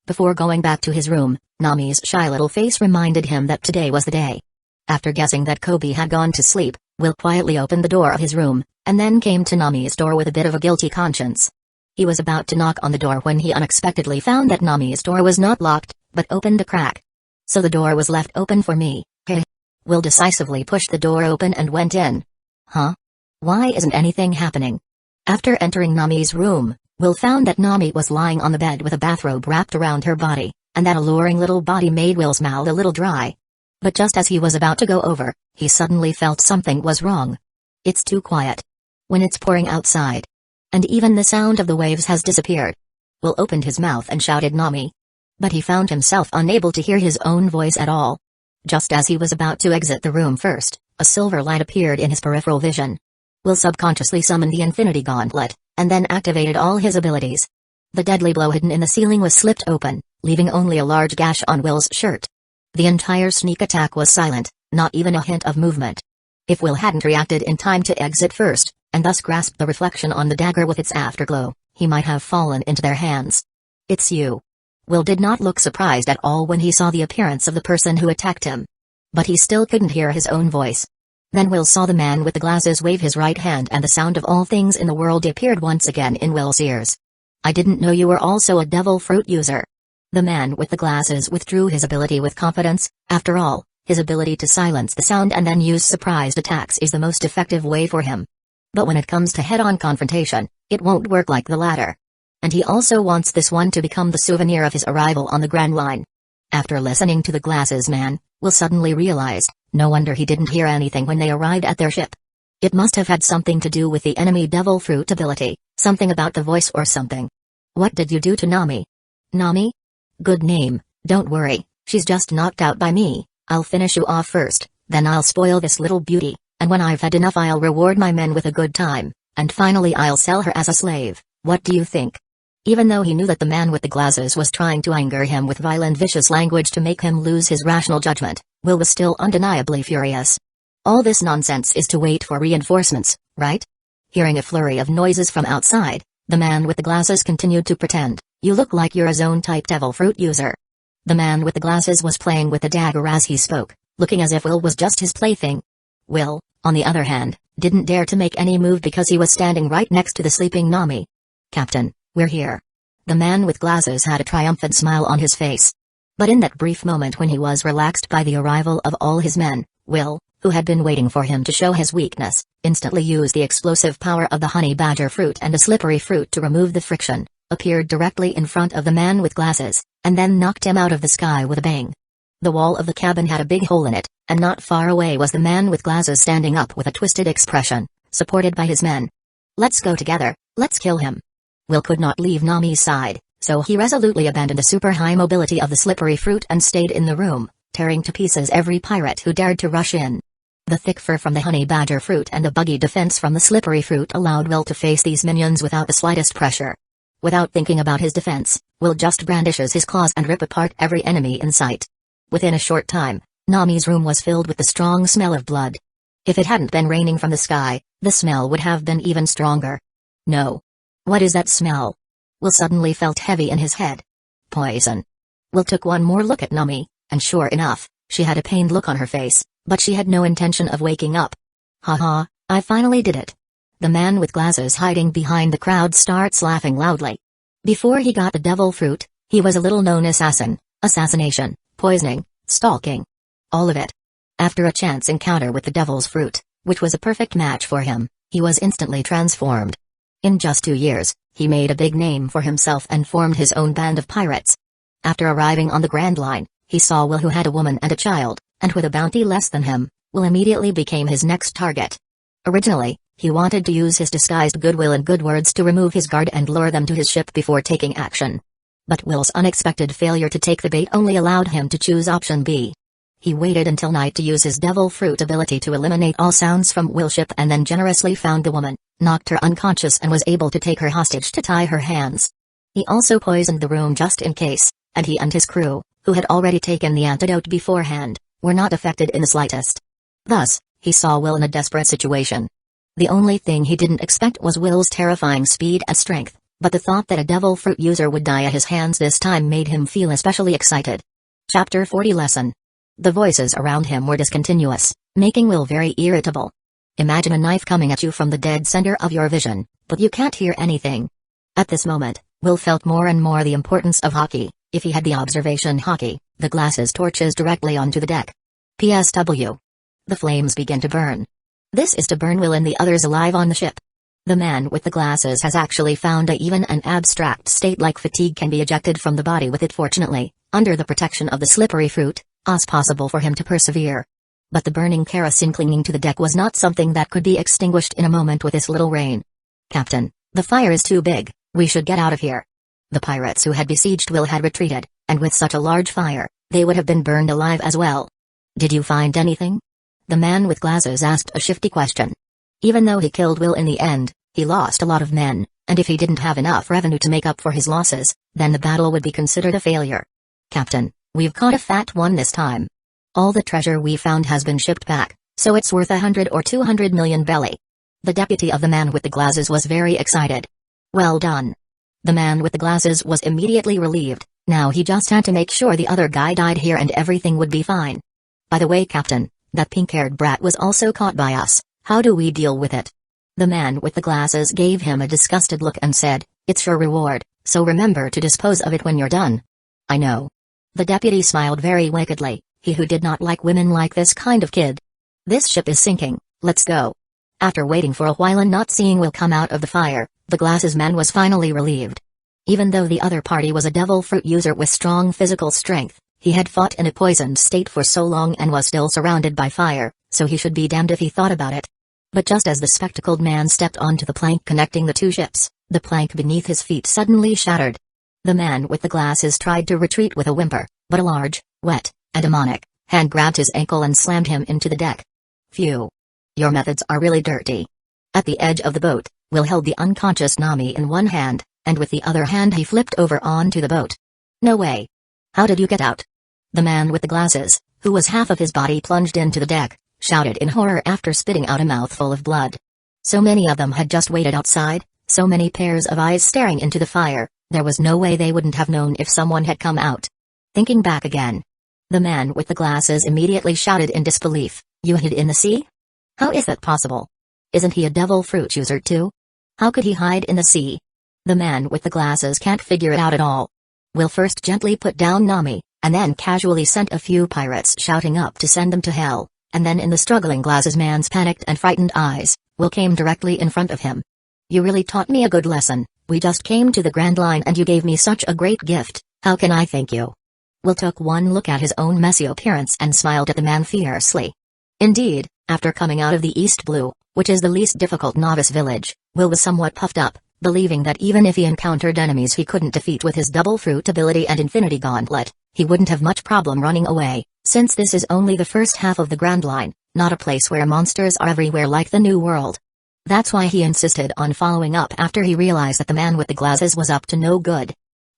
Speaker 1: Before going back to his room, Nami's shy little face reminded him that today was the day. After guessing that Kobe had gone to sleep, Will quietly opened the door of his room, and then came to Nami's door with a bit of a guilty conscience. He was about to knock on the door when he unexpectedly found that Nami's door was not locked, but opened a crack. So the door was left open for me, heh. Will decisively pushed the door open and went in. Huh? Why isn't anything happening? After entering Nami's room, Will found that Nami was lying on the bed with a bathrobe wrapped around her body, and that alluring little body made Will's mouth a little dry. But just as he was about to go over, he suddenly felt something was wrong. It's too quiet. When it's pouring outside. And even the sound of the waves has disappeared. Will opened his mouth and shouted Nami. But he found himself unable to hear his own voice at all. Just as he was about to exit the room first, a silver light appeared in his peripheral vision. Will subconsciously summoned the Infinity Gauntlet, and then activated all his abilities. The deadly blow hidden in the ceiling was slipped open, leaving only a large gash on Will's shirt. The entire sneak attack was silent, not even a hint of movement. If Will hadn't reacted in time to exit first, and thus grasped the reflection on the dagger with its afterglow, he might have fallen into their hands. "It's you." Will did not look surprised at all when he saw the appearance of the person who attacked him. But he still couldn't hear his own voice. Then Will saw the man with the glasses wave his right hand, and the sound of all things in the world appeared once again in Will's ears. "I didn't know you were also a devil fruit user." The man with the glasses withdrew his ability with confidence. After all, his ability to silence the sound and then use surprised attacks is the most effective way for him. But when it comes to head-on confrontation, it won't work like the latter. And he also wants this one to become the souvenir of his arrival on the Grand Line. After listening to the glasses man, Will suddenly realized, no wonder he didn't hear anything when they arrived at their ship. It must have had something to do with the enemy devil fruit ability, something about the voice or something. "What did you do to Nami?" "Nami? Good name, don't worry, she's just knocked out by me. I'll finish you off first, then I'll spoil this little beauty, and when I've had enough I'll reward my men with a good time, and finally I'll sell her as a slave. What do you think?" Even though he knew that the man with the glasses was trying to anger him with violent vicious language to make him lose his rational judgment, Will was still undeniably furious. All this nonsense is to wait for reinforcements, right? Hearing a flurry of noises from outside, the man with the glasses continued to pretend, "You look like you're a zone-type devil fruit user." The man with the glasses was playing with the dagger as he spoke, looking as if Will was just his plaything. Will, on the other hand, didn't dare to make any move because he was standing right next to the sleeping Nami. "Captain, we're here." The man with glasses had a triumphant smile on his face. But in that brief moment when he was relaxed by the arrival of all his men, Will, who had been waiting for him to show his weakness, instantly used the explosive power of the honey badger fruit and a slippery fruit to remove the friction, appeared directly in front of the man with glasses, and then knocked him out of the sky with a bang. The wall of the cabin had a big hole in it, and not far away was the man with glasses standing up with a twisted expression, supported by his men. "Let's go together, let's kill him." Will could not leave Nami's side, so he resolutely abandoned the super high mobility of the slippery fruit and stayed in the room, tearing to pieces every pirate who dared to rush in. The thick fur from the honey badger fruit and the buggy defense from the slippery fruit allowed Will to face these minions without the slightest pressure. Without thinking about his defense, Will just brandishes his claws and rip apart every enemy in sight. Within a short time, Nami's room was filled with the strong smell of blood. If it hadn't been raining from the sky, the smell would have been even stronger. No. What is that smell? Will suddenly felt heavy in his head. Poison. Will took one more look at Nami, and sure enough, she had a pained look on her face, but she had no intention of waking up. "Haha, I finally did it." The man with glasses hiding behind the crowd starts laughing loudly. Before he got the devil fruit, he was a little-known assassin, assassination, poisoning, stalking. All of it. After a chance encounter with the devil's fruit, which was a perfect match for him, he was instantly transformed. In just 2 years, he made a big name for himself and formed his own band of pirates. After arriving on the Grand Line, he saw Will, who had a woman and a child, and with a bounty less than him, Will immediately became his next target. Originally, he wanted to use his disguised goodwill and good words to remove his guard and lure them to his ship before taking action. But Will's unexpected failure to take the bait only allowed him to choose option B. He waited until night to use his devil fruit ability to eliminate all sounds from Will's ship and then generously found the woman, knocked her unconscious and was able to take her hostage to tie her hands. He also poisoned the room just in case, and he and his crew, who had already taken the antidote beforehand, were not affected in the slightest. Thus, he saw Will in a desperate situation. The only thing he didn't expect was Will's terrifying speed and strength, but the thought that a devil fruit user would die at his hands this time made him feel especially excited. Chapter 40 Lesson. The voices around him were discontinuous, making Will very irritable. Imagine a knife coming at you from the dead center of your vision, but you can't hear anything. At this moment, Will felt more and more the importance of hockey. If he had the observation hockey, the glasses torches directly onto the deck. PSW. The flames begin to burn. This is to burn Will and the others alive on the ship. The man with the glasses has actually found that even an abstract state like fatigue can be ejected from the body with it. Fortunately, under the protection of the slippery fruit, it's possible for him to persevere. But the burning kerosene clinging to the deck was not something that could be extinguished in a moment with this little rain. "Captain, the fire is too big, we should get out of here." The pirates who had besieged Will had retreated, and with such a large fire, they would have been burned alive as well. Did you find anything? The man with glasses asked a shifty question. Even though he killed Will in the end, he lost a lot of men, and if he didn't have enough revenue to make up for his losses, then the battle would be considered a failure. Captain, we've caught a fat one this time. All the treasure we found has been shipped back, so it's worth 100 or 200 million belly. The deputy of the man with the glasses was very excited. Well done. The man with the glasses was immediately relieved. Now he just had to make sure the other guy died here and everything would be fine. By the way, Captain, that pink-haired brat was also caught by us. How do we deal with it? The man with the glasses gave him a disgusted look and said, "It's your reward, so remember to dispose of it when you're done." I know. The deputy smiled very wickedly, he who did not like women like this kind of kid. This ship is sinking, let's go. After waiting for a while and not seeing Will come out of the fire, the glasses man was finally relieved. Even though the other party was a devil fruit user with strong physical strength, he had fought in a poisoned state for so long and was still surrounded by fire, so he should be damned if he thought about it. But just as the spectacled man stepped onto the plank connecting the two ships, the plank beneath his feet suddenly shattered. The man with the glasses tried to retreat with a whimper, but a large, wet, and demonic hand grabbed his ankle and slammed him into the deck. Phew. Your methods are really dirty. At the edge of the boat, Will held the unconscious Nami in one hand, and with the other hand he flipped over onto the boat. No way. How did you get out? The man with the glasses, who was half of his body plunged into the deck, shouted in horror after spitting out a mouthful of blood. So many of them had just waited outside, so many pairs of eyes staring into the fire, there was no way they wouldn't have known if someone had come out. Thinking back again. The man with the glasses immediately shouted in disbelief, "You hid in the sea? How is that possible? Isn't he a devil fruit user too? How could he hide in the sea?" The man with the glasses can't figure it out at all. Will first gently put down Nami, and then casually sent a few pirates shouting up to send them to hell, and then in the struggling glasses man's panicked and frightened eyes, Will came directly in front of him. "You really taught me a good lesson. We just came to the Grand Line and you gave me such a great gift. How can I thank you?" Will took one look at his own messy appearance and smiled at the man fiercely. Indeed, after coming out of the East Blue, which is the least difficult novice village, Will was somewhat puffed up, believing that even if he encountered enemies he couldn't defeat with his double fruit ability and infinity gauntlet, he wouldn't have much problem running away, since this is only the first half of the Grand Line, not a place where monsters are everywhere like the New World. That's why he insisted on following up after he realized that the man with the glasses was up to no good.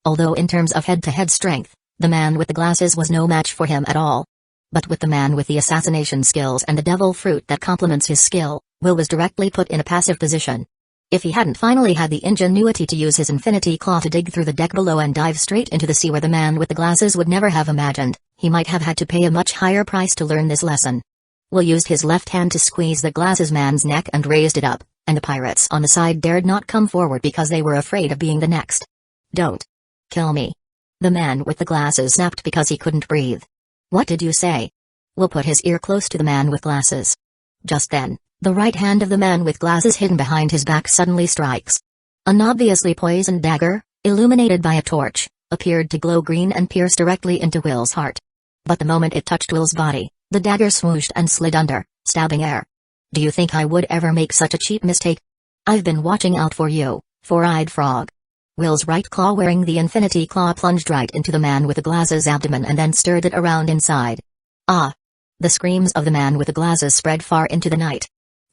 Speaker 1: Although in terms of head-to-head strength, the man with the glasses was no match for him at all. But with the man with the assassination skills and the devil fruit that complements his skill, Will was directly put in a passive position. If he hadn't finally had the ingenuity to use his infinity claw to dig through the deck below and dive straight into the sea where the man with the glasses would never have imagined, he might have had to pay a much higher price to learn this lesson. Will used his left hand to squeeze the glasses man's neck and raised it up, and the pirates on the side dared not come forward because they were afraid of being the next. "Don't kill me." The man with the glasses snapped because he couldn't breathe. "What did you say?" Will put his ear close to the man with glasses. Just then, the right hand of the man with glasses hidden behind his back suddenly strikes. An obviously poisoned dagger, illuminated by a torch, appeared to glow green and pierce directly into Will's heart. But the moment it touched Will's body, the dagger swooshed and slid under, stabbing air. "Do you think I would ever make such a cheap mistake? I've been watching out for you, four-eyed frog." Will's right claw wearing the infinity claw plunged right into the man with the glasses' abdomen and then stirred it around inside. "Ah!" The screams of the man with the glasses spread far into the night.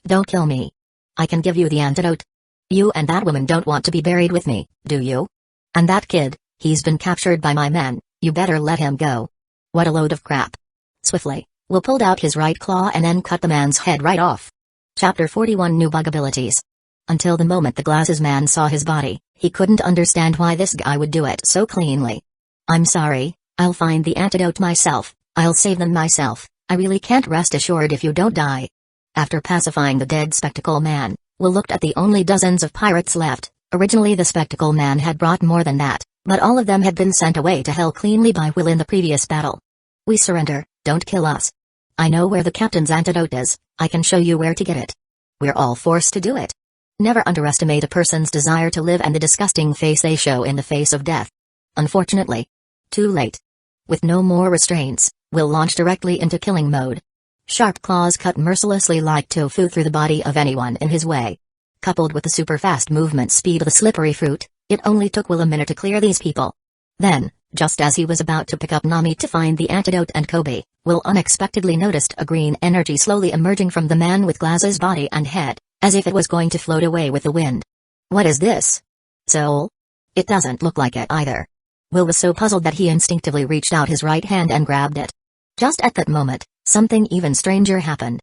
Speaker 1: "Don't kill me. I can give you the antidote. You and that woman don't want to be buried with me, do you? And that kid, he's been captured by my men, you better let him go." What a load of crap. Swiftly, Will pulled out his right claw and then cut the man's head right off. Chapter 41 New Bug Abilities. Until the moment the glasses man saw his body, he couldn't understand why this guy would do it so cleanly. "I'm sorry, I'll find the antidote myself, I'll save them myself, I really can't rest assured if you don't die." After pacifying the dead spectacle man, Will looked at the only dozens of pirates left. Originally the spectacle man had brought more than that, but all of them had been sent away to hell cleanly by Will in the previous battle. "We surrender, don't kill us. I know where the captain's antidote is, I can show you where to get it. We're all forced to do it." Never underestimate a person's desire to live and the disgusting face they show in the face of death. Unfortunately, too late. With no more restraints, Will launched directly into killing mode. Sharp claws cut mercilessly like tofu through the body of anyone in his way. Coupled with the super fast movement speed of the slippery fruit, it only took Will a minute to clear these people. Then, Just as he was about to pick up Nami to find the antidote and Kobe, Will unexpectedly noticed a green energy slowly emerging from the man with glasses' body and head, as if it was going to float away with the wind. What is this? Soul? It doesn't look like it either. Will was so puzzled that he instinctively reached out his right hand and grabbed it. Just at that moment, something even stranger happened.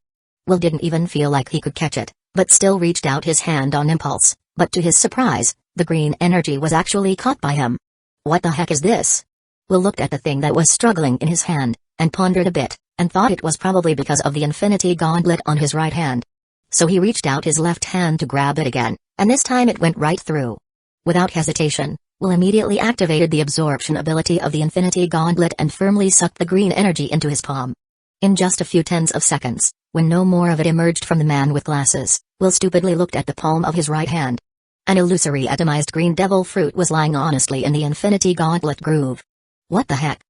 Speaker 1: Will didn't even feel like he could catch it, but still reached out his hand on impulse, but to his surprise, the green energy was actually caught by him. What the heck is this? Will looked at the thing that was struggling in his hand, and pondered a bit, and thought it was probably because of the infinity gauntlet on his right hand. So he reached out his left hand to grab it again, and this time it went right through. Without hesitation, Will immediately activated the absorption ability of the infinity gauntlet and firmly sucked the green energy into his palm. In just a few tens of seconds, when no more of it emerged from the man with glasses, Will stupidly looked at the palm of his right hand. An illusory atomized green devil fruit was lying honestly in the infinity gauntlet groove. What the heck?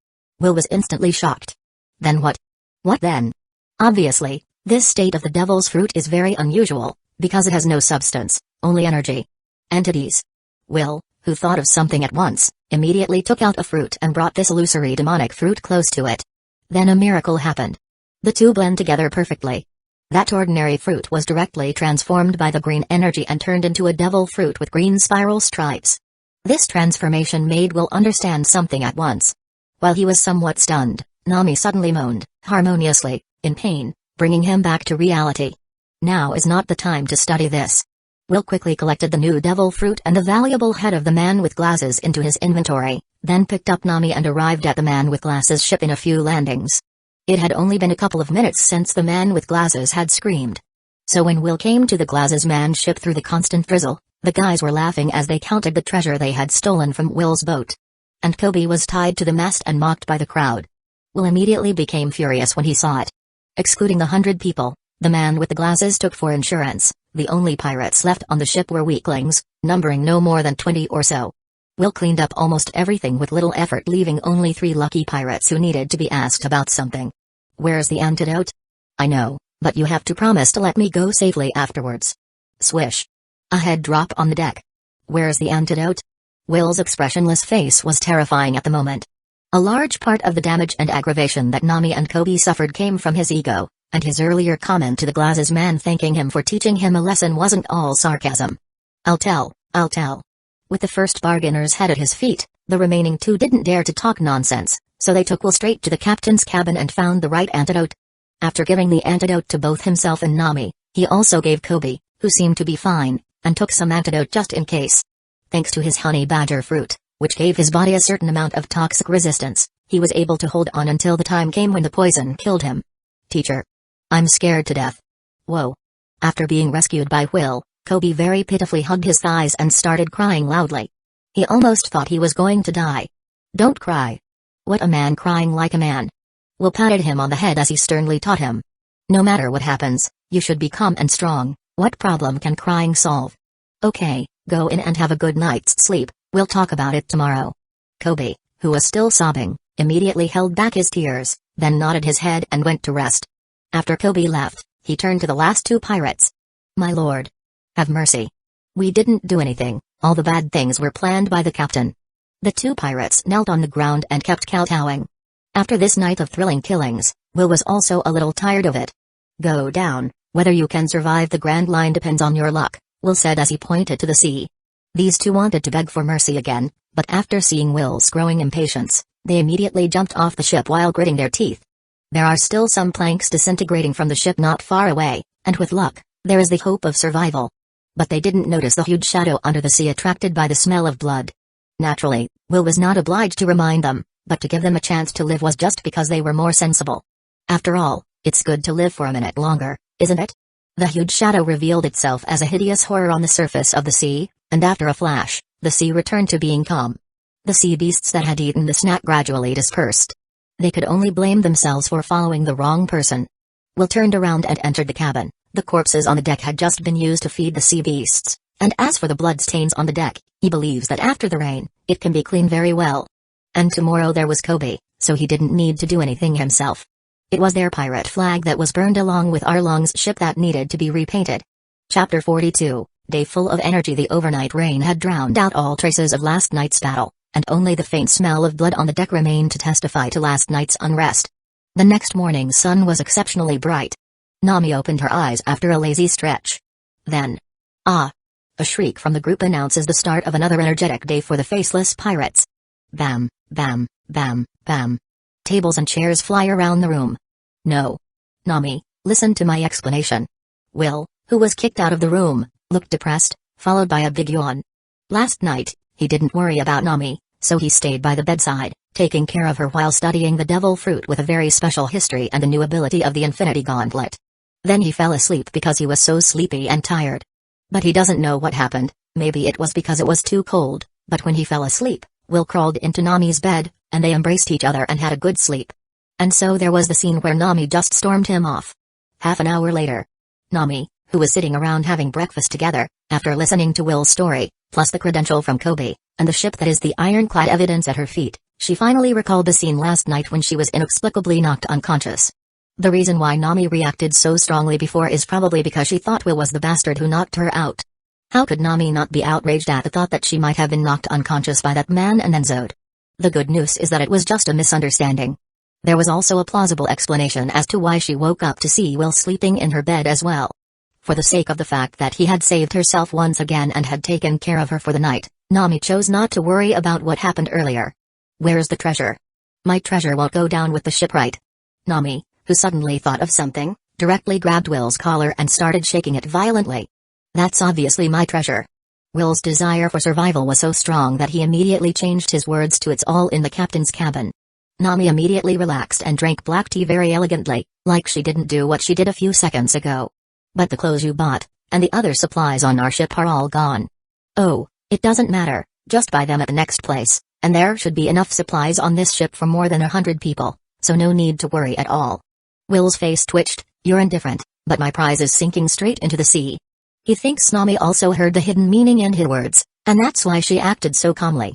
Speaker 1: Will was instantly shocked. Then what? What then? Obviously, this state of the devil's fruit is very unusual, because it has no substance, only energy. Entities. Will, who thought of something at once, immediately took out a fruit and brought this illusory demonic fruit close to it. Then a miracle happened. The two blend together perfectly. That ordinary fruit was directly transformed by the green energy and turned into a devil fruit with green spiral stripes. This transformation made Will understand something at once. While he was somewhat stunned, Nami suddenly moaned, harmoniously, in pain, bringing him back to reality. Now is not the time to study this. Will quickly collected the new devil fruit and the valuable head of the man with glasses into his inventory, then picked up Nami and arrived at the man with glasses ship in a few landings. It had only been a couple of minutes since the man with glasses had screamed. So when Will came to the glasses man ship through the constant drizzle, the guys were laughing as they counted the treasure they had stolen from Will's boat. And Kobe was tied to the mast and mocked by the crowd. Will immediately became furious when he saw it. Excluding the 100 people, the man with the glasses took for insurance. The only pirates left on the ship were weaklings, numbering no more than 20 or so. Will cleaned up almost everything with little effort, leaving only 3 lucky pirates who needed to be asked about something. Where's the antidote? I know, but you have to promise to let me go safely afterwards. Swish. A head drop on the deck. Where's the antidote? Will's expressionless face was terrifying at the moment. A large part of the damage and aggravation that Nami and Kobe suffered came from his ego, and his earlier comment to the glasses man thanking him for teaching him a lesson wasn't all sarcasm. I'll tell. With the first bargainer's head at his feet, the remaining 2 didn't dare to talk nonsense, so they took Will straight to the captain's cabin and found the right antidote. After giving the antidote to both himself and Nami, he also gave Kobe, who seemed to be fine, and took some antidote just in case. Thanks to his honey badger fruit, which gave his body a certain amount of toxic resistance, he was able to hold on until the time came when the poison killed him. Teacher. I'm scared to death. Whoa. After being rescued by Will, Kobe very pitifully hugged his thighs and started crying loudly. He almost thought he was going to die. Don't cry. What a man crying like a man. Will patted him on the head as he sternly taught him. No matter what happens, you should be calm and strong. What problem can crying solve? Okay, go in and have a good night's sleep, we'll talk about it tomorrow. Kobe, who was still sobbing, immediately held back his tears, then nodded his head and went to rest. After Kobe left, he turned to the last 2 pirates. My lord. Have mercy. We didn't do anything, all the bad things were planned by the captain. The 2 pirates knelt on the ground and kept kowtowing. After this night of thrilling killings, Will was also a little tired of it. Go down, whether you can survive the Grand Line depends on your luck, Will said as he pointed to the sea. These 2 wanted to beg for mercy again, but after seeing Will's growing impatience, they immediately jumped off the ship while gritting their teeth. There are still some planks disintegrating from the ship not far away, and with luck, there is the hope of survival. But they didn't notice the huge shadow under the sea attracted by the smell of blood. Naturally, Will was not obliged to remind them, but to give them a chance to live was just because they were more sensible. After all, it's good to live for a minute longer, isn't it? The huge shadow revealed itself as a hideous horror on the surface of the sea, and after a flash, the sea returned to being calm. The sea beasts that had eaten the snack gradually dispersed. They could only blame themselves for following the wrong person. Will turned around and entered the cabin. The corpses on the deck had just been used to feed the sea beasts, and as for the bloodstains on the deck, he believes that after the rain, it can be cleaned very well. And tomorrow there was Kobe, so he didn't need to do anything himself. It was their pirate flag that was burned along with Arlong's ship that needed to be repainted. Chapter 42, Day full of energy. The overnight rain had drowned out all traces of last night's battle, and only the faint smell of blood on the deck remained to testify to last night's unrest. The next morning's sun was exceptionally bright. Nami opened her eyes after a lazy stretch. Then, ah! A shriek from the group announces the start of another energetic day for the faceless pirates. Bam, bam, bam, bam. Tables and chairs fly around the room. No. Nami, listen to my explanation. Will, who was kicked out of the room, looked depressed, followed by a big yawn. Last night, he didn't worry about Nami, so he stayed by the bedside, taking care of her while studying the devil fruit with a very special history and the new ability of the Infinity Gauntlet. Then he fell asleep because he was so sleepy and tired. But he doesn't know what happened. Maybe it was because it was too cold, but when he fell asleep, Will crawled into Nami's bed, and they embraced each other and had a good sleep. And so there was the scene where Nami just stormed him off. Half an hour later, Nami, who was sitting around having breakfast together, after listening to Will's story, plus the credential from Kobe, and the ship that is the ironclad evidence at her feet, she finally recalled the scene last night when she was inexplicably knocked unconscious. The reason why Nami reacted so strongly before is probably because she thought Will was the bastard who knocked her out. How could Nami not be outraged at the thought that she might have been knocked unconscious by that man and Danzō? The good news is that it was just a misunderstanding. There was also a plausible explanation as to why she woke up to see Will sleeping in her bed as well. For the sake of the fact that he had saved herself once again and had taken care of her for the night, Nami chose not to worry about what happened earlier. Where's the treasure? My treasure won't go down with the shipwright. Nami, who suddenly thought of something, directly grabbed Will's collar and started shaking it violently. That's obviously my treasure. Will's desire for survival was so strong that he immediately changed his words to "it's all in the captain's cabin." Nami immediately relaxed and drank black tea very elegantly, like she didn't do what she did a few seconds ago. But the clothes you bought, and the other supplies on our ship are all gone. Oh, it doesn't matter, just buy them at the next place, and there should be enough supplies on this ship for more than 100 people, so no need to worry at all. Will's face twitched. You're indifferent, but my prize is sinking straight into the sea. He thinks Nami also heard the hidden meaning in his words, and that's why she acted so calmly.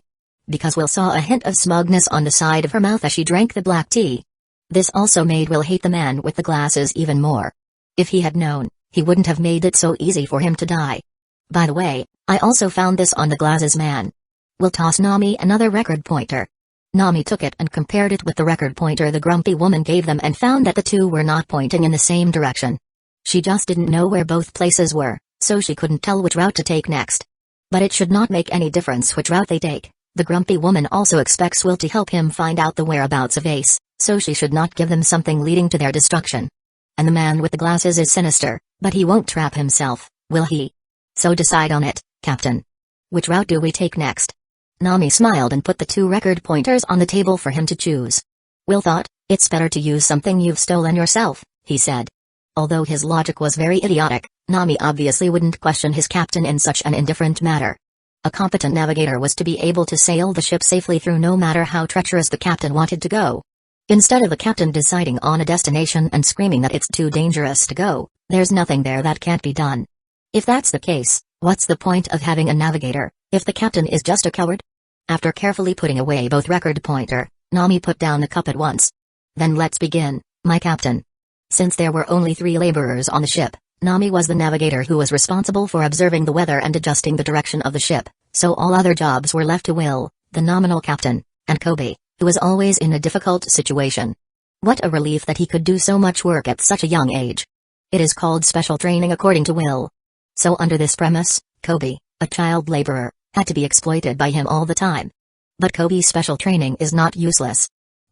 Speaker 1: Because Will saw a hint of smugness on the side of her mouth as she drank the black tea. This also made Will hate the man with the glasses even more. If he had known, he wouldn't have made it so easy for him to die. By the way, I also found this on the glasses man. Will tossed Nami another record pointer. Nami took it and compared it with the record pointer the grumpy woman gave them and found that the two were not pointing in the same direction. She just didn't know where both places were, so she couldn't tell which route to take next. But it should not make any difference which route they take. The grumpy woman also expects Will to help him find out the whereabouts of Ace, so she should not give them something leading to their destruction. And the man with the glasses is sinister, but he won't trap himself, will he? So decide on it, Captain. Which route do we take next? Nami smiled and put the two record pointers on the table for him to choose. Will thought, it's better to use something you've stolen yourself, he said. Although his logic was very idiotic, Nami obviously wouldn't question his captain in such an indifferent matter. A competent navigator was to be able to sail the ship safely through no matter how treacherous the captain wanted to go. Instead of the captain deciding on a destination and screaming that it's too dangerous to go, there's nothing there that can't be done. If that's the case, what's the point of having a navigator, if the captain is just a coward? After carefully putting away both record pointer, Nami put down the cup at once. Then let's begin, my captain. Since there were only 3 laborers on the ship, Nami was the navigator who was responsible for observing the weather and adjusting the direction of the ship, so all other jobs were left to Will, the nominal captain, and Kobe, who was always in a difficult situation. What a relief that he could do so much work at such a young age. It is called special training according to Will. So under this premise, Kobe, a child laborer, had to be exploited by him all the time. But Kobe's special training is not useless.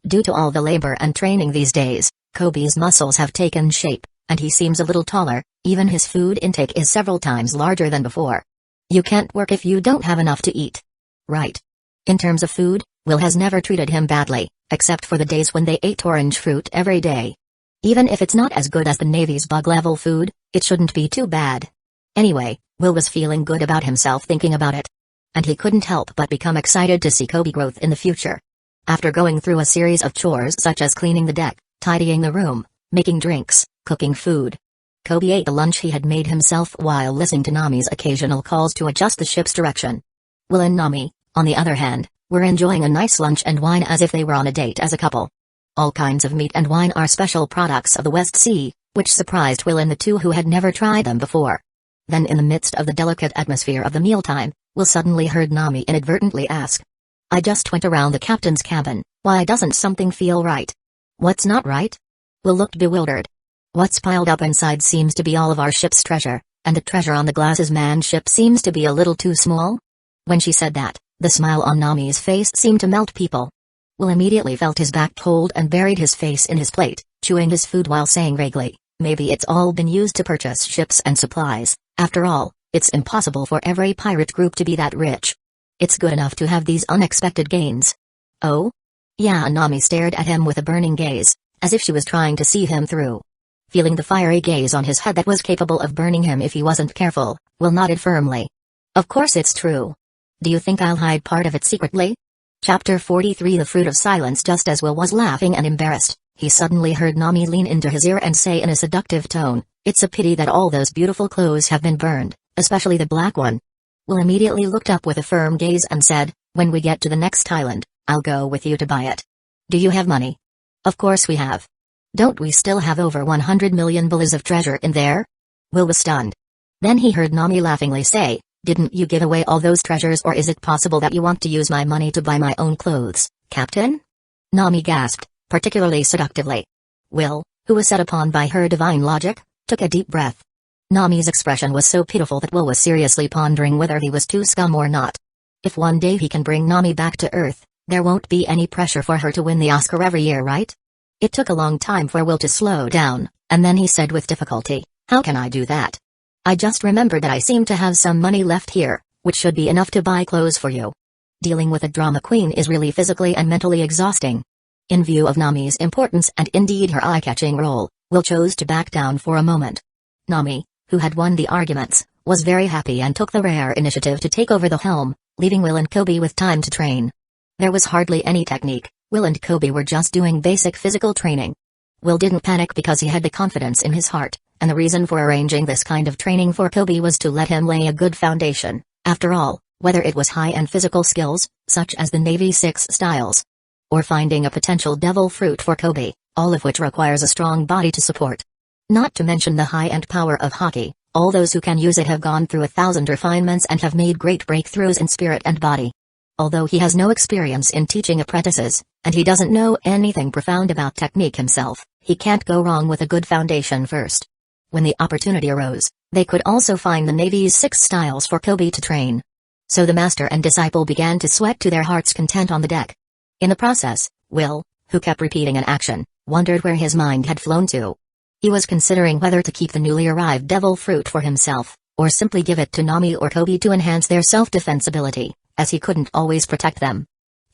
Speaker 1: Due to all the labor and training these days, Kobe's muscles have taken shape, and he seems a little taller, even his food intake is several times larger than before. You can't work if you don't have enough to eat. Right. In terms of food, Will has never treated him badly, except for the days when they ate orange fruit every day. Even if it's not as good as the Navy's bug-level food, it shouldn't be too bad. Anyway, Will was feeling good about himself thinking about it. And he couldn't help but become excited to see Kobe growth in the future. After going through a series of chores such as cleaning the deck, tidying the room, making drinks, cooking food, Kobe ate the lunch he had made himself while listening to Nami's occasional calls to adjust the ship's direction. Will and Nami, on the other hand, were enjoying a nice lunch and wine as if they were on a date as a couple. All kinds of meat and wine are special products of the West Sea, which surprised Will and the two who had never tried them before. Then in the midst of the delicate atmosphere of the mealtime, Will suddenly heard Nami inadvertently ask, I just went around the captain's cabin. Why doesn't something feel right? What's not right? Will looked bewildered. What's piled up inside seems to be all of our ship's treasure, and the treasure on the glasses man ship seems to be a little too small. When she said that, the smile on Nami's face seemed to melt people. Will immediately felt his back cold and buried his face in his plate, chewing his food while saying vaguely, maybe it's all been used to purchase ships and supplies. After all, it's impossible for every pirate group to be that rich. It's good enough to have these unexpected gains. Oh? Yeah, Nami stared at him with a burning gaze, as if she was trying to see him through. Feeling the fiery gaze on his head that was capable of burning him if he wasn't careful, Will nodded firmly. Of course it's true. Do you think I'll hide part of it secretly? Chapter 43 The Fruit of Silence. Just as Will was laughing and embarrassed, he suddenly heard Nami lean into his ear and say in a seductive tone, "It's a pity that all those beautiful clothes have been burned, especially the black one." Will immediately looked up with a firm gaze and said, "When we get to the next island, I'll go with you to buy it." "Do you have money?" "Of course we have. Don't we still have over 100 million bullets of treasure in there?" Will was stunned. Then he heard Nami laughingly say, "Didn't you give away all those treasures, or is it possible that you want to use my money to buy my own clothes, Captain?" Nami gasped, particularly seductively. Will, who was set upon by her divine logic, took a deep breath. Nami's expression was so pitiful that Will was seriously pondering whether he was too scum or not. If one day he can bring Nami back to Earth, there won't be any pressure for her to win the Oscar every year, right? It took a long time for Will to slow down, and then he said with difficulty, "How can I do that? I just remembered that I seem to have some money left here, which should be enough to buy clothes for you." Dealing with a drama queen is really physically and mentally exhausting. In view of Nami's importance and indeed her eye-catching role, Will chose to back down for a moment. Nami, who had won the arguments, was very happy and took the rare initiative to take over the helm, leaving Will and Kobe with time to train. There was hardly any technique. Will and Kobe were just doing basic physical training. Will didn't panic because he had the confidence in his heart, and the reason for arranging this kind of training for Kobe was to let him lay a good foundation. After all, whether it was high-end physical skills, such as the Navy 6 styles, or finding a potential devil fruit for Kobe, all of which requires a strong body to support. Not to mention the high-end power of hockey, all those who can use it have gone through 1,000 refinements and have made great breakthroughs in spirit and body. Although he has no experience in teaching apprentices, and he doesn't know anything profound about technique himself, he can't go wrong with a good foundation first. When the opportunity arose, they could also find the Navy's 6 styles for Kobe to train. So the master and disciple began to sweat to their heart's content on the deck. In the process, Will, who kept repeating an action, wondered where his mind had flown to. He was considering whether to keep the newly arrived devil fruit for himself, or simply give it to Nami or Kobe to enhance their self-defense ability, as he couldn't always protect them.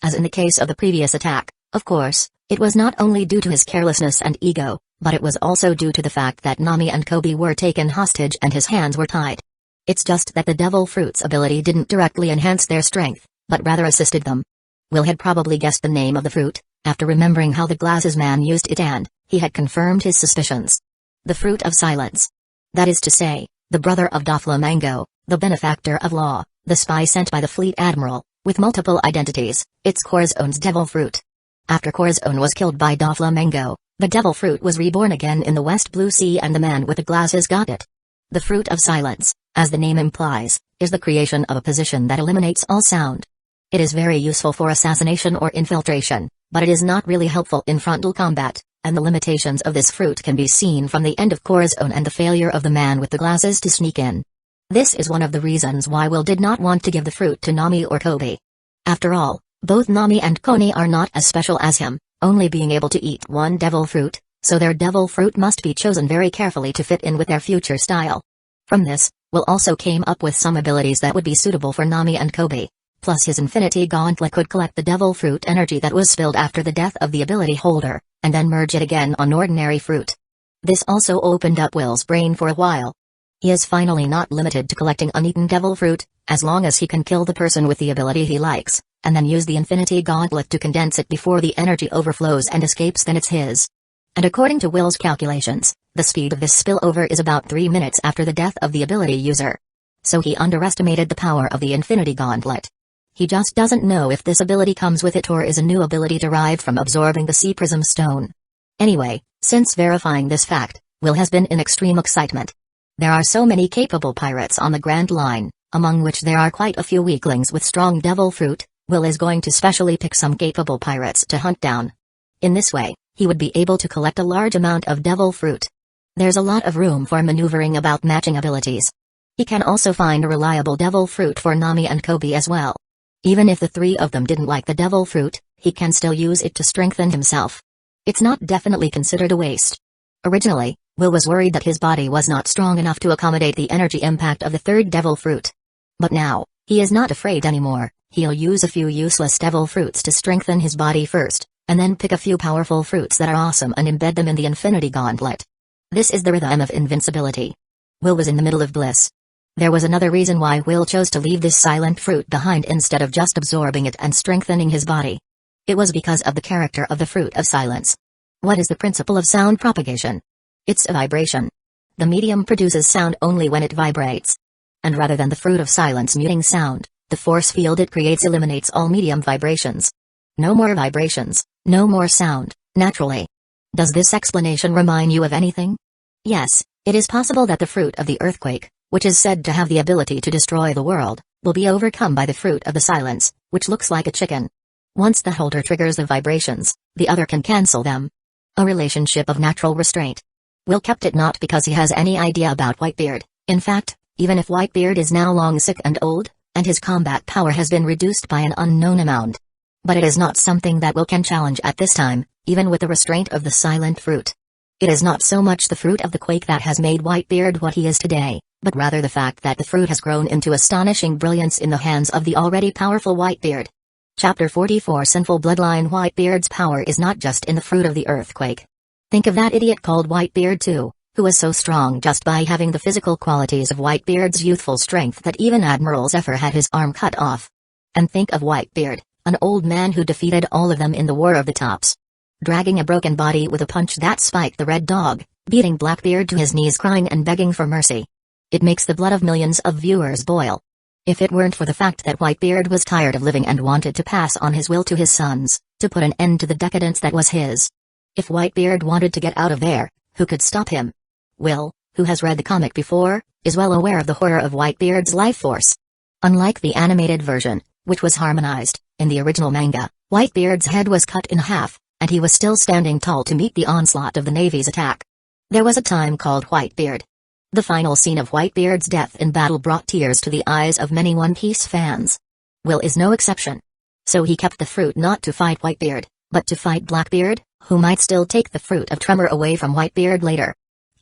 Speaker 1: As in the case of the previous attack, of course, it was not only due to his carelessness and ego, but it was also due to the fact that Nami and Kobe were taken hostage and his hands were tied. It's just that the devil fruit's ability didn't directly enhance their strength, but rather assisted them. Will had probably guessed the name of the fruit, after remembering how the glasses man used it, and he had confirmed his suspicions. The fruit of silence. That is to say, the brother of Doflamingo, the benefactor of law, the spy sent by the fleet admiral, with multiple identities, it's Corzone's devil fruit. After Corzone was killed by Doflamingo, the devil fruit was reborn again in the West Blue Sea and the man with the glasses got it. The fruit of silence, as the name implies, is the creation of a position that eliminates all sound. It is very useful for assassination or infiltration, but it is not really helpful in frontal combat, and the limitations of this fruit can be seen from the end of Corzone and the failure of the man with the glasses to sneak in. This is one of the reasons why Will did not want to give the fruit to Nami or Kobe. After all, both Nami and Koni are not as special as him, only being able to eat one devil fruit, so their devil fruit must be chosen very carefully to fit in with their future style. From this, Will also came up with some abilities that would be suitable for Nami and Kobe. Plus his infinity gauntlet could collect the devil fruit energy that was spilled after the death of the ability holder, and then merge it again on ordinary fruit. This also opened up Will's brain for a while. He is finally not limited to collecting uneaten devil fruit, as long as he can kill the person with the ability he likes, and then use the infinity gauntlet to condense it before the energy overflows and escapes, then it's his. And according to Will's calculations, the speed of this spillover is about 3 minutes after the death of the ability user. So he underestimated the power of the infinity gauntlet. He just doesn't know if this ability comes with it or is a new ability derived from absorbing the Sea Prism Stone. Anyway, since verifying this fact, Will has been in extreme excitement. There are so many capable pirates on the Grand Line, among which there are quite a few weaklings with strong devil fruit. Will is going to specially pick some capable pirates to hunt down. In this way, he would be able to collect a large amount of devil fruit. There's a lot of room for maneuvering about matching abilities. He can also find a reliable devil fruit for Nami and Kobe as well. Even if the three of them didn't like the devil fruit, he can still use it to strengthen himself. It's not definitely considered a waste. Originally, Will was worried that his body was not strong enough to accommodate the energy impact of the third devil fruit. But now, he is not afraid anymore. He'll use a few useless devil fruits to strengthen his body first, and then pick a few powerful fruits that are awesome and embed them in the Infinity Gauntlet. This is the rhythm of invincibility. Will was in the middle of bliss. There was another reason why Will chose to leave this silent fruit behind instead of just absorbing it and strengthening his body. It was because of the character of the fruit of silence. What is the principle of sound propagation? It's a vibration. The medium produces sound only when it vibrates. And rather than the fruit of silence muting sound, the force field it creates eliminates all medium vibrations. No more vibrations, no more sound, naturally. Does this explanation remind you of anything? Yes, it is possible that the fruit of the earthquake, which is said to have the ability to destroy the world, will be overcome by the fruit of the silence, which looks like a chicken. Once the holder triggers the vibrations, the other can cancel them. A relationship of natural restraint. Will kept it not because he has any idea about Whitebeard. In fact, even if Whitebeard is now long sick and old, and his combat power has been reduced by an unknown amount. But it is not something that Will can challenge at this time, even with the restraint of the silent fruit. It is not so much the fruit of the quake that has made Whitebeard what he is today, but rather the fact that the fruit has grown into astonishing brilliance in the hands of the already powerful Whitebeard. Chapter 44 Sinful Bloodline Whitebeard's power is not just in the fruit of the earthquake. Think of that idiot called Whitebeard too, who was so strong just by having the physical qualities of Whitebeard's youthful strength that even Admiral Zephyr had his arm cut off. And think of Whitebeard, an old man who defeated all of them in the War of the Tops. Dragging a broken body with a punch that spiked the red dog, beating Blackbeard to his knees crying and begging for mercy. It makes the blood of millions of viewers boil. If it weren't for the fact that Whitebeard was tired of living and wanted to pass on his will to his sons, to put an end to the decadence that was his. If Whitebeard wanted to get out of there, who could stop him? Will, who has read the comic before, is well aware of the horror of Whitebeard's life force. Unlike the animated version, which was harmonized, in the original manga, Whitebeard's head was cut in half, and he was still standing tall to meet the onslaught of the Navy's attack. There was a time called Whitebeard. The final scene of Whitebeard's death in battle brought tears to the eyes of many One Piece fans. Will is no exception. So he kept the fruit not to fight Whitebeard, but to fight Blackbeard, who might still take the fruit of tremor away from Whitebeard later.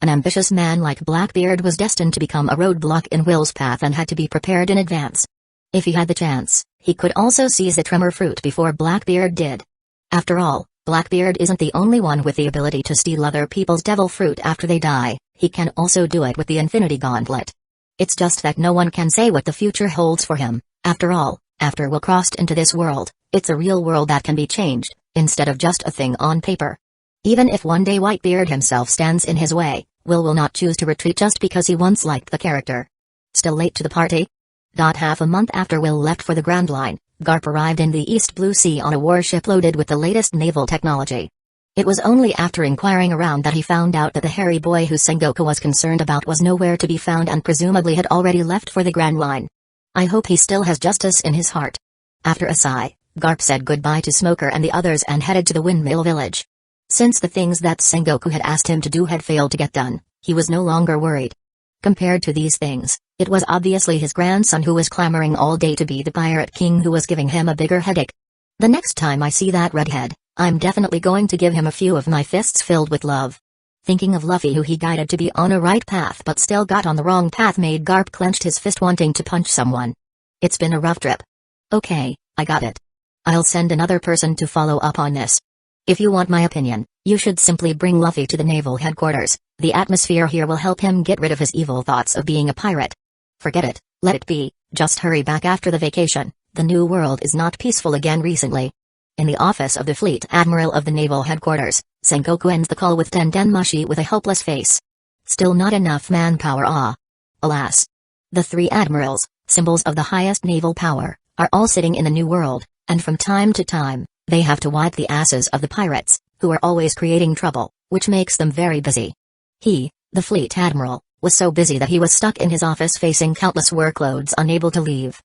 Speaker 1: An ambitious man like Blackbeard was destined to become a roadblock in Will's path and had to be prepared in advance. If he had the chance, he could also seize the tremor fruit before Blackbeard did. After all, Blackbeard isn't the only one with the ability to steal other people's devil fruit after they die, he can also do it with the Infinity Gauntlet. It's just that no one can say what the future holds for him. After all, after Will crossed into this world, it's a real world that can be changed, instead of just a thing on paper. Even if one day Whitebeard himself stands in his way, Will not choose to retreat just because he once liked the character. Still late to the party? Half a month after Will left for the Grand Line, Garp arrived in the East Blue Sea on a warship loaded with the latest naval technology. It was only after inquiring around that he found out that the hairy boy who Sengoku was concerned about was nowhere to be found and presumably had already left for the Grand Line. I hope he still has justice in his heart. After a sigh, Garp said goodbye to Smoker and the others and headed to the Windmill Village. Since the things that Sengoku had asked him to do had failed to get done, he was no longer worried. Compared to these things, it was obviously his grandson who was clamoring all day to be the pirate king who was giving him a bigger headache. The next time I see that redhead, I'm definitely going to give him a few of my fists filled with love. Thinking of Luffy who he guided to be on a right path but still got on the wrong path made Garp clenched his fist wanting to punch someone. It's been a rough trip. Okay, I got it. I'll send another person to follow up on this. If you want my opinion, you should simply bring Luffy to the naval headquarters. The atmosphere here will help him get rid of his evil thoughts of being a pirate. Forget it, let it be, just hurry back after the vacation. The new world is not peaceful again recently. In the office of the Fleet Admiral of the Naval Headquarters, Sengoku ends the call with Tendenmushi with a hopeless face. Still not enough manpower, Alas. The three admirals, symbols of the highest naval power, are all sitting in the new world, and from time to time, they have to wipe the asses of the pirates, who are always creating trouble, which makes them very busy. He, the Fleet Admiral, was so busy that he was stuck in his office facing countless workloads unable to leave.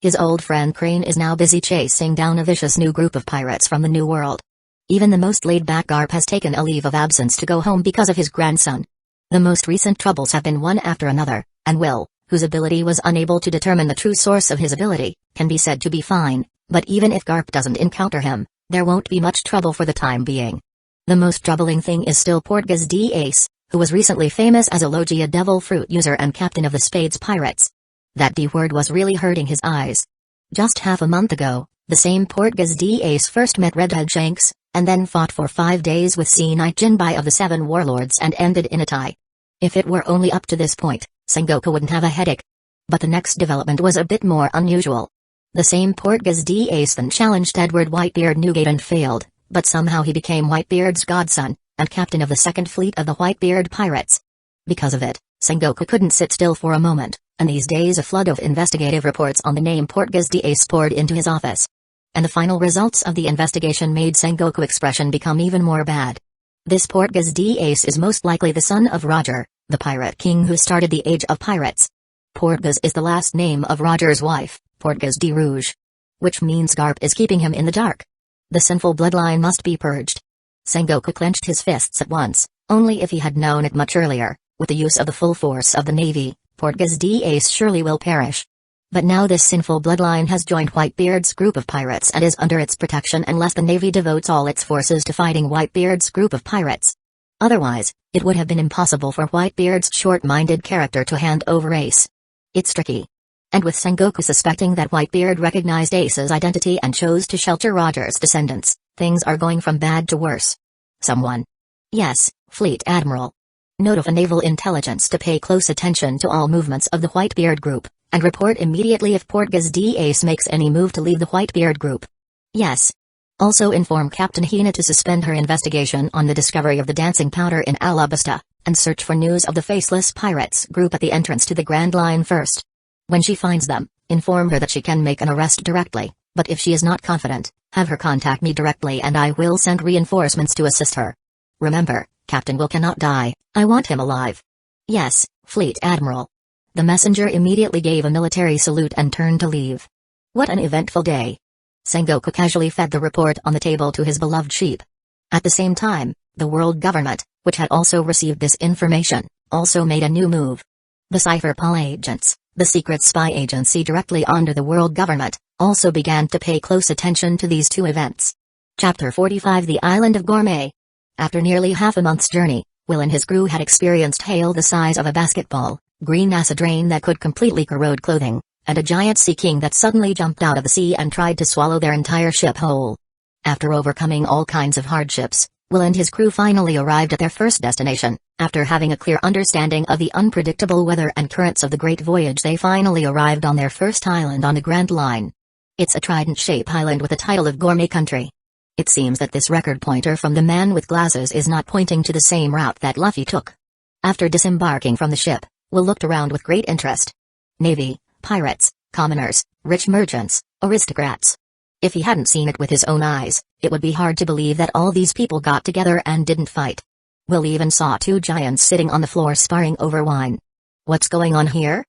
Speaker 1: His old friend Crane is now busy chasing down a vicious new group of pirates from the New World. Even the most laid-back Garp has taken a leave of absence to go home because of his grandson. The most recent troubles have been one after another, and Will, whose ability was unable to determine the true source of his ability, can be said to be fine, but even if Garp doesn't encounter him, there won't be much trouble for the time being. The most troubling thing is still Portgas d'Ace, who was recently famous as a Logia devil fruit user and captain of the Spades Pirates. That D word was really hurting his eyes. Just half a month ago, the same Portgas d'Ace first met Redhead Shanks, and then fought for 5 days with Sea Knight Jinbai of the Seven Warlords and ended in a tie. If it were only up to this point, Sengoku wouldn't have a headache. But the next development was a bit more unusual. The same Portgas d'Ace then challenged Edward Whitebeard Newgate and failed, but somehow he became Whitebeard's godson, and captain of the second fleet of the Whitebeard pirates. Because of it, Sengoku couldn't sit still for a moment, and these days a flood of investigative reports on the name Portgas d'Ace poured into his office. And the final results of the investigation made Sengoku's expression become even more bad. This Portgas d'Ace is most likely the son of Roger, the pirate king who started the Age of Pirates. Portgas is the last name of Roger's wife, Portgas de Rouge. Which means Garp is keeping him in the dark. The sinful bloodline must be purged. Sengoku clenched his fists at once, only if he had known it much earlier. With the use of the full force of the Navy, Portgas d'Ace surely will perish. But now this sinful bloodline has joined Whitebeard's group of pirates and is under its protection unless the Navy devotes all its forces to fighting Whitebeard's group of pirates. Otherwise, it would have been impossible for Whitebeard's short-minded character to hand over Ace. It's tricky. And with Sengoku suspecting that Whitebeard recognized Ace's identity and chose to shelter Roger's descendants, things are going from bad to worse. Someone. Yes, Fleet Admiral. Notify Naval Intelligence to pay close attention to all movements of the Whitebeard group, and report immediately if Portgas d'Ace makes any move to leave the Whitebeard group. Yes. Also inform Captain Hina to suspend her investigation on the discovery of the dancing powder in Alabasta, and search for news of the Faceless Pirates group at the entrance to the Grand Line first. When she finds them, inform her that she can make an arrest directly, but if she is not confident, have her contact me directly and I will send reinforcements to assist her. Remember, Captain Will cannot die, I want him alive. Yes, Fleet Admiral. The messenger immediately gave a military salute and turned to leave. What an eventful day. Sengoku casually fed the report on the table to his beloved sheep. At the same time, the world government, which had also received this information, also made a new move. The Cypherpol agents, the secret spy agency directly under the world government, also began to pay close attention to these two events. Chapter 45 The Island of Gourmet. After nearly half a month's journey, Will and his crew had experienced hail the size of a basketball, green acid rain that could completely corrode clothing, and a giant sea king that suddenly jumped out of the sea and tried to swallow their entire ship whole. After overcoming all kinds of hardships, Will and his crew finally arrived at their first destination. After having a clear understanding of the unpredictable weather and currents of the great voyage, they finally arrived on their first island on the Grand Line. It's a trident-shaped island with the title of Gourmet Country. It seems that this record pointer from the man with glasses is not pointing to the same route that Luffy took. After disembarking from the ship, Will looked around with great interest. Navy, pirates, commoners, rich merchants, aristocrats. If he hadn't seen it with his own eyes, it would be hard to believe that all these people got together and didn't fight. Will even saw two giants sitting on the floor sparring over wine. What's going on here?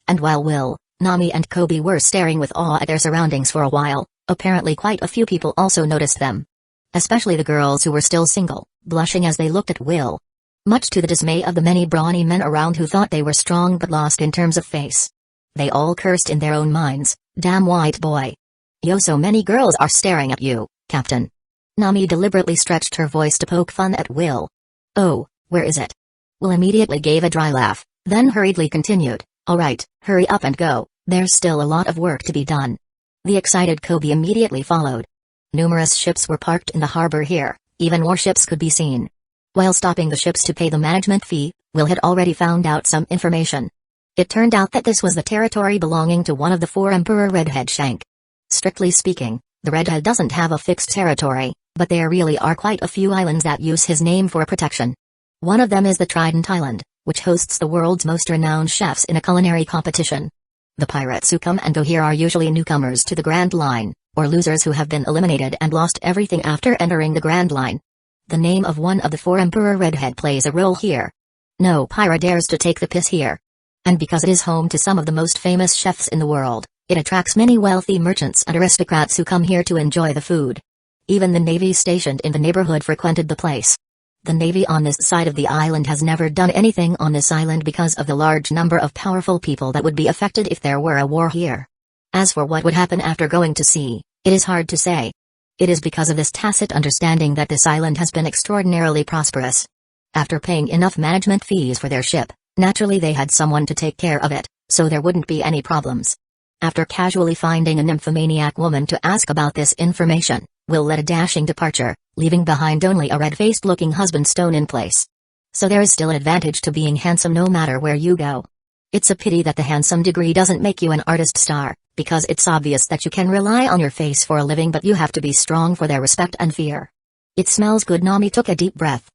Speaker 1: And while Will, Nami and Kobe were staring with awe at their surroundings for a while, apparently quite a few people also noticed them. Especially the girls who were still single, blushing as they looked at Will. Much to the dismay of the many brawny men around who thought they were strong but lost in terms of face. They all cursed in their own minds, damn white boy. Yo, so many girls are staring at you, Captain. Nami deliberately stretched her voice to poke fun at Will. Oh, where is it? Will immediately gave a dry laugh, then hurriedly continued, alright, hurry up and go, there's still a lot of work to be done. The excited Kobe immediately followed. Numerous ships were parked in the harbor here, even warships could be seen. While stopping the ships to pay the management fee, Will had already found out some information. It turned out that this was the territory belonging to one of the four Emperor Redhead Shank. Strictly speaking, the Redhead doesn't have a fixed territory, but there really are quite a few islands that use his name for protection. One of them is the Trident Island, which hosts the world's most renowned chefs in a culinary competition. The pirates who come and go here are usually newcomers to the Grand Line, or losers who have been eliminated and lost everything after entering the Grand Line. The name of one of the four Emperor Redhead plays a role here. No pirate dares to take the piss here. And because it is home to some of the most famous chefs in the world, It attracts many wealthy merchants and aristocrats who come here to enjoy the food. Even the navy stationed in the neighborhood frequented the place. The navy on this side of the island has never done anything on this island because of the large number of powerful people that would be affected if there were a war here. As for what would happen after going to sea, it is hard to say. It is because of this tacit understanding that this island has been extraordinarily prosperous. After paying enough management fees for their ship, naturally they had someone to take care of it, so there wouldn't be any problems. After casually finding a nymphomaniac woman to ask about this information, Will led a dashing departure, leaving behind only a red-faced looking husband stone in place. So there is still an advantage to being handsome no matter where you go. It's a pity that the handsome degree doesn't make you an artist star, because it's obvious that you can rely on your face for a living, but you have to be strong for their respect and fear. It smells good. Nami took a deep breath.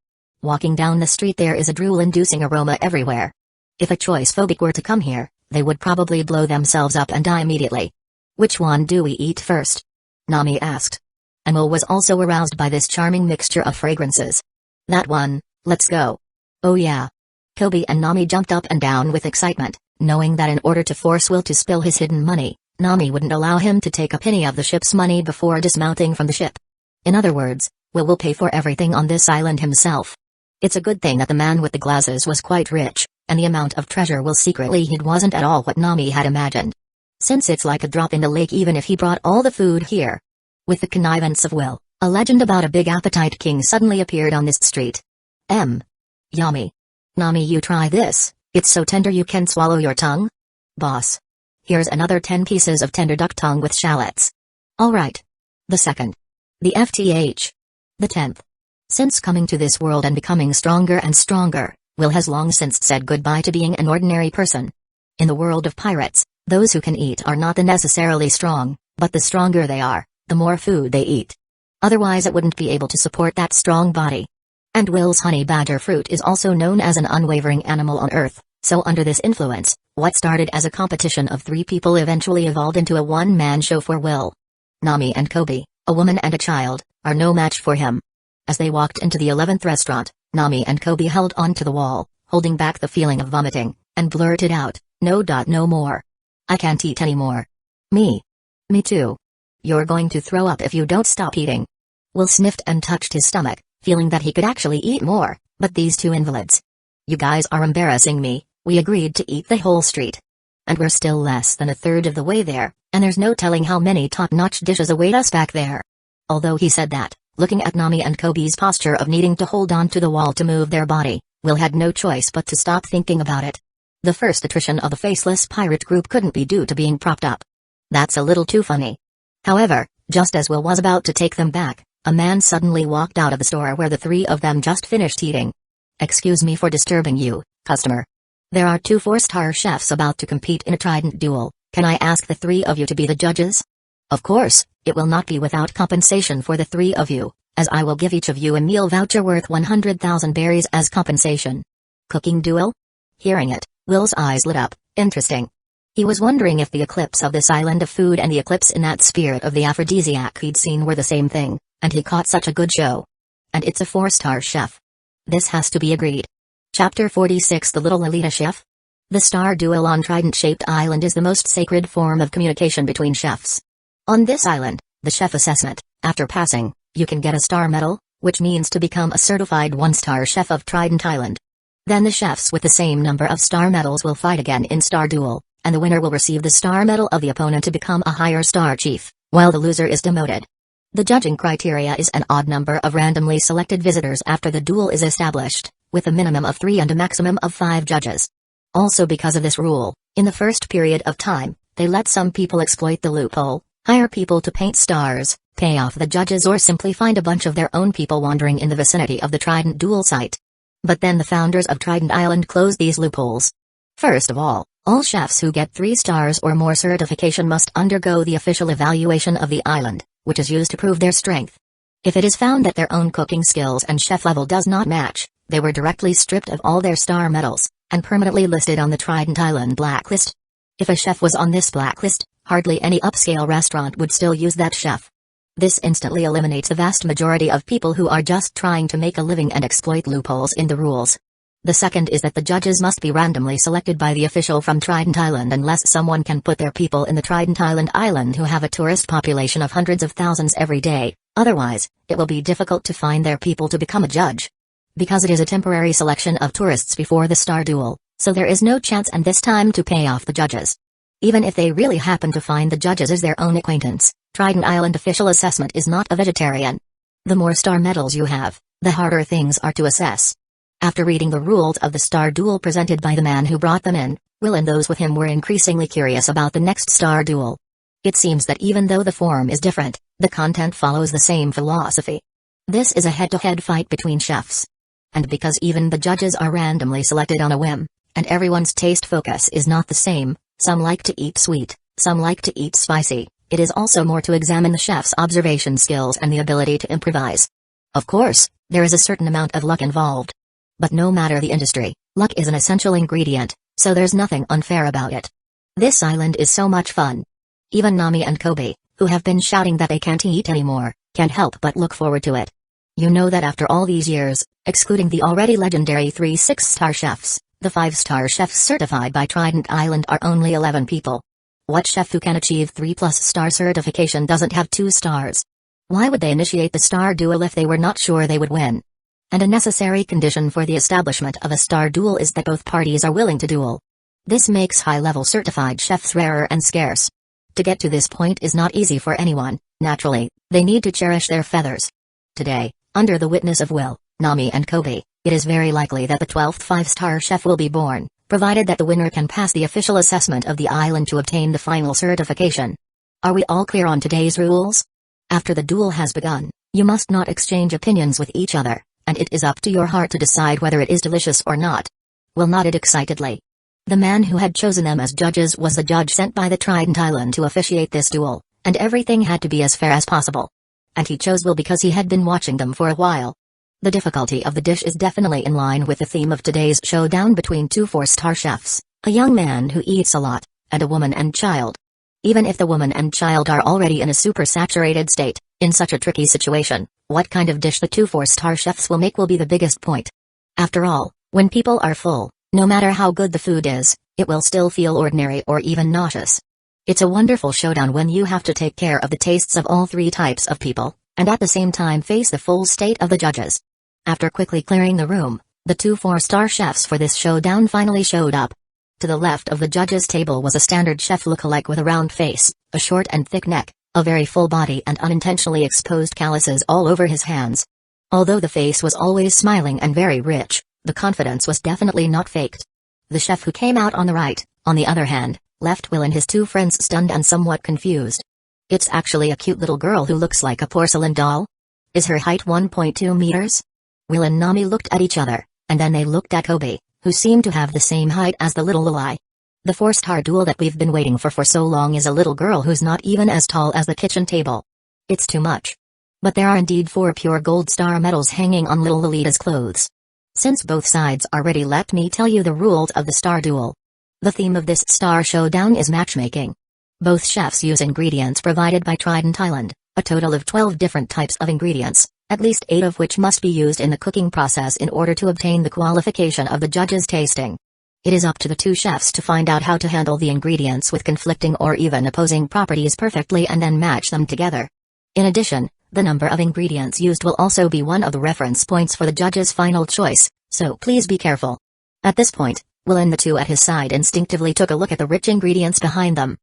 Speaker 1: Walking down the street there is a drool-inducing aroma everywhere. If a choice phobic were to come here, they would probably blow themselves up and die immediately. Which one do we eat first? Nami asked. Will was also aroused by this charming mixture of fragrances. That one, let's go. Oh yeah. Kobe and Nami jumped up and down with excitement, knowing that in order to force Will to spill his hidden money, Nami wouldn't allow him to take a penny of the ship's money before dismounting from the ship. In other words, Will pay for everything on this island himself. It's a good thing that the man with the glasses was quite rich, and the amount of treasure Will secretly hid wasn't at all what Nami had imagined. Since it's like a drop in the lake even if he brought all the food here. With the connivance of Will, a legend about a big appetite king suddenly appeared on this street. Yummy. Nami, you try this, it's so tender you can swallow your tongue? Boss. Here's another 10 pieces of tender duck tongue with shallots. Alright. The second. The FTH. The 10th. Since coming to this world and becoming stronger and stronger, Will has long since said goodbye to being an ordinary person. In the world of pirates, those who can eat are not the necessarily strong, but the stronger they are, the more food they eat. Otherwise it wouldn't be able to support that strong body. And Will's honey badger fruit is also known as an unwavering animal on Earth, so under this influence, what started as a competition of 3 people eventually evolved into a one-man show for Will. Nami and Kobe, a woman and a child, are no match for him. As they walked into the 11th restaurant, Nami and Kobe held onto the wall, holding back the feeling of vomiting, and blurted out, No more. I can't eat anymore. Me too. You're going to throw up if you don't stop eating. Will sniffed and touched his stomach, feeling that he could actually eat more, but these 2 invalids. You guys are embarrassing me. We agreed to eat the whole street. And we're still less than a third of the way there, and there's no telling how many top-notch dishes await us back there. Although he said that, looking at Nami and Kobe's posture of needing to hold on to the wall to move their body, Will had no choice but to stop thinking about it. The first attrition of the faceless pirate group couldn't be due to being propped up. That's a little too funny. However, just as Will was about to take them back, a man suddenly walked out of the store where the 3 of them just finished eating. Excuse me for disturbing you, customer. There are 2 4-star chefs about to compete in a trident duel. Can I ask the 3 of you to be the judges? Of course, it will not be without compensation for the 3 of you, as I will give each of you a meal voucher worth 100,000 berries as compensation. Cooking duel? Hearing it, Will's eyes lit up. Interesting. He was wondering if the eclipse of this island of food and the eclipse in that spirit of the aphrodisiac he'd seen were the same thing, and he caught such a good show. And it's a 4-star chef. This has to be agreed. Chapter 46 The Little Lolita Chef? The star duel on Trident-shaped island is the most sacred form of communication between chefs. On this island, the chef assessment, after passing, you can get a star medal, which means to become a certified 1-star chef of Trident Island. Then the chefs with the same number of star medals will fight again in star duel, and the winner will receive the star medal of the opponent to become a higher star chief, while the loser is demoted. The judging criteria is an odd number of randomly selected visitors after the duel is established, with a minimum of 3 and a maximum of 5 judges. Also because of this rule, in the first period of time, they let some people exploit the loophole, hire people to paint stars, pay off the judges, or simply find a bunch of their own people wandering in the vicinity of the Trident duel site. But then the founders of Trident Island closed these loopholes. First of all chefs who get 3 stars or more certification must undergo the official evaluation of the island, which is used to prove their strength. If it is found that their own cooking skills and chef level does not match, they were directly stripped of all their star medals, and permanently listed on the Trident Island blacklist. If a chef was on this blacklist, hardly any upscale restaurant would still use that chef. This instantly eliminates the vast majority of people who are just trying to make a living and exploit loopholes in the rules. The second is that the judges must be randomly selected by the official from Trident Island unless someone can put their people in the Trident Island who have a tourist population of hundreds of thousands every day, otherwise, it will be difficult to find their people to become a judge. Because it is a temporary selection of tourists before the Star Duel, so there is no chance and this time to pay off the judges. Even if they really happen to find the judges as their own acquaintance, Trident Island official assessment is not a vegetarian. The more star medals you have, the harder things are to assess. After reading the rules of the Star Duel presented by the man who brought them in, Will and those with him were increasingly curious about the next Star Duel. It seems that even though the form is different, the content follows the same philosophy. This is a head-to-head fight between chefs. And because even the judges are randomly selected on a whim, and everyone's taste focus is not the same, some like to eat sweet, some like to eat spicy, it is also more to examine the chef's observation skills and the ability to improvise. Of course, there is a certain amount of luck involved. But no matter the industry, luck is an essential ingredient, so there's nothing unfair about it. This island is so much fun. Even Nami and Kobe, who have been shouting that they can't eat anymore, can't help but look forward to it. You know that after all these years, excluding the already legendary 3 6-star chefs, the 5-star chefs certified by Trident Island are only 11 people. What chef who can achieve 3+ star certification doesn't have 2 stars? Why would they initiate the Star Duel if they were not sure they would win? And a necessary condition for the establishment of a Star Duel is that both parties are willing to duel. This makes high-level certified chefs rarer and scarce. To get to this point is not easy for anyone, naturally, they need to cherish their feathers. Today, under the witness of Will, Nami and Kobe, it is very likely that the 12th 5-star chef will be born, provided that the winner can pass the official assessment of the island to obtain the final certification. Are we all clear on today's rules? After the duel has begun, you must not exchange opinions with each other, and it is up to your heart to decide whether it is delicious or not. Will nodded excitedly. The man who had chosen them as judges was the judge sent by the Trident Island to officiate this duel, and everything had to be as fair as possible. And he chose Will because he had been watching them for a while. The difficulty of the dish is definitely in line with the theme of today's showdown between 2 4-star chefs, a young man who eats a lot, and a woman and child. Even if the woman and child are already in a super-saturated state, in such a tricky situation, what kind of dish the 2 4-star chefs will make will be the biggest point. After all, when people are full, no matter how good the food is, it will still feel ordinary or even nauseous. It's a wonderful showdown when you have to take care of the tastes of all 3 types of people, and at the same time face the full state of the judges. After quickly clearing the room, the 2 4-star chefs for this showdown finally showed up. To the left of the judges' table was a standard chef look-alike with a round face, a short and thick neck, a very full body and unintentionally exposed calluses all over his hands. Although the face was always smiling and very rich, the confidence was definitely not faked. The chef who came out on the right, on the other hand, left Will and his 2 friends stunned and somewhat confused. It's actually a cute little girl who looks like a porcelain doll. Is her height 1.2 meters? Will and Nami looked at each other, and then they looked at Kobe, who seemed to have the same height as the little Lilai. The 4-star duel that we've been waiting for so long is a little girl who's not even as tall as the kitchen table. It's too much. But there are indeed 4 pure gold star medals hanging on little Lolita's clothes. Since both sides are ready, let me tell you the rules of the Star Duel. The theme of this Star Showdown is matchmaking. Both chefs use ingredients provided by Trident Island, a total of 12 different types of ingredients, at least 8 of which must be used in the cooking process in order to obtain the qualification of the judges' tasting. It is up to the 2 chefs to find out how to handle the ingredients with conflicting or even opposing properties perfectly and then match them together. In addition, the number of ingredients used will also be one of the reference points for the judge's final choice, so please be careful. At this point, Will and the 2 at his side instinctively took a look at the rich ingredients behind them.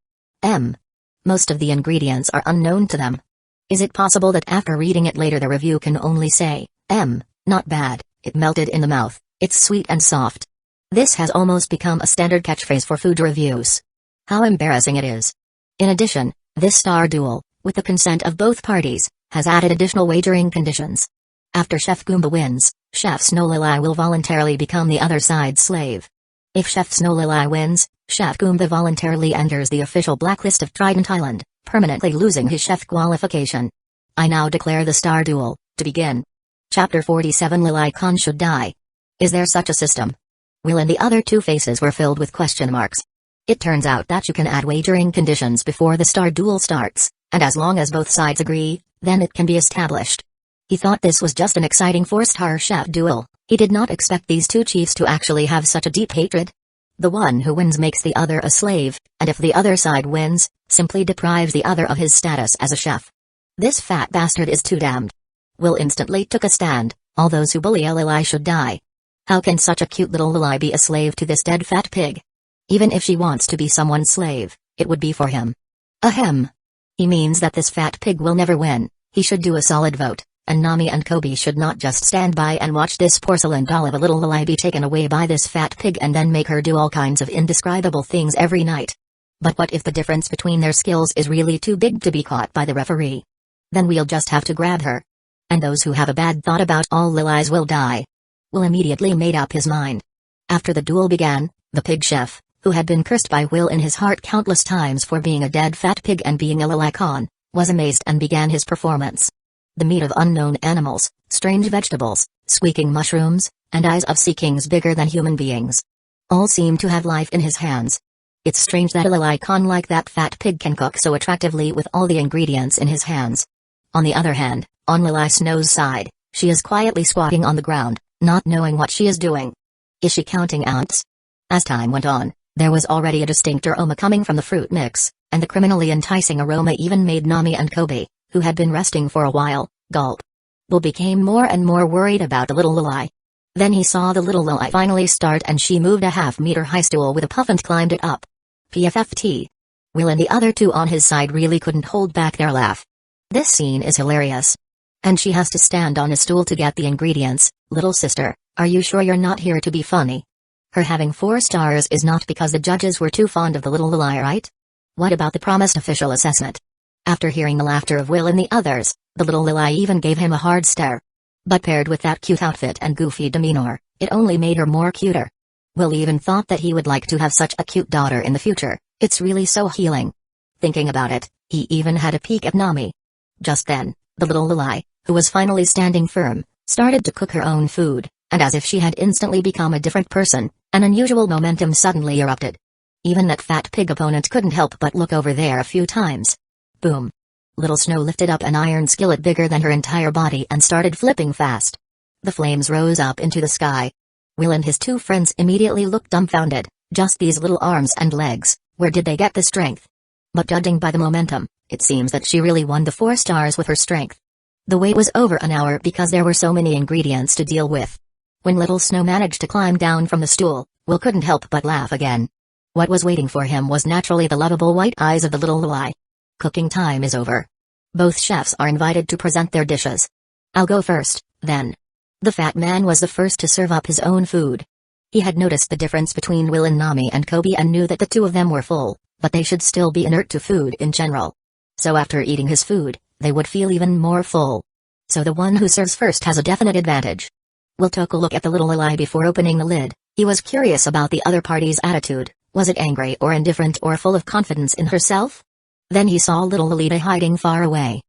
Speaker 1: Most of the ingredients are unknown to them. Is it possible that after reading it later the review can only say, not bad, it melted in the mouth, it's sweet and soft. This has almost become a standard catchphrase for food reviews. How embarrassing it is. In addition, this Star Duel, with the consent of both parties, has added additional wagering conditions. After Chef Goomba wins, Chef Snowlilai will voluntarily become the other side's slave. If Chef Snowlilai wins, Chef Goomba voluntarily enters the official blacklist of Trident Island, permanently losing his chef qualification. I now declare the Star Duel to begin. Chapter 47 Lilai Khan should die. Is there such a system? Will and the other 2 faces were filled with question marks. It turns out that you can add wagering conditions before the Star Duel starts, and as long as both sides agree, then it can be established. He thought this was just an exciting 4-star chef duel, He did not expect these two chiefs to actually have such a deep hatred. The one who wins makes the other a slave, and if the other side wins, simply deprives the other of his status as a chef. This fat bastard is too damned. Will instantly took a stand. All those who bully a Lilai should die. How can such a cute little Lilai be a slave to this dead fat pig? Even if she wants to be someone's slave, it would be for him. Ahem. He means that this fat pig will never win. He should do a solid vote, and Nami and Kobe should not just stand by and watch this porcelain doll of a little Lilai be taken away by this fat pig and then make her do all kinds of indescribable things every night. But what if the difference between their skills is really too big to be caught by the referee? Then we'll just have to grab her. And those who have a bad thought about all Lilais will die. Will immediately made up his mind. After the duel began, the pig chef, who had been cursed by Will in his heart countless times for being a dead fat pig and being a Lilicon, was amazed and began his performance. The meat of unknown animals, strange vegetables, squeaking mushrooms, and eyes of sea kings bigger than human beings. All seemed to have life in his hands. It's strange that a Lilicon like that fat pig can cook so attractively with all the ingredients in his hands. On the other hand, on Lilai Snow's side, she is quietly squatting on the ground, not knowing what she is doing. Is she counting ants? As time went on, there was already a distinct aroma coming from the fruit mix, and the criminally enticing aroma even made Nami and Kobe, who had been resting for a while, gulp. Will became more and more worried about the little Lilai. Then he saw the little Lilai finally start and she moved a half-meter high stool with a puff and climbed it up. PFFT. Will and the other two on his side really couldn't hold back their laugh. This scene is hilarious. And she has to stand on a stool to get the ingredients. Little sister, are you sure you're not here to be funny? Her having 4 stars is not because the judges were too fond of the little Lilai, right? What about the promised official assessment? After hearing the laughter of Will and the others, the little Lilai even gave him a hard stare. But paired with that cute outfit and goofy demeanor, it only made her more cuter. Will even thought that he would like to have such a cute daughter in the future. It's really so healing. Thinking about it, he even had a peek at Nami. Just then, the little Lilai, who was finally standing firm, started to cook her own food, and as if she had instantly become a different person, an unusual momentum suddenly erupted. Even that fat pig opponent couldn't help but look over there a few times. Boom. Little Snow lifted up an iron skillet bigger than her entire body and started flipping fast. The flames rose up into the sky. Will and his 2 friends immediately looked dumbfounded. Just these little arms and legs, where did they get the strength? But judging by the momentum, it seems that she really won the 4 stars with her strength. The wait was over an hour because there were so many ingredients to deal with. When Little Snow managed to climb down from the stool, Will couldn't help but laugh again. What was waiting for him was naturally the lovable white eyes of the little Lilai. Cooking time is over. Both chefs are invited to present their dishes. I'll go first, then. The fat man was the first to serve up his own food. He had noticed the difference between Will and Nami and Kobe and knew that the 2 of them were full, but they should still be inert to food in general. So after eating his food, they would feel even more full. So the one who serves first has a definite advantage. Will took a look at the little Lilai before opening the lid. He was curious about the other party's attitude. Was it angry or indifferent or full of confidence in herself? Then he saw little Lilita hiding far away.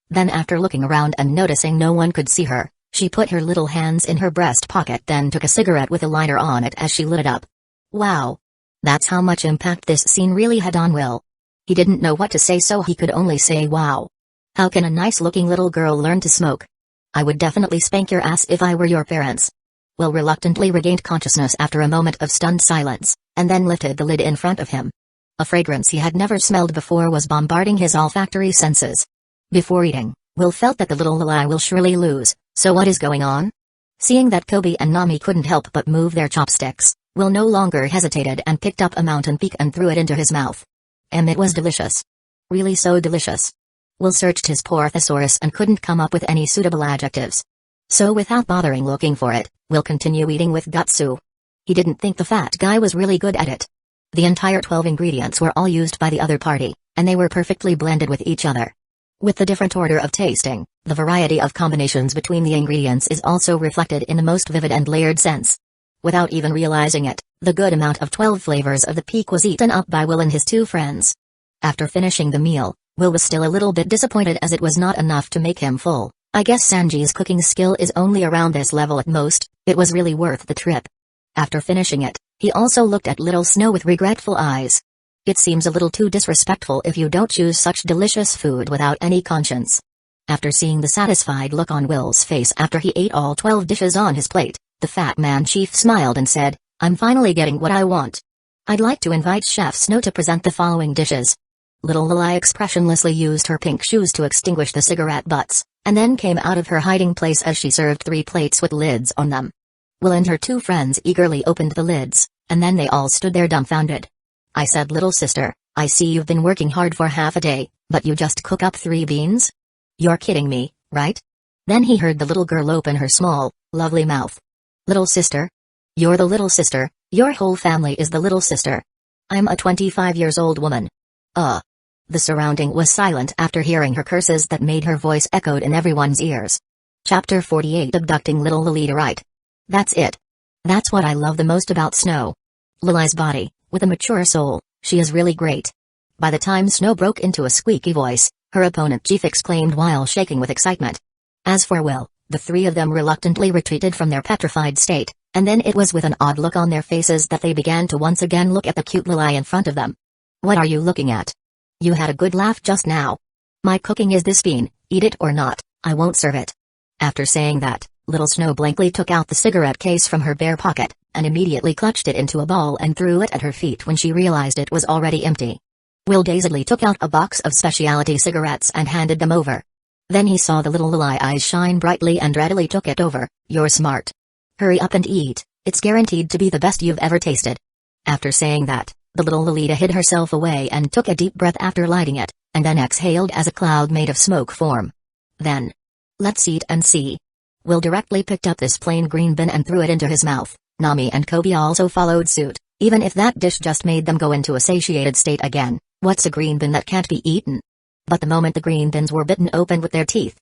Speaker 1: Then after looking around and noticing no one could see her, she put her little hands in her breast pocket then took a cigarette with a lighter on it as she lit it up. Wow. That's how much impact this scene really had on Will. He didn't know what to say so he could only say wow. How can a nice-looking little girl learn to smoke? I would definitely spank your ass if I were your parents. Will reluctantly regained consciousness after a moment of stunned silence, and then lifted the lid in front of him. A fragrance he had never smelled before was bombarding his olfactory senses. Before eating, Will felt that the little Lilai will surely lose, so what is going on? Seeing that Kobe and Nami couldn't help but move their chopsticks, Will no longer hesitated and picked up a mountain peak and threw it into his mouth. It was delicious. Really so delicious. Will searched his poor thesaurus and couldn't come up with any suitable adjectives. So without bothering looking for it, Will continue eating with gutsu. He didn't think the fat guy was really good at it. The entire 12 ingredients were all used by the other party, and they were perfectly blended with each other. With the different order of tasting, the variety of combinations between the ingredients is also reflected in the most vivid and layered sense. Without even realizing it, the good amount of 12 flavors of the peak was eaten up by Will and his 2 friends. After finishing the meal, Will was still a little bit disappointed as it was not enough to make him full. I guess Sanji's cooking skill is only around this level at most. It was really worth the trip. After finishing it, he also looked at Little Snow with regretful eyes. It seems a little too disrespectful if you don't choose such delicious food without any conscience. After seeing the satisfied look on Will's face after he ate all 12 dishes on his plate, The fat man chief smiled and said, I'm finally getting what I want. I'd like to invite Chef Snow to present the following dishes. Little Lily expressionlessly used her pink shoes to extinguish the cigarette butts, and then came out of her hiding place as she served 3 plates with lids on them. Will and her 2 friends eagerly opened the lids, and then they all stood there dumbfounded. I said, little sister, I see you've been working hard for half a day, but you just cook up 3 beans? You're kidding me, right? Then he heard the little girl open her small, lovely mouth. Little sister? You're the little sister, your whole family is the little sister. I'm a 25 years old woman. The surrounding was silent after hearing her curses that made her voice echoed in everyone's ears. Chapter 48 Abducting Little Lily to Right. That's it. That's what I love the most about Snow. Lily's body, with a mature soul, she is really great. By the time Snow broke into a squeaky voice, her opponent chief exclaimed while shaking with excitement. As for Will, the 3 of them reluctantly retreated from their petrified state, and then it was with an odd look on their faces that they began to once again look at the cute Lily in front of them. What are you looking at? You had a good laugh just now. My cooking is this bean, eat it or not, I won't serve it. After saying that, little Snow blankly took out the cigarette case from her bare pocket, and immediately clutched it into a ball and threw it at her feet when she realized it was already empty. Will dazedly took out a box of specialty cigarettes and handed them over. Then he saw the little Lily eyes shine brightly and readily took it over. You're smart. Hurry up and eat, it's guaranteed to be the best you've ever tasted. After saying that, the little Lolita hid herself away and took a deep breath after lighting it, and then exhaled as a cloud made of smoke formed. Then, let's eat and see. Will directly picked up this plain green bin and threw it into his mouth. Nami and Kobe also followed suit. Even if that dish just made them go into a satiated state again, what's a green bin that can't be eaten? But the moment the green bins were bitten open with their teeth,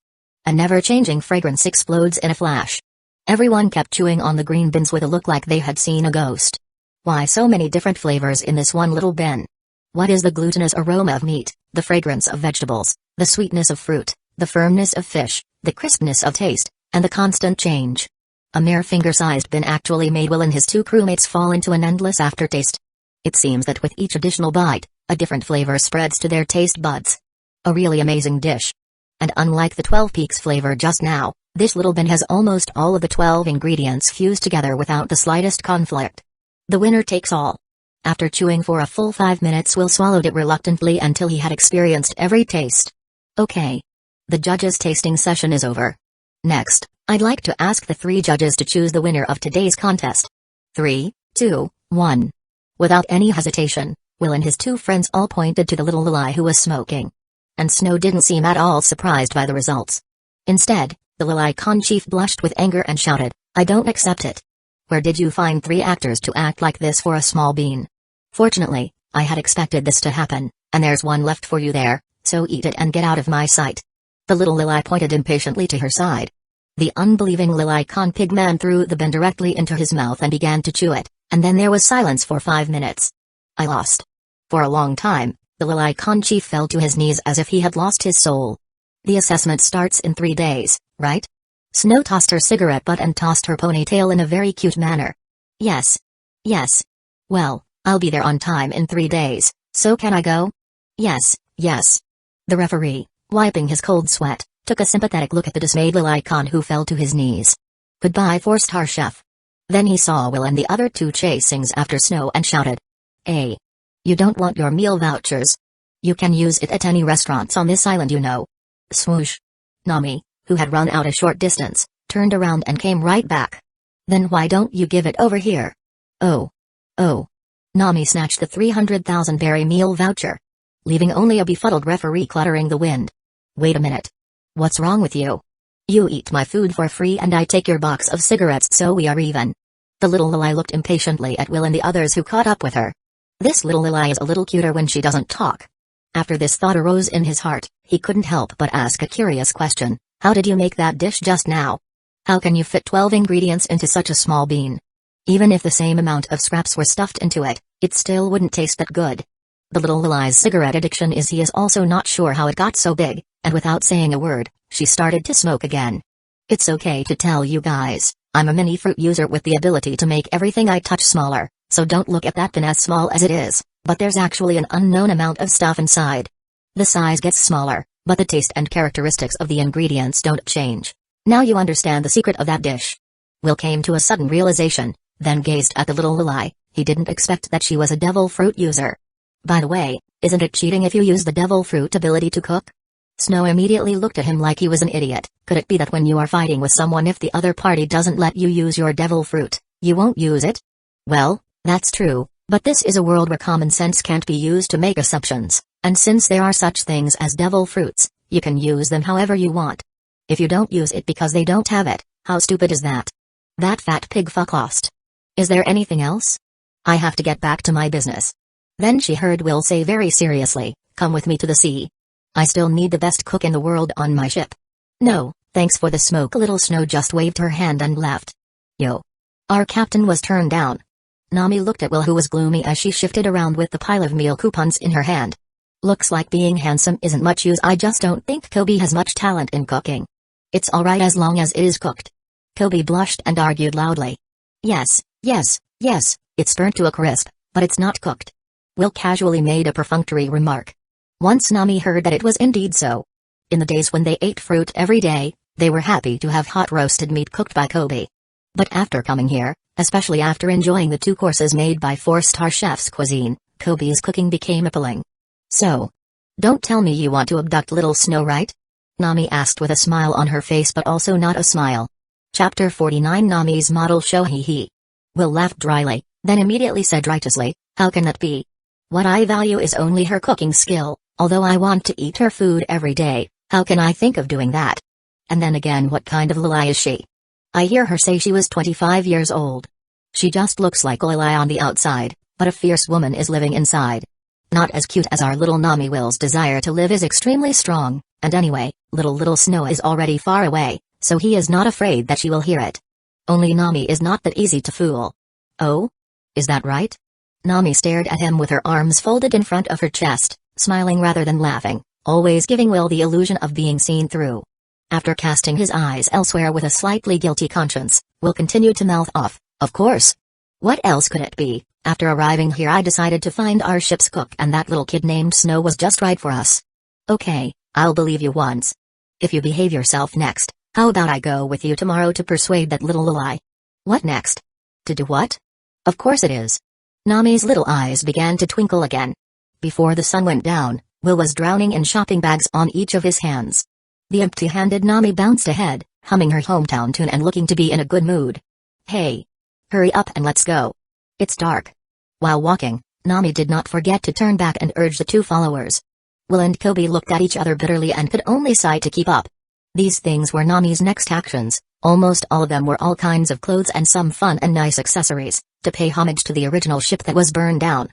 Speaker 1: a never-changing fragrance explodes in a flash. Everyone kept chewing on the green bins with a look like they had seen a ghost. Why so many different flavors in this one little bin? What is the glutinous aroma of meat, the fragrance of vegetables, the sweetness of fruit, the firmness of fish, the crispness of taste, and the constant change? A mere finger-sized bin actually made Will and his 2 crewmates fall into an endless aftertaste. It seems that with each additional bite, a different flavor spreads to their taste buds. A really amazing dish. And unlike the 12 Peaks flavor just now, this little bin has almost all of the 12 ingredients fused together without the slightest conflict. The winner takes all. After chewing for a full 5 minutes, Will swallowed it reluctantly until he had experienced every taste. Okay. The judges' tasting session is over. Next, I'd like to ask the 3 judges to choose the winner of today's contest. 3, 2, 1. Without any hesitation, Will and his 2 friends all pointed to the little Lily who was smoking. And Snow didn't seem at all surprised by the results. Instead, the Lilicon chief blushed with anger and shouted, I don't accept it. Where did you find 3 actors to act like this for a small bean? Fortunately, I had expected this to happen, and there's one left for you there, so eat it and get out of my sight. The little Lily pointed impatiently to her side. The unbelieving Lilicon pigman threw the bin directly into his mouth and began to chew it, and then there was silence for 5 minutes. I lost. For a long time, the Lilicon chief fell to his knees as if he had lost his soul. The assessment starts in 3 days, right? Snow tossed her cigarette butt and tossed her ponytail in a very cute manner. Yes. Yes. Well, I'll be there on time in 3 days, so can I go? Yes, yes. The referee, wiping his cold sweat, took a sympathetic look at the dismayed Lilicon who fell to his knees. Goodbye 4-star chef. Then he saw Will and the other 2 chasing after Snow and shouted. Hey. You don't want your meal vouchers? You can use it at any restaurants on this island, you know. Swoosh. Nami, who had run out a short distance, turned around and came right back. Then why don't you give it over here? Oh. Nami snatched the 300,000 berry meal voucher, leaving only a befuddled referee cluttering the wind. Wait a minute. What's wrong with you? You eat my food for free and I take your box of cigarettes, so we are even. The little Lily looked impatiently at Will and the others who caught up with her. This little Lily is a little cuter when she doesn't talk. After this thought arose in his heart, he couldn't help but ask a curious question. How did you make that dish just now? How can you fit 12 ingredients into such a small bean? Even if the same amount of scraps were stuffed into it, it still wouldn't taste that good. The little Lily's cigarette addiction is he is also not sure how it got so big, and without saying a word, she started to smoke again. It's okay to tell you guys, I'm a mini fruit user with the ability to make everything I touch smaller, so don't look at that bin as small as it is, but there's actually an unknown amount of stuff inside. The size gets smaller, but the taste and characteristics of the ingredients don't change. Now you understand the secret of that dish. Will came to a sudden realization, then gazed at the little Lilai. He didn't expect that she was a devil fruit user. By the way, isn't it cheating if you use the devil fruit ability to cook? Snow immediately looked at him like he was an idiot. Could it be that when you are fighting with someone, if the other party doesn't let you use your devil fruit, you won't use it? Well, that's true, but this is a world where common sense can't be used to make assumptions, and since there are such things as devil fruits, you can use them however you want. If you don't use it because they don't have it, how stupid is that? That fat pig fuck lost. Is there anything else? I have to get back to my business. Then she heard Will say very seriously, come with me to the sea. I still need the best cook in the world on my ship. No, thanks for the smoke. Little Snow just waved her hand and left. Yo. Our captain was turned down. Nami looked at Will, who was gloomy as she shifted around with the pile of meal coupons in her hand. Looks like being handsome isn't much use. I just don't think Kobe has much talent in cooking. It's alright as long as it is cooked. Kobe blushed and argued loudly. Yes, it's burnt to a crisp, but it's not cooked. Will casually made a perfunctory remark. Once Nami heard that it was indeed so. In the days when they ate fruit every day, they were happy to have hot roasted meat cooked by Kobe. But after coming here, especially after enjoying the 2 courses made by 4-star chef's cuisine, Kobe's cooking became appalling. So, don't tell me you want to abduct little Snow, right? Nami asked with a smile on her face but also not a smile. Chapter 49 Nami's Model Show. Hee. Will laughed dryly, then immediately said righteously, how can that be? What I value is only her cooking skill. Although I want to eat her food every day, how can I think of doing that? And then again, what kind of Lilai is she? I hear her say she was 25 years old. She just looks like a Lilai on the outside, but a fierce woman is living inside. Not as cute as our little Nami. Will's desire to live is extremely strong, and anyway, little Snow is already far away, so he is not afraid that she will hear it. Only Nami is not that easy to fool. Oh? Is that right? Nami stared at him with her arms folded in front of her chest, smiling rather than laughing, always giving Will the illusion of being seen through. After casting his eyes elsewhere with a slightly guilty conscience, Will continued to mouth off, of course. What else could it be? After arriving here I decided to find our ship's cook, and that little kid named Snow was just right for us. Okay, I'll believe you once. If you behave yourself next, how about I go with you tomorrow to persuade that little Lilai? What next? To do what? Of course it is. Nami's little eyes began to twinkle again. Before the sun went down, Will was drowning in shopping bags on each of his hands. The empty-handed Nami bounced ahead, humming her hometown tune and looking to be in a good mood. Hey! Hurry up and let's go. It's dark. While walking, Nami did not forget to turn back and urge the 2 followers. Will and Kobe looked at each other bitterly and could only sigh to keep up. These things were Nami's next actions. Almost all of them were all kinds of clothes and some fun and nice accessories, to pay homage to the original ship that was burned down.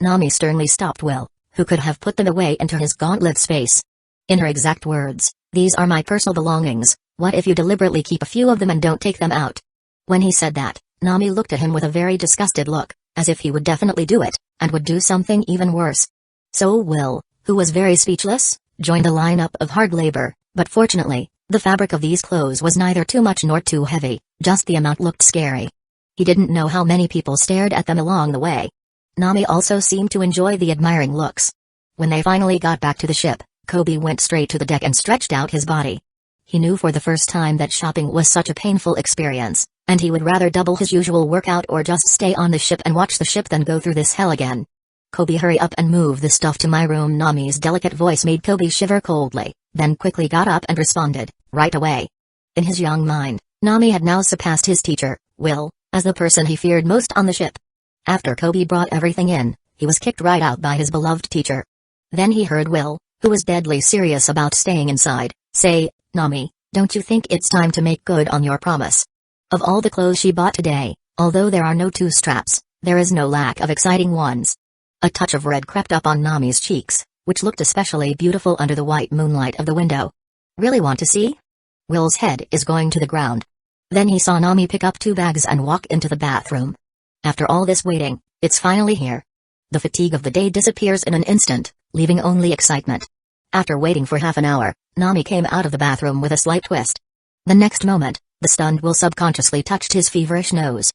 Speaker 1: Nami sternly stopped Will, who could have put them away into his gauntlet space. In her exact words, these are my personal belongings, what if you deliberately keep a few of them and don't take them out? When he said that, Nami looked at him with a very disgusted look, as if he would definitely do it, and would do something even worse. So Will, who was very speechless, joined a lineup of hard labor, but fortunately, the fabric of these clothes was neither too much nor too heavy, just the amount looked scary. He didn't know how many people stared at them along the way. Nami also seemed to enjoy the admiring looks. When they finally got back to the ship, Kobe went straight to the deck and stretched out his body. He knew for the first time that shopping was such a painful experience, and he would rather double his usual workout or just stay on the ship and watch the ship than go through this hell again. Kobe, hurry up and move the stuff to my room. Nami's delicate voice made Kobe shiver coldly, then quickly got up and responded, right away. In his young mind, Nami had now surpassed his teacher, Will, as the person he feared most on the ship. After Kobe brought everything in, he was kicked right out by his beloved teacher. Then he heard Will, who was deadly serious about staying inside, say, Nami, don't you think it's time to make good on your promise? Of all the clothes she bought today, although there are no 2 straps, there is no lack of exciting ones. A touch of red crept up on Nami's cheeks, which looked especially beautiful under the white moonlight of the window. Really want to see? Will's head is going to the ground. Then he saw Nami pick up 2 bags and walk into the bathroom. After all this waiting, it's finally here. The fatigue of the day disappears in an instant, leaving only excitement. After waiting for half an hour, Nami came out of the bathroom with a slight twist. The next moment, the stunned Will subconsciously touched his feverish nose.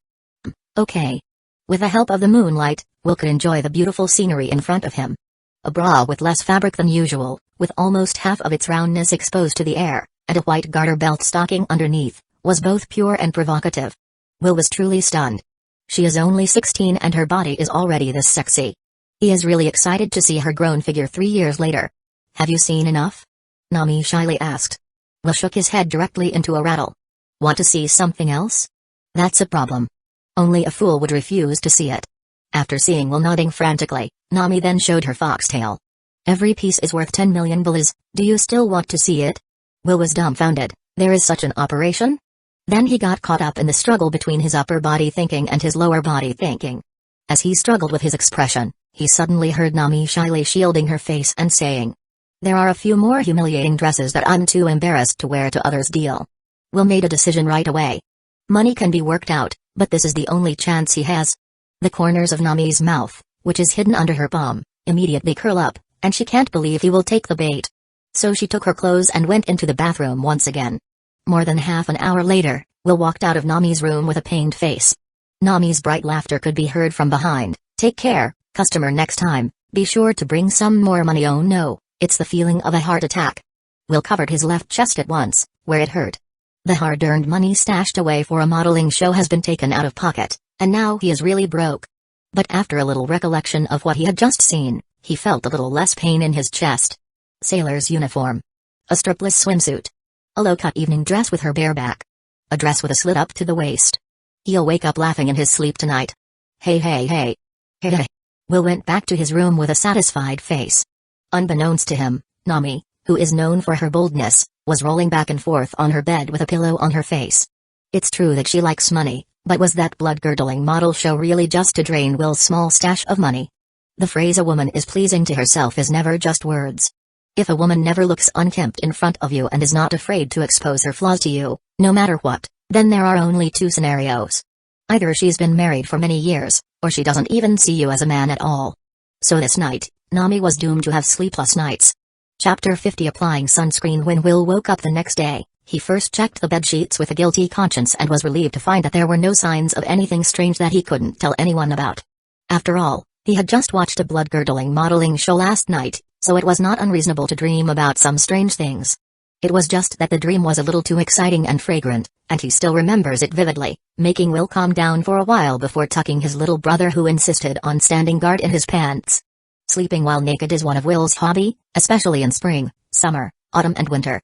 Speaker 1: Okay. With the help of the moonlight, Will could enjoy the beautiful scenery in front of him. A bra with less fabric than usual, with almost half of its roundness exposed to the air, and a white garter belt stocking underneath, was both pure and provocative. Will was truly stunned. She is only 16 and her body is already this sexy. He is really excited to see her grown figure 3 years later. Have you seen enough? Nami shyly asked. Will shook his head directly into a rattle. Want to see something else? That's a problem. Only a fool would refuse to see it. After seeing Will nodding frantically, Nami then showed her foxtail. Every piece is worth 10 million bullies. Do you still want to see it? Will was dumbfounded. There is such an operation? Then he got caught up in the struggle between his upper body thinking and his lower body thinking. As he struggled with his expression, he suddenly heard Nami shyly shielding her face and saying, "There are a few more humiliating dresses that I'm too embarrassed to wear to others." Deal. Will made a decision right away. Money can be worked out, but this is the only chance he has. The corners of Nami's mouth, which is hidden under her palm, immediately curl up, and she can't believe he will take the bait. So she took her clothes and went into the bathroom once again. More than half an hour later, Will walked out of Nami's room with a pained face. Nami's bright laughter could be heard from behind. Take care, customer, next time, be sure to bring some more money. Oh no, it's the feeling of a heart attack. Will covered his left chest at once, where it hurt. The hard-earned money stashed away for a modeling show has been taken out of pocket, and now he is really broke. But after a little recollection of what he had just seen, he felt a little less pain in his chest. Sailor's uniform. A strapless swimsuit. A low-cut evening dress with her bare back. A dress with a slit up to the waist. He'll wake up laughing in his sleep tonight. Hey hey hey. Hey hey. Will went back to his room with a satisfied face. Unbeknownst to him, Nami, who is known for her boldness, was rolling back and forth on her bed with a pillow on her face. It's true that she likes money, but was that blood-curdling model show really just to drain Will's small stash of money? The phrase "a woman is pleasing to herself" is never just words. If a woman never looks unkempt in front of you and is not afraid to expose her flaws to you, no matter what, then there are only two scenarios. Either she's been married for many years, or she doesn't even see you as a man at all. So this night, Nami was doomed to have sleepless nights. Chapter 50. Applying sunscreen. When Will woke up the next day, he first checked the bedsheets with a guilty conscience and was relieved to find that there were no signs of anything strange that he couldn't tell anyone about. After all, he had just watched a blood-curdling modeling show last night, so it was not unreasonable to dream about some strange things. It was just that the dream was a little too exciting and fragrant, and he still remembers it vividly, making Will calm down for a while before tucking his little brother, who insisted on standing guard in his pants. Sleeping while naked is one of Will's hobby, especially in spring, summer, autumn and winter.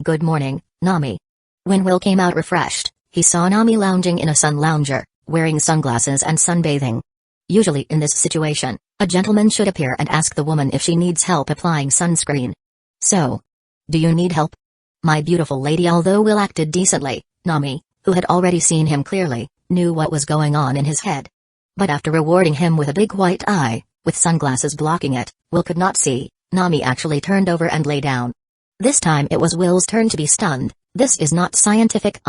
Speaker 1: Good morning, Nami. When Will came out refreshed, he saw Nami lounging in a sun lounger, wearing sunglasses and sunbathing. Usually in this situation, a gentleman should appear and ask the woman if she needs help applying sunscreen. So, do you need help, my beautiful lady? Although Will acted decently, Nami, who had already seen him clearly, knew what was going on in his head. But after rewarding him with a big white eye, with sunglasses blocking it, Will could not see. Nami actually turned over and lay down. This time it was Will's turn to be stunned. This is not scientific.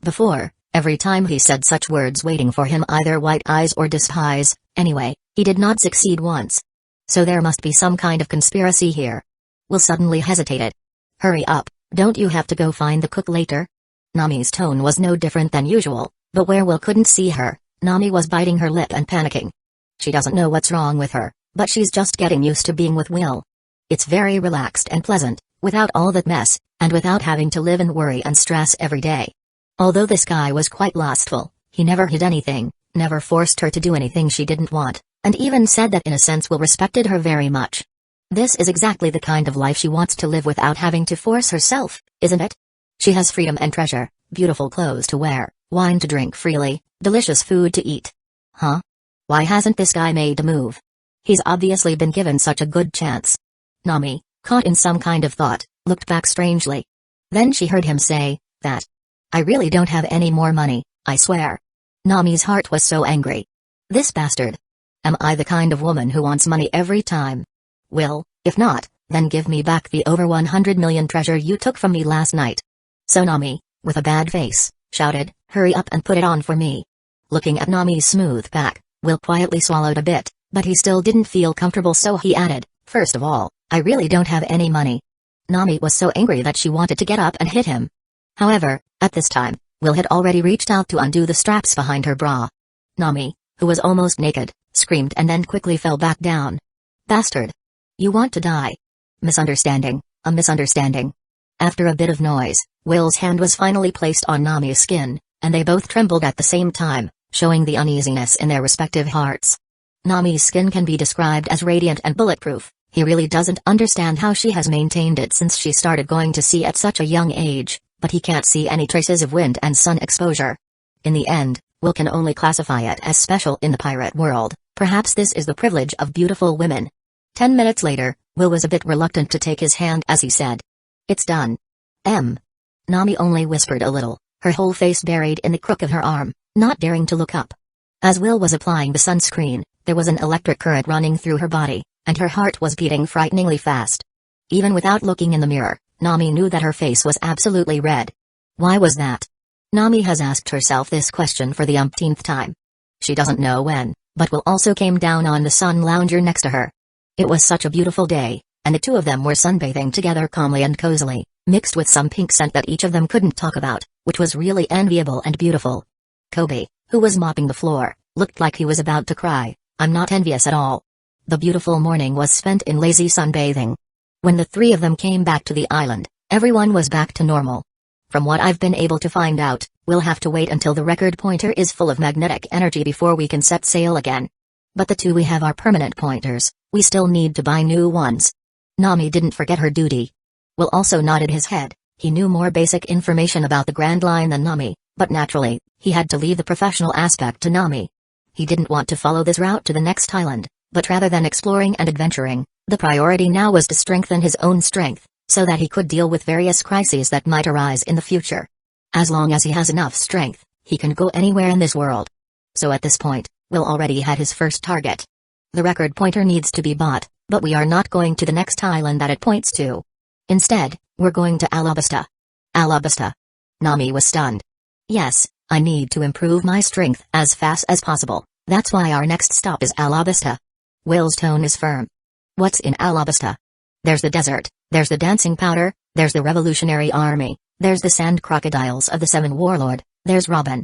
Speaker 1: Before, every time he said such words waiting for him either white eyes or despise. Anyway, he did not succeed once. So there must be some kind of conspiracy here. Will suddenly hesitated. Hurry up, don't you have to go find the cook later? Nami's tone was no different than usual, but where Will couldn't see her, Nami was biting her lip and panicking. She doesn't know what's wrong with her, but she's just getting used to being with Will. It's very relaxed and pleasant, without all that mess, and without having to live in worry and stress every day. Although this guy was quite lustful, he never hid anything, never forced her to do anything she didn't want, and even said that in a sense Will respected her very much. This is exactly the kind of life she wants to live without having to force herself, isn't it? She has freedom and treasure, beautiful clothes to wear, wine to drink freely, delicious food to eat. Huh? Why hasn't this guy made a move? He's obviously been given such a good chance. Nami, caught in some kind of thought, looked back strangely. Then she heard him say, that. I really don't have any more money, I swear. Nami's heart was so angry. This bastard. Am I the kind of woman who wants money every time? Will, if not, then give me back the over 100 million treasure you took from me last night. So Nami, with a bad face, shouted, hurry up and put it on for me. Looking at Nami's smooth back, Will quietly swallowed a bit, but he still didn't feel comfortable, so he added, first of all, I really don't have any money. Nami was so angry that she wanted to get up and hit him. However, at this time, Will had already reached out to undo the straps behind her bra. Nami, who was almost naked, screamed and then quickly fell back down. Bastard. You want to die. Misunderstanding, a misunderstanding. After a bit of noise, Will's hand was finally placed on Nami's skin, and they both trembled at the same time, showing the uneasiness in their respective hearts. Nami's skin can be described as radiant and bulletproof. He really doesn't understand how she has maintained it since she started going to sea at such a young age, but he can't see any traces of wind and sun exposure. In the end, Will can only classify it as special in the pirate world. Perhaps this is the privilege of beautiful women. 10 minutes later, Will was a bit reluctant to take his hand as he said, "It's done." Nami only whispered a little, her whole face buried in the crook of her arm, not daring to look up. As Will was applying the sunscreen, there was an electric current running through her body, and her heart was beating frighteningly fast. Even without looking in the mirror, Nami knew that her face was absolutely red. Why was that? Nami has asked herself this question for the umpteenth time. She doesn't know when, but Will also came down on the sun lounger next to her. It was such a beautiful day, and the two of them were sunbathing together calmly and cozily, mixed with some pink scent that each of them couldn't talk about, which was really enviable and beautiful. Kobe, who was mopping the floor, looked like he was about to cry. "I'm not envious at all." The beautiful morning was spent in lazy sunbathing. When the three of them came back to the island, everyone was back to normal. From what I've been able to find out, we'll have to wait until the record pointer is full of magnetic energy before we can set sail again. But the two we have are permanent pointers, we still need to buy new ones. Nami didn't forget her duty. Will also nodded his head. He knew more basic information about the Grand Line than Nami, but naturally, he had to leave the professional aspect to Nami. He didn't want to follow this route to the next island, but rather than exploring and adventuring, the priority now was to strengthen his own strength, so that he could deal with various crises that might arise in the future. As long as he has enough strength, he can go anywhere in this world. So at this point, Will already had his first target. The record pointer needs to be bought, but we are not going to the next island that it points to. Instead, we're going to Alabasta. Alabasta. Nami was stunned. Yes, I need to improve my strength as fast as possible, that's why our next stop is Alabasta. Will's tone is firm. What's in Alabasta? There's the desert, there's the dancing powder, there's the revolutionary army, there's the sand crocodiles of the Seven Warlord, there's Robin.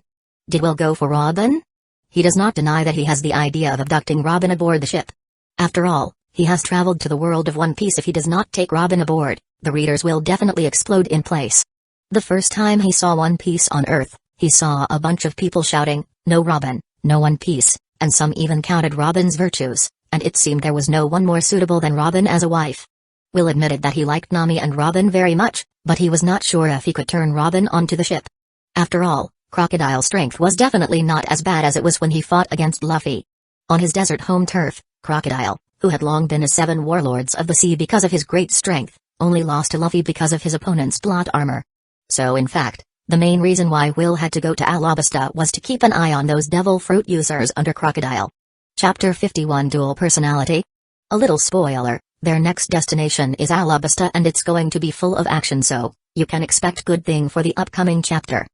Speaker 1: Did Will go for Robin? He does not deny that he has the idea of abducting Robin aboard the ship. After all, he has traveled to the world of One Piece. If he does not take Robin aboard, the readers will definitely explode in place. The first time he saw One Piece on Earth, he saw a bunch of people shouting, "No Robin, no One Piece," and some even counted Robin's virtues, and it seemed there was no one more suitable than Robin as a wife. Will admitted that he liked Nami and Robin very much, but he was not sure if he could turn Robin onto the ship. After all, Crocodile's strength was definitely not as bad as it was when he fought against Luffy. On his desert home turf, Crocodile, who had long been a Seven Warlords of the Sea because of his great strength, only lost to Luffy because of his opponent's plot armor. So in fact, the main reason why Will had to go to Alabasta was to keep an eye on those devil fruit users under Crocodile. Chapter 51 Dual Personality. A little spoiler, their next destination is Alabasta and it's going to be full of action, so you can expect good thing for the upcoming chapter.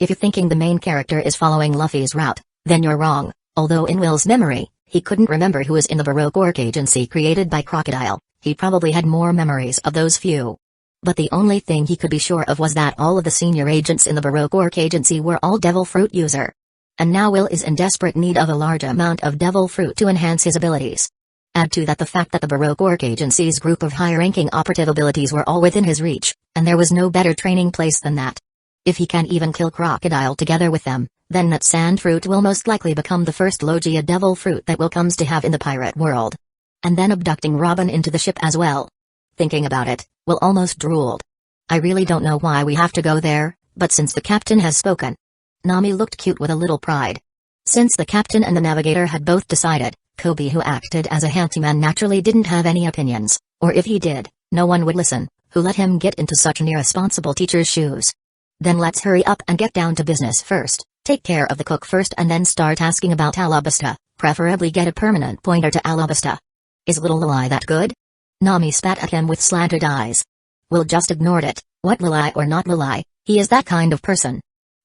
Speaker 1: If you're thinking the main character is following Luffy's route, then you're wrong. Although in Will's memory, he couldn't remember who was in the Baroque Orc agency created by Crocodile, he probably had more memories of those few. But the only thing he could be sure of was that all of the senior agents in the Baroque Orc agency were all devil fruit user. And now Will is in desperate need of a large amount of devil fruit to enhance his abilities. Add to that the fact that the Baroque Orc agency's group of high-ranking operative abilities were all within his reach, and there was no better training place than that. If he can even kill Crocodile together with them, then that sand fruit will most likely become the first Logia devil fruit that Will comes to have in the pirate world. And then abducting Robin into the ship as well. Thinking about it, Will almost drooled. I really don't know why we have to go there, but since the captain has spoken. Nami looked cute with a little pride. Since the captain and the navigator had both decided, Kobe, who acted as a handyman, naturally didn't have any opinions, or if he did, no one would listen, who let him get into such an irresponsible teacher's shoes. Then let's hurry up and get down to business first, take care of the cook first and then start asking about Alabasta, preferably get a permanent pointer to Alabasta. Is little Lilai that good? Nami spat at him with slanted eyes. Will just ignored it. What, Lilai or not Lilai, he is that kind of person.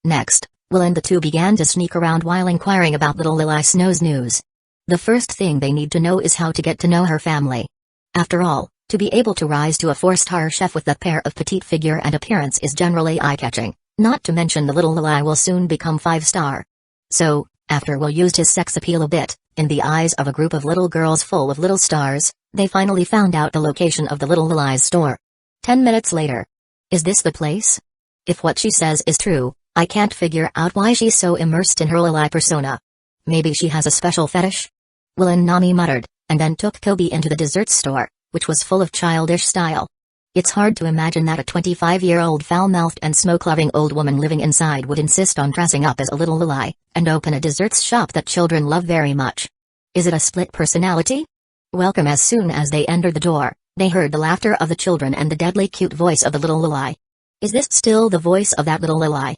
Speaker 1: Next, Will and the two began to sneak around while inquiring about little Lilai Snow's news. The first thing they need to know is how to get to know her family. After all, to be able to rise to a 4-star chef with that pair of petite figure and appearance is generally eye-catching, not to mention the little Lilai will soon become 5-star. So, after Will used his sex appeal a bit, in the eyes of a group of little girls full of little stars, they finally found out the location of the little Lilai's store. 10 minutes later. Is this the place? If what she says is true, I can't figure out why she's so immersed in her loli persona. Maybe she has a special fetish? Will, Nami muttered, and then took Kobe into the dessert store, which was full of childish style. It's hard to imagine that a 25-year-old foul-mouthed and smoke-loving old woman living inside would insist on dressing up as a little loli, and open a desserts shop that children love very much. Is it a split personality? Welcome. As soon as they entered the door, they heard the laughter of the children and the deadly cute voice of the little loli. Is this still the voice of that little loli?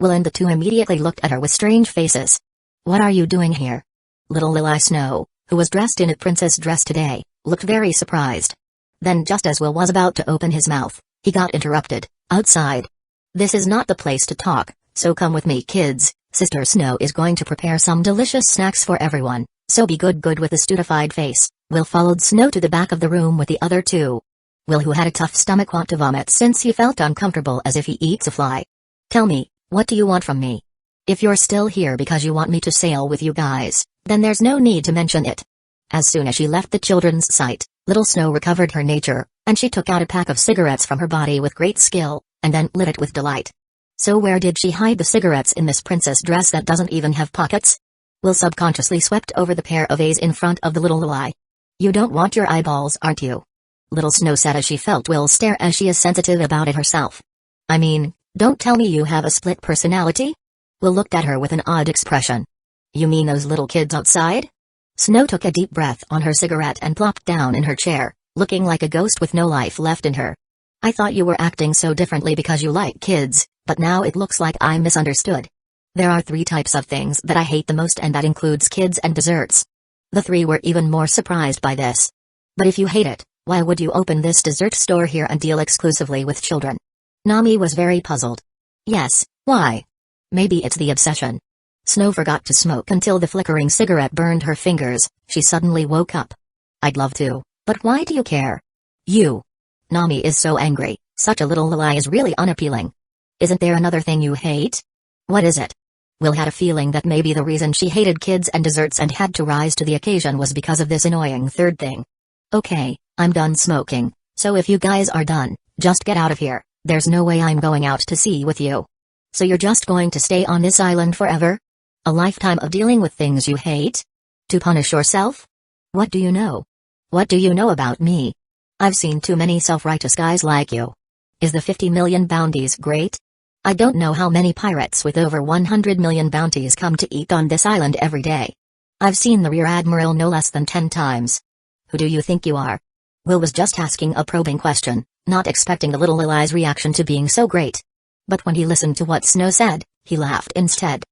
Speaker 1: Will and the two immediately looked at her with strange faces. What are you doing here? Little Lili Snow, who was dressed in a princess dress today, looked very surprised. Then just as Will was about to open his mouth, he got interrupted. Outside. This is not the place to talk, so come with me kids. Sister Snow is going to prepare some delicious snacks for everyone, so be good. With a stupefied face, Will followed Snow to the back of the room with the other two. Will, who had a tough stomach, want to vomit since he felt uncomfortable as if he eats a fly. Tell me, what do you want from me? If you're still here because you want me to sail with you guys, then there's no need to mention it. As soon as she left the children's sight, little Snow recovered her nature, and she took out a pack of cigarettes from her body with great skill, and then lit it with delight. So where did she hide the cigarettes in this princess dress that doesn't even have pockets? Will subconsciously swept over the pair of A's in front of the little loli. You don't want your eyeballs, aren't you? Little Snow said as she felt Will stare, as she is sensitive about it herself. I mean, don't tell me you have a split personality? Will looked at her with an odd expression. You mean those little kids outside? Snow took a deep breath on her cigarette and plopped down in her chair, looking like a ghost with no life left in her. I thought you were acting so differently because you like kids, but now it looks like I misunderstood. There are 3 types of things that I hate the most, and that includes kids and desserts. The 3 were even more surprised by this. But if you hate it, why would you open this dessert store here and deal exclusively with children? Nami was very puzzled. Yes, why? Maybe it's the obsession. Snow forgot to smoke until the flickering cigarette burned her fingers. She suddenly woke up. I'd love to, but why do you care? You. Nami is so angry. Such a little loli is really unappealing. Isn't there another thing you hate? What is it? Will had a feeling that maybe the reason she hated kids and desserts and had to rise to the occasion was because of this annoying third thing. Okay, I'm done smoking, so if you guys are done, just get out of here. There's no way I'm going out to sea with you. So you're just going to stay on this island forever? A lifetime of dealing with things you hate? To punish yourself? What do you know? What do you know about me? I've seen too many self-righteous guys like you. Is the 50 million bounties great? I don't know how many pirates with over 100 million bounties come to eat on this island every day. I've seen the Rear Admiral no less than 10 times. Who do you think you are? Will was just asking a probing question, not expecting the little Lili's reaction to being so great. But when he listened to what Snow said, he laughed instead.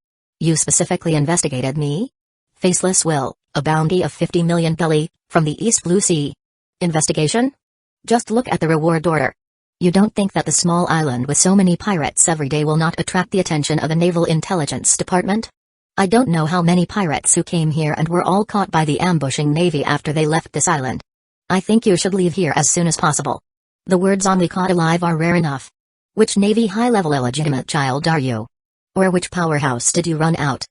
Speaker 1: You specifically investigated me? Faceless Will, a bounty of 50 million belly, from the East Blue Sea. Investigation? Just look at the reward order. You don't think that the small island with so many pirates every day will not attract the attention of the Naval Intelligence Department? I don't know how many pirates who came here and were all caught by the ambushing navy after they left this island. I think you should leave here as soon as possible. The words "only caught alive" are rare enough. Which Navy high-level illegitimate child are you? Or which powerhouse did you run out?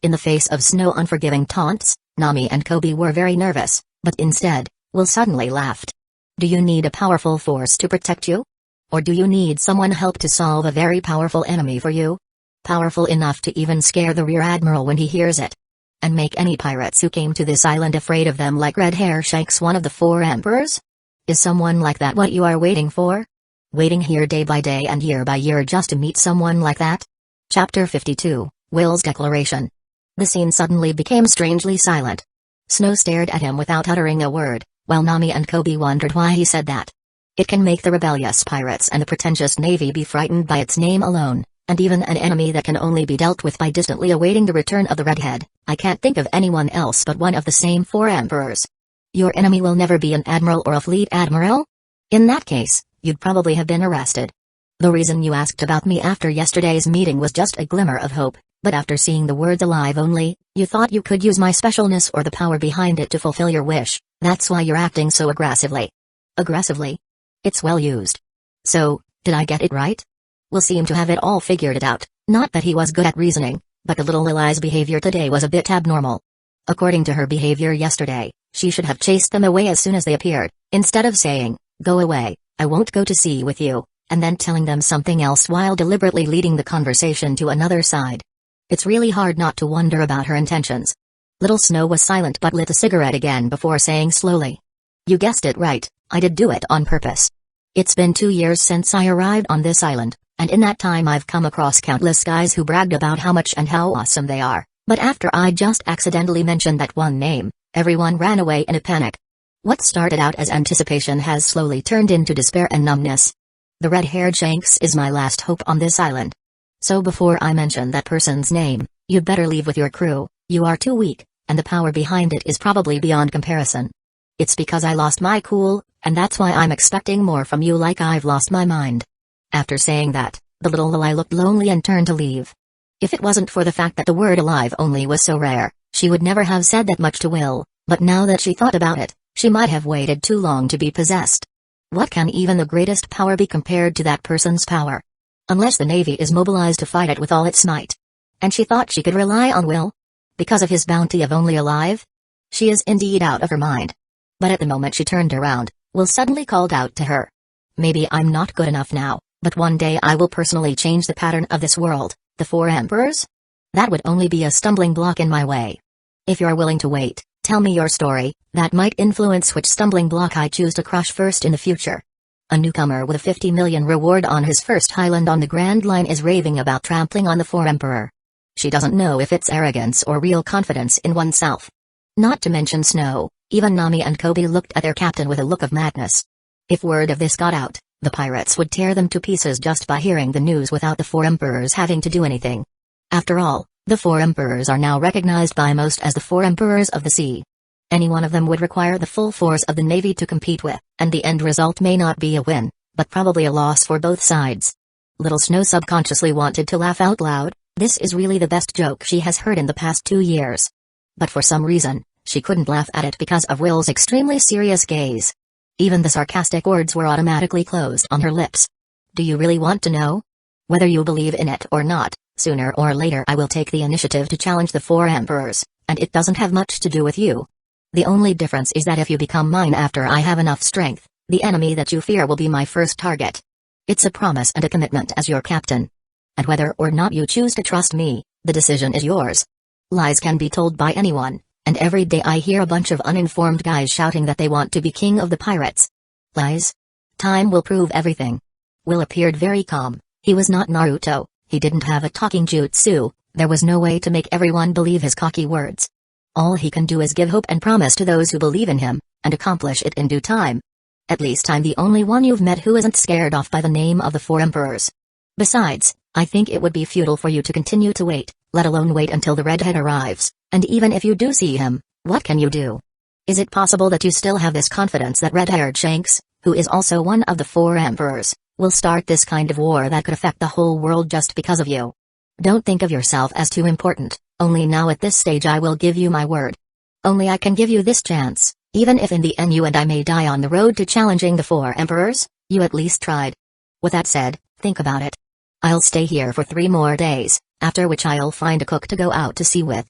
Speaker 1: In the face of Snow unforgiving taunts, Nami and Kobe were very nervous, but instead, Will suddenly laughed. Do you need a powerful force to protect you? Or do you need someone help to solve a very powerful enemy for you? Powerful enough to even scare the Rear Admiral when he hears it. And make any pirates who came to this island afraid of them like Red Hair Shanks, one of the 4 emperors? Is someone like that what you are waiting for? Waiting here day by day and year by year just to meet someone like that? Chapter 52, Will's Declaration. The scene suddenly became strangely silent. Snow stared at him without uttering a word, while Nami and Kobe wondered why he said that. It can make the rebellious pirates and the pretentious navy be frightened by its name alone, and even an enemy that can only be dealt with by distantly awaiting the return of the redhead. I can't think of anyone else but one of the same 4 emperors. Your enemy will never be an admiral or a fleet admiral? In that case, you'd probably have been arrested. The reason you asked about me after yesterday's meeting was just a glimmer of hope, but after seeing the words "alive only," you thought you could use my specialness or the power behind it to fulfill your wish. That's why you're acting so aggressively. Aggressively? It's well used. So, did I get it right? Will seemed to have it all figured out, not that he was good at reasoning, but the little Lili's behavior today was a bit abnormal. According to her behavior yesterday, she should have chased them away as soon as they appeared, instead of saying, "Go away, I won't go to sea with you," and then telling them something else while deliberately leading the conversation to another side. It's really hard not to wonder about her intentions. Little Snow was silent but lit a cigarette again before saying slowly. You guessed it right, I did do it on purpose. It's been 2 years since I arrived on this island, and in that time I've come across countless guys who bragged about how much and how awesome they are, but after I just accidentally mentioned that one name, everyone ran away in a panic. What started out as anticipation has slowly turned into despair and numbness. The red-haired Shanks is my last hope on this island. So before I mention that person's name, you'd better leave with your crew. You are too weak, and the power behind it is probably beyond comparison. It's because I lost my cool, and that's why I'm expecting more from you like I've lost my mind. After saying that, the little Lily looked lonely and turned to leave. If it wasn't for the fact that the word alive only was so rare, she would never have said that much to Will, but now that she thought about it, she might have waited too long to be possessed. What can even the greatest power be compared to that person's power? Unless the Navy is mobilized to fight it with all its might. And she thought she could rely on Will? Because of his bounty of only alive? She is indeed out of her mind. But at the moment she turned around, Will suddenly called out to her. Maybe I'm not good enough now, but one day I will personally change the pattern of this world, the 4 emperors? That would only be a stumbling block in my way. If you're willing to wait, tell me your story, that might influence which stumbling block I choose to crush first in the future. A newcomer with a 50 million reward on his first island on the Grand Line is raving about trampling on the 4 emperor. She doesn't know if it's arrogance or real confidence in oneself. Not to mention Snow, even Nami and Kobe looked at their captain with a look of madness. If word of this got out, the pirates would tear them to pieces just by hearing the news without the 4 emperors having to do anything. After all, the 4 emperors are now recognized by most as the 4 emperors of the sea. Any one of them would require the full force of the Navy to compete with, and the end result may not be a win, but probably a loss for both sides. Little Snow subconsciously wanted to laugh out loud. This is really the best joke she has heard in the past 2 years. But for some reason, she couldn't laugh at it because of Will's extremely serious gaze. Even the sarcastic words were automatically closed on her lips. Do you really want to know? Whether you believe in it or not, sooner or later I will take the initiative to challenge the 4 emperors, and it doesn't have much to do with you. The only difference is that if you become mine after I have enough strength, the enemy that you fear will be my first target. It's a promise and a commitment as your captain. And whether or not you choose to trust me, the decision is yours. Lies can be told by anyone, and every day I hear a bunch of uninformed guys shouting that they want to be king of the pirates. Lies? Time will prove everything. Will appeared very calm. He was not Naruto, he didn't have a talking jutsu, there was no way to make everyone believe his cocky words. All he can do is give hope and promise to those who believe in him, and accomplish it in due time. At least I'm the only one you've met who isn't scared off by the name of the 4 emperors. Besides, I think it would be futile for you to continue to wait, let alone wait until the redhead arrives, and even if you do see him, what can you do? Is it possible that you still have this confidence that red-haired Shanks, who is also one of the 4 emperors, will start this kind of war that could affect the whole world just because of you? Don't think of yourself as too important, only now at this stage I will give you my word. Only I can give you this chance, even if in the end you and I may die on the road to challenging the 4 emperors, you at least tried. With that said, think about it. I'll stay here for 3 more days, after which I'll find a cook to go out to sea with.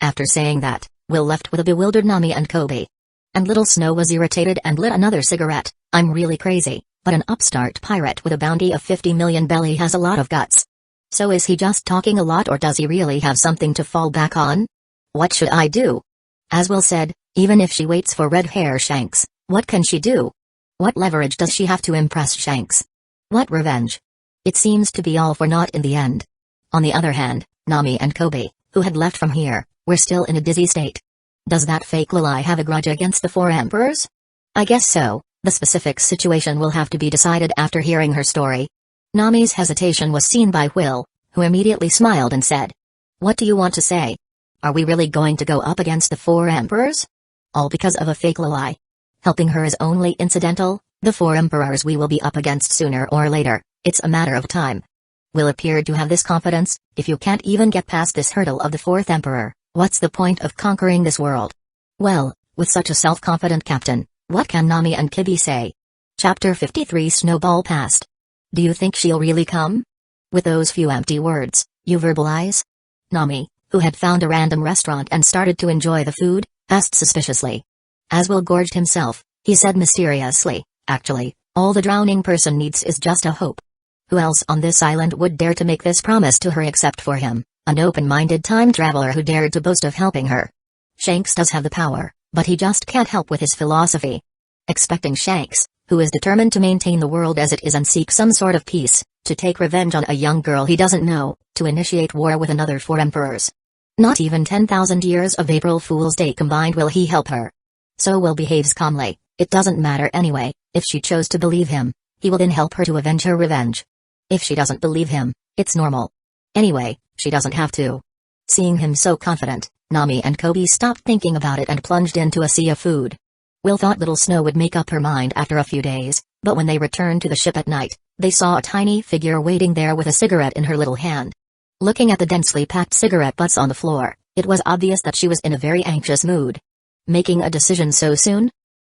Speaker 1: After saying that, Will left with a bewildered Nami and Kobe. And Little Snow was irritated and lit another cigarette. I'm really crazy, but an upstart pirate with a bounty of 50 million belly has a lot of guts. So is he just talking a lot or does he really have something to fall back on? What should I do? As Will said, even if she waits for red hair Shanks, what can she do? What leverage does she have to impress Shanks? What revenge? It seems to be all for naught in the end. On the other hand, Nami and Kobe, who had left from here, were still in a dizzy state. Does that fake Lilai have a grudge against the 4 emperors? I guess so. The specific situation will have to be decided after hearing her story. Nami's hesitation was seen by Will, who immediately smiled and said, "What do you want to say? Are we really going to go up against the 4 emperors? All because of a fake Lilai? Helping her is only incidental, the 4 emperors we will be up against sooner or later, it's a matter of time." Will appeared to have this confidence. If you can't even get past this hurdle of the 4th emperor, what's the point of conquering this world? Well, with such a self-confident captain, what can Nami and Kibi say? Chapter 53 Snowball Past. Do you think she'll really come? With those few empty words, you verbalize? Nami, who had found a random restaurant and started to enjoy the food, asked suspiciously. As Will gorged himself, he said mysteriously, "Actually, all the drowning person needs is just a hope. Who else on this island would dare to make this promise to her except for him, an open-minded time traveler who dared to boast of helping her? Shanks does have the power, but he just can't help with his philosophy. Expecting Shanks, who is determined to maintain the world as it is and seek some sort of peace, to take revenge on a young girl he doesn't know, to initiate war with another 4 emperors. Not even 10,000 years of April Fool's Day combined will he help her. So Will behaves calmly. It doesn't matter anyway. If she chose to believe him, he will then help her to avenge her revenge. If she doesn't believe him, it's normal. Anyway, she doesn't have to. Seeing him so confident, Nami and Kobe stopped thinking about it and plunged into a sea of food. Will thought Little Snow would make up her mind after a few days, but when they returned to the ship at night, they saw a tiny figure waiting there with a cigarette in her little hand. Looking at the densely packed cigarette butts on the floor, it was obvious that she was in a very anxious mood. Making a decision so soon?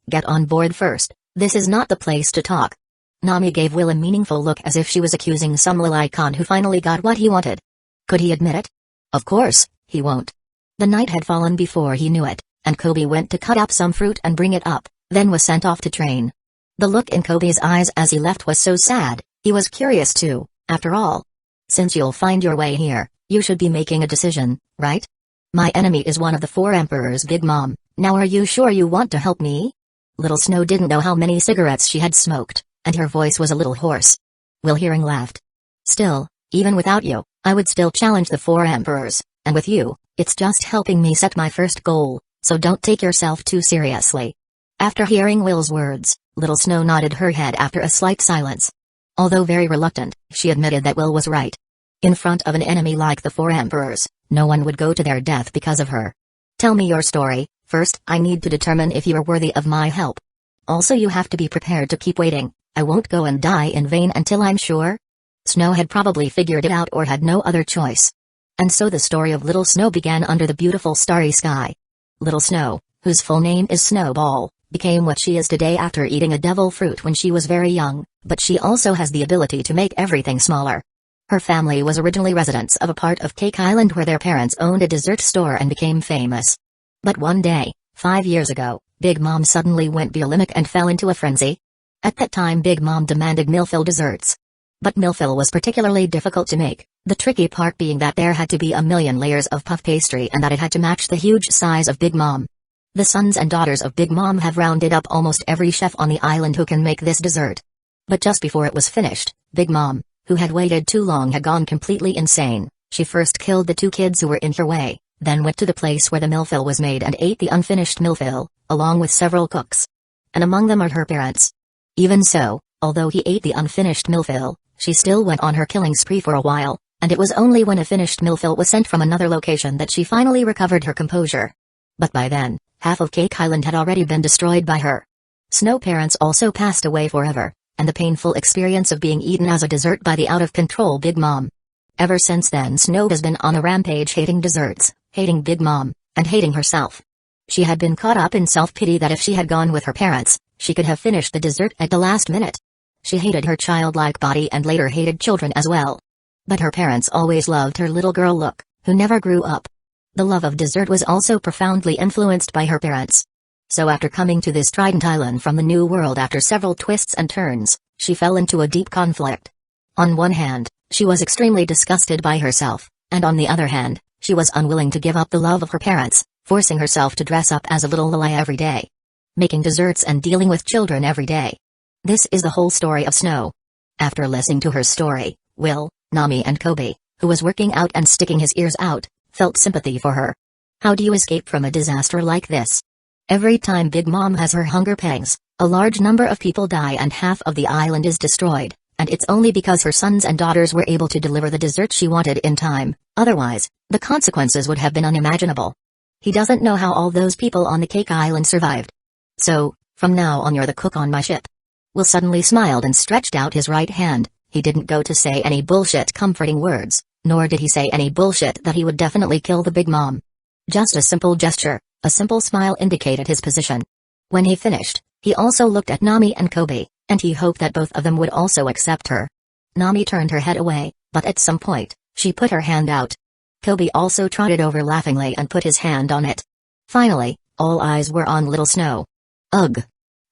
Speaker 1: Get on board first, this is not the place to talk. Nami gave Will a meaningful look as if she was accusing some little icon who finally got what he wanted. Could he admit it? Of course, he won't. The night had fallen before he knew it, and Kobe went to cut up some fruit and bring it up, then was sent off to train. The look in Kobe's eyes as he left was so sad, he was curious too, after all. Since you'll find your way here, you should be making a decision, right? My enemy is one of the 4 emperors, Big Mom. Now are you sure you want to help me? Little Snow didn't know how many cigarettes she had smoked, and her voice was a little hoarse. Will hearing laughed. Still, even without you, I would still challenge the 4 emperors, and with you, it's just helping me set my first goal, so don't take yourself too seriously. After hearing Will's words, Little Snow nodded her head after a slight silence. Although very reluctant, she admitted that Will was right. In front of an enemy like the 4 emperors, no one would go to their death because of her. Tell me your story. First, I need to determine if you are worthy of my help. Also, you have to be prepared to keep waiting. I won't go and die in vain until I'm sure. Snow had probably figured it out or had no other choice. And so the story of Little Snow began under the beautiful starry sky. Little Snow, whose full name is Snowball, became what she is today after eating a devil fruit when she was very young, but she also has the ability to make everything smaller. Her family was originally residents of a part of Cake Island where their parents owned a dessert store and became famous. But one day, 5 years ago, Big Mom suddenly went bulimic and fell into a frenzy. At that time Big Mom demanded millefeuille desserts. But millefeuille was particularly difficult to make, the tricky part being that there had to be a million layers of puff pastry and that it had to match the huge size of Big Mom. The sons and daughters of Big Mom have rounded up almost every chef on the island who can make this dessert. But just before it was finished, Big Mom, who had waited too long, had gone completely insane. She first killed the 2 kids who were in her way, then went to the place where the millefeuille was made and ate the unfinished millefeuille, along with several cooks. And among them are her parents. Even so, although he ate the unfinished millefeuille, she still went on her killing spree for a while, and it was only when a finished millefeuille was sent from another location that she finally recovered her composure. But by then, half of Cake Island had already been destroyed by her. Snow parents also passed away forever, and the painful experience of being eaten as a dessert by the out-of-control Big Mom. Ever since then Snow has been on a rampage, hating desserts, hating Big Mom, and hating herself. She had been caught up in self-pity that if she had gone with her parents, she could have finished the dessert at the last minute. She hated her childlike body and later hated children as well. But her parents always loved her little girl look, who never grew up. The love of dessert was also profoundly influenced by her parents. So after coming to this Trident Island from the New World after several twists and turns, she fell into a deep conflict. On one hand, she was extremely disgusted by herself, and on the other hand, she was unwilling to give up the love of her parents, forcing herself to dress up as a little Lily every day. Making desserts and dealing with children every day. This is the whole story of Snow. After listening to her story, Will, Nami and Kobe, who was working out and sticking his ears out, felt sympathy for her. How do you escape from a disaster like this? Every time Big Mom has her hunger pangs, a large number of people die and half of the island is destroyed, and it's only because her sons and daughters were able to deliver the dessert she wanted in time, otherwise, the consequences would have been unimaginable. He doesn't know how all those people on the Cake Island survived. So, from now on you're the cook on my ship. Will suddenly smiled and stretched out his right hand. He didn't go to say any bullshit comforting words, nor did he say any bullshit that he would definitely kill the Big Mom. Just a simple gesture, a simple smile indicated his position. When he finished, he also looked at Nami and Kobe, and he hoped that both of them would also accept her. Nami turned her head away, but at some point, she put her hand out. Kobe also trotted over laughingly and put his hand on it. Finally, all eyes were on Little Snow. Ugh.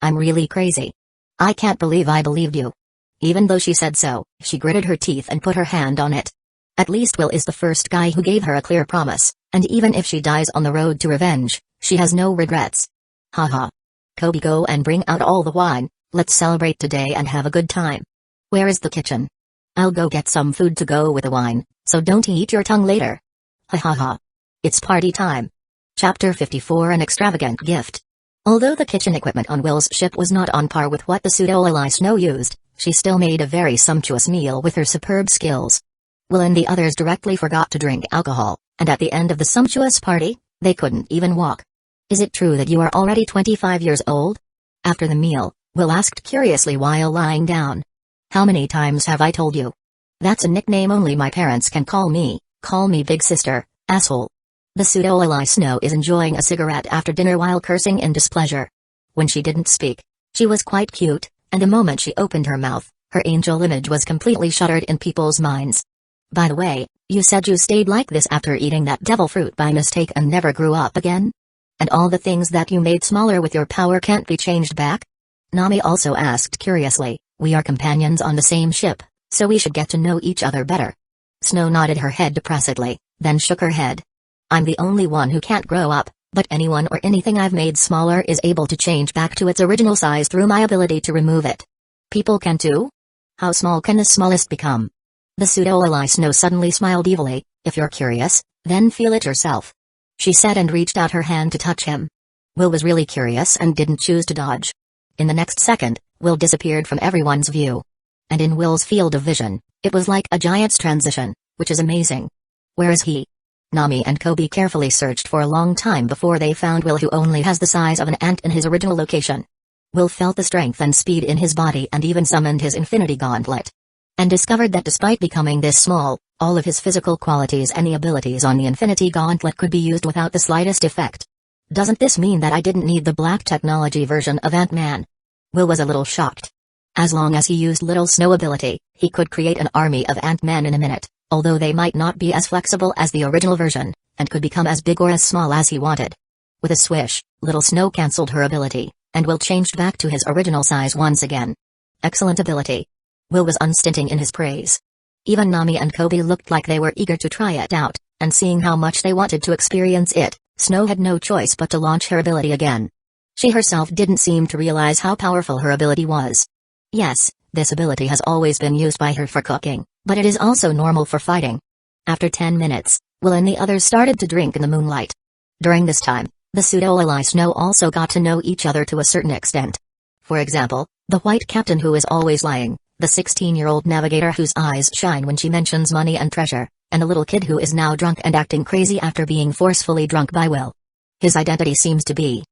Speaker 1: I'm really crazy. I can't believe I believed you. Even though she said so, she gritted her teeth and put her hand on it. At least Will is the first guy who gave her a clear promise, and even if she dies on the road to revenge, she has no regrets. Haha. Kobe, go and bring out all the wine, let's celebrate today and have a good time. Where is the kitchen? I'll go get some food to go with the wine, so don't eat your tongue later. Ha ha ha. It's party time. Chapter 54, An Extravagant Gift. Although the kitchen equipment on Will's ship was not on par with what the pseudo-ally Snow used, she still made a very sumptuous meal with her superb skills. Will and the others directly forgot to drink alcohol, and at the end of the sumptuous party, they couldn't even walk. Is it true that you are already 25 years old? After the meal, Will asked curiously while lying down. How many times have I told you? That's a nickname only my parents can call me big sister, asshole. The pseudo-ally Snow is enjoying a cigarette after dinner while cursing in displeasure. When she didn't speak, she was quite cute, and the moment she opened her mouth, her angel image was completely shuttered in people's minds. By the way, you said you stayed like this after eating that devil fruit by mistake and never grew up again? And all the things that you made smaller with your power can't be changed back? Nami also asked curiously. We are companions on the same ship, so we should get to know each other better. Snow nodded her head depressedly, then shook her head. I'm the only one who can't grow up, but anyone or anything I've made smaller is able to change back to its original size through my ability to remove it. People can too? How small can the smallest become? The pseudo-ally Snow suddenly smiled evilly. If you're curious, then feel it yourself. She said and reached out her hand to touch him. Will was really curious and didn't choose to dodge. In the next second, Will disappeared from everyone's view. And in Will's field of vision, it was like a giant's transition, which is amazing. Where is he? Nami and Kobe carefully searched for a long time before they found Will, who only has the size of an ant in his original location. Will felt the strength and speed in his body and even summoned his Infinity Gauntlet. And discovered that despite becoming this small, all of his physical qualities and the abilities on the Infinity Gauntlet could be used without the slightest effect. Doesn't this mean that I didn't need the black technology version of Ant-Man? Will was a little shocked. As long as he used Little Snow ability, he could create an army of Ant-Man in a minute, although they might not be as flexible as the original version, and could become as big or as small as he wanted. With a swish, Little Snow cancelled her ability, and Will changed back to his original size once again. Excellent ability. Will was unstinting in his praise. Even Nami and Kobe looked like they were eager to try it out, and seeing how much they wanted to experience it, Snow had no choice but to launch her ability again. She herself didn't seem to realize how powerful her ability was. Yes, this ability has always been used by her for cooking, but it is also normal for fighting. After 10 minutes, Will and the others started to drink in the moonlight. During this time, the pseudo-ally Snow also got to know each other to a certain extent. For example, the white captain who is always lying, the 16-year-old navigator whose eyes shine when she mentions money and treasure, and a little kid who is now drunk and acting crazy after being forcefully drunk by Will. His identity seems to be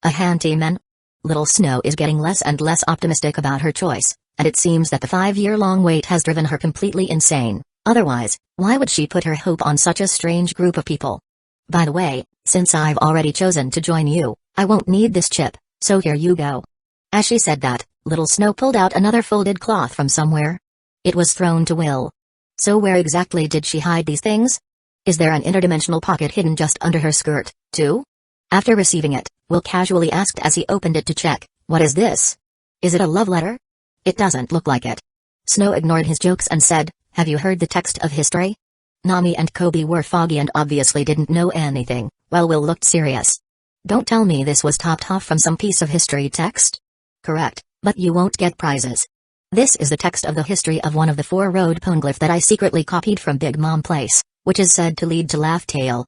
Speaker 1: a handyman. Little Snow is getting less and less optimistic about her choice, and it seems that the 5-year-long wait has driven her completely insane. Otherwise, why would she put her hope on such a strange group of people? By the way, since I've already chosen to join you, I won't need this chip, so here you go. As she said that, Little Snow pulled out another folded cloth from somewhere. It was thrown to Will. So where exactly did she hide these things? Is there an interdimensional pocket hidden just under her skirt, too? After receiving it, Will casually asked as he opened it to check, "What is this? Is it a love letter?" "It doesn't look like it." Snow ignored his jokes and said, "Have you heard the text of history?" Nami and Kobe were foggy and obviously didn't know anything, while Will looked serious. "Don't tell me this was topped off from some piece of history text?" "Correct, but you won't get prizes. This is the text of the history of one of the 4 road poneglyph that I secretly copied from Big Mom Place, which is said to lead to Laugh Tale."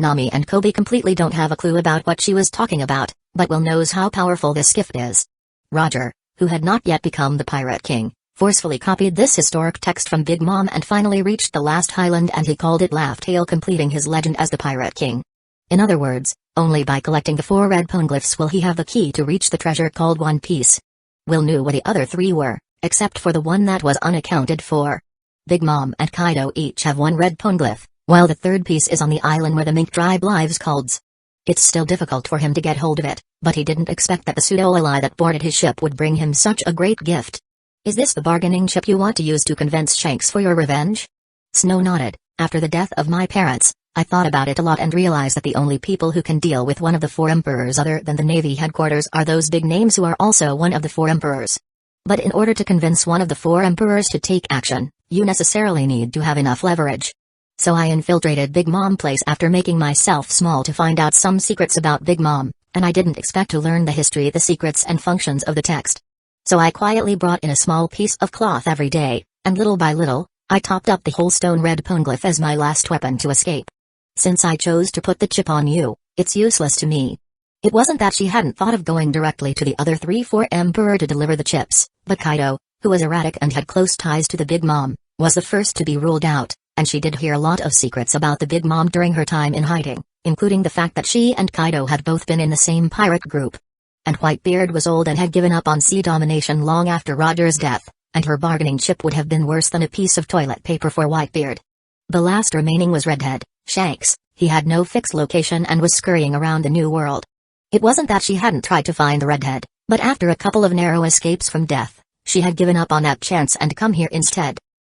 Speaker 1: Nami and Kobe completely don't have a clue about what she was talking about, but Will knows how powerful this gift is. Roger, who had not yet become the Pirate King, forcefully copied this historic text from Big Mom and finally reached the last highland, and he called it Laugh Tale, completing his legend as the Pirate King. In other words, only by collecting the 4 red poneglyphs will he have the key to reach the treasure called One Piece. Will knew what the other 3 were, except for the one that was unaccounted for. Big Mom and Kaido each have 1 red poneglyph, while the 3rd piece is on the island where the mink tribe lives called. It's still difficult for him to get hold of it, but he didn't expect that the pseudo-ally that boarded his ship would bring him such a great gift. "Is this the bargaining chip you want to use to convince Shanks for your revenge?" Snow nodded. "After the death of my parents, I thought about it a lot and realized that the only people who can deal with one of the 4 emperors other than the Navy headquarters are those big names who are also one of the 4 emperors. But in order to convince one of the 4 emperors to take action, you necessarily need to have enough leverage. So I infiltrated Big Mom place after making myself small to find out some secrets about Big Mom, and I didn't expect to learn the history, the secrets and functions of the text. So I quietly brought in a small piece of cloth every day, and little by little, I topped up the whole stone red poneglyph as my last weapon to escape. Since I chose to put the chip on you, it's useless to me. It wasn't that she hadn't thought of going directly to the other 3-4 emperor to deliver the chips, but Kaido, who was erratic and had close ties to the Big Mom, was the first to be ruled out, and she did hear a lot of secrets about the Big Mom during her time in hiding, including the fact that she and Kaido had both been in the same pirate group. And Whitebeard was old and had given up on sea domination long after Roger's death, and her bargaining chip would have been worse than a piece of toilet paper for Whitebeard. The last remaining was Redhead, Shanks. He had no fixed location and was scurrying around the New World. It wasn't that she hadn't tried to find the Redhead, but after a couple of narrow escapes from death, she had given up on that chance and come here instead.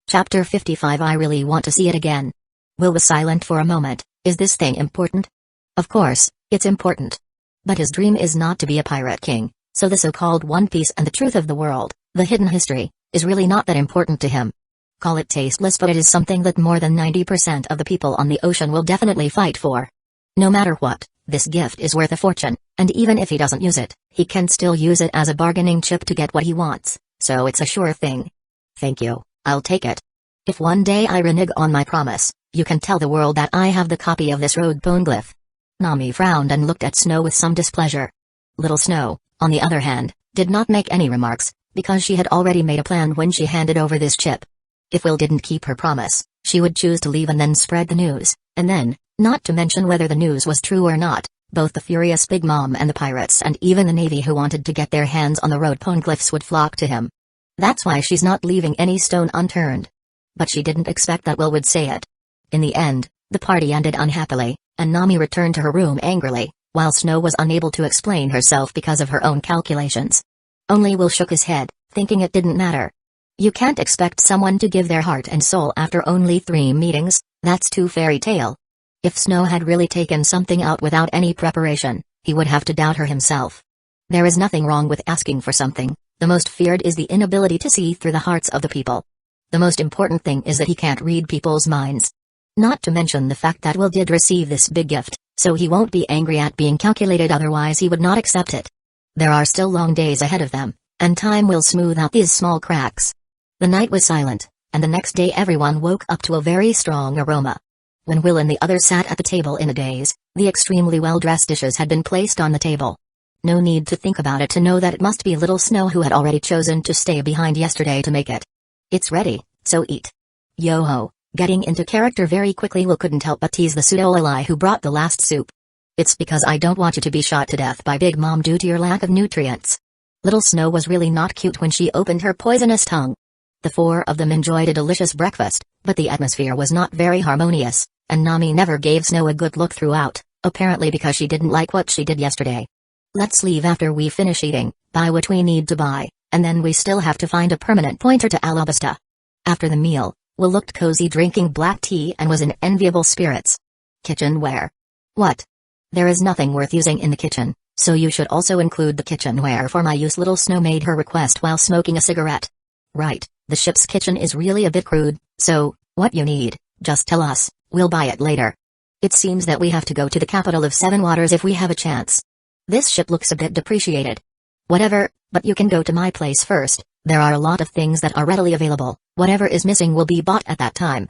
Speaker 1: Chapter 55. I really want to see it again. Will was silent for a moment. Is this thing important? Of course, it's important. But his dream is not to be a pirate king, so the so-called One Piece and the truth of the world, the hidden history, is really not that important to him. Call it tasteless, but it is something that more than 90% of the people on the ocean will definitely fight for. No matter what, this gift is worth a fortune, and even if he doesn't use it, he can still use it as a bargaining chip to get what he wants, so it's a sure thing. Thank you, I'll take it. If one day I renege on my promise, you can tell the world that I have the copy of this road poneglyph. Nami frowned and looked at Snow with some displeasure. Little Snow, on the other hand, did not make any remarks, because she had already made a plan when she handed over this chip. If Will didn't keep her promise, she would choose to leave and then spread the news, and then, not to mention whether the news was true or not, both the furious Big Mom and the pirates and even the Navy who wanted to get their hands on the road poneglyphs would flock to him. That's why she's not leaving any stone unturned. But she didn't expect that Will would say it. In the end, the party ended unhappily, and Nami returned to her room angrily, while Snow was unable to explain herself because of her own calculations. Only Will shook his head, thinking it didn't matter. You can't expect someone to give their heart and soul after only 3 meetings, that's too fairy tale. If Snow had really taken something out without any preparation, he would have to doubt her himself. There is nothing wrong with asking for something, the most feared is the inability to see through the hearts of the people. The most important thing is that he can't read people's minds. Not to mention the fact that Will did receive this big gift, so he won't be angry at being calculated, otherwise he would not accept it. There are still long days ahead of them, and time will smooth out these small cracks. The night was silent, and the next day everyone woke up to a very strong aroma. When Will and the others sat at the table in a daze, the extremely well-dressed dishes had been placed on the table. No need to think about it to know that it must be Little Snow who had already chosen to stay behind yesterday to make it. It's ready, so eat. Yo-ho, getting into character very quickly, Will couldn't help but tease the pseudo-ally who brought the last soup. It's because I don't want you to be shot to death by Big Mom due to your lack of nutrients. Little Snow was really not cute when she opened her poisonous tongue. The 4 of them enjoyed a delicious breakfast, but the atmosphere was not very harmonious, and Nami never gave Snow a good look throughout, apparently because she didn't like what she did yesterday. Let's leave after we finish eating, buy what we need to buy, and then we still have to find a permanent pointer to Alabasta. After the meal, Will looked cozy drinking black tea and was in enviable spirits. Kitchenware. What? There is nothing worth using in the kitchen, so you should also include the kitchenware for my use. Little Snow made her request while smoking a cigarette. Right, the ship's kitchen is really a bit crude, so, what you need, just tell us, we'll buy it later. It seems that we have to go to the capital of 7 Waters if we have a chance. This ship looks a bit depreciated. Whatever, but you can go to my place first, there are a lot of things that are readily available, whatever is missing will be bought at that time.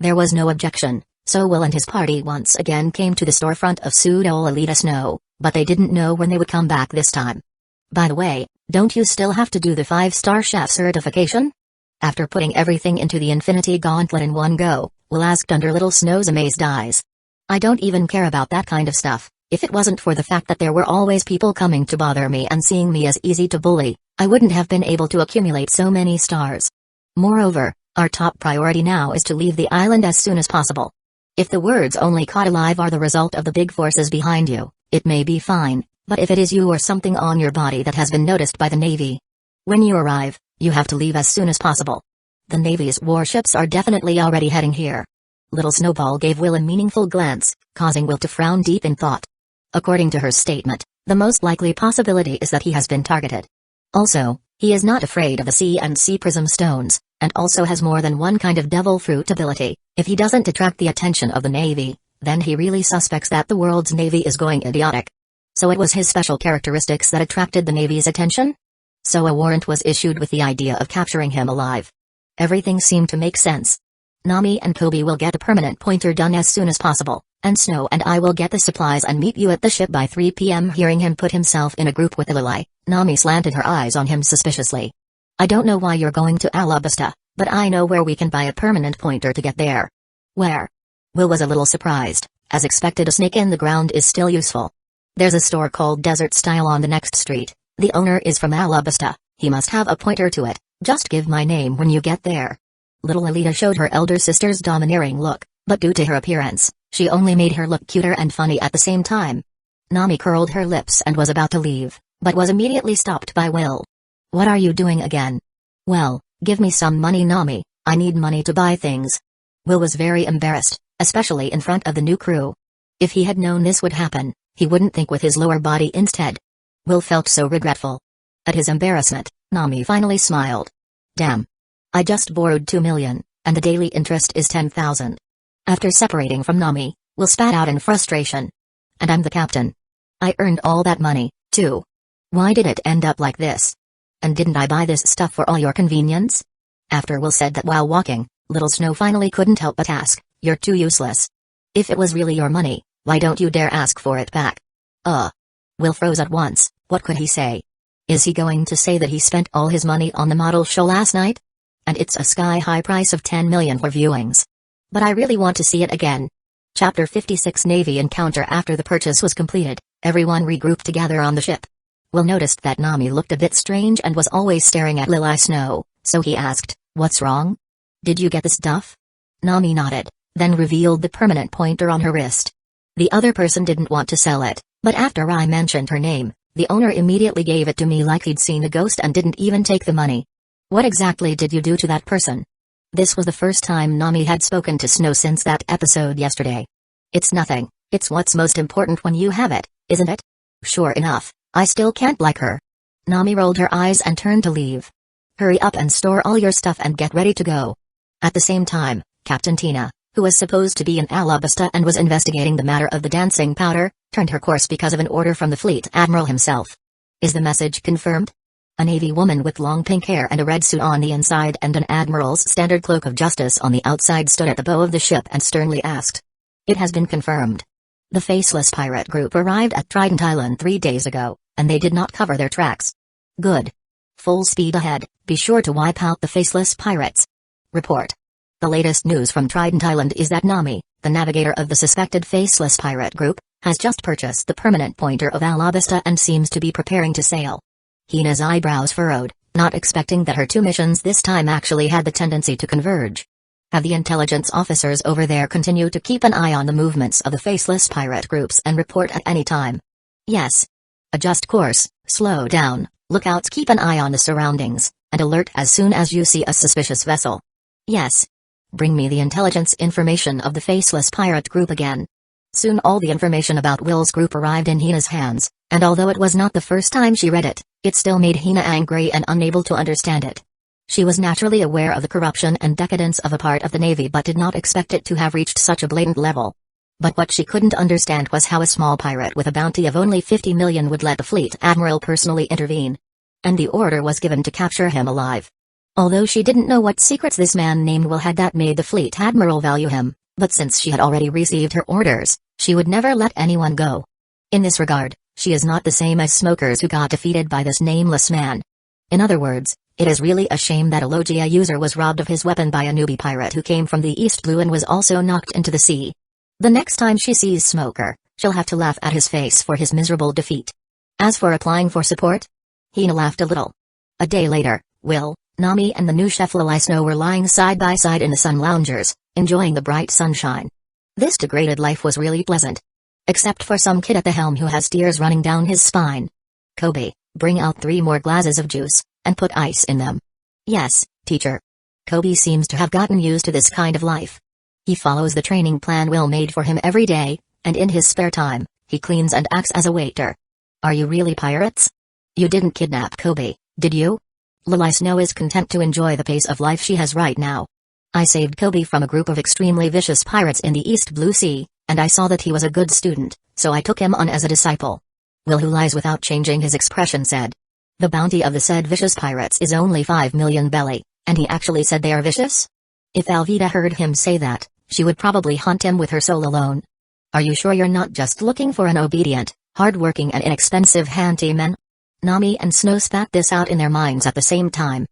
Speaker 1: There was no objection, so Will and his party once again came to the storefront of Pseudo-Elita Snow, but they didn't know when they would come back this time. By the way, don't you still have to do the 5-star chef certification? After putting everything into the Infinity Gauntlet in one go, Will asked under Little Snow's amazed eyes. I don't even care about that kind of stuff. If it wasn't for the fact that there were always people coming to bother me and seeing me as easy to bully, I wouldn't have been able to accumulate so many stars. Moreover, our top priority now is to leave the island as soon as possible. If the words only caught alive are the result of the big forces behind you, it may be fine, but if it is you or something on your body that has been noticed by the Navy, when you arrive, you have to leave as soon as possible. The Navy's warships are definitely already heading here. Little Snowball gave Will a meaningful glance, causing Will to frown deep in thought. According to her statement, the most likely possibility is that he has been targeted. Also, he is not afraid of the sea and sea prism stones, and also has more than one kind of devil fruit ability. If he doesn't attract the attention of the Navy, then he really suspects that the world's Navy is going idiotic. So it was his special characteristics that attracted the Navy's attention? So a warrant was issued with the idea of capturing him alive. Everything seemed to make sense. Nami and Kobe will get the permanent pointer done as soon as possible, and Snow and I will get the supplies and meet you at the ship by 3 p.m. Hearing him put himself in a group with Lilai, Nami slanted her eyes on him suspiciously. I don't know why you're going to Alabasta, but I know where we can buy a permanent pointer to get there. Where? Will was a little surprised. As expected, a snake in the ground is still useful. There's a store called Desert Style on the next street. The owner is from Alabasta. He must have a pointer to it. Just give my name when you get there. Little Alita showed her elder sister's domineering look, but due to her appearance, she only made her look cuter and funny at the same time. Nami curled her lips and was about to leave, but was immediately stopped by Will. What are you doing again? Well, give me some money, Nami. I need money to buy things. Will was very embarrassed, especially in front of the new crew. If he had known this would happen, he wouldn't think with his lower body instead. Will felt so regretful. At his embarrassment, Nami finally smiled. Damn. I just borrowed 2 million, and the daily interest is 10,000. After separating from Nami, Will spat out in frustration. And I'm the captain. I earned all that money, too. Why did it end up like this? And didn't I buy this stuff for all your convenience? After Will said that while walking, Little Snow finally couldn't help but ask, you're too useless. If it was really your money, why don't you dare ask for it back? Will froze at once. What could he say? Is he going to say that he spent all his money on the model show last night? And it's a sky-high price of 10 million for viewings. But I really want to see it again. Chapter 56 Navy Encounter. After the purchase was completed, everyone regrouped together on the ship. Will noticed that Nami looked a bit strange and was always staring at Lily Snow, so he asked, what's wrong? Did you get the stuff? Nami nodded, then revealed the permanent pointer on her wrist. The other person didn't want to sell it, but after I mentioned her name, the owner immediately gave it to me like he'd seen a ghost and didn't even take the money. What exactly did you do to that person? This was the first time Nami had spoken to Snow since that episode yesterday. It's nothing, it's what's most important when you have it, isn't it? Sure enough, I still can't like her. Nami rolled her eyes and turned to leave. Hurry up and store all your stuff and get ready to go. At the same time, Captain Tina, who was supposed to be in Alabasta and was investigating the matter of the dancing powder, turned her course because of an order from the fleet admiral himself. Is the message confirmed? A Navy woman with long pink hair and a red suit on the inside and an admiral's standard cloak of justice on the outside stood at the bow of the ship and sternly asked. It has been confirmed. The faceless pirate group arrived at Trident Island 3 days ago, and they did not cover their tracks. Good. Full speed ahead, be sure to wipe out the faceless pirates. Report. The latest news from Trident Island is that Nami, the navigator of the suspected faceless pirate group, has just purchased the permanent pointer of Alabasta and seems to be preparing to sail. Hina's eyebrows furrowed, not expecting that her 2 missions this time actually had the tendency to converge. Have the intelligence officers over there continue to keep an eye on the movements of the faceless pirate groups and report at any time? Yes. Adjust course, slow down, lookouts keep an eye on the surroundings, and alert as soon as you see a suspicious vessel. Yes. Bring me the intelligence information of the faceless pirate group again. Soon all the information about Will's group arrived in Hina's hands, and although it was not the first time she read it, it still made Hina angry and unable to understand it. She was naturally aware of the corruption and decadence of a part of the Navy but did not expect it to have reached such a blatant level. But what she couldn't understand was how a small pirate with a bounty of only 50 million would let the fleet admiral personally intervene. And the order was given to capture him alive. Although she didn't know what secrets this man named Will had that made the fleet admiral value him, but since she had already received her orders, she would never let anyone go. In this regard, she is not the same as smokers who got defeated by this nameless man. In other words, it is really a shame that a Logia user was robbed of his weapon by a newbie pirate who came from the East Blue and was also knocked into the sea. The next time she sees Smoker, she'll have to laugh at his face for his miserable defeat. As for applying for support, Hina laughed a little. A day later, Will, Nami and the new chef Lily Snow were lying side by side in the sun loungers, enjoying the bright sunshine. This degraded life was really pleasant. Except for some kid at the helm who has tears running down his spine. Kobe, bring out 3 more glasses of juice, and put ice in them. Yes, teacher. Kobe seems to have gotten used to this kind of life. He follows the training plan Will made for him every day, and in his spare time, he cleans and acts as a waiter. Are you really pirates? You didn't kidnap Kobe, Did you? Lily Snow is content to enjoy the pace of life she has right now. I saved Kobe from a group of extremely vicious pirates in the East Blue Sea, and I saw that he was a good student, so I took him on as a disciple. Will, who lies without changing his expression, said. The bounty of the said vicious pirates is only 5 million belly, and he actually said they are vicious? If Alvida heard him say that, she would probably hunt him with her soul alone. Are you sure you're not just looking for an obedient, hard-working and inexpensive handyman? Nami and Snow spat this out in their minds at the same time.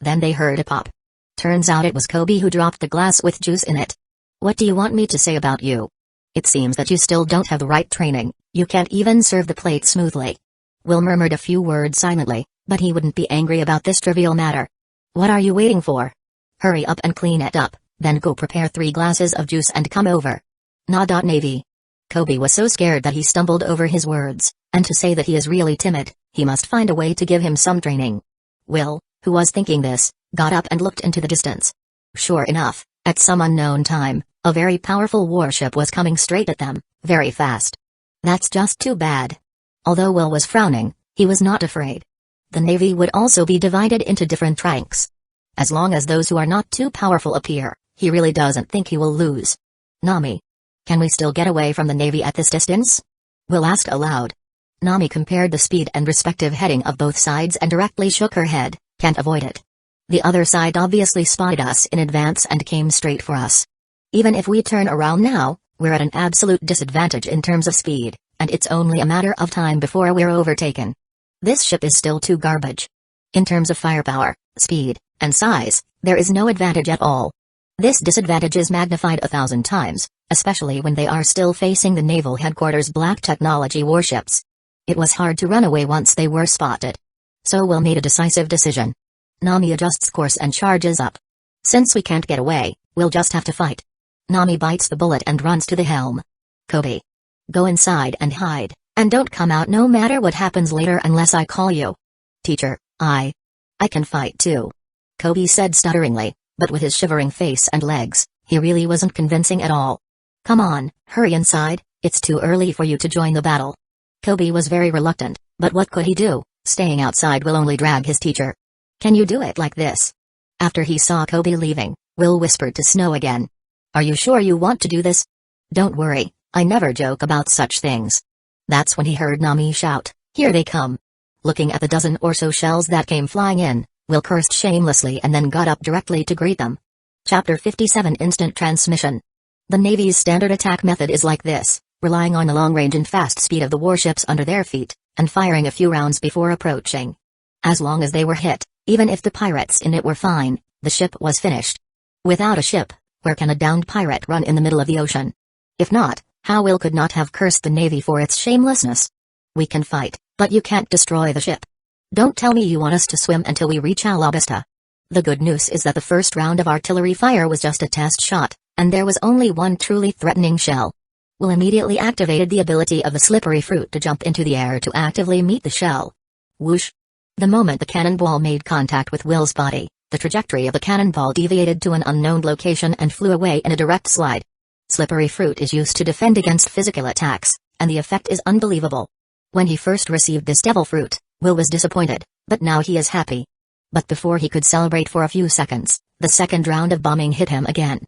Speaker 1: Then they heard a pop. Turns out it was Kobe who dropped the glass with juice in it. What do you want me to say about you? It seems that you still don't have the right training, you can't even serve the plate smoothly. Will murmured a few words silently, but he wouldn't be angry about this trivial matter. What are you waiting for? Hurry up and clean it up, then go prepare 3 glasses of juice and come over. Navy. Kobe was so scared that he stumbled over his words, and to say that he is really timid, he must find a way to give him some training. Will, who was thinking this, got up and looked into the distance. Sure enough, at some unknown time, a very powerful warship was coming straight at them, very fast. That's just too bad. Although Will was frowning, he was not afraid. The Navy would also be divided into different ranks. As long as those who are not too powerful appear, he really doesn't think he will lose. Nami. Can we still get away from the Navy at this distance? Will asked aloud. Nami compared the speed and respective heading of both sides and directly shook her head. Can't avoid it. The other side obviously spotted us in advance and came straight for us. Even if we turn around now, we're at an absolute disadvantage in terms of speed, and it's only a matter of time before we're overtaken. This ship is still too garbage. In terms of firepower, speed, and size, there is no advantage at all. This disadvantage is magnified 1,000 times, especially when they are still facing the naval headquarters black technology warships. It was hard to run away once they were spotted. So Will made a decisive decision. Nami adjusts course and charges up. Since we can't get away, we'll just have to fight. Nami bites the bullet and runs to the helm. Kobe. Go inside and hide, and don't come out no matter what happens later unless I call you. Teacher, I can fight too. Kobe said stutteringly, but with his shivering face and legs, he really wasn't convincing at all. Come on, hurry inside, it's too early for you to join the battle. Kobe was very reluctant, but what could he do? Staying outside will only drag his teacher. Can you do it like this? After he saw Kobe leaving, Will whispered to Snow again. Are you sure you want to do this? Don't worry, I never joke about such things. That's when he heard Nami shout, here they come. Looking at the dozen or so shells that came flying in, Will cursed shamelessly and then got up directly to greet them. Chapter 57 Instant Transmission. The Navy's standard attack method is like this, relying on the long range and fast speed of the warships under their feet, and firing a few rounds before approaching. As long as they were hit, even if the pirates in it were fine, the ship was finished. Without a ship, where can a downed pirate run in the middle of the ocean? If not, how Will could not have cursed the Navy for its shamelessness. We can fight, but you can't destroy the ship. Don't tell me you want us to swim until we reach Alabasta. The good news is that the first round of artillery fire was just a test shot, and there was only one truly threatening shell. Will immediately activated the ability of the slippery fruit to jump into the air to actively meet the shell. Whoosh! The moment the cannonball made contact with Will's body, the trajectory of the cannonball deviated to an unknown location and flew away in a direct slide. Slippery fruit is used to defend against physical attacks, and the effect is unbelievable. When he first received this devil fruit, Will was disappointed, but now he is happy. But before he could celebrate for a few seconds, the second round of bombing hit him again.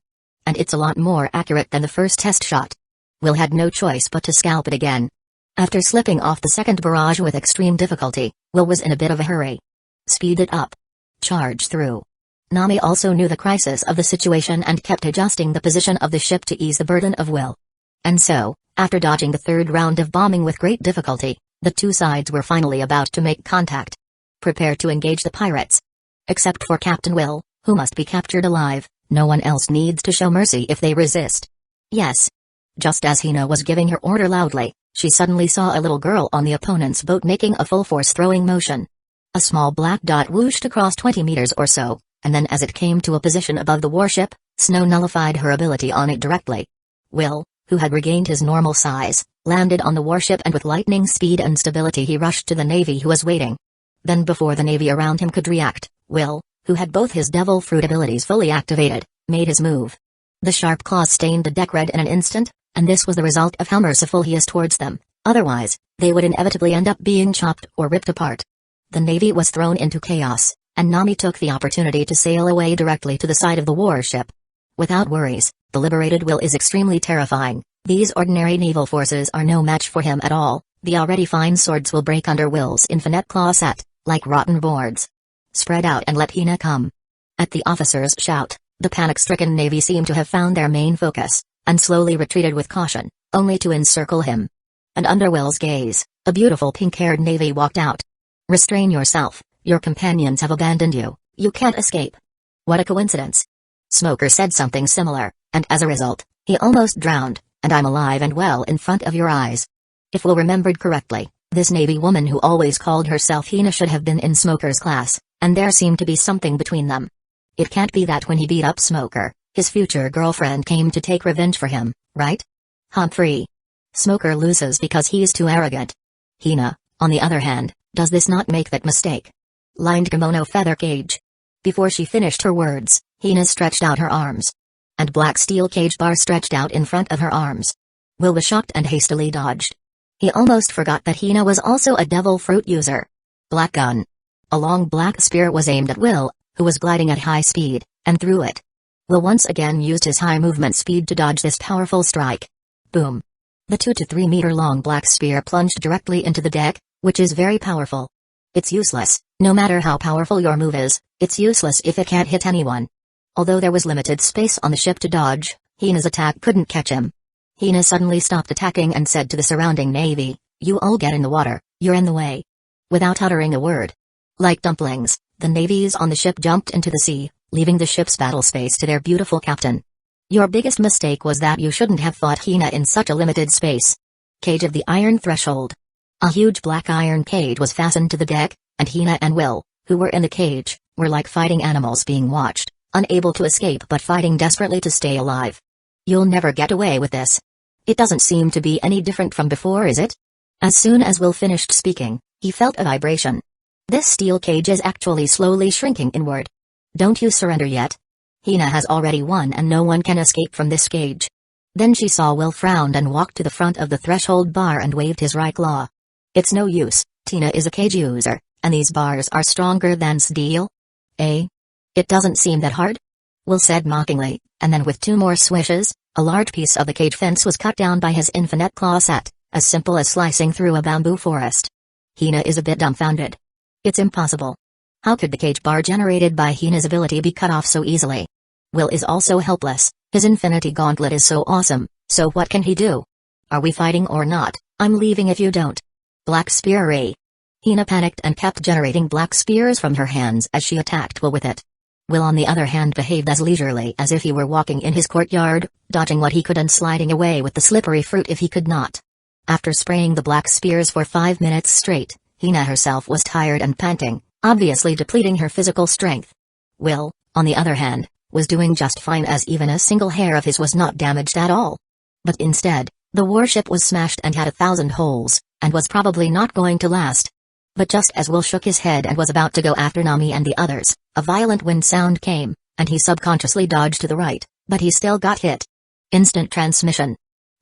Speaker 1: And it's a lot more accurate than the first test shot. Will had no choice but to scalp it again. After slipping off the second barrage with extreme difficulty, Will was in a bit of a hurry. Speed it up. Charge through. Nami also knew the crisis of the situation and kept adjusting the position of the ship to ease the burden of Will. And so, after dodging the third round of bombing with great difficulty, the two sides were finally about to make contact. Prepare to engage the pirates. Except for Captain Will, who must be captured alive, no one else needs to show mercy if they resist. Yes. Just as Hina was giving her order loudly, she suddenly saw a little girl on the opponent's boat making a full-force throwing motion. A small black dot whooshed across 20 meters or so, and then as it came to a position above the warship, Snow nullified her ability on it directly. Will, who had regained his normal size, landed on the warship and with lightning speed and stability he rushed to the Navy who was waiting. Then before the Navy around him could react, Will, who had both his devil fruit abilities fully activated, made his move. The sharp claws stained the deck red in an instant, and this was the result of how merciful he is towards them, otherwise, they would inevitably end up being chopped or ripped apart. The navy was thrown into chaos, and Nami took the opportunity to sail away directly to the side of the warship. Without worries, the liberated Will is extremely terrifying. These ordinary naval forces are no match for him at all. The already fine swords will break under Will's infinite claw set, like rotten boards. Spread out and let Hina come. At the officer's shout, the panic-stricken navy seemed to have found their main focus, and slowly retreated with caution, only to encircle him. And under Will's gaze, a beautiful pink-haired navy walked out. Restrain yourself, your companions have abandoned you, you can't escape. What a coincidence. Smoker said something similar, and as a result, he almost drowned, and I'm alive and well in front of your eyes. If Will remembered correctly, this navy woman who always called herself Hina should have been in Smoker's class, and there seemed to be something between them. It can't be that when he beat up Smoker, his future girlfriend came to take revenge for him, right? Humphrey. Smoker loses because he's too arrogant. Hina, on the other hand, does this not make that mistake? Lined kimono feather cage. Before she finished her words, Hina stretched out her arms. And black steel cage bar stretched out in front of her arms. Will was shocked and hastily dodged. He almost forgot that Hina was also a devil fruit user. Black gun. A long black spear was aimed at Will, who was gliding at high speed, and threw it. Will once again used his high movement speed to dodge this powerful strike. Boom. The 2 to 3 meter long black spear plunged directly into the deck, which is very powerful. It's useless, no matter how powerful your move is, it's useless if it can't hit anyone. Although there was limited space on the ship to dodge, Hina's attack couldn't catch him. Hina suddenly stopped attacking and said to the surrounding navy, "You all get in the water, you're in the way." Without uttering a word. Like dumplings, the navies on the ship jumped into the sea, leaving the ship's battle space to their beautiful captain. Your biggest mistake was that you shouldn't have fought Hina in such a limited space. Cage of the Iron Threshold. A huge black iron cage was fastened to the deck, and Hina and Will, who were in the cage, were like fighting animals being watched, unable to escape but fighting desperately to stay alive. You'll never get away with this. It doesn't seem to be any different from before, is it? As soon as Will finished speaking, he felt a vibration. This steel cage is actually slowly shrinking inward. Don't you surrender yet? Hina has already won and no one can escape from this cage. Then she saw Will frowned and walked to the front of the threshold bar and waved his right claw. It's no use, Tina is a cage user, and these bars are stronger than steel? Eh? It doesn't seem that hard? Will said mockingly, and then with 2 more swishes, a large piece of the cage fence was cut down by his infinite claw set, as simple as slicing through a bamboo forest. Hina is a bit dumbfounded. It's impossible. How could the cage bar generated by Hina's ability be cut off so easily? Will is also helpless, his infinity gauntlet is so awesome, so what can he do? Are we fighting or not? I'm leaving if you don't. Black Spear Ray. Hina panicked and kept generating black spears from her hands as she attacked Will with it. Will on the other hand behaved as leisurely as if he were walking in his courtyard, dodging what he could and sliding away with the slippery fruit if he could not. After spraying the black spears for 5 minutes straight, Hina herself was tired and panting, obviously depleting her physical strength. Will, on the other hand, was doing just fine as even a single hair of his was not damaged at all. But instead, the warship was smashed and had 1,000 holes, and was probably not going to last. But just as Will shook his head and was about to go after Nami and the others, a violent wind sound came, and he subconsciously dodged to the right, but he still got hit. Instant transmission.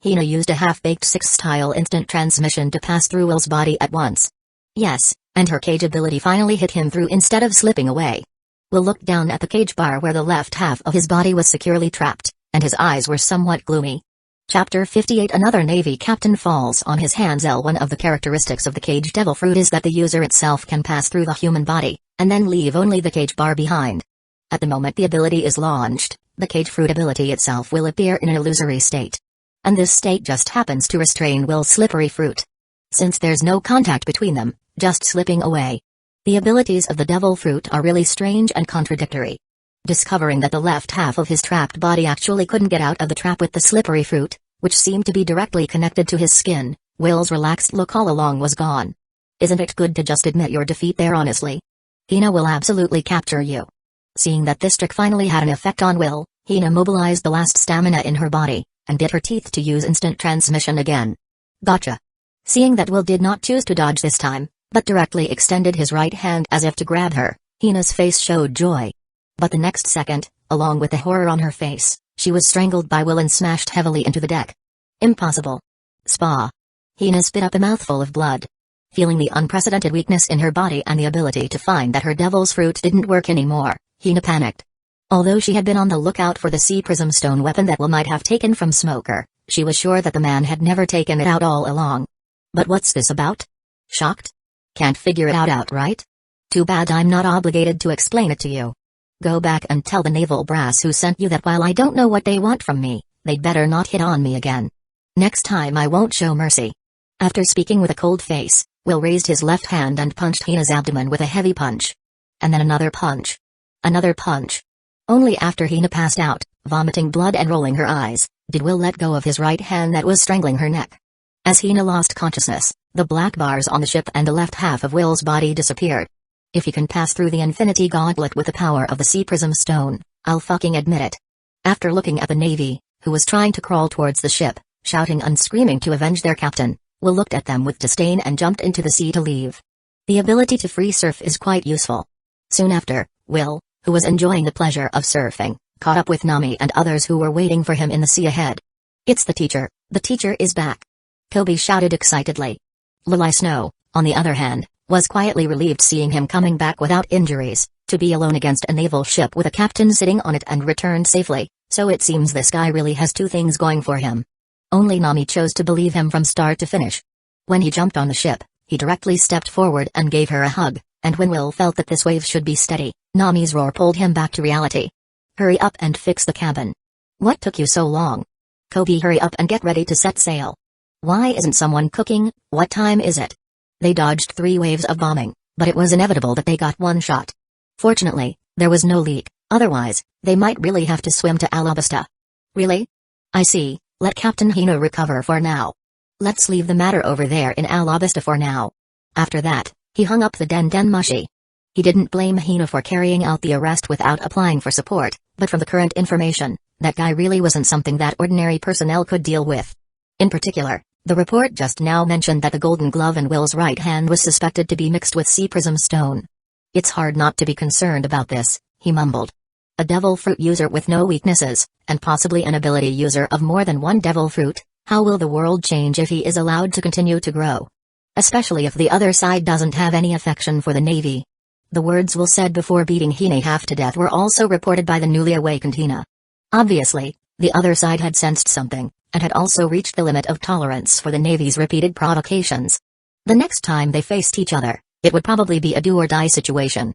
Speaker 1: Hina used a half-baked 6-style instant transmission to pass through Will's body at once. Yes, and her cage ability finally hit him through instead of slipping away. Will looked down at the cage bar where the left half of his body was securely trapped, and his eyes were somewhat gloomy. Chapter 58 Another Navy captain falls on his hands. One of the characteristics of the cage devil fruit is that the user itself can pass through the human body, and then leave only the cage bar behind. At the moment the ability is launched, the cage fruit ability itself will appear in an illusory state. And this state just happens to restrain Will's slippery fruit. Since there's no contact between them, just slipping away. The abilities of the devil fruit are really strange and contradictory. Discovering that the left half of his trapped body actually couldn't get out of the trap with the slippery fruit, which seemed to be directly connected to his skin, Will's relaxed look all along was gone. Isn't it good to just admit your defeat there honestly? Hina will absolutely capture you. Seeing that this trick finally had an effect on Will, Hina mobilized the last stamina in her body, and bit her teeth to use instant transmission again. Gotcha. Seeing that Will did not choose to dodge this time, but directly extended his right hand as if to grab her, Hina's face showed joy. But the next second, along with the horror on her face, she was strangled by Will and smashed heavily into the deck. Impossible. Spa. Hina spit up a mouthful of blood. Feeling the unprecedented weakness in her body and the ability to find that her devil's fruit didn't work anymore, Hina panicked. Although she had been on the lookout for the sea prism stone weapon that Will might have taken from Smoker, she was sure that the man had never taken it out all along. But what's this about? Shocked? Can't figure it out outright? Too bad I'm not obligated to explain it to you. Go back and tell the naval brass who sent you that while I don't know what they want from me, they'd better not hit on me again. Next time I won't show mercy. After speaking with a cold face, Will raised his left hand and punched Hina's abdomen with a heavy punch. And then another punch. Another punch. Only after Hina passed out, vomiting blood and rolling her eyes, did Will let go of his right hand that was strangling her neck. As Hina lost consciousness, the black bars on the ship and the left half of Will's body disappeared. If he can pass through the Infinity Gauntlet with the power of the Sea Prism Stone, I'll fucking admit it. After looking at the Navy, who was trying to crawl towards the ship, shouting and screaming to avenge their captain, Will looked at them with disdain and jumped into the sea to leave. The ability to free surf is quite useful. Soon after, Will, who was enjoying the pleasure of surfing, caught up with Nami and others who were waiting for him in the sea ahead. It's the teacher is back. Kobe shouted excitedly. Lily Snow, on the other hand, was quietly relieved seeing him coming back without injuries, to be alone against a naval ship with a captain sitting on it and returned safely, so it seems this guy really has two things going for him. Only Nami chose to believe him from start to finish. When he jumped on the ship, he directly stepped forward and gave her a hug, and when Will felt that this wave should be steady, Nami's roar pulled him back to reality. Hurry up and fix the cabin. What took you so long? Kobe, hurry up and get ready to set sail. Why isn't someone cooking? What time is it? They dodged 3 waves of bombing, but it was inevitable that they got one shot. Fortunately, there was no leak, otherwise, they might really have to swim to Alabasta. Really? I see, let Captain Hina recover for now. Let's leave the matter over there in Alabasta for now. After that, he hung up the Den Mushi. He didn't blame Hina for carrying out the arrest without applying for support, but from the current information, that guy really wasn't something that ordinary personnel could deal with. In particular, the report just now mentioned that the golden glove in Will's right hand was suspected to be mixed with sea prism stone. It's hard not to be concerned about this, he mumbled. A devil fruit user with no weaknesses, and possibly an ability user of more than one devil fruit, how will the world change if he is allowed to continue to grow? Especially if the other side doesn't have any affection for the Navy. The words Will said before beating Hina half to death were also reported by the newly awakened Hina. Obviously, the other side had sensed something, and had also reached the limit of tolerance for the Navy's repeated provocations. The next time they faced each other, it would probably be a do-or-die situation.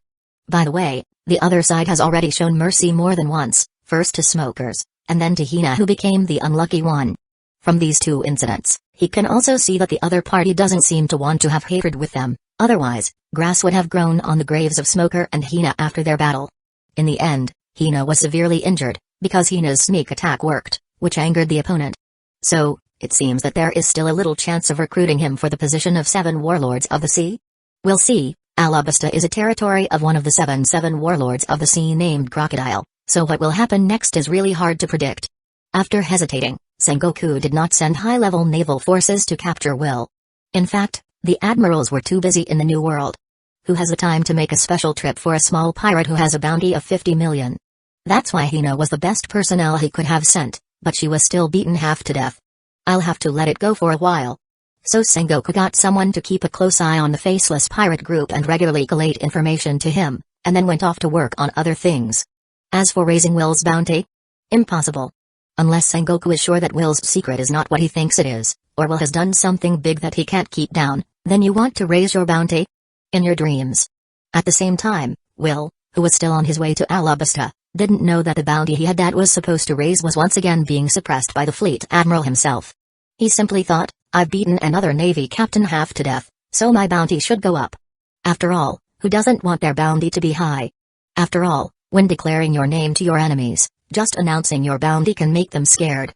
Speaker 1: By the way, the other side has already shown mercy more than once, first to Smokers, and then to Hina, who became the unlucky one. From these 2 incidents, he can also see that the other party doesn't seem to want to have hatred with them, otherwise, grass would have grown on the graves of Smoker and Hina after their battle. In the end, Hina was severely injured, because Hina's sneak attack worked, which angered the opponent. So, it seems that there is still a little chance of recruiting him for the position of 7 Warlords of the Sea? We'll see. Alabasta is a territory of one of the 7 Warlords of the Sea named Crocodile, so what will happen next is really hard to predict. After hesitating, Sengoku did not send high-level naval forces to capture Will. In fact, the admirals were too busy in the New World. Who has the time to make a special trip for a small pirate who has a bounty of 50 million? That's why Hina was the best personnel he could have sent, but she was still beaten half to death. I'll have to let it go for a while. So Sengoku got someone to keep a close eye on the faceless pirate group and regularly collate information to him, and then went off to work on other things. As for raising Will's bounty? Impossible. Unless Sengoku is sure that Will's secret is not what he thinks it is, or Will has done something big that he can't keep down, then you want to raise your bounty? In your dreams. At the same time, Will, who was still on his way to Alabasta, didn't know that the bounty he had that was supposed to raise was once again being suppressed by the fleet admiral himself. He simply thought, I've beaten another Navy captain half to death, so my bounty should go up. After all, who doesn't want their bounty to be high? After all, when declaring your name to your enemies, just announcing your bounty can make them scared.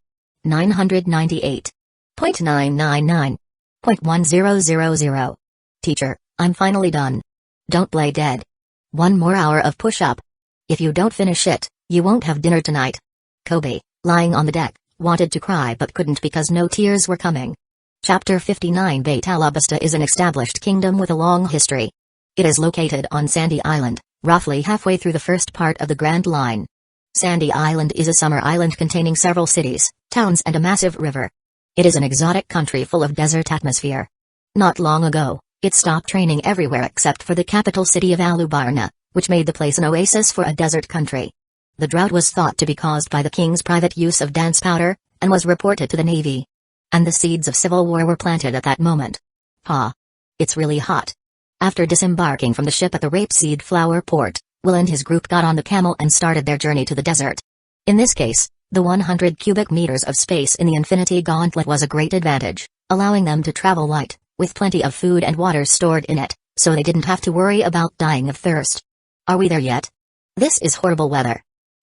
Speaker 1: 998.999.1000. Teacher, I'm finally done. Don't play dead. 1 more hour of push-up. If you don't finish it, you won't have dinner tonight. Kobe, lying on the deck, wanted to cry but couldn't because no tears were coming. Chapter 59. Beit Alabasta is an established kingdom with a long history. It is located on Sandy Island, roughly halfway through the first part of the Grand Line. Sandy Island is a summer island containing several cities, towns and a massive river. It is an exotic country full of desert atmosphere. Not long ago, It stopped raining everywhere except for the capital city of Alubarna, which made the place an oasis for a desert country. The drought was thought to be caused by the king's private use of dance powder, and was reported to the navy. And the seeds of civil war were planted at that moment. It's really hot. After disembarking from the ship at the rapeseed flower port, Will and his group got on the camel and started their journey to the desert. In this case, the 100 cubic meters of space in the Infinity Gauntlet was a great advantage, allowing them to travel light, with plenty of food and water stored in it, so they didn't have to worry about dying of thirst. Are we there yet? This is horrible weather.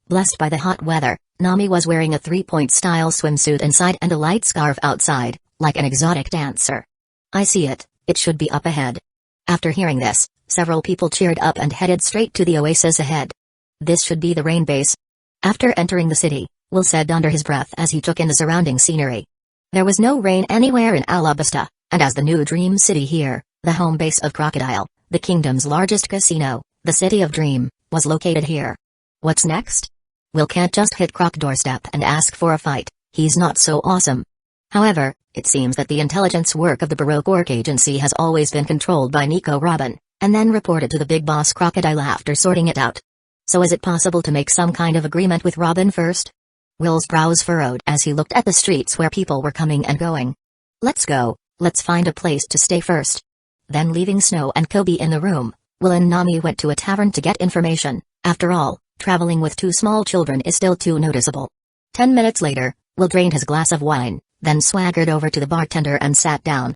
Speaker 1: Blessed by the hot weather, Nami was wearing a three-point style swimsuit inside and a light scarf outside, like an exotic dancer. I see it should be up ahead. After hearing this, several people cheered up and headed straight to the oasis ahead. This should be the rain base. After entering the city, Will said under his breath as he took in the surrounding scenery. There was no rain anywhere in Alabasta, and as the new Dream City here, the home base of Crocodile, the kingdom's largest casino, the City of Dream, was located here. What's next? Will can't just hit Croc doorstep and ask for a fight, he's not so awesome. However, it seems that the intelligence work of the Baroque Orc Agency has always been controlled by Nico Robin, and then reported to the big boss Crocodile after sorting it out. So is it possible to make some kind of agreement with Robin first? Will's brows furrowed as he looked at the streets where people were coming and going. Let's go, let's find a place to stay first. Then leaving Snow and Kobe in the room, Will and Nami went to a tavern to get information. After all, traveling with two small children is still too noticeable. 10 minutes later, Will drained his glass of wine, then swaggered over to the bartender and sat down.